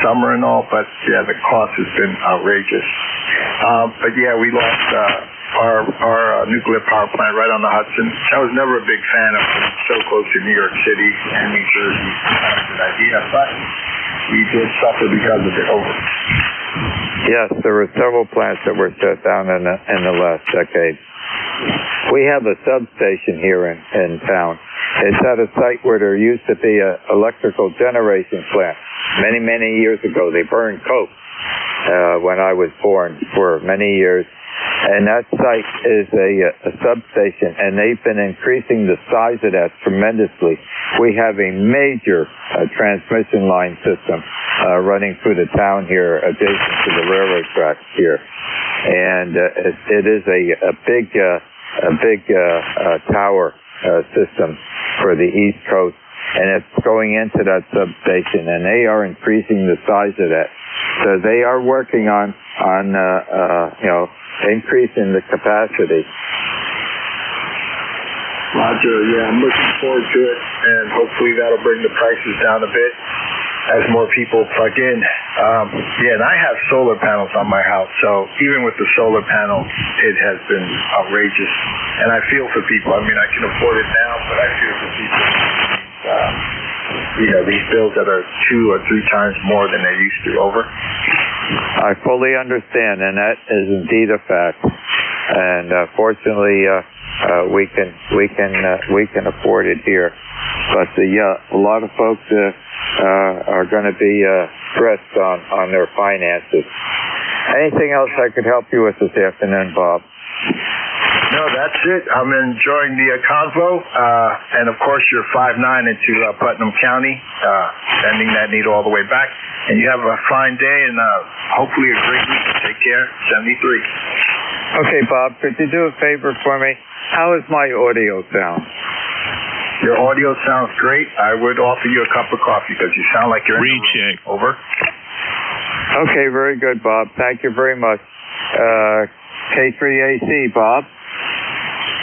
summer and all. But yeah, the cost has been outrageous. But yeah, we lost our nuclear power plant right on the Hudson. I was never a big fan of it. So close to New York City and New Jersey. Not a good idea, but we did suffer because of it. Over. Yes, there were several plants that were shut down in the last decade. We have a substation here in town. It's at a site where there used to be an electrical generation plant. Many years ago, they burned coke when I was born for many years. And that site is a substation, and they've been increasing the size of that tremendously. We have a major transmission line system running through the town here, adjacent to the railroad tracks here, and it is a big tower system for the East Coast, and it's going into that substation, and they are increasing the size of that. So they are working on increasing the capacity. Roger, yeah, I'm looking forward to it, and hopefully that'll bring the prices down a bit as more people plug in. And I have solar panels on my house, so even with the solar panel, it has been outrageous. And I feel for people. I mean, I can afford it now, but I feel for people. These bills that are 2 or 3 times more than they used to over. I fully understand, and that is indeed a fact. And fortunately, we can afford it here. But a lot of folks are going to be stressed on their finances. Anything else I could help you with this afternoon, Bob? No, that's it. I'm enjoying the convo, and of course you're 5'9" into Putnam County, sending that needle all the way back. And you have a fine day, and hopefully a great week. Take care. 73. Okay, Bob, could you do a favor for me? How is my audio sound? Your audio sounds great. I would offer you a cup of coffee because you sound like you're in the room. Over. Okay, very good, Bob. Thank you very much. K3AC, Bob.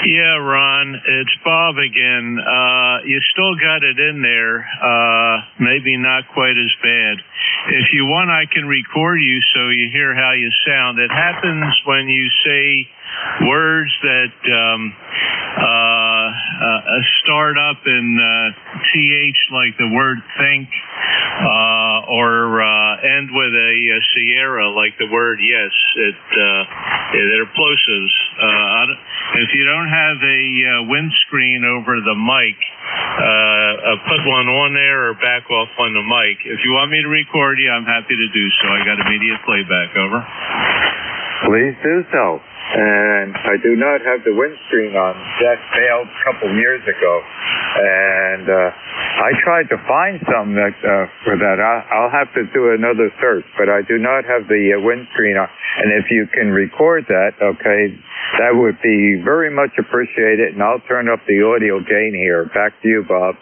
Yeah, Ron, it's Bob again. You still got it in there, maybe not quite as bad. If you want, I can record you so you hear how you sound. It happens when you say words that start up in TH, like the word think, or end with a Sierra, like the word yes. They're plosives. If you don't have a windscreen over the mic, put one on there or back off on the mic. If you want me to record you, I'm happy to do so. I got immediate playback. Over. Please do so. And I do not have the windscreen on. That failed a couple of years ago. And I tried to find some for that. I'll have to do another search, but I do not have the windscreen on. And if you can record that, okay, that would be very much appreciated. And I'll turn up the audio gain here. Back to you, Bob.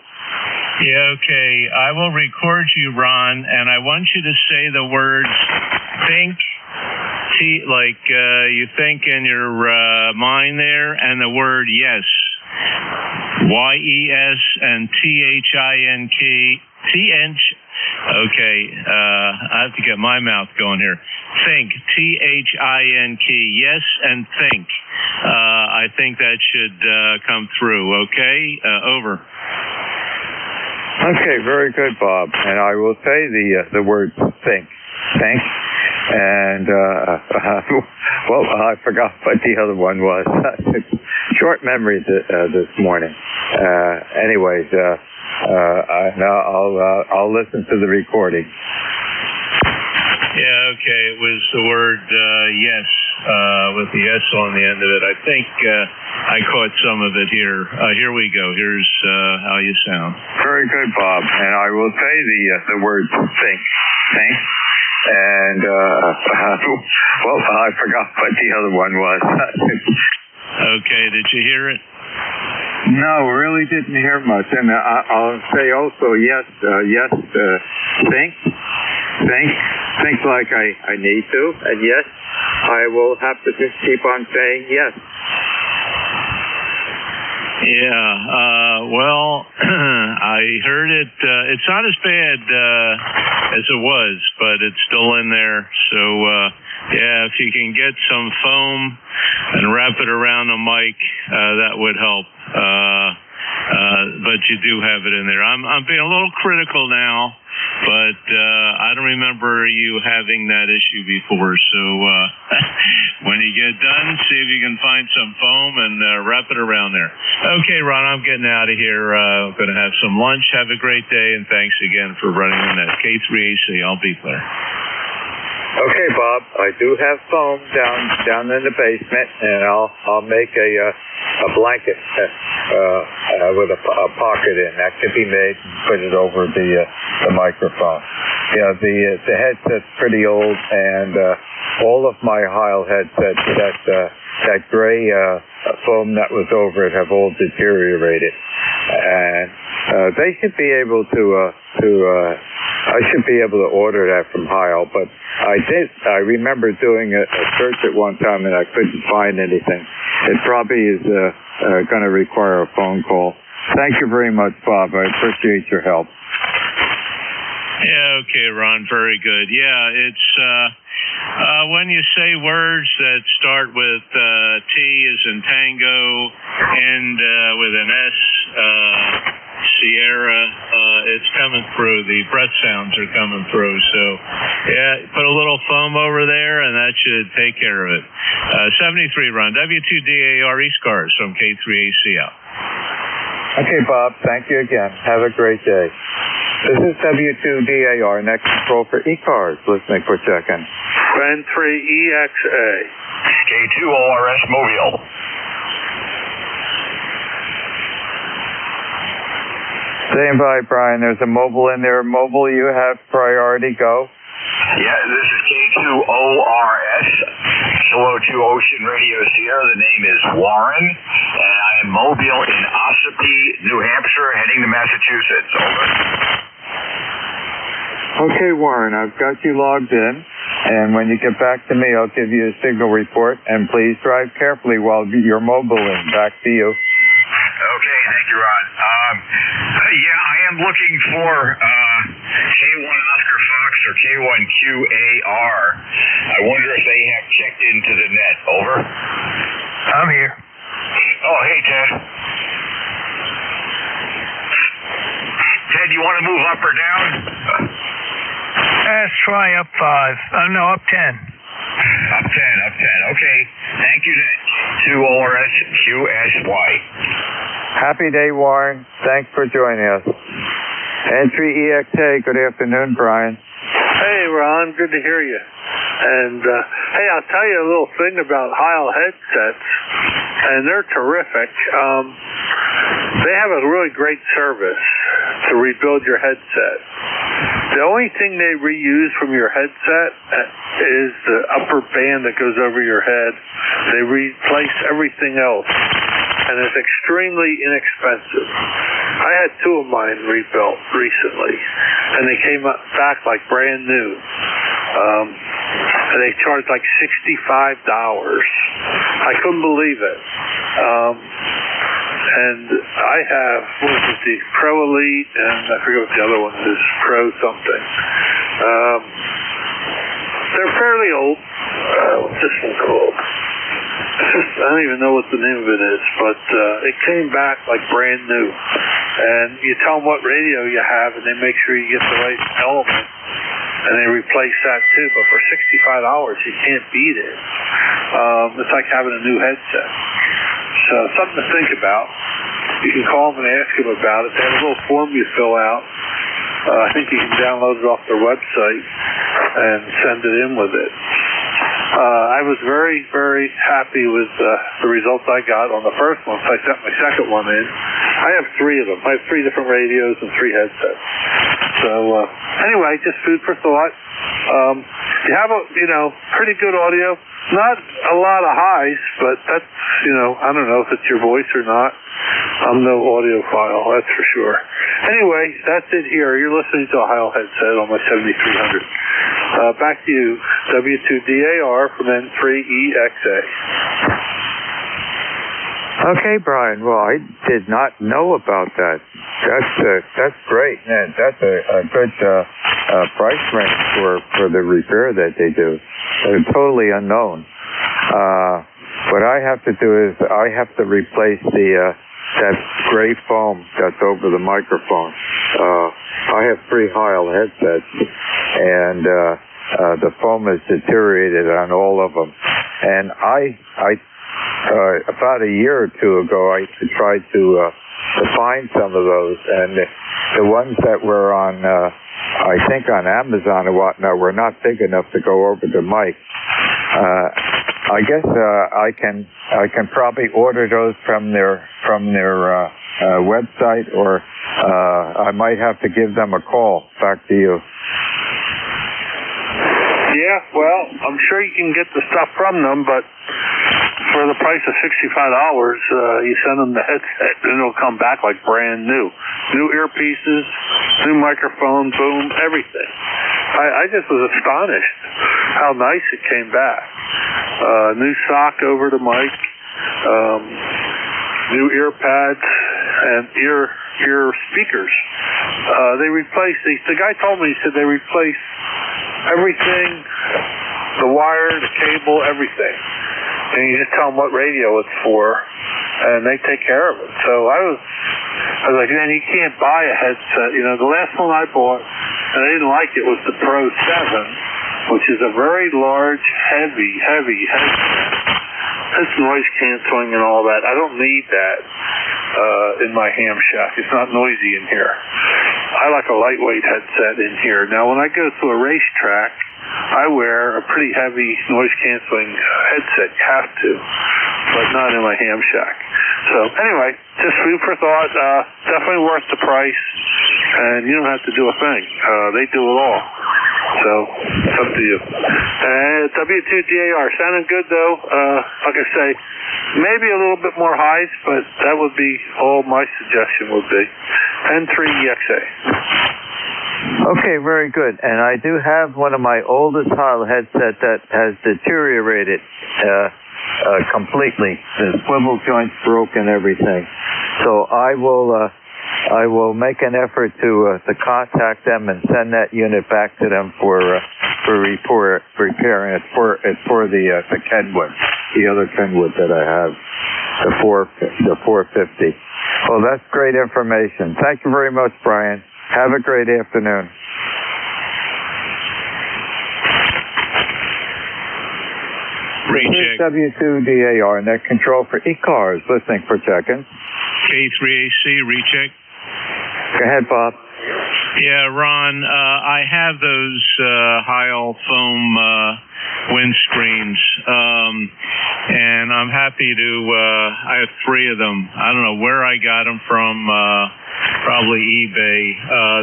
Yeah, okay. I will record you, Ron, and I want you to say the words think, like you think in your mind there, and the word yes. Y-E-S and T-H-I-N-K. Okay, I have to get my mouth going here. Think, T-H-I-N-K, yes, and think. I think that should come through, okay? Over. Okay, very good, Bob. And I will say the word think. Think. And, well, I forgot what the other one was. Short memories this morning. Anyways, I'll listen to the recording. Yeah, okay. It was the word yes, with the S on the end of it. I think I caught some of it here. Here we go. Here's how you sound. Very good, Bob. And I will say the word think. Think. And, well, I forgot what the other one was. Okay, did you hear it? No, really didn't hear much. And I'll say also, yes, think like I need to. And yes, I will have to just keep on saying yes. Yeah, well, I heard it. It's not as bad as it was, but it's still in there. So, yeah, if you can get some foam and wrap it around the mic, that would help. But you do have it in there. I'm being a little critical now, but I don't remember you having that issue before. So when you get done, see if you can find some foam and wrap it around there. Okay, Ron, I'm getting out of here. I'm going to have some lunch. Have a great day, and thanks again for running on that K3AC. I'll be there. Okay, Bob. I do have foam down in the basement, and I'll make a blanket with a pocket in that can be made and put it over the microphone. Yeah, the headset's pretty old, and all of my Heil headsets that gray foam that was over it have all deteriorated, and they should be able to I should be able to order that from Heil, but I remember doing a search at one time and I couldn't find anything. it probably is going to require a phone call. Thank you very much, Bob. I appreciate your help. Yeah, okay, Ron, very good. Yeah, it's when you say words that start with T as in tango, and with an S, Sierra, it's coming through. The breath sounds are coming through. So, yeah, put a little foam over there, and that should take care of it. 73, Ron. W2DAR ECARS from K3ACL. Okay, Bob. Thank you again. Have a great day. This is W2DAR, next control for ECARS. Listening for check-in. N3EXA. K2ORS Mobile. Stand by, Brian. There's a mobile in there. Mobile, you have priority. Go. Yeah, this is K2ORS, Solo 2 Ocean Radio Sierra. The name is Warren, and I am mobile in Ossipee, New Hampshire, heading to Massachusetts. Over. Okay, Warren, I've got you logged in, and when you get back to me, I'll give you a signal report, and please drive carefully while you're mobiling. Back to you. Okay, thank you, Ron. Yeah, I am looking for K1 Oscar Fox or K1QAR. I wonder if they have checked into the net. Over. I'm here. Oh, hey, Ted. Ted, you want to move up or down? Let's try up 5. No, up 10. Up 10. Okay. Thank you, Q2ORS-QSY. Happy day, Warren. Thanks for joining us. N3EXA, good afternoon, Brian. Hey, Ron. Good to hear you. And, hey, I'll tell you a little thing about Heil headsets, and they're terrific. They have a really great service to rebuild your headset. The only thing they reuse from your headset is the upper band that goes over your head. They replace everything else, and it's extremely inexpensive. I had 2 of mine rebuilt recently, and they came back like brand new. And they charged like $65. I couldn't believe it. And I have, what is it, the Pro Elite, and I forget what the other one is, Pro something. They're fairly old. What's this one called? I don't even know what the name of it is, but it came back like brand new. And you tell them what radio you have, and they make sure you get the right element, and they replace that too. But for $65, you can't beat it. It's like having a new headset. So something to think about. You can call them and ask them about it. They have a little form you fill out. I think you can download it off their website and send it in with it. I was very, very happy with the results I got on the first one. So I sent my second one in. I have 3 of them. I have 3 different radios and 3 headsets. So anyway, just food for thought. You have pretty good audio. Not a lot of highs, but that's, I don't know if it's your voice or not. I'm no audiophile, that's for sure. Anyway, that's it here. You're listening to a Heil headset on my 7300. Back to you, W2DAR from N3EXA. Okay, Brian. Well, I did not know about that. That's great. Man, that's a good price range for the repair that they do. They're totally unknown. What I have to do is I have to replace that gray foam that's over the microphone. I have 3 Heil headsets, and the foam is deteriorated on all of them. And about a year or 2 ago, I tried to find some of those, and the ones that were on, I think on Amazon or whatnot, were not big enough to go over the mic. I guess I can probably order those from their website, or I might have to give them a call. Back to you. Yeah, well, I'm sure you can get the stuff from them, but for the price of $65, you send them the headset, and it'll come back like brand new. New earpieces, new microphone, boom, everything. I just was astonished how nice it came back. New sock over the mic, new ear pads and ear speakers. They replace, the guy told me, he said they replace everything, the wire, the cable, everything. And you just tell them what radio it's for, and they take care of it. So I was like, man, you can't buy a headset. You know, the last one I bought, and I didn't like it, was the Pro 7, which is a very large, heavy headset. It's noise canceling and all that. I don't need that in my ham shack. It's not noisy in here. I like a lightweight headset in here. Now, when I go to a racetrack, I wear a pretty heavy noise canceling headset. You have to, but not in my ham shack. So anyway, just food for thought. Definitely worth the price, and you don't have to do a thing. They do it all. So it's up to you. And W2DAR sounding good though. Like I say, maybe a little bit more highs, but that would be all my suggestion would be. N3EXA. Okay, very good. And I do have one of my oldest Heil headsets that has deteriorated completely. The swivel joints broke and everything. So I will make an effort to contact them and send that unit back to them for repair. And it's for the Kenwood, the other Kenwood that I have, the 450. Well, that's great information. Thank you very much, Brian. Have a great afternoon. Recheck. W2DAR, net control for ECARS, listening for check-in. K3AC, recheck. Go ahead, Bob. Yeah, Ron, I have those Heil foam windscreens, and I'm happy to, I have 3 of them. I don't know where I got them from, probably eBay.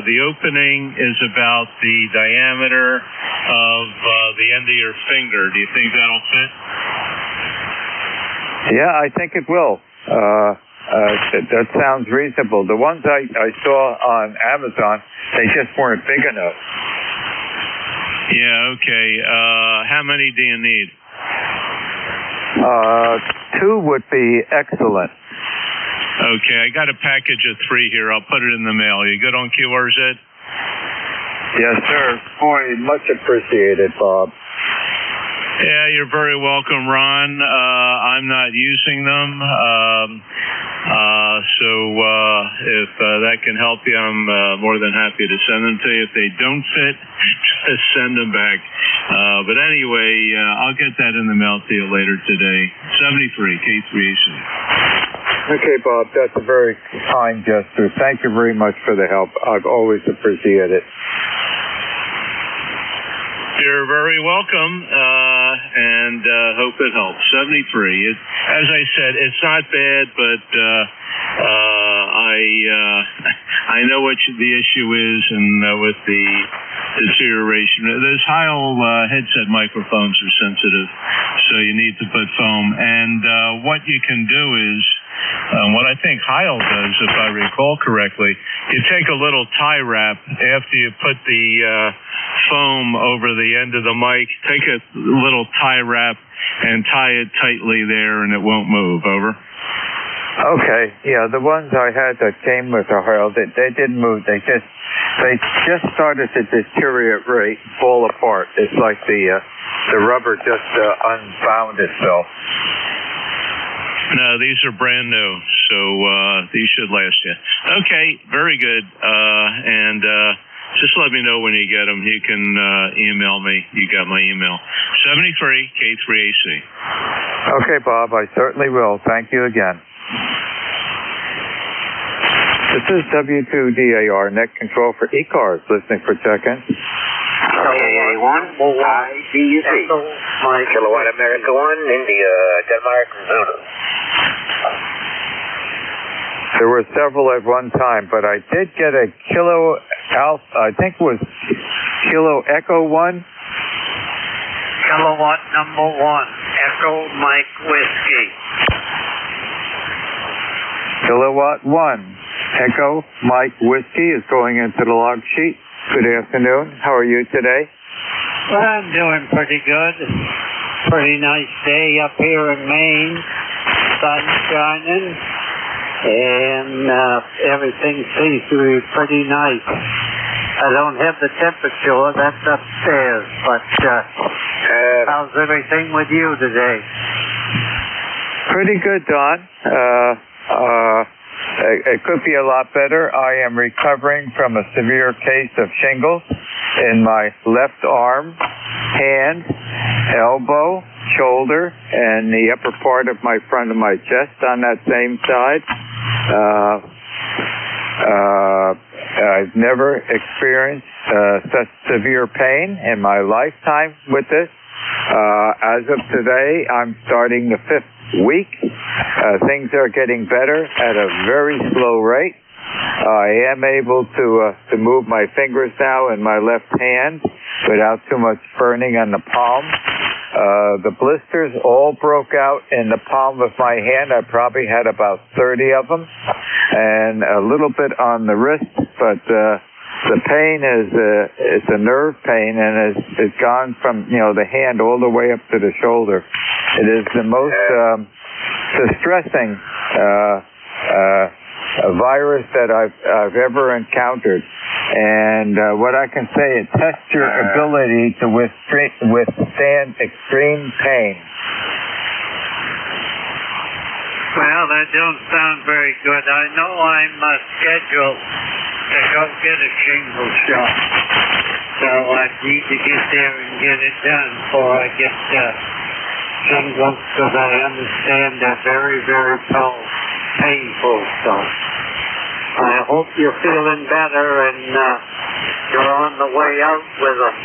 The opening is about the diameter of the end of your finger. Do you think that'll fit? Yeah, I think it will. That sounds reasonable. The ones I saw on Amazon, they just weren't big enough. Yeah, okay. How many do you need? 2 would be excellent. Okay, I got a package of 3 here. I'll put it in the mail. You good on QRZ? Yes, sir. Boy, much appreciated, Bob. Yeah, you're very welcome, Ron. I'm not using them. So if that can help you, I'm more than happy to send them to you. If they don't fit, just send them back. But anyway, I'll get that in the mail to you later today. 73, K3AC. Okay, Bob, that's a very kind gesture. Thank you very much for the help. I've always appreciated it. You're very welcome, and hope it helps. 73. As I said, it's not bad, but I know what the issue is, and with the deterioration. Those Heil headset microphones are sensitive, so you need to put foam. And what you can do is, what I think Heil does, if I recall correctly, you take a little tie wrap after you put the foam over the end of the mic, take a little tie wrap and tie it tightly there, and it won't move. Over. Okay, yeah, the ones I had that came with the Heil, they didn't move. They just started to deteriorate, fall apart. It's like the rubber just unbound itself. No, these are brand new, so these should last you. Okay, very good. And just let me know when you get them. You can email me. You got my email. 73 K3AC. Okay, Bob, I certainly will. Thank you again. This is W2DAR, net control for ECARS, listening for check-in. K1, IDUC. Kilowatt America 1, India, Denmark, Zulu. There were several at one time, but I did get a Kilo Alpha, I think it was Kilo Echo 1. Kilowatt number 1, Echo Mike Whiskey. Kilowatt 1, Echo Mike Whiskey is going into the log sheet. Good afternoon. How are you today? Well, I'm doing pretty good. Pretty nice day up here in Maine. sun's shining, and everything seems to be pretty nice. I don't have the temperature, that's upstairs, but how's everything with you today? Pretty good, Don. It could be a lot better. I am recovering from a severe case of shingles in my left arm, hand, elbow, shoulder, and the upper part of my front of my chest on that same side. I've never experienced such severe pain in my lifetime with this. As of today, I'm starting the 5th week. Things are getting better at a very slow rate. I am able to move my fingers now in my left hand without too much burning on the palm. The blisters all broke out in the palm of my hand. I probably had about 30 of them, and a little bit on the wrist, but the pain is it's a nerve pain, and it's gone from the hand all the way up to the shoulder. It is the most distressing virus that I've ever encountered, and what I can say, it tests your ability to withstand extreme pain. Well, that don't sound very good. I know I'm scheduled to go get a shingle shot, so I need to get there and get it done before I get shingles, because I understand they're very, very painful. So I hope you're feeling better and you're on the way out with them.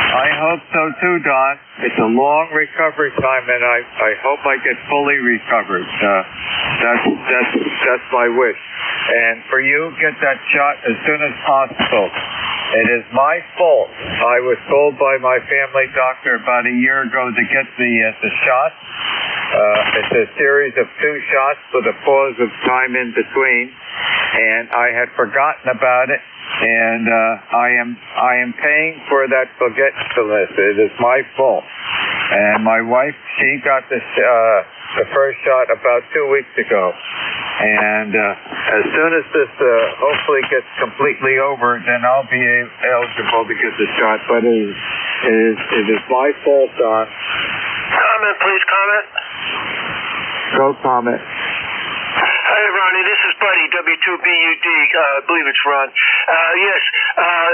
I hope so too, Don. It's a long recovery time, and I hope I get fully recovered. That's my wish. And for you, get that shot as soon as possible. It is my fault. I was told by my family doctor about a year ago to get the shot. It's a series of 2 shots with a pause of time in between, and I had forgotten about it. And I am paying for that forgetfulness. It is my fault. And my wife, she got the first shot about 2 weeks ago. And as soon as this hopefully gets completely over, then I'll be eligible to get the shot. But it is my fault, Don. Comment, please, comment. Go comment. Hey, Ronnie, this is Buddy, W2BUD, I believe it's Ron. Yes,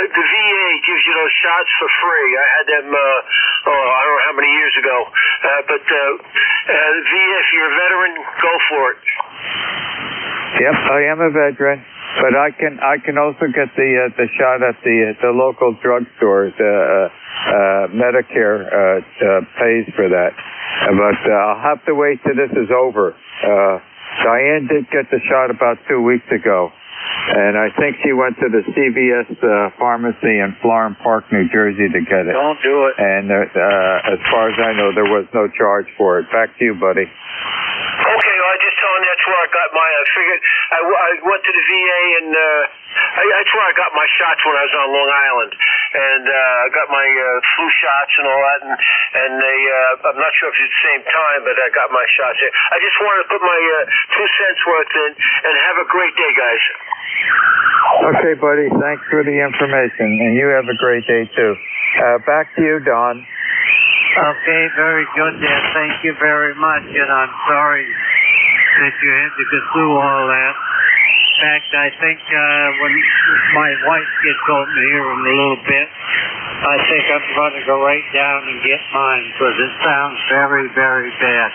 the VA gives you those shots for free. I had them, I don't know how many years ago. But VA, if you're a veteran, go for it. Yep, I am a veteran, but I can also get the shot at the local drugstores. Medicare pays for that. But I'll have to wait till this is over. Diane did get the shot about 2 weeks ago, and I think she went to the CVS pharmacy in Florham Park, New Jersey to get it. Don't do it. And as far as I know, there was no charge for it. Back to you, buddy. Okay, well, I just told him that's where I got my, I figured, I went to the VA and that's where I got my shots when I was on Long Island. And I got my flu shots and all that, and they, I'm not sure if it's the same time, but I got my shots there. I just wanted to put my 2 cents worth in, and have a great day, guys. Okay, buddy, thanks for the information, and you have a great day, too. Back to you, Don. Okay, very good there. Thank you very much, and I'm sorry that you had to go through all that. In fact, I think when my wife gets home here in a little bit, I think I'm going to go right down and get mine, because it sounds very, very bad.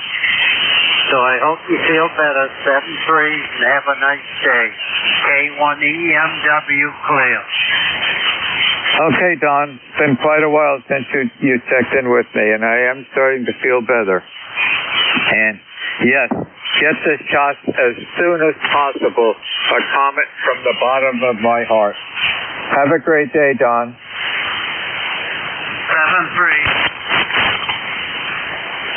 So I hope you feel better. 7-3, and have a nice day. K1EMW clear. Okay, Don. It's been quite a while since you checked in with me, and I am starting to feel better. And yes, get the shot as soon as possible. A comment from the bottom of my heart. Have a great day, Don. 7-3.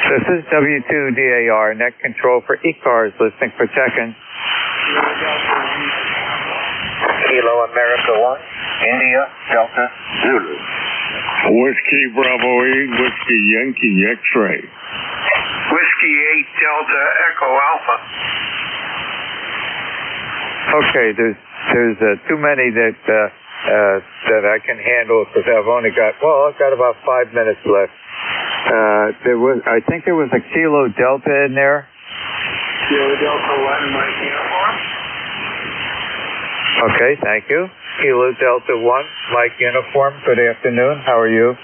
This is W2DAR, net control for ECARS, listening for check-in. Kilo America 1, India, Delta, Zulu. Whiskey Bravo 8, Whiskey Yankee X-ray. 58 Delta Echo Alpha. Okay, there's too many that I can handle because I've got about 5 minutes left. I think there was a Kilo Delta in there. Kilo Delta 1, Mike Uniform. Okay, thank you. Kilo Delta 1, Mike Uniform. Good afternoon. How are you?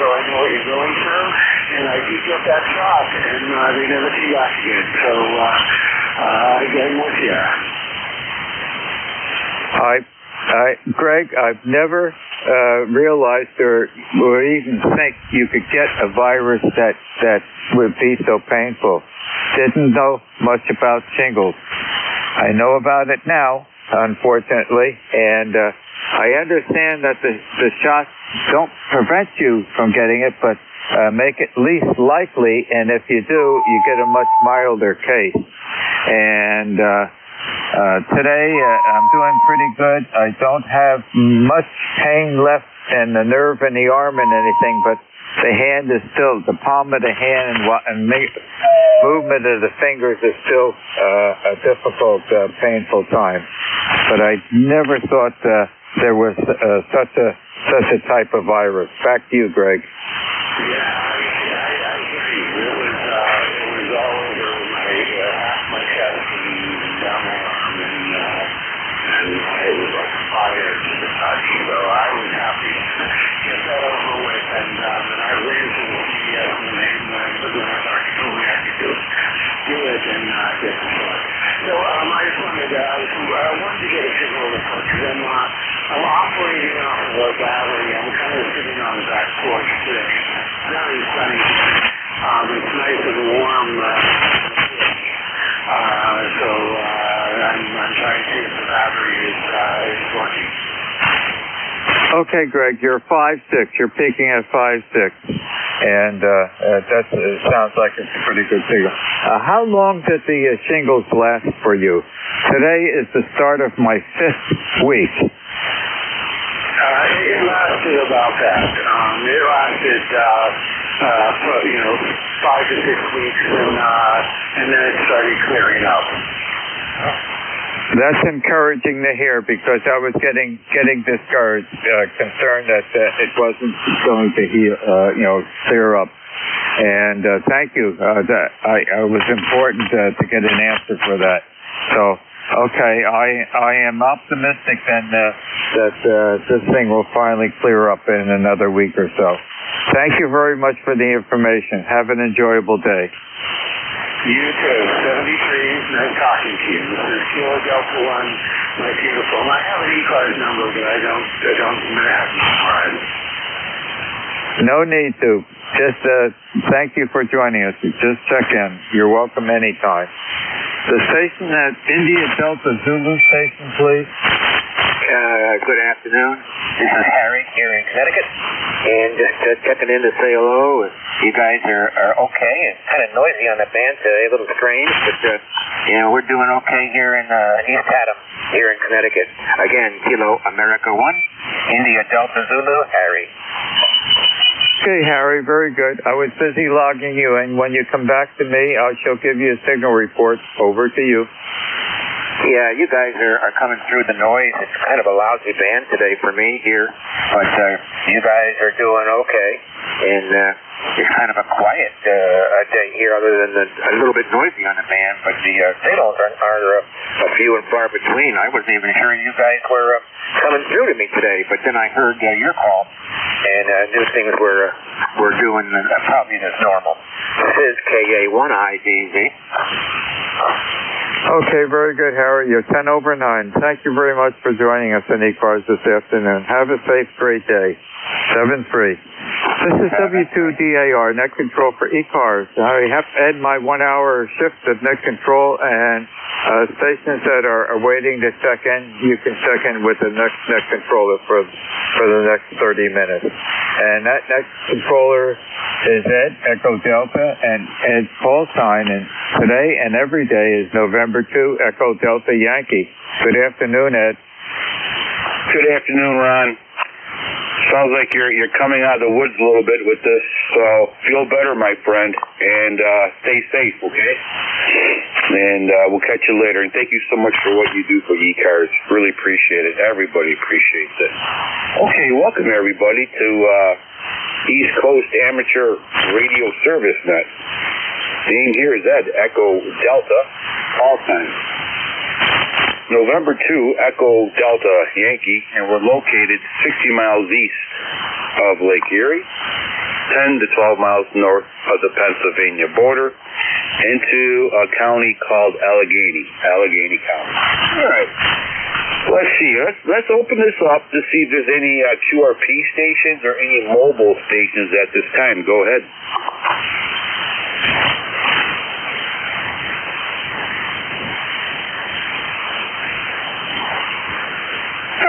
So I know what you're going through, and I do get that shot, and they never see you back again. So I'm with you. Greg, I've never realized or even think you could get a virus that would be so painful. Didn't know much about shingles. I know about it now, unfortunately, and I understand that the shots don't prevent you from getting it, but make it least likely, and if you do, you get a much milder case. And today, I'm doing pretty good. I don't have much pain left in the nerve in the arm and anything, but the hand is still, the palm of the hand and movement of the fingers is still a difficult, painful time. But I never thought there was such a type of virus. Back to you, Greg. Yeah, I agree. It was all over my chest and down my arm, and it was like fire to the touch. So I was happy to get that over with, and I ran to the CVS and when I told me I could do it and get the shot. So I just wanted to get a signal report because I'm operating off of a battery. I'm kind of sitting on the back porch today. It's very sunny. It's nice and warm. So I'm trying to see if the battery is working. Okay, Greg, you're 5'6". You're peaking at 5'6". And that sounds like it's a pretty good figure. How long did the shingles last for you? Today is the start of my 5th week. It lasted about that. It lasted, 5 to 6 weeks, and then it started clearing up. That's encouraging to hear because I was getting discouraged, concerned that it wasn't going to clear up. And thank you. I was important to get an answer for that. So, okay, I am optimistic then that this thing will finally clear up in another week or so. Thank you very much for the information. Have an enjoyable day. You too. 73, nice talking to you. This is Kilo Delta 1, my beautiful. I have an ECARS number, but I don't have ECARS. No need to. Just thank you for joining us. Just check in. You're welcome anytime. The station at India Delta Zulu station, please. Good afternoon. This is Harry here in Connecticut, and just checking in to say hello. You guys are okay. It's kind of noisy on the band today, a little strange, but we're doing okay here in East Haddam, here in Connecticut. Again, Kilo America 1, India Delta Zulu, Harry. Okay, Harry, very good. I was busy logging you in. When you come back to me, I shall give you a signal report. Over to you. Yeah, you guys are coming through the noise. It's kind of a lousy band today for me here, but you guys are doing okay, and it's kind of a quiet day here, other than a little bit noisy on the band, but the signals are few and far between. I wasn't even sure you guys were coming through to me today, but then I heard your call, and knew things were doing probably as normal. This is KA1IDZ. Okay, very good, Harry. You're 10 over 9. Thank you very much for joining us on ECARS this afternoon. Have a safe, great day. 7-3. This is W2DAR, net control for ECARS. I have to end my 1-hour shift of net control, and stations that are waiting to check in, you can check in with the next net controller for the next 30 minutes. And that net controller is Ed, Echo Delta, and Ed's call sign, and today and every day is November 2, Echo Delta Yankee. Good afternoon, Ed. Good afternoon, Ron. Sounds like you're coming out of the woods a little bit with this, so feel better, my friend, and stay safe, okay? And we'll catch you later. And thank you so much for what you do for ECARS. Really appreciate it. Everybody appreciates it. Okay, welcome everybody to East Coast Amateur Radio Service Net. Name here is Ed, Echo Delta, call time. November 2, Echo Delta Yankee, and we're located 60 miles east of Lake Erie, 10 to 12 miles north of the Pennsylvania border, into a county called Allegheny County. All right. Let's see. Let's open this up to see if there's any QRP stations or any mobile stations at this time. Go ahead.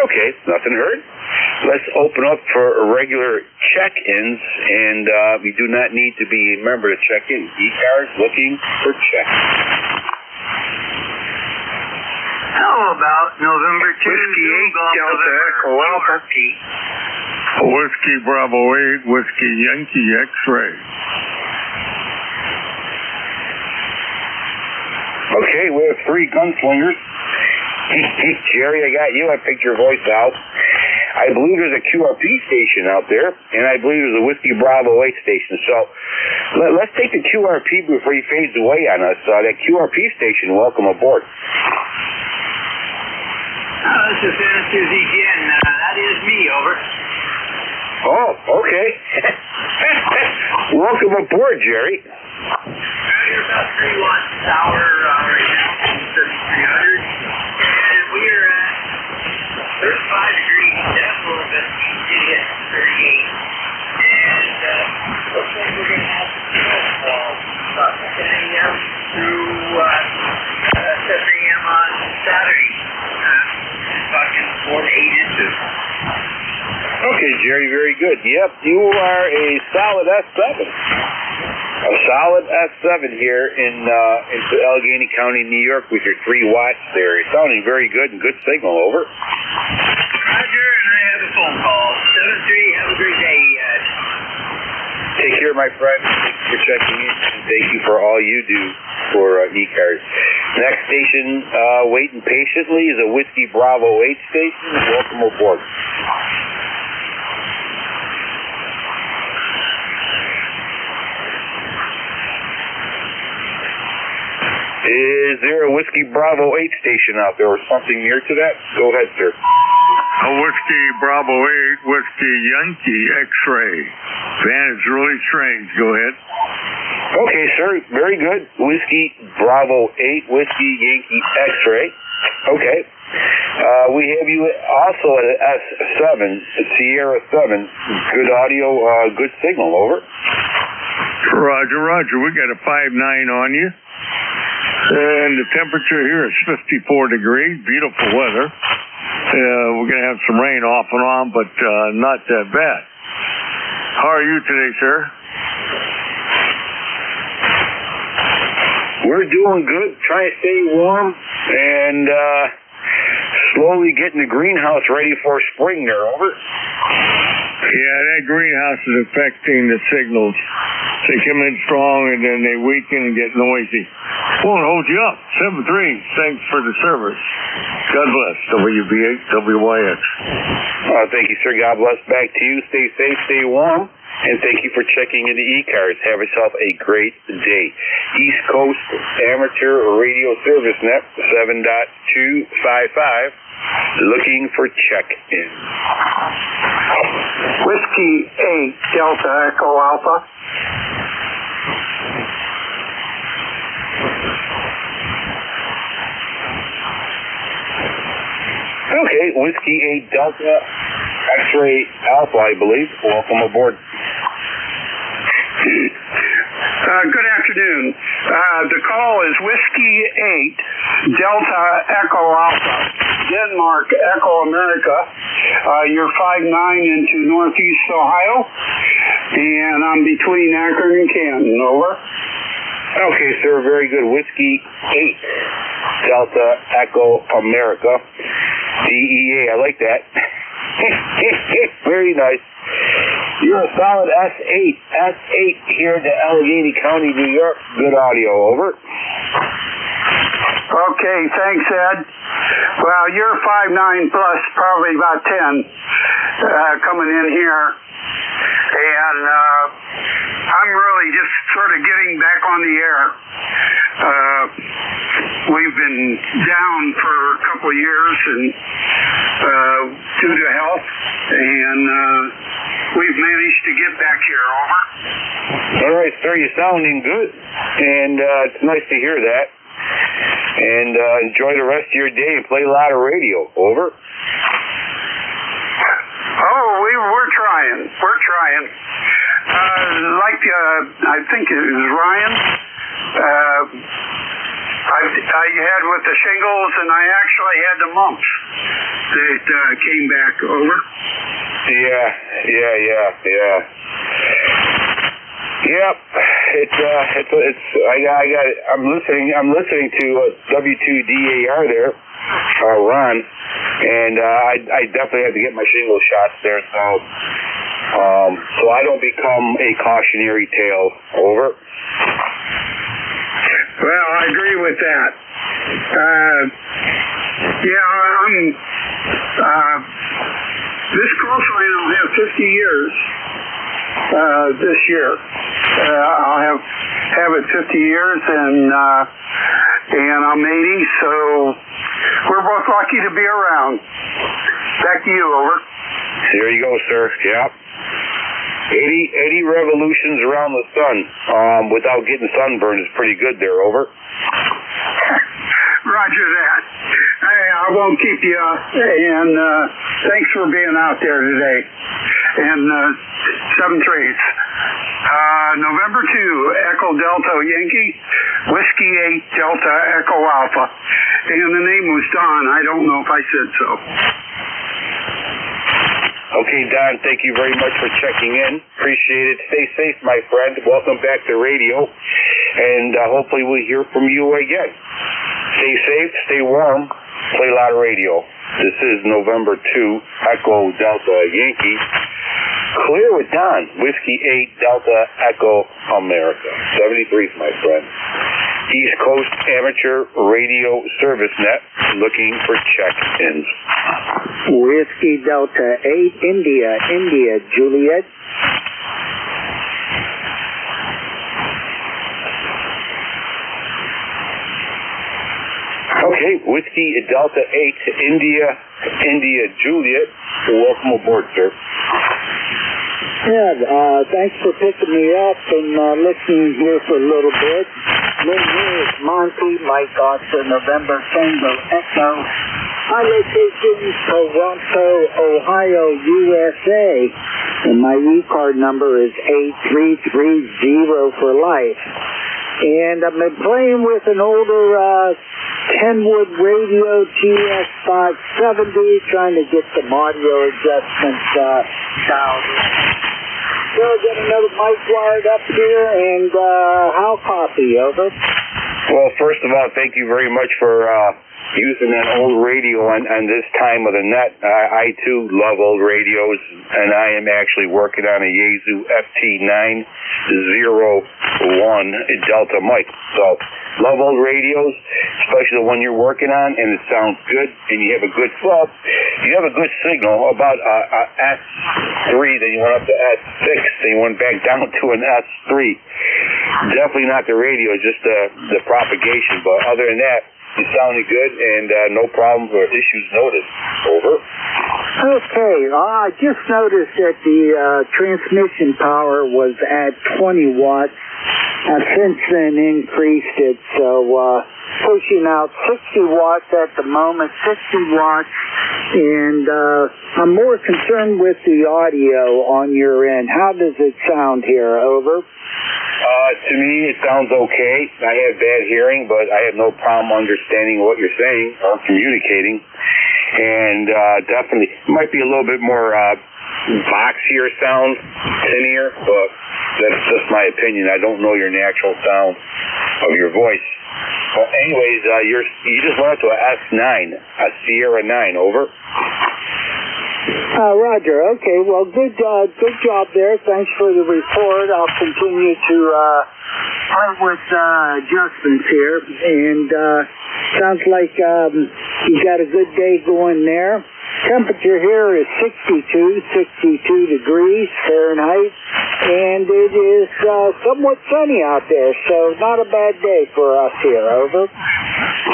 Okay, nothing heard. Let's open up for regular check-ins, and we do not need to be a member to check in. ECARS looking for check. How about November 2, Whiskey 8 Delta Echo Alpha. Whiskey Bravo 8, Whiskey Yankee X-ray. Okay, we have 3 gunslingers. Jerry, I got you. I picked your voice out. I believe there's a QRP station out there, and I believe there's a Whiskey Bravo 8 station. So let's take the QRP before he fades away on us. That QRP station, welcome aboard. This is Santa Susie again. That is me, over. Oh, okay. Welcome aboard, Jerry. You're about 3 watts hour right now, 3,300. And we are at 35 degrees, that's a little bit easy at 38. And looks like we're going to have some snowfall about 10 a.m. through 7 a.m. on Saturday. Talking 4 to 8 inches. Okay, Jerry, very good. Yep, you are a solid S7. A solid S7 here in Allegheny County, New York, with your 3 watts there. You're sounding very good and good signal, over. Roger, and I have a phone call. 7-3, have a great day, Ed. Take care, my friend. Thank you for checking in, and thank you for all you do for ECARS. Next station, waiting patiently, is a Whiskey Bravo 8 station. Welcome aboard. Is there a Whiskey Bravo 8 station out there or something near to that? Go ahead, sir. A Whiskey Bravo 8, Whiskey Yankee X-ray. Man, it's really strange. Go ahead. Okay, sir. Very good. Whiskey Bravo 8, Whiskey Yankee X-ray. Okay. We have you also at an S7, Sierra 7. Good audio, good signal, over. Roger. We got a 5.9 on you. And the temperature here is 54 degrees. Beautiful weather. We're going to have some rain off and on, but not that bad. How are you today, sir? We're doing good. Trying to stay warm and slowly getting the greenhouse ready for spring there, over. Yeah, that greenhouse is affecting the signals. They come in strong and then they weaken and get noisy. Won't hold you up. 7-3. Thanks for the service. God bless. WB8, WYX. Thank you, sir. God bless. Back to you. Stay safe, stay warm. And thank you for checking into ECARS. Have yourself a great day. East Coast Amateur Radio Service Net 7.255. Looking for check-in. Whiskey 8 Delta Echo Alpha. Okay, Whiskey 8 Delta X-ray Alpha, I believe. Welcome aboard. Good afternoon. The call is Whiskey 8 Delta Echo Alpha, Denmark Echo America. You're 5'9" into Northeast Ohio, and I'm between Akron and Canton. Over. Okay, sir. Very good. Whiskey 8 Delta Echo America. DEA. I like that. Very nice. You're a solid S8. S8 here to Allegheny County, New York. Good audio, over. Okay, thanks, Ed. Well, you're 5'9" plus, probably about 10, coming in here. And I'm really just sort of getting back on the air. We've been down for a couple of years and due to health, and we've managed to get back here, over. All right, sir, you're sounding good, and it's nice to hear that. And enjoy the rest of your day and play a lot of radio, over. Oh, we're trying. We're trying. I think it was Ryan. I had with the shingles, and I actually had the mumps that came back, over. Yeah. Yep, I'm listening to W2DAR there, Ron, and I definitely have to get my shingle shots there, so I don't become a cautionary tale, over. Well, I agree with that. This call sign will have 50 years. This year, I'll have it 50 years, and I'm 80, so we're both lucky to be around. Back to you, over. There you go, sir. Yep. 80 revolutions around the sun without getting sunburned is pretty good there, over. Roger that. Hey, I won't keep you up, and thanks for being out there today. And 7-3s. November 2, Echo Delta Yankee, Whiskey 8 Delta Echo Alpha. And the name was Don. I don't know if I said so. Okay, Don, thank you very much for checking in. Appreciate it. Stay safe, my friend. Welcome back to radio. And hopefully we'll hear from you again. Stay safe, stay warm, play a lot of radio. This is November 2, Echo Delta Yankee. Clear with Don, Whiskey 8 Delta Echo America. 73s, my friend. East Coast Amateur Radio Service Net, looking for check-ins. Whiskey Delta 8 India Juliet. Okay, Whiskey Delta 8 India Juliet. Welcome aboard, sir. Yeah, thanks for picking me up and listening here for a little bit. Name here is Monty, Mike Oscar, November Tango Echo. My location is Toronto, Ohio, USA. And my E-card number is 8330 for life. And I've been playing with an older Kenwood Radio TS570, trying to get some audio adjustments down. So get another mic wired up here, and how copy, over? Well, first of all, thank you very much for using that old radio on this time of the net. I too love old radios, and I am actually working on a Yaesu FT901 Delta mic. So, love old radios, especially the one you're working on, and it sounds good, and you have a good signal about S3, then you went up to S6, then you went back down to an S3. Definitely not the radio, just the propagation, but other than that, you sounded good, and no problems or issues noted. Over. Okay, I just noticed that the transmission power was at 20 watts. I've since then increased it, so pushing out 60 watts at the moment, 60 watts, and I'm more concerned with the audio on your end. How does it sound here, over? To me, it sounds okay. I have bad hearing, but I have no problem understanding what you're saying or communicating. And definitely, it might be a little bit more boxier sound, tinnier, but that's just my opinion. I don't know your natural sound of your voice. Well, anyways, you just went up to a S9, a Sierra 9, over. Roger. Okay. Well, good job there. Thanks for the report. I'll continue to part with adjustments here, and sounds like you got a good day going there. Temperature here is 62 degrees Fahrenheit, and it is somewhat sunny out there, so not a bad day for us here. Over.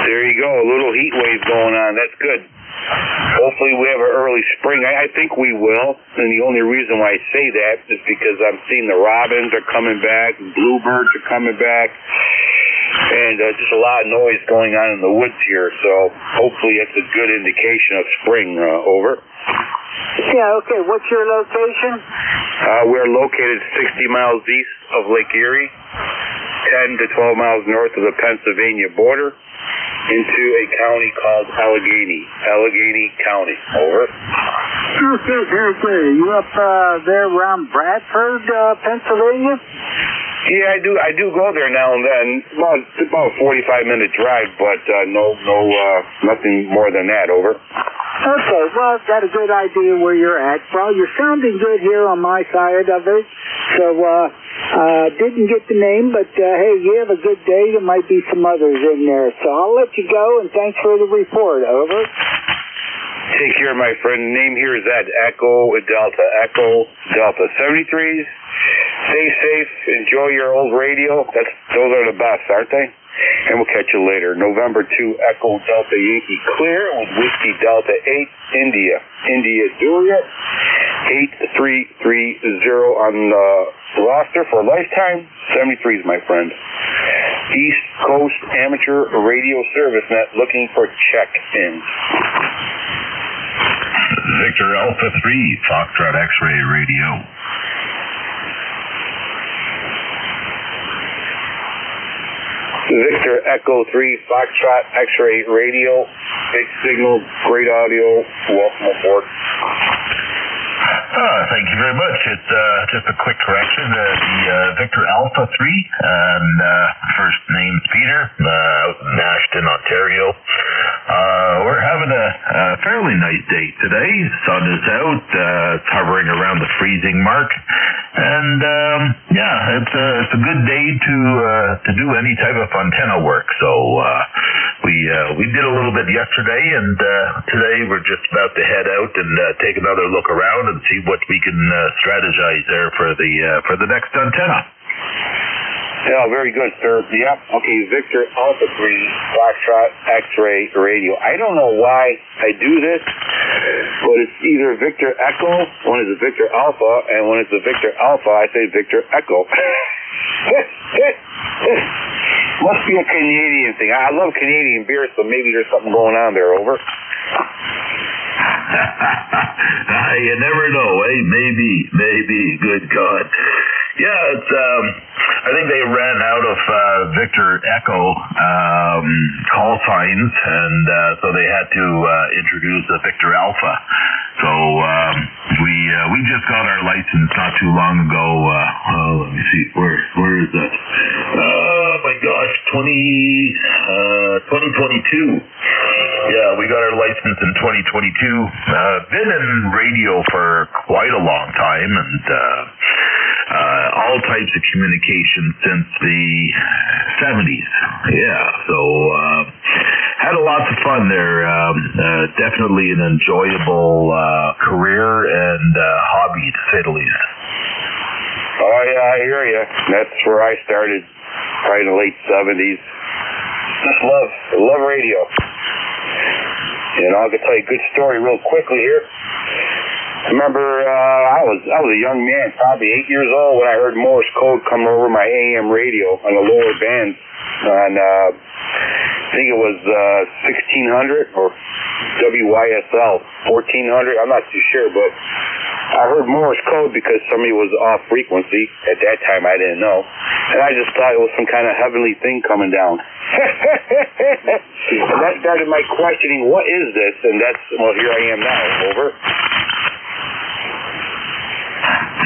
There you go. A little heat wave going on. That's good. Hopefully we have an early spring. I think we will, and the only reason why I say that is because I'm seeing the robins are coming back, and bluebirds are coming back, and just a lot of noise going on in the woods here, so hopefully it's a good indication of spring. Over. Yeah, okay. What's your location? We're located 60 miles east of Lake Erie, 10 to 12 miles north of the Pennsylvania border, into a county called Allegheny County. Over. Okay. You up there around Bradford, Pennsylvania? Yeah, I do go there now and then. About a 45-minute drive, but nothing more than that. Over. Okay, well, I've got a good idea where you're at. Well, you're sounding good here on my side of it. So, didn't get the name, but hey, you have a good day. There might be some others in there. So I'll let you go, and thanks for the report. Over. Take care, my friend. Name here is Echo Delta 73s. Stay safe. Enjoy your old radio. Those are the best, aren't they? And we'll catch you later. November 2, Echo Delta Yankee Clear with Whiskey Delta 8, India Juliet, 8330 on the roster for lifetime. 73s, my friend. East Coast Amateur Radio Service Net looking for check-ins. Victor Alpha 3, Foxtrot X-Ray Radio. Victor Echo 3, Foxtrot X-Ray Radio. Big signal, great audio. Welcome aboard. Thank you very much. It's just a quick correction. The Victor Alpha 3, and first name's Peter, out in Ashton, Ontario. We're having a fairly nice day today. Sun is out. It's hovering around the freezing mark. And it's a good day to do any type of antenna work. So we did a little bit yesterday, and today we're just about to head out and take another look around and see what we can strategize there for the next antenna. Yeah, very good, sir. Yeah. Okay, Victor Alpha 3, Foxtrot X-Ray Radio. I don't know why I do this, but it's either Victor Echo, one is a Victor Alpha, and when it's a Victor Alpha, I say Victor Echo. Must be a Canadian thing. I love Canadian beer, so maybe there's something going on there. Over. You never know, eh? Maybe. Good God. Yeah, it's I think they ran out of Victor Echo call signs, and so they had to introduce the Victor Alpha. So we just got our license not too long ago. Let me see, where is that? Oh my gosh, 2022. Yeah, we got our license in 2022. Been in radio for quite a long time, and all types of communication since the 70s. Yeah, so had a lot of fun there. Definitely an enjoyable career and hobby, to say the least. Oh, yeah, I hear you. That's where I started, probably in the late 70s. Just love radio. And I'll tell you a good story real quickly here. I remember I was a young man, probably 8 years old, when I heard Morse code coming over my AM radio on the lower bands on, I think it was 1600 or WYSL 1400. I'm not too sure, but I heard Morse code because somebody was off frequency. At that time, I didn't know. And I just thought it was some kind of heavenly thing coming down. And that started my questioning, what is this? And that's, well, here I am now. Over.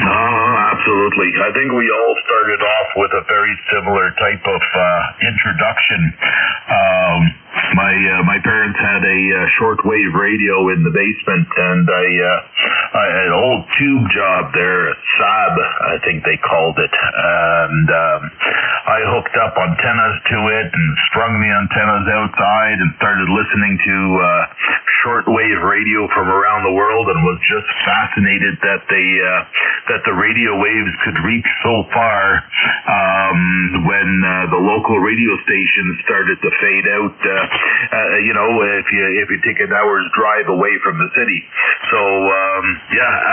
Absolutely. I think we all started off with a very similar type of introduction. My parents had a shortwave radio in the basement, and I had an old tube job there, Saab, I think they called it, and I hooked up antennas to it and sprung the antennas outside and started listening to shortwave radio from around the world, and was just fascinated that the radio waves could reach so far when the local radio stations started to fade out. If you take an hour's drive away from the city. So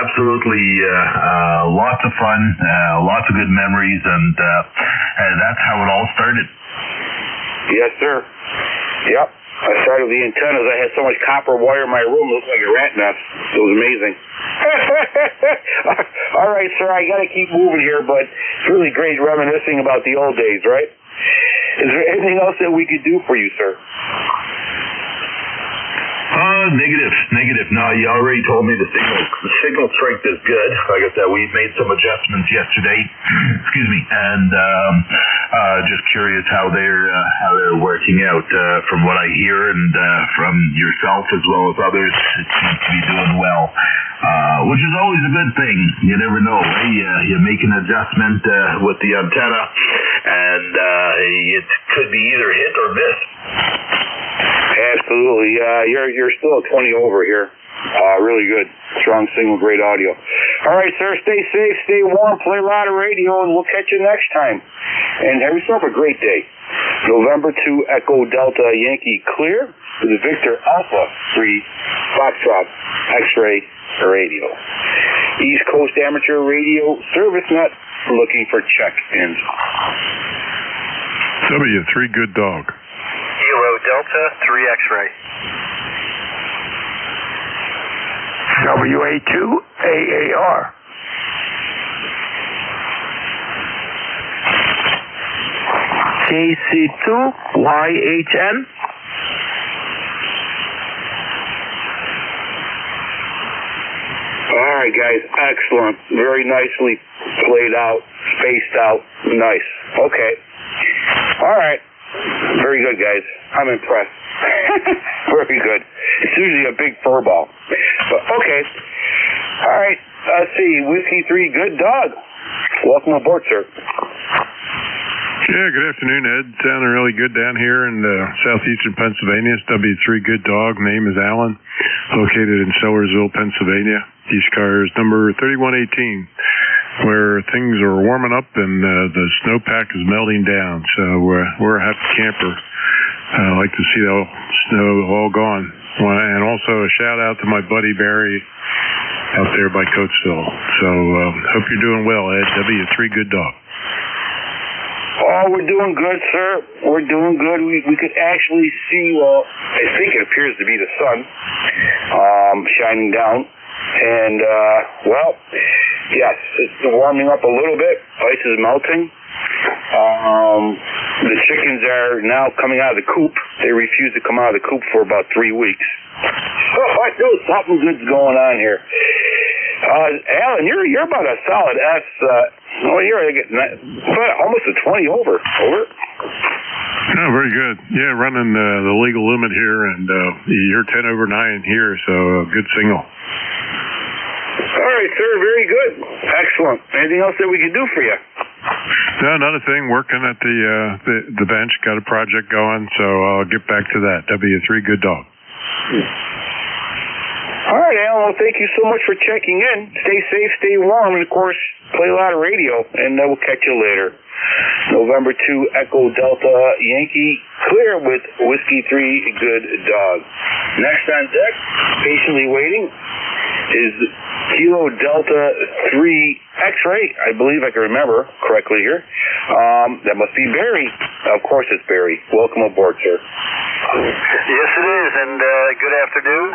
absolutely, lots of fun, lots of good memories, and that's how it all started. Yes, sir. Yep. I started with the antennas. I had so much copper wire in my room, it looked like a rat nest. It was amazing. All right, sir, I got to keep moving here, but it's really great reminiscing about the old days, right? Is there anything else that we could do for you, sir? Negative. No, you already told me the signal strength is good. Like I said, we made some adjustments yesterday. Excuse me, and just curious how they're working out. From what I hear, and from yourself as well as others, it seems to be doing well, which is always a good thing. You never know, right? You make an adjustment with the antenna, and it could be either hit or miss. Absolutely. You're still 20 over here. Really good. Strong signal, great audio. All right, sir. Stay safe, stay warm, play a lot of radio, and we'll catch you next time. And have yourself a great day. November 2 Echo Delta Yankee clear to the Victor Alpha 3 Foxtrot X-Ray Radio. East Coast Amateur Radio Service Net looking for check-ins. W3 Good Dog. Kilo Delta 3 X-Ray. WA2 AAR. KC2 YHN. All right, guys. Excellent. Very nicely played out, spaced out. Nice. Okay. All right. Very good, guys. I'm impressed. Very good. It's usually a big fur ball. But, okay. All right. Let's see. Whiskey 3, Good Dog. Welcome aboard, sir. Yeah, good afternoon, Ed. Sounding really good down here in southeastern Pennsylvania. It's W3 Good Dog. Name is Alan. Located in Sellersville, Pennsylvania. ECARS number 3118, where things are warming up and the snowpack is melting down. So we're a happy camper. I like to see the snow all gone. And also a shout out to my buddy Barry out there by Coatesville. So hope you're doing well, Ed. W3 Good Dog. Oh, we're doing good, sir. We're doing good. We could actually see, well, I think it appears to be the sun shining down. And, well, yes, it's warming up a little bit. Ice is melting. The chickens are now coming out of the coop. They refused to come out of the coop for about 3 weeks. So I know something good's going on here. Alan, you're about a solid S. You're almost a 20 over. Over. Oh, very good. Yeah, running the legal limit here, and you're 10 over 9 here, so good signal. All right, sir. Very good. Excellent. Anything else that we can do for you? No, another thing. Working at the bench. Got a project going, so I'll get back to that. W3 Good Dog. All right, Alan. Well, thank you so much for checking in. Stay safe, stay warm, and, of course, play a lot of radio, and we'll catch you later. November 2 Echo Delta Yankee clear with Whiskey 3 Good Dog. Next on deck, patiently waiting, is Kilo Delta 3 X-Ray. I believe I can remember correctly here. That must be Barry. Of course it's Barry. Welcome aboard, sir. Yes, it is, and good afternoon.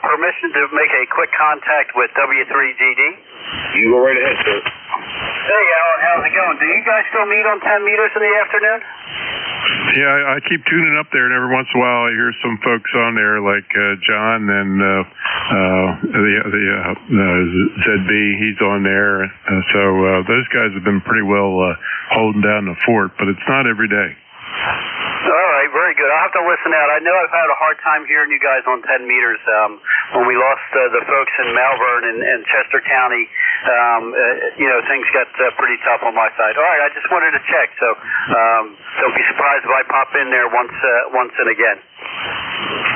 Permission to make a quick contact with W3GD? You go right ahead, sir. Hey, Alan, how's it going? Do you guys still meet on 10 meters in the afternoon? Yeah, I keep tuning up there, and every once in a while I hear some folks on there like John and ZB. He's on there, so those guys have been pretty well holding down the fort, but it's not every day. All right. right, very good. I'll have to listen out. I know I've had a hard time hearing you guys on 10 meters. When we lost the folks in Malvern and Chester County, things got pretty tough on my side. All right, I just wanted to check, so don't be surprised if I pop in there once and again.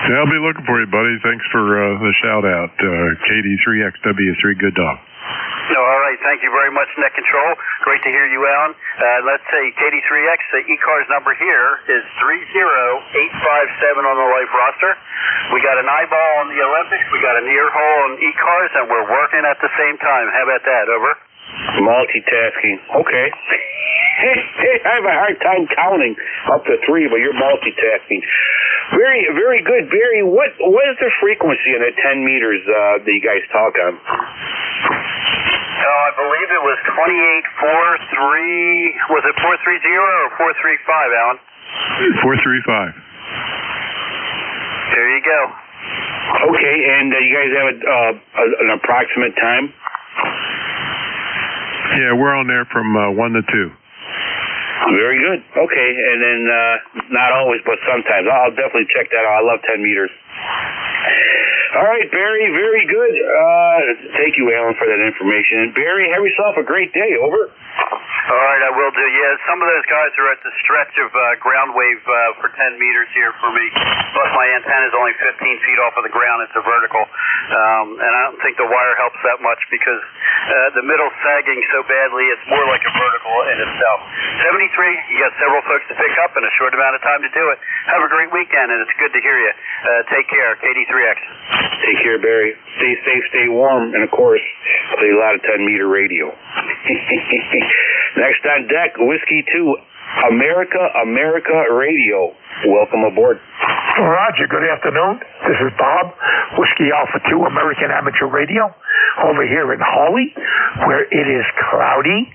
Yeah, I'll be looking for you, buddy. Thanks for the shout-out. KD3XW3, good dog. All right, thank you very much, Net Control. Great to hear you, Alan. Let's say KD3X, the ECARS number here is 30857 on the life roster. We got an eyeball on the Olympics, we got an ear hole on ECARS, and we're working at the same time. How about that? Over. Multitasking. Okay. I have a hard time counting up to 3, but you're multitasking. Very, very good. Barry, what is the frequency in the 10 meters that you guys talk on? I believe it was 2843. Was it 430 or 435, Alan? 435. There you go. Okay, and you guys have an approximate time? Yeah, we're on there from 1 to 2. Very good. Okay, and then not always, but sometimes. I'll definitely check that out. I love 10 meters. All right, Barry, very good. Thank you, Alan, for that information. And Barry, have yourself a great day. Over. All right, I will do. Yeah, some of those guys are at the stretch of ground wave for 10 meters here for me. Plus, my antenna is only 15 feet off of the ground. It's a vertical. And I don't think the wire helps that much because the middle's sagging so badly, it's more like a vertical in itself. 73, you got several folks to pick up in a short amount of time to do it. Have a great weekend, and it's good to hear you. Take care, KD3X. Take care, Barry. Stay safe, stay warm, and of course, play a lot of 10-meter radio. Next on deck, Whiskey 2, America Radio. Welcome aboard. Roger, good afternoon. This is Bob, Whiskey Alpha 2, American Amateur Radio, over here in Hawley, where it is cloudy.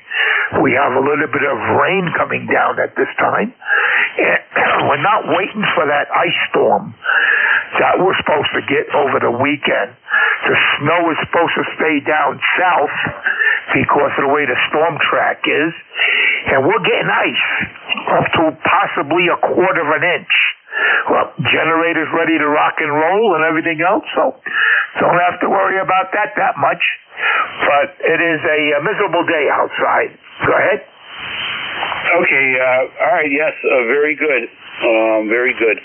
We have a little bit of rain coming down at this time. And we're not waiting for that ice storm that we're supposed to get over the weekend. The snow is supposed to stay down south because of the way the storm track is. And we're getting ice up to possibly a quarter of an inch. Well, generators ready to rock and roll and everything else, so don't have to worry about that much. But it is a miserable day outside. Go ahead. Okay, all right, yes, very good. Very good.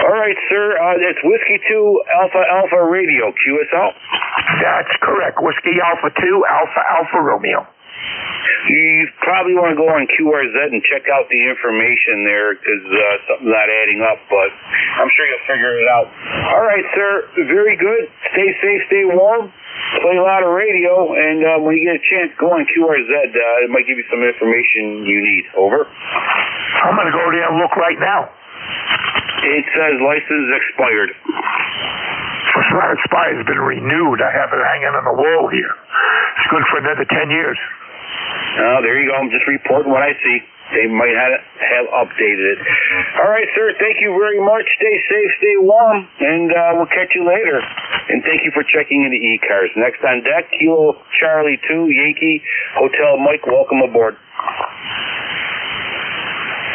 All right, sir, it's Whiskey 2 Alpha Radio, QSL? That's correct. Whiskey Alpha 2 Alpha Romeo. You probably want to go on QRZ and check out the information there because something's not adding up, but I'm sure you'll figure it out. All right, sir, very good. Stay safe, stay warm, play a lot of radio, and when you get a chance, go on QRZ. It might give you some information you need. Over. I'm going to go there and look right now. It says license expired. It's not expired. It's been renewed. I have it hanging on the wall here. It's good for another 10 years. There you go. I'm just reporting what I see. They might have updated it. All right, sir. Thank you very much. Stay safe, stay warm, and we'll catch you later. And thank you for checking into ECARS. Next on deck, Kilo Charlie 2, Yankee Hotel Mike. Welcome aboard.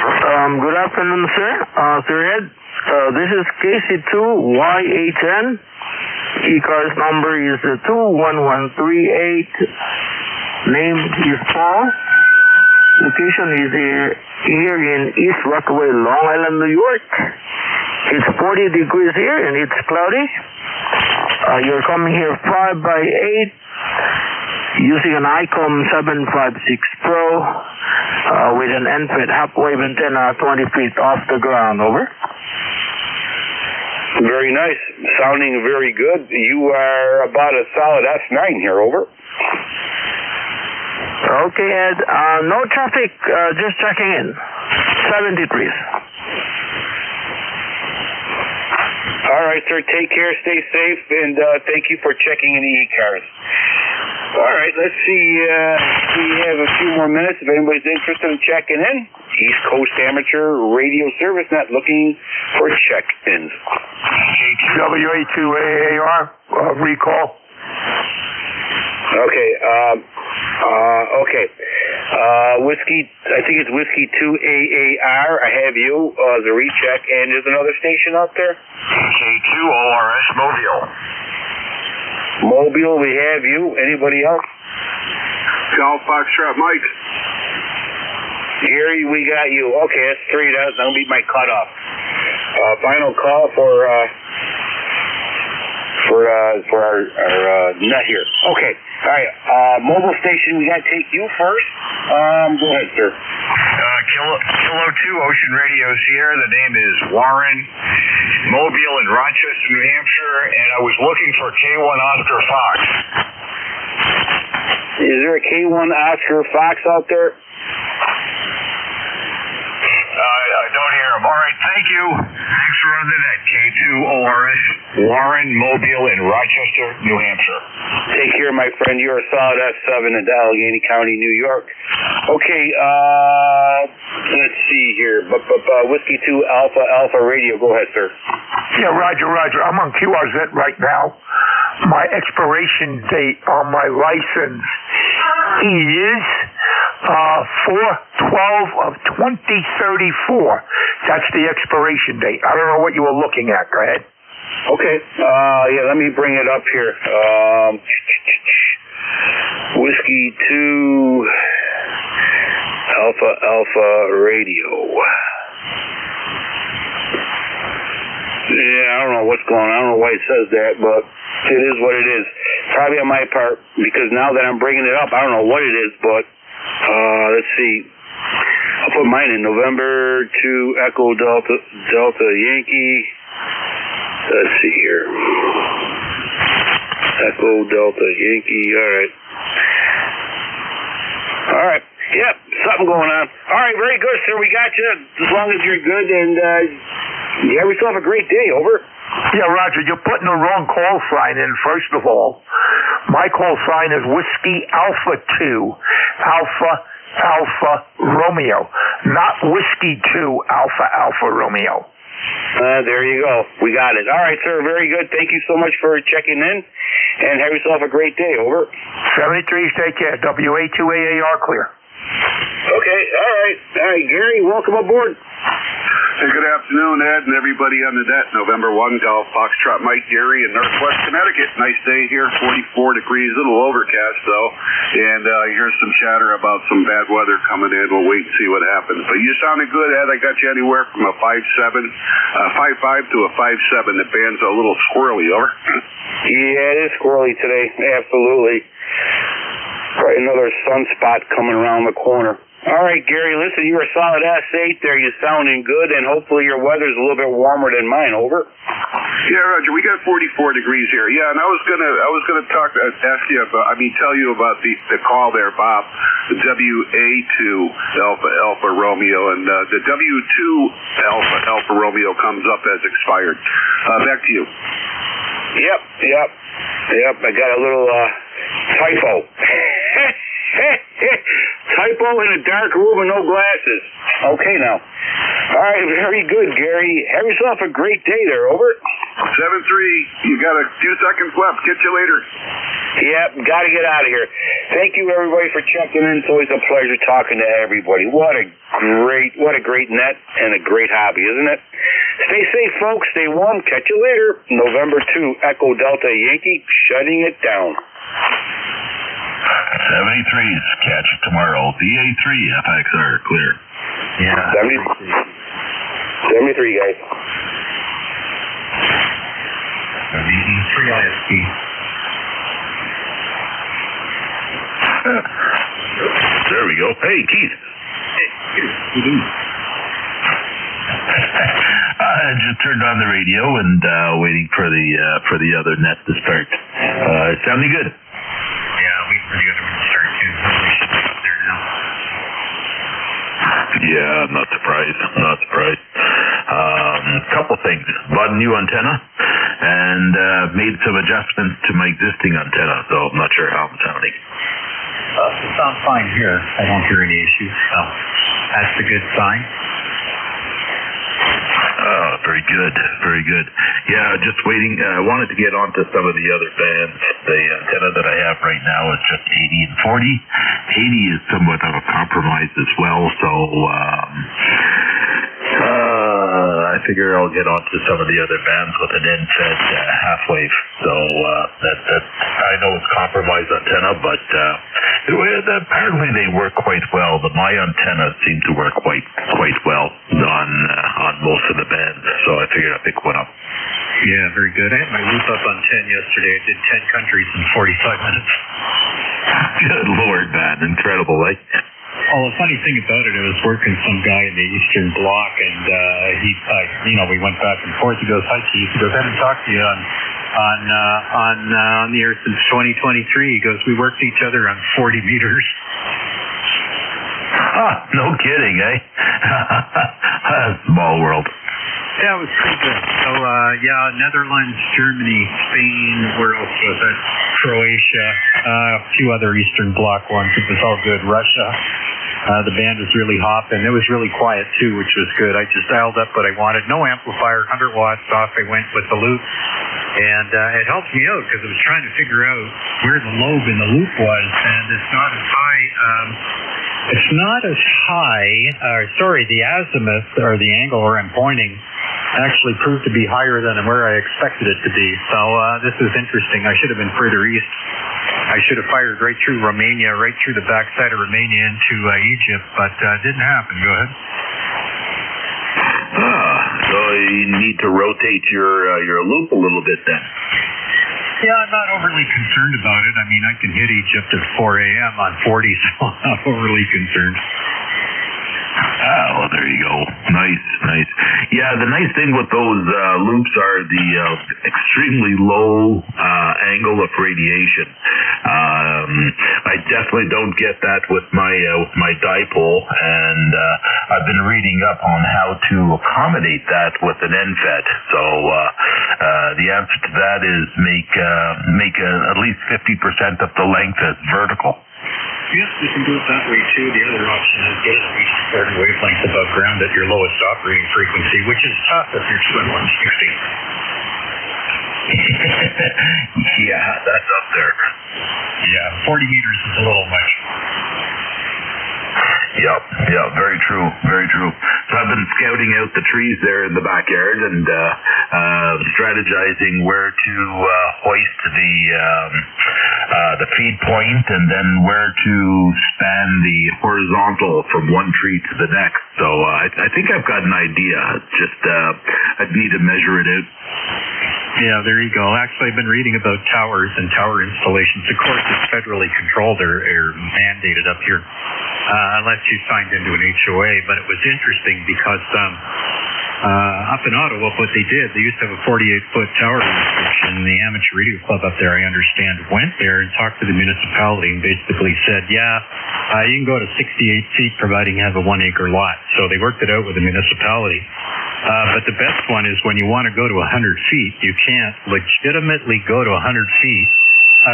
Good afternoon, sir. Sir Ed, this is KC2YHN. ECARS number is 21138. Name is Paul. Location is here in East Rockaway, Long Island, New York. It's 40 degrees here and it's cloudy. You're coming here 5x8 using an ICOM 756 Pro with an NFET half-wave antenna 20 feet off the ground. Over. Very nice. Sounding very good. You are about a solid S9 here. Over. Okay, Ed. No traffic, just checking in. 7 degrees. All right, sir. Take care, stay safe, and thank you for checking in the ECARS. All right, let's see. We have a few more minutes if anybody's interested in checking in. East Coast Amateur Radio Service Net looking for check-ins. WA2AAR, recall. Okay. Okay. I think it's Whiskey 2AAR. I have you as a recheck, and there's another station out there. NJ2US Mobile. Mobile, we have you. Anybody else? Golf Foxtrot Mike. Gary, we got you. Okay, that's 3. That'll be my cutoff. Final call for our net here. Okay. All right. Mobile station, we got to take you first. Go ahead, sir. Kilo 2 Ocean Radio Sierra. The name is Warren, Mobile in Rochester, New Hampshire, and I was looking for K1 Oscar Fox. Is there a K1 Oscar Fox out there? I don't hear him. All right, thank you. Thanks for running the net. K2ORS, Warren, Mobile in Rochester, New Hampshire. Take care, my friend. You're a solid F7 in Allegheny County, New York. Okay, let's see here. Whiskey 2 Alpha Radio. Go ahead, sir. Yeah, Roger. I'm on QRZ right now. My expiration date on my license is 4/12 of 2034. That's the expiration date. I don't know what you were looking at. Go ahead. Okay. Yeah, let me bring it up here. Whiskey 2 Alpha Radio. Yeah, I don't know what's going on. I don't know why it says that, but it is what it is. Probably on my part, because now that I'm bringing it up, I don't know what it is, but let's see. I'll put mine in November 2 Echo Delta Yankee. Let's see here. Echo Delta Yankee. All right. Yep, something going on. All right, very good, sir. We got you as long as you're good, and yeah, we still have a great day. Over. Yeah, Roger, you're putting the wrong call sign in, first of all. My call sign is Whiskey Alpha 2, Alpha Romeo, not Whiskey 2 Alpha Romeo. There you go. We got it. All right, sir. Very good. Thank you so much for checking in, and have yourself a great day. Over. 73, take care. WA2AAR clear. Okay. All right. Gary, welcome aboard. Hey, good afternoon, Ed, and everybody on the net. November 1, Golf Foxtrot Mike, Gary in Northwest Connecticut. Nice day here, 44 degrees, a little overcast, though. And here's some chatter about some bad weather coming in. We'll wait and see what happens. But you sounded good, Ed. I got you anywhere from a 5.5 to a 5.7. The band's a little squirrely, over. Yeah, it is squirrely today. Absolutely. Right, another sunspot coming around the corner. All right, Gary, listen, you're a solid S8 there. You're sounding good, and hopefully your weather's a little bit warmer than mine. Over. Yeah, Roger, we got 44 degrees here. Yeah, and I was gonna ask you about, tell you about the call there, Bob. The WA2 Alpha Romeo, and the W2 Alpha Romeo comes up as expired. Back to you. Yep. I got a little typo. Typo in a dark room and no glasses. Okay, now. All right, very good, Gary. Have yourself a great day there. Over. 7-3. You got a few seconds left. Catch you later. Yep, got to get out of here. Thank you, everybody, for checking in. It's always a pleasure talking to everybody. What a great net and a great hobby, isn't it? Stay safe, folks. Stay warm. Catch you later. November 2, Echo Delta Yankee, shutting it down. 73s, catch it tomorrow. BA3, FXR, clear. Yeah. 73, guys. 73 ISP. There we go. Hey, Keith. I just turned on the radio and waiting for the other net to start. It's sounding good. Yeah, waiting for the other one to start too. Hopefully should be up there now. Yeah, I'm not surprised. Couple things. Bought a new antenna and made some adjustments to my existing antenna, so I'm not sure how I'm sounding. It sounds fine here. I don't hear any issues, so that's a good sign. Oh, very good, very good. Yeah, just waiting. I wanted to get onto some of the other bands. The antenna that I have right now is just 80 and 40. 80 is somewhat of a compromise as well, so I figure I'll get onto some of the other bands with an end-fed half-wave. So that I know it's compromised antenna, but apparently they work quite well. My antennas seem to work quite well on most of the bands, so I figured I'd pick one up. Yeah, very good. I had my loop up on 10 yesterday. I did 10 countries in 45 minutes. Good Lord, man. Incredible, right? Oh, the funny thing about it, I was working some guy in the Eastern Bloc, and we went back and forth. He goes, "Hi, Chief." He goes, "I haven't talked to you on the air since 2023." He goes, "We worked each other on 40 meters." No kidding, eh? Small world. Yeah, it was pretty good. So, Netherlands, Germany, Spain, where else was it? Croatia, a few other Eastern Bloc ones. It was all good. Russia. The band was really hopping. It was really quiet, too, which was good. I just dialed up what I wanted. No amplifier, 100 watts. Off I went with the loop. And it helped me out because I was trying to figure out where the lobe in the loop was, and it's not as high. The azimuth, or the angle where I'm pointing, actually proved to be higher than where I expected it to be. So this was interesting. I should have been further east. I should have fired right through Romania, right through the backside of Romania into Egypt, but it didn't happen. Go ahead. So you need to rotate your loop a little bit then. Yeah, I'm not overly concerned about it. I mean, I can hit Egypt at 4 a.m. on 40, so I'm not overly concerned. Oh, there you go. Nice. Yeah, the nice thing with those loops are the extremely low angle of radiation. I definitely don't get that with my dipole, and I've been reading up on how to accommodate that with an NFET. So the answer to that is make at least 50% of the length as vertical. Yes, you can do it that way too. The other option is get at least certain wavelengths above ground at your lowest operating frequency, which is tough if you're doing 160. Yeah, that's up there. Yeah, 40 meters is a little much. Yeah, very true. So I've been scouting out the trees there in the backyard and strategizing where to hoist the feed point, and then where to span the horizontal from one tree to the next. So I think I've got an idea. Just I need to measure it out. Yeah, there you go. Actually, I've been reading about towers and tower installations. Of course, it's federally controlled or mandated up here, unless you signed into an HOA. But it was interesting because up in Ottawa, what they did, they used to have a 48-foot tower restriction. The Amateur Radio Club up there, I understand, went there and talked to the municipality and basically said, you can go to 68 feet providing you have a 1-acre lot. So they worked it out with the municipality. But the best one is when you want to go to 100 feet, you can't legitimately go to 100 feet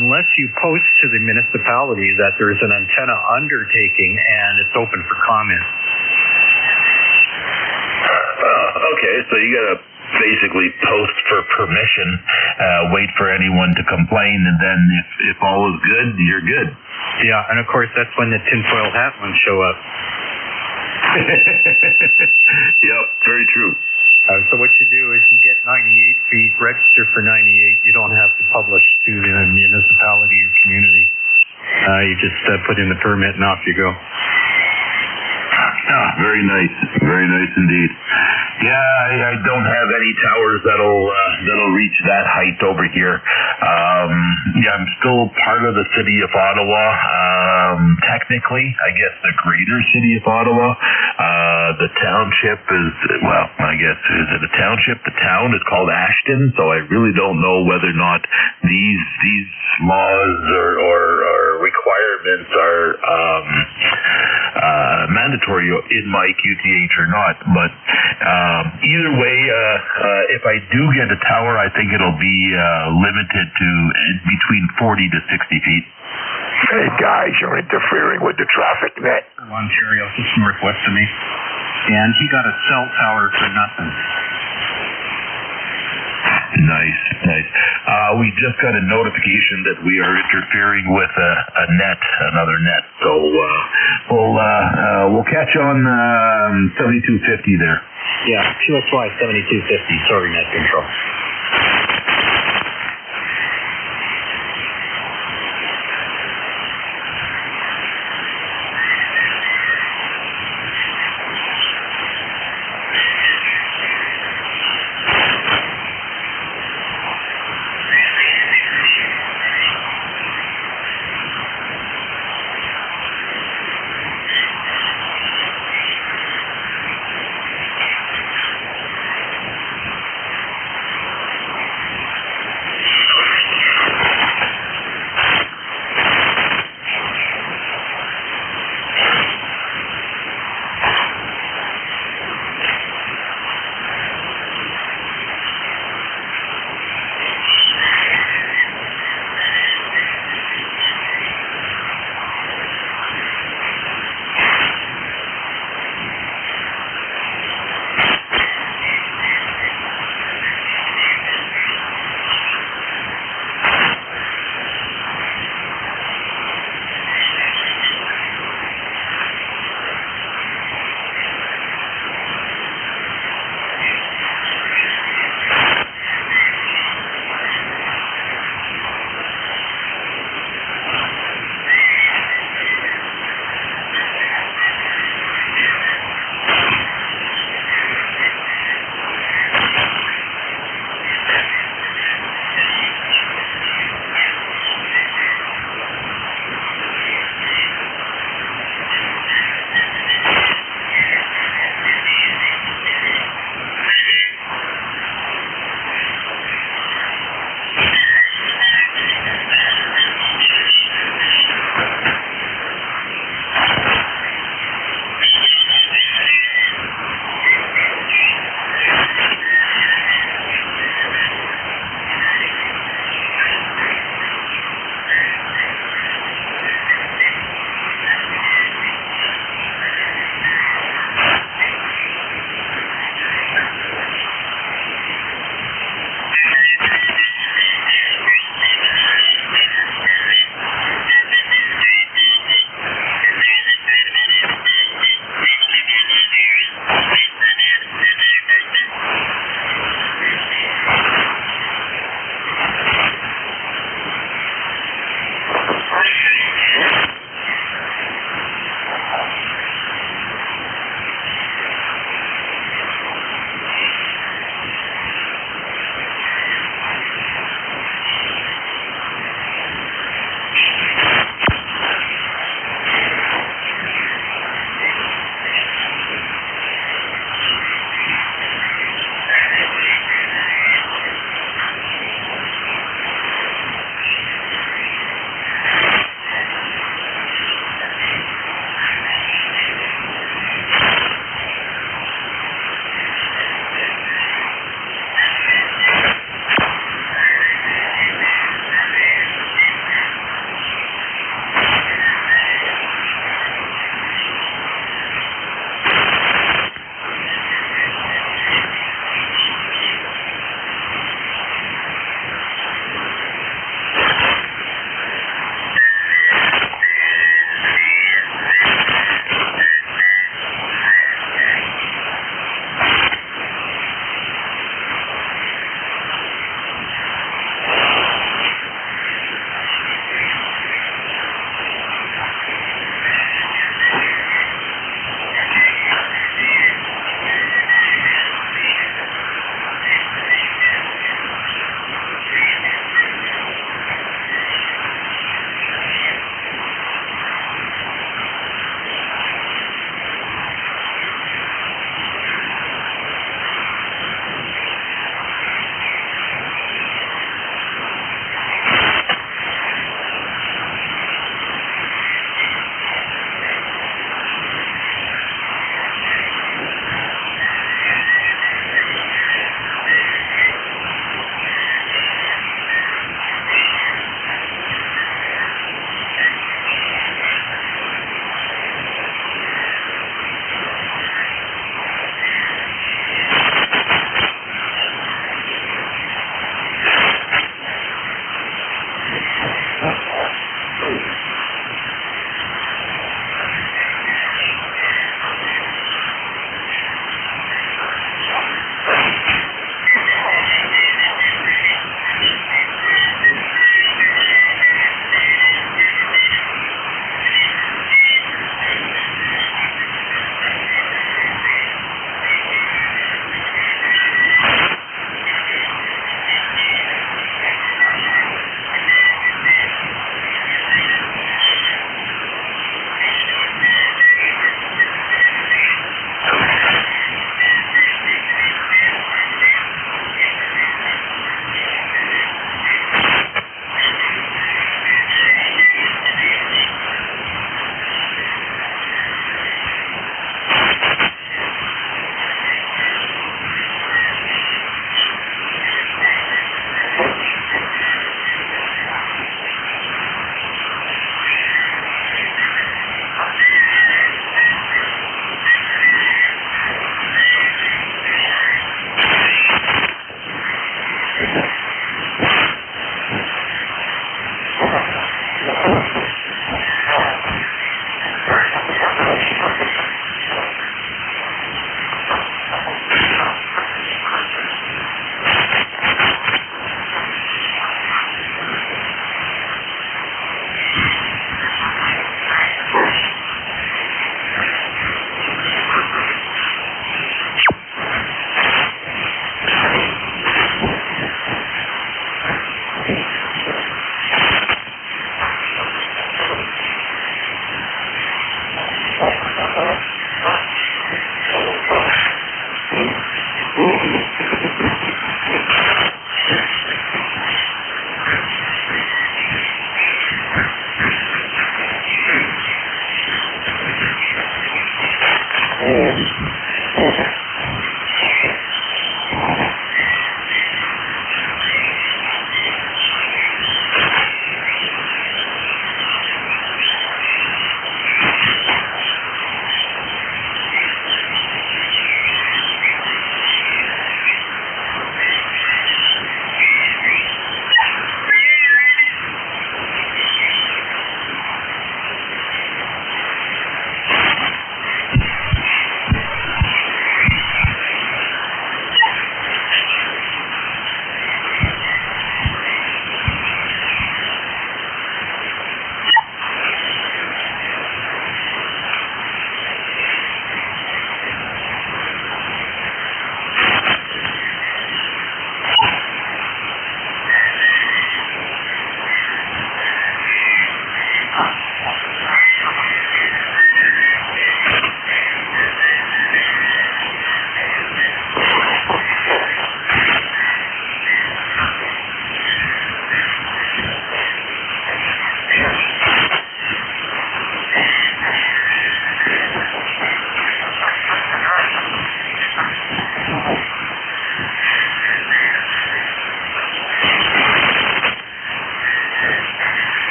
unless you post to the municipality that there's an antenna undertaking and it's open for comment. Okay, so you got to basically post for permission, wait for anyone to complain, and then if all is good, you're good. Yeah, and of course that's when the tinfoil hat ones show up. Yep, very true. So what you do is you get 98 feet, register for 98. You don't have to publish to the municipality or community. You just put in the permit and off you go. Very nice indeed. Yeah, I don't have any towers that'll reach that height over here. I'm still part of the city of Ottawa. Technically, I guess the greater city of Ottawa. The township is, is it a township? The town is called Ashton, so I really don't know whether or not these laws or requirements are mandatory in my QTH or not, but either way, if I do get a tower, I think it'll be limited to between 40 to 60 feet. Hey guys, you're interfering with the traffic net. Ontario, just northwest of me, and he got a cell tower for nothing. Nice. We just got a notification that we are interfering with another net. So we'll catch on 7250 there. Yeah, QSY 7250. Sorry, net control.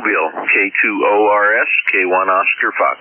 Mobile, K2ORS, K1 Oscar Fox.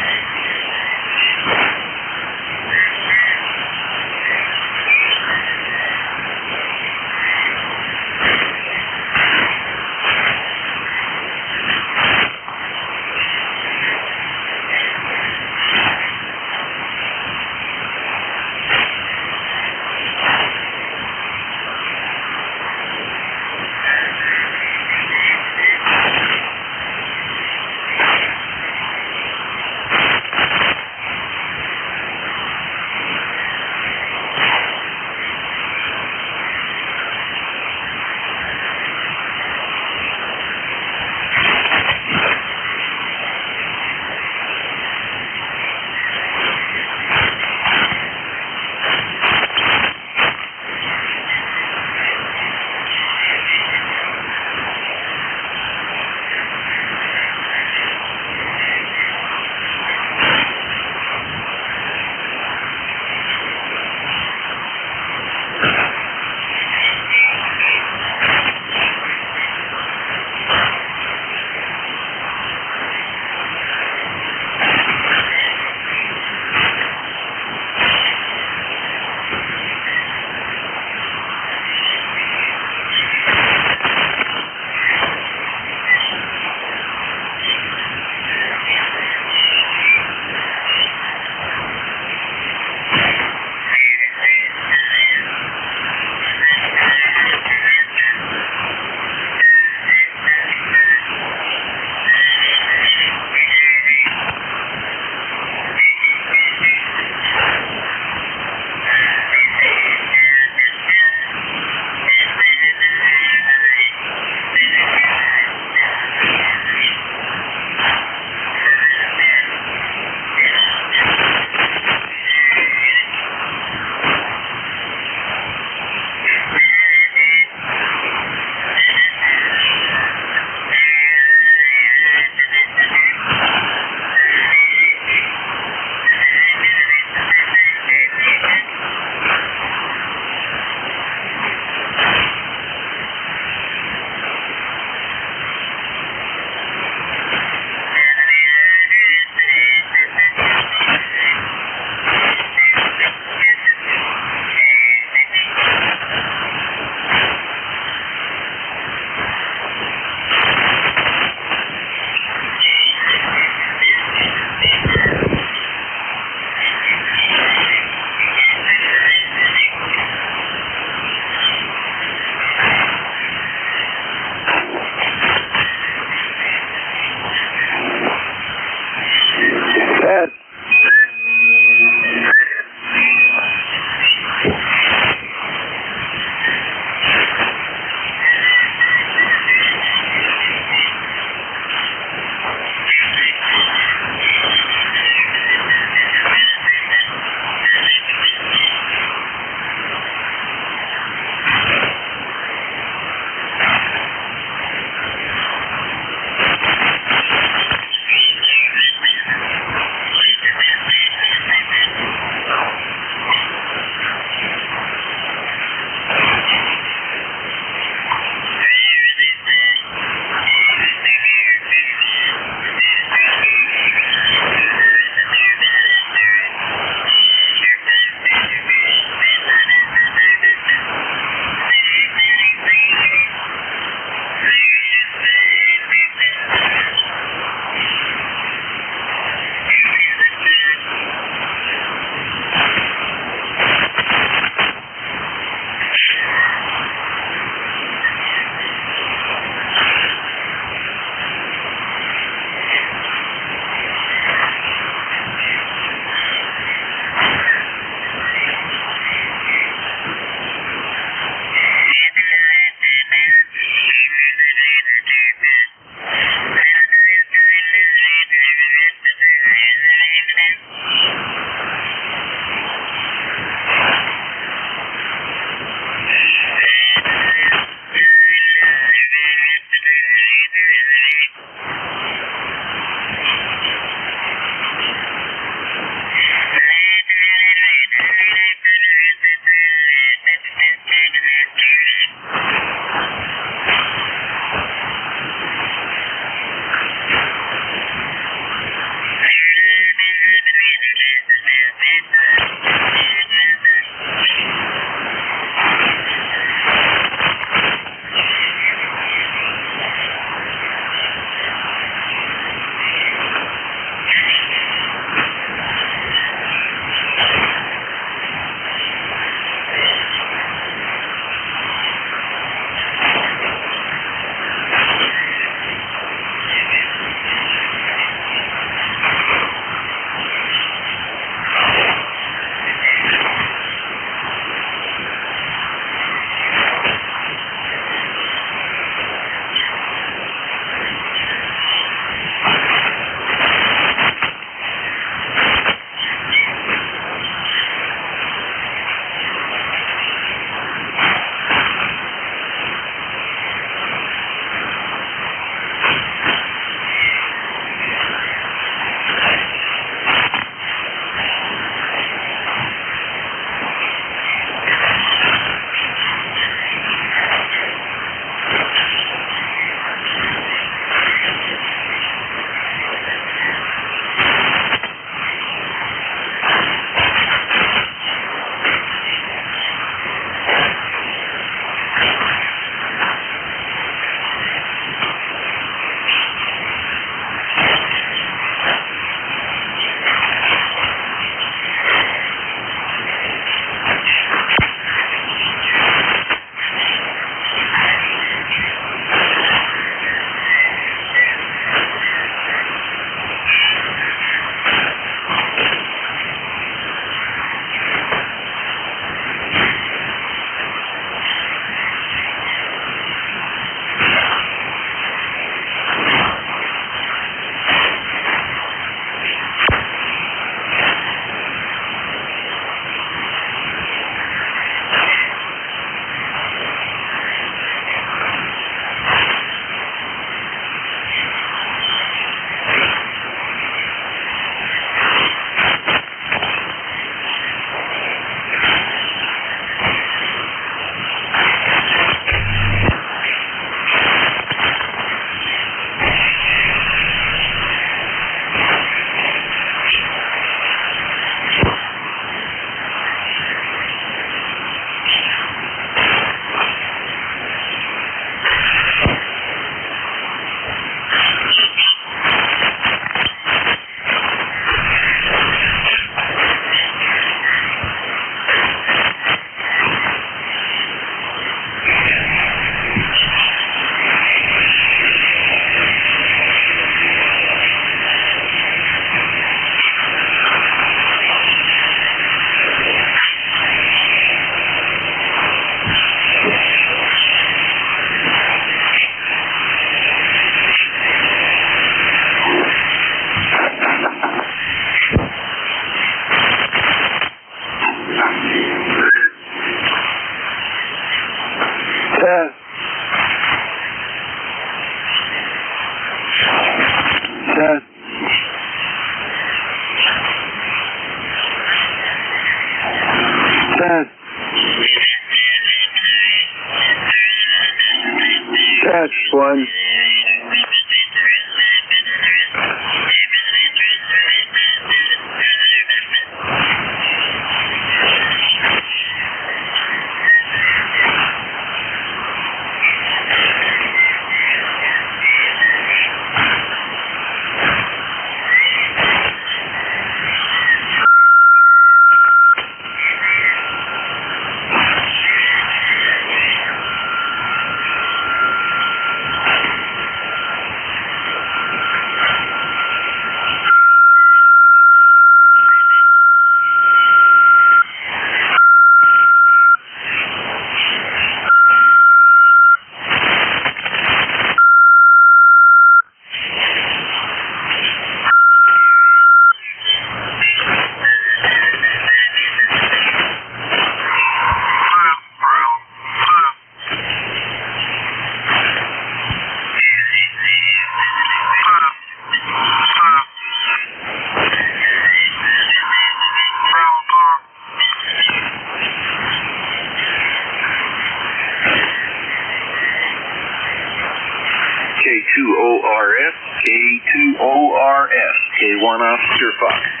K1 Oscar Fox.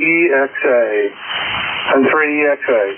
3EXA. And 3EXA.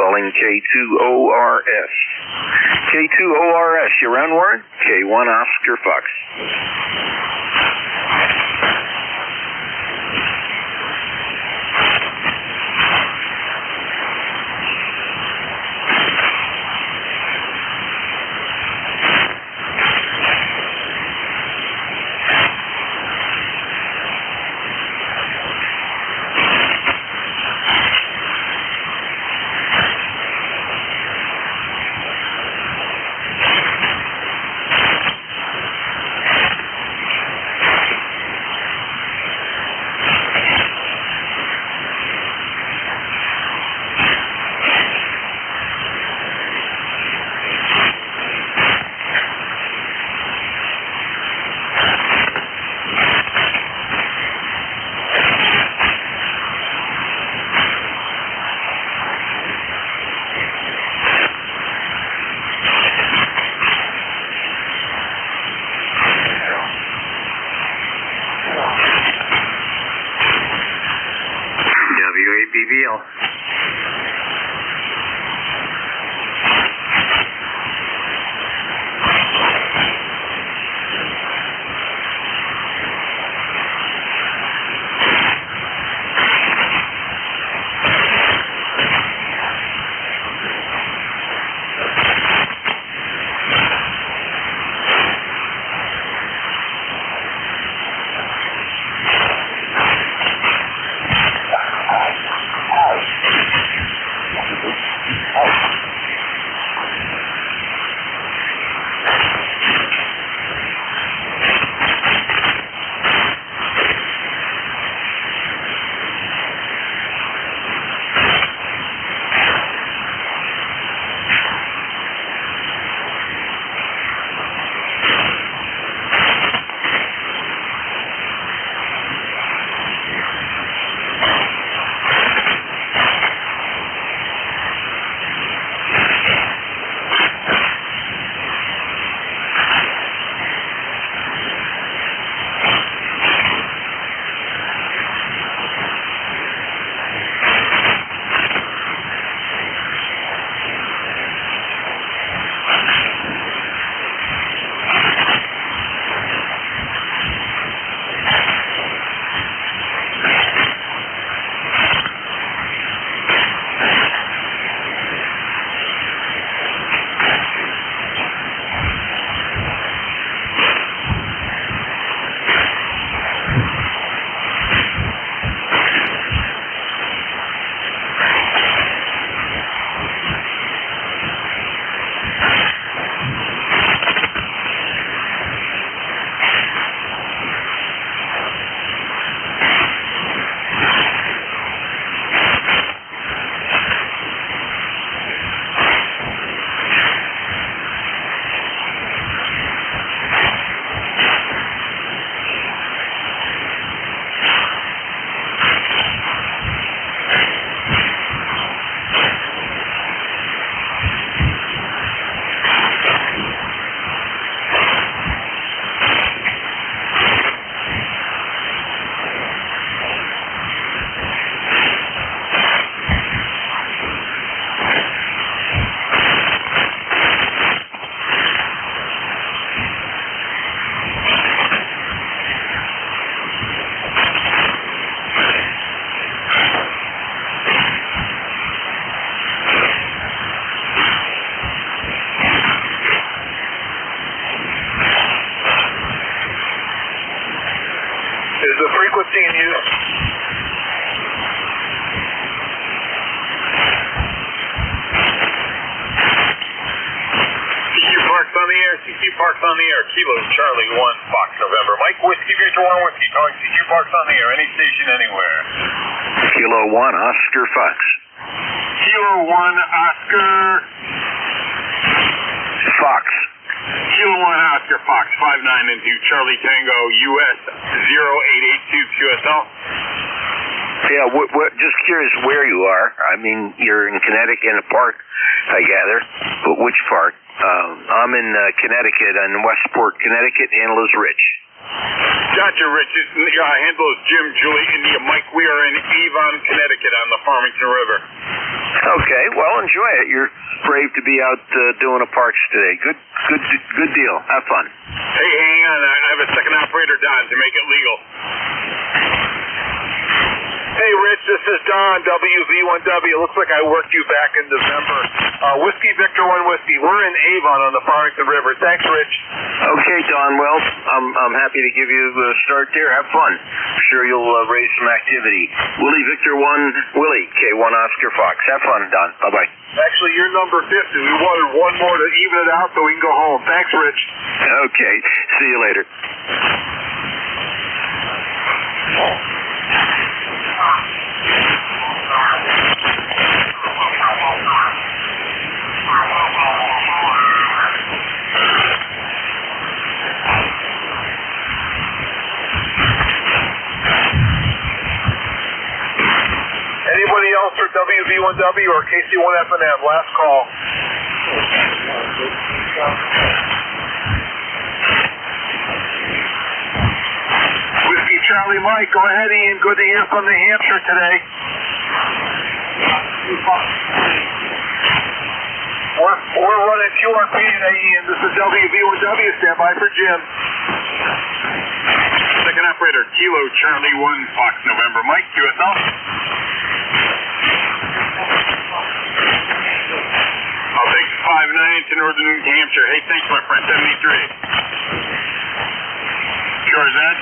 Calling K2ORS. K2ORS, you around, Warren? K1 Oscar Fox. WABBL. frequency in use? CQ Park's on the air. CQ Park's on the air. Kilo Charlie 1 Fox November. Mike Whiskey Victor 1 Whiskey calling CQ Park's on the air. Any station anywhere. Kilo 1 Oscar Fox. Kilo 1 Oscar Fox. Kilo 1 Oscar Fox 59 into Charlie Tango US 0882 QSL. Yeah, just curious where you are. I mean, you're in Connecticut in a park, I gather. But which park? I'm in Connecticut, in Westport, Connecticut, Antlers Ridge. Gotcha, Rich. Handle is Jim, Julie, India, Mike. We are in Avon, Connecticut on the Farmington River. Okay, well, enjoy it. You're brave to be out doing a parks today. Good deal. Have fun. Hey, hang on. I have a second operator, Don, to make it legal. Hey, Rich, this is Don, WV1W. Looks like I worked you back in November. Whiskey Victor 1 Whiskey. We're in Avon on the Farmington River. Thanks, Rich. Okay, Don. Well, I'm happy to give you a start there. Have fun. I'm sure you'll raise some activity. Willie Victor 1 Willie, K1 Oscar Fox. Have fun, Don. Bye-bye. Actually, you're number 50. We wanted one more to even it out so we can go home. Thanks, Rich. Okay. See you later. Anybody else for WV1W or KC1FNM? Last call. Whiskey Charlie Mike, go ahead, Ian. Good to hear from New Hampshire today. We're running QRP today, Ian. This is WV1W. Stand by for Jim. Second operator, Kilo Charlie 1 Fox November. Mike, QSL. I'll take 5-9 to Northern New Hampshire. Hey, thanks, my friend. 73. Sure is that?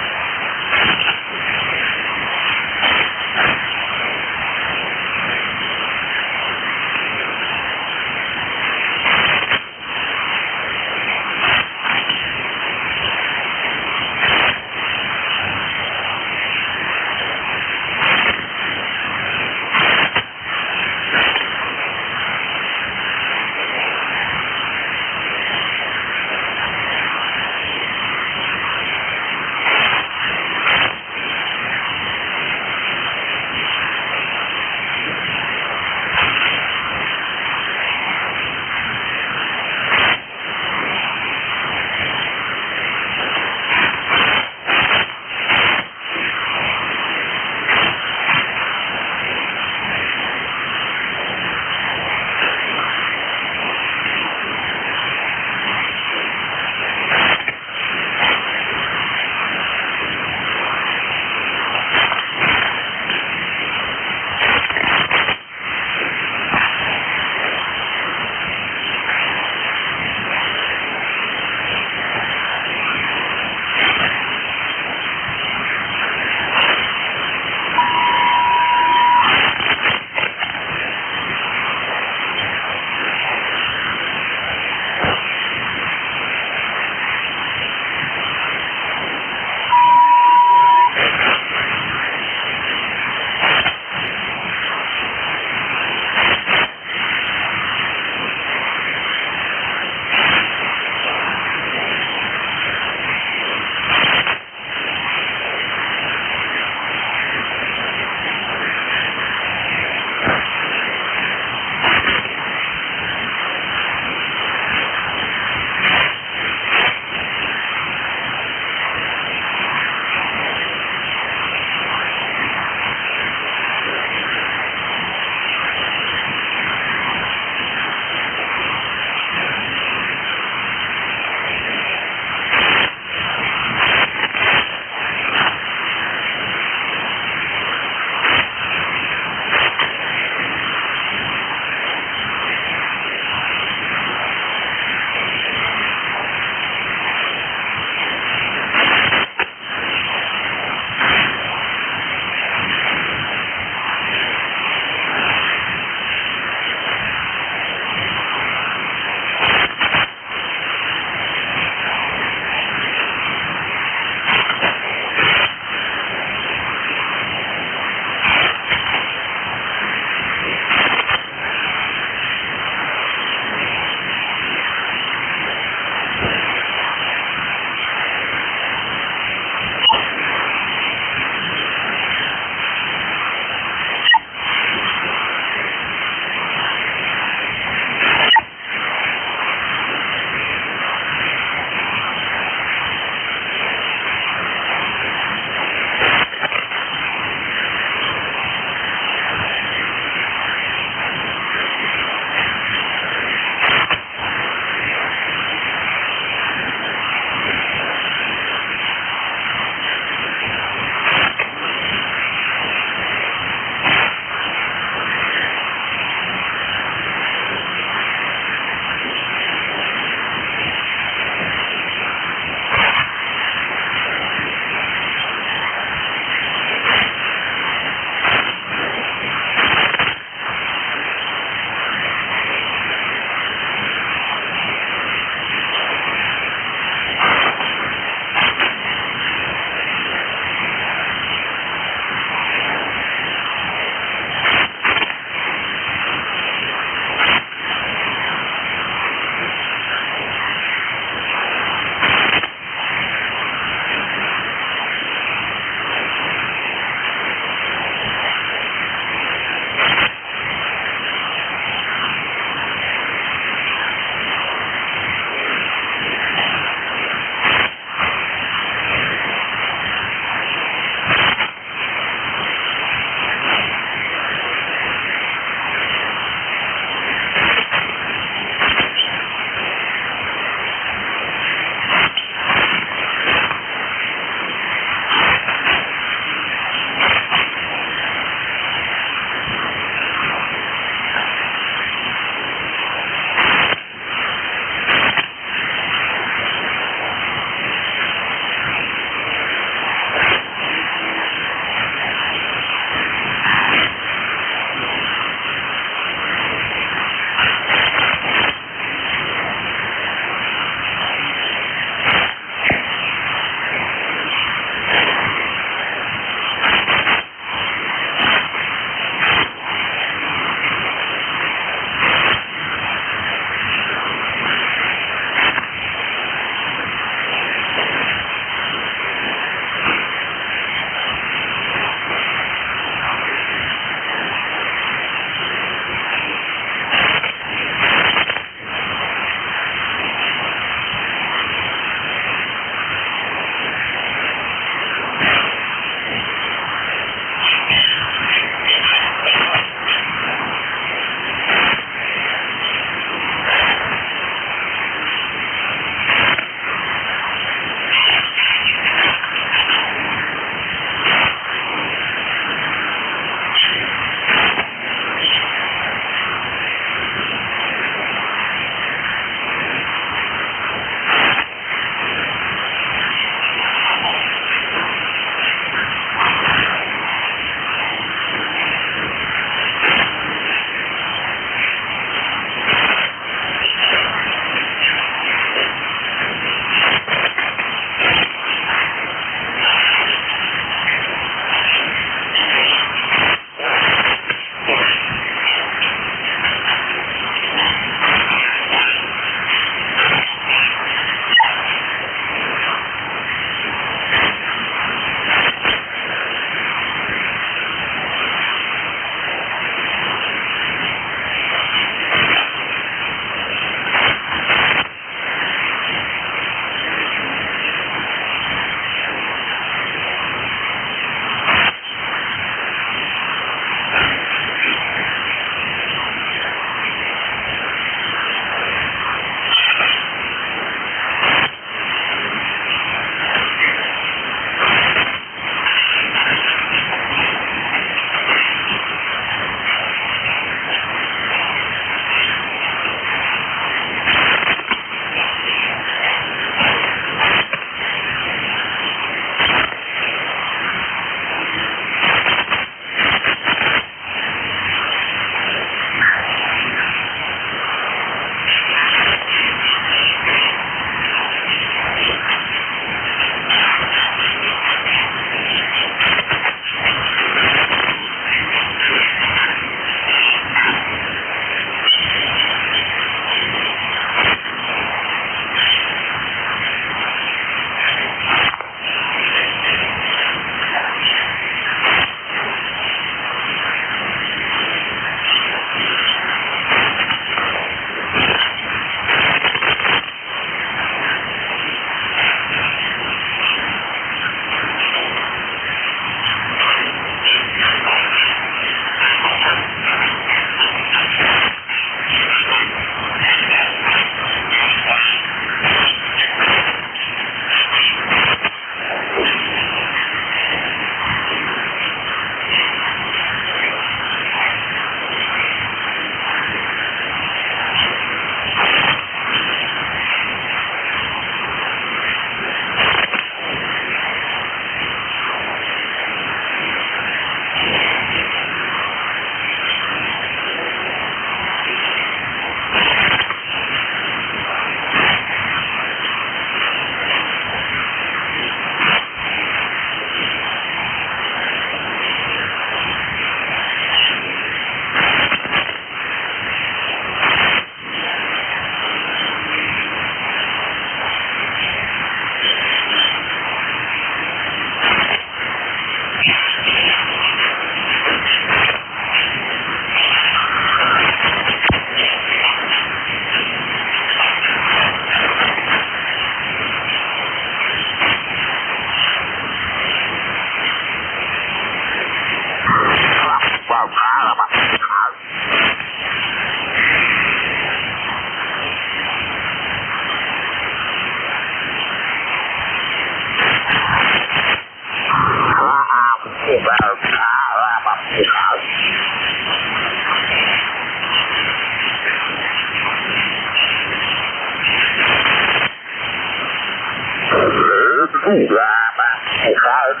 drama, ECARS.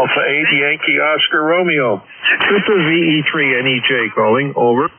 Alpha 8 Yankee Oscar Romeo. This is VE3 NEJ calling. Over.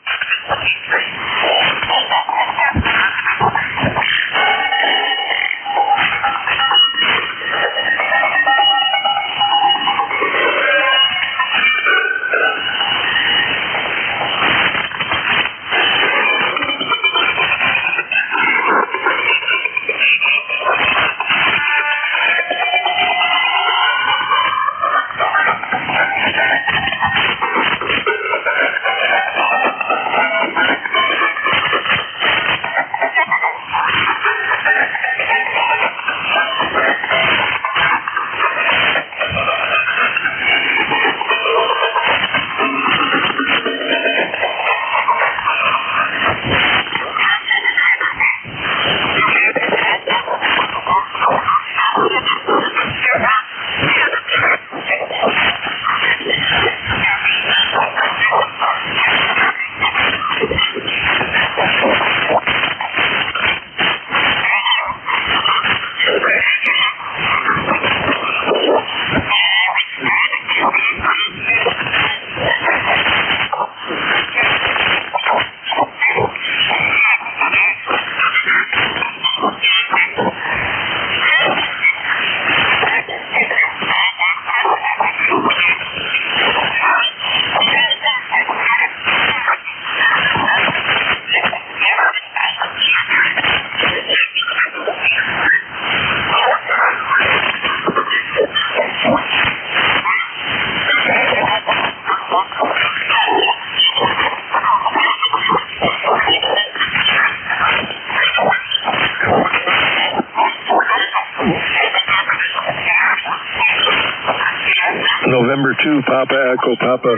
November 2 Papa Echo Papa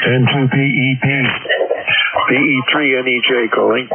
N2PEP VE3 NEJ calling.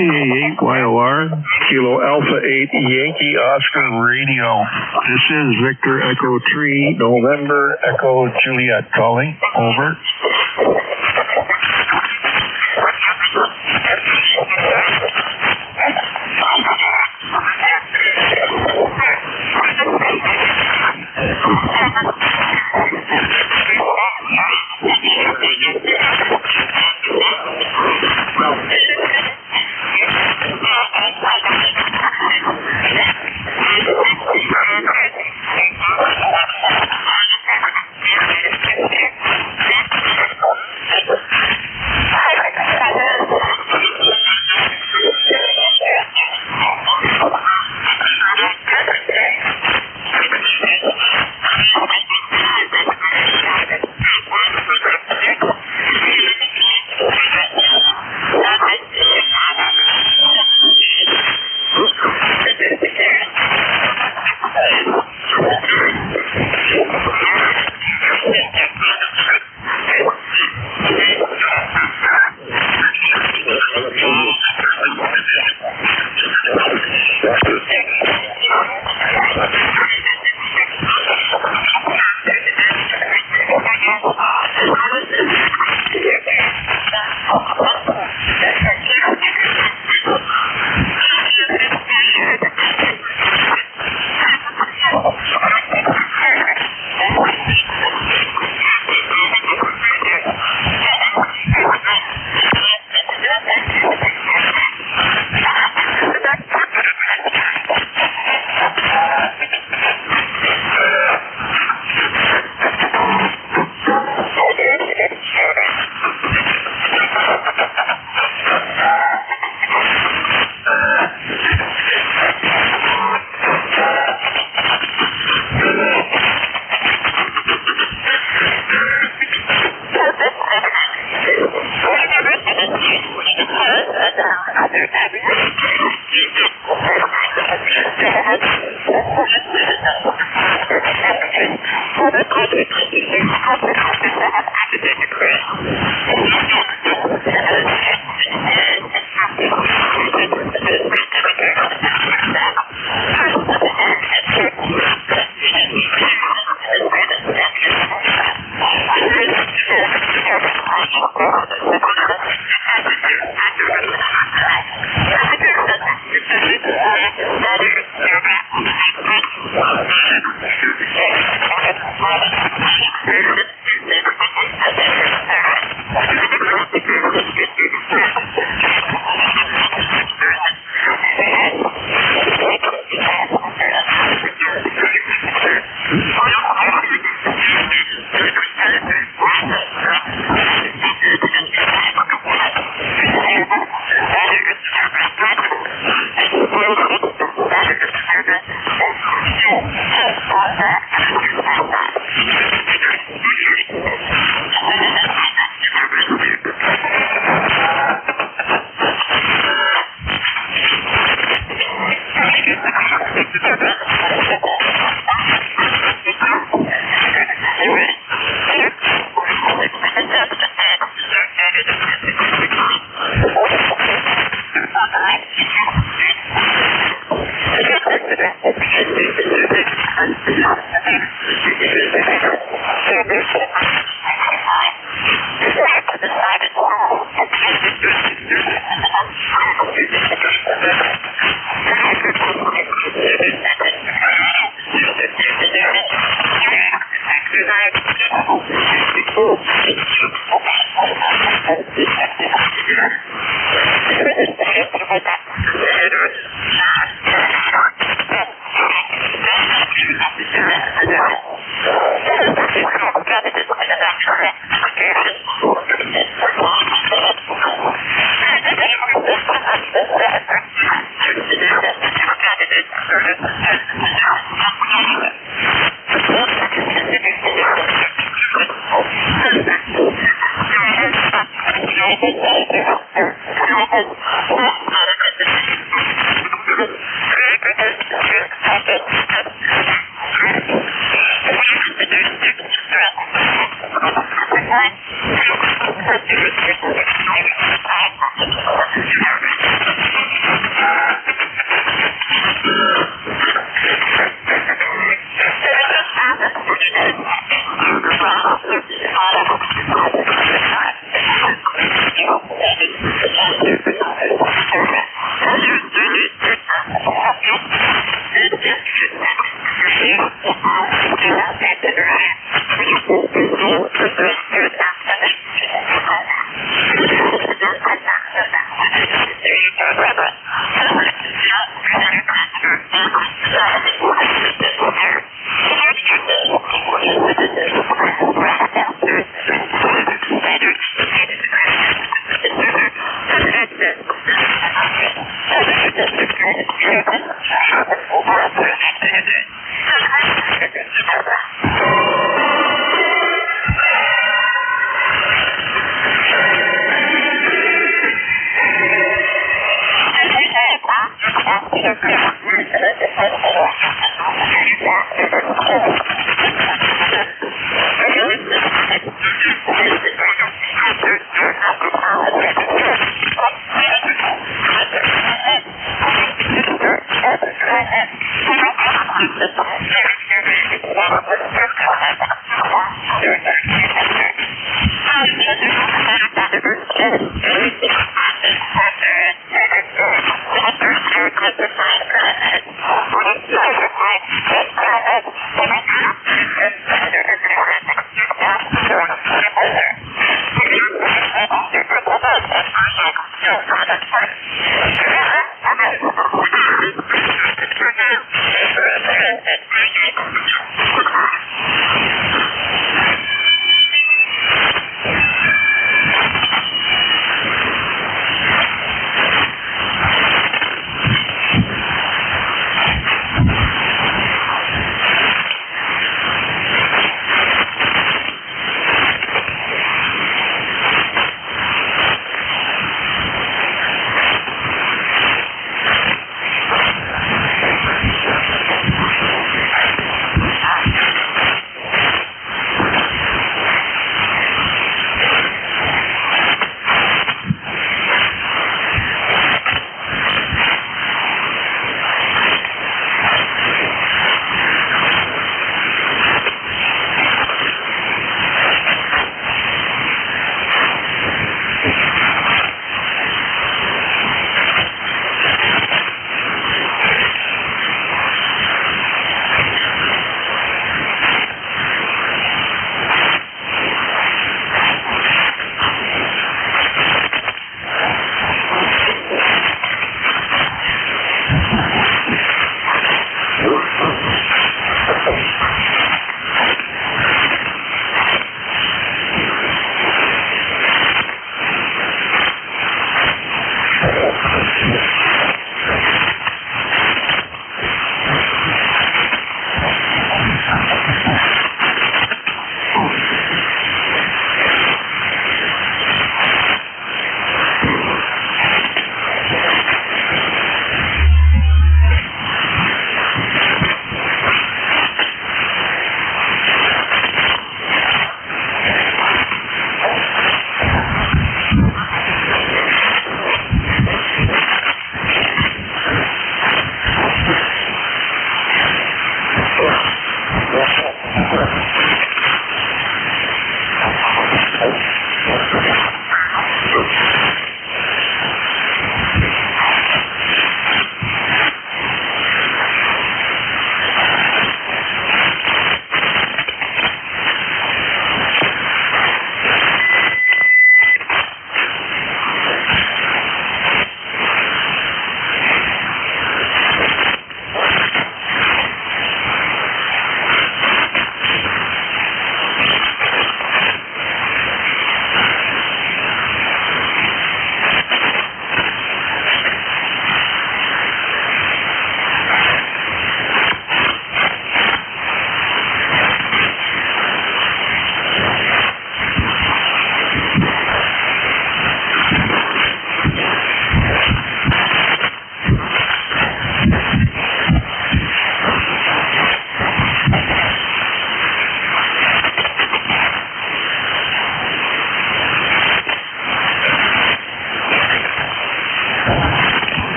KA8YOR, Kilo Alpha 8 Yankee Oscar Radio. This is Victor Echo 3 November Echo Juliet calling. Over.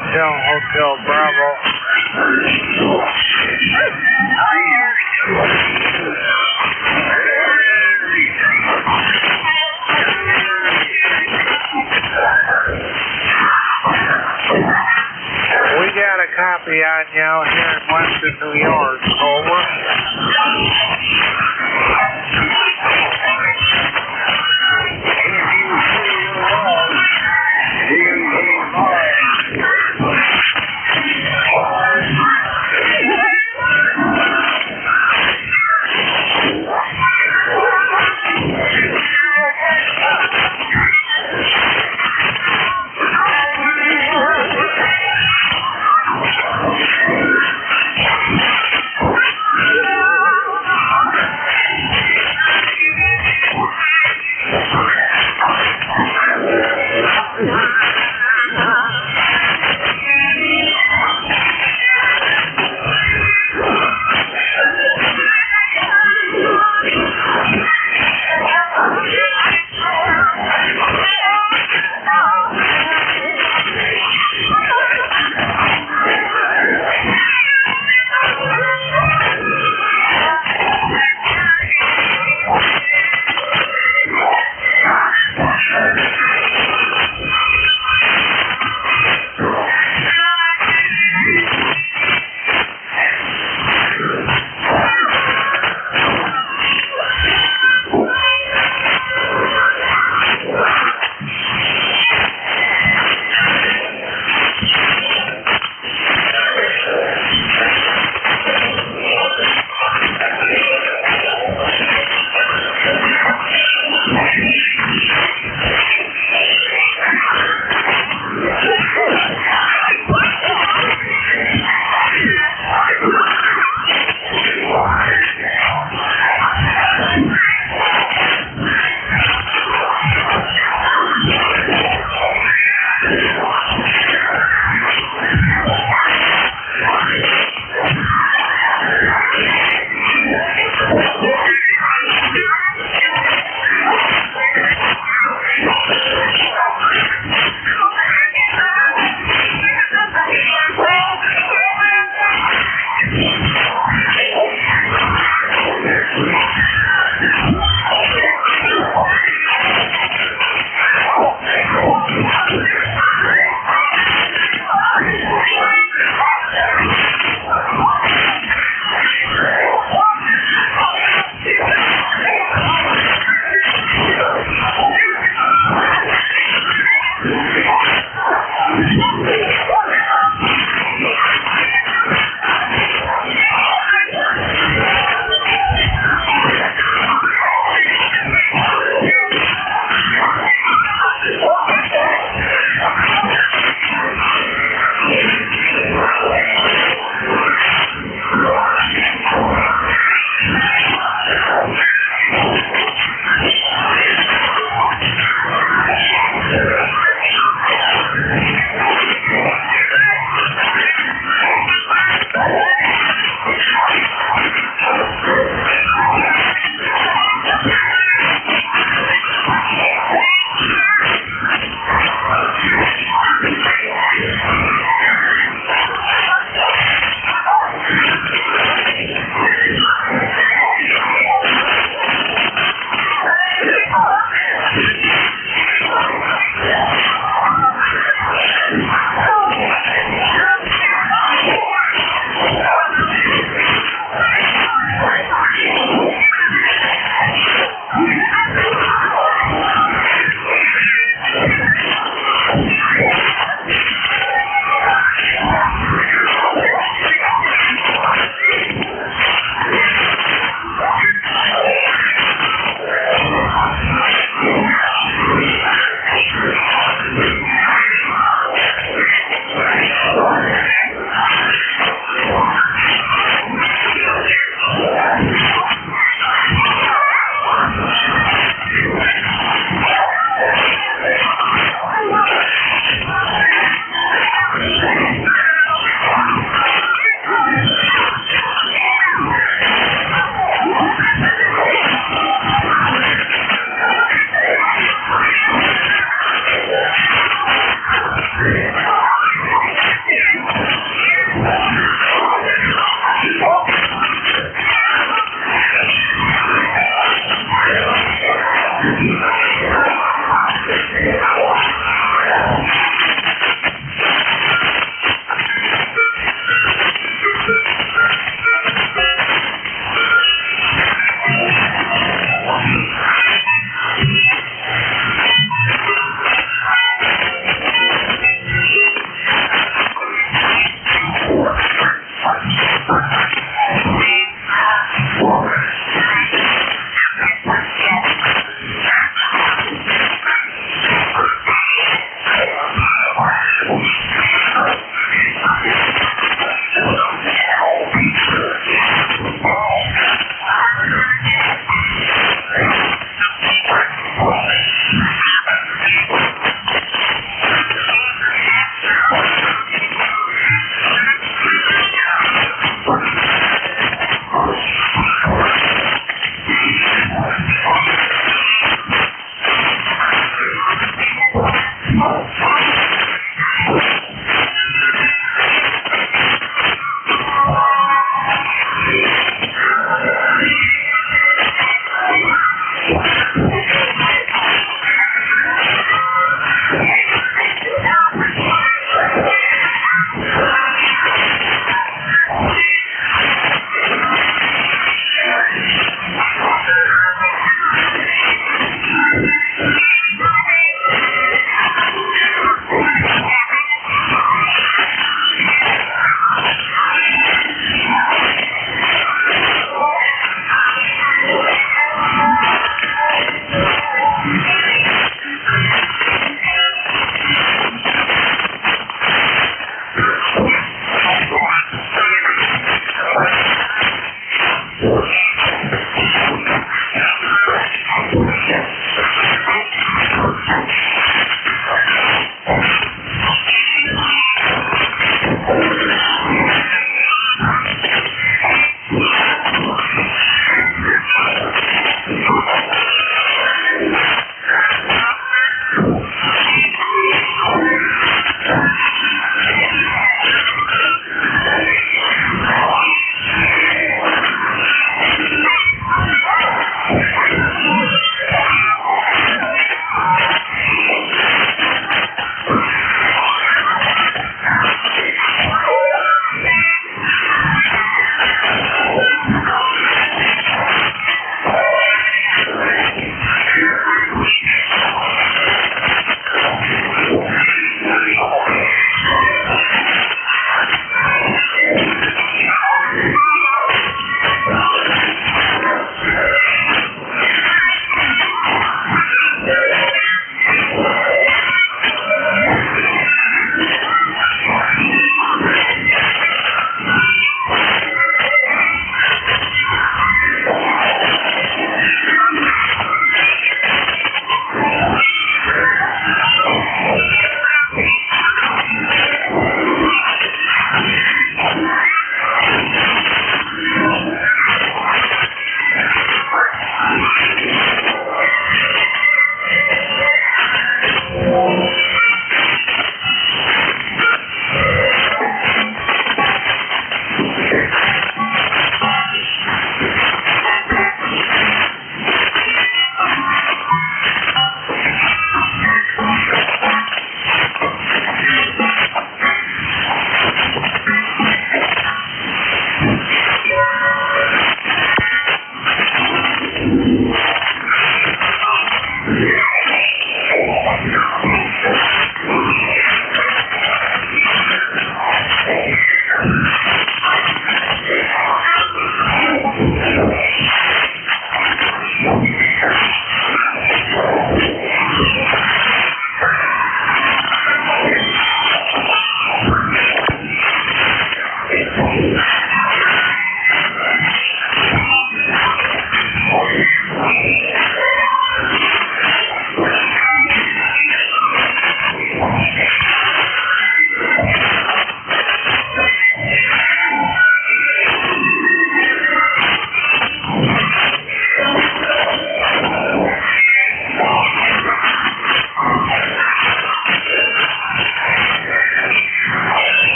Hotel Bravo. We got a copy on you here in Western New York. Over.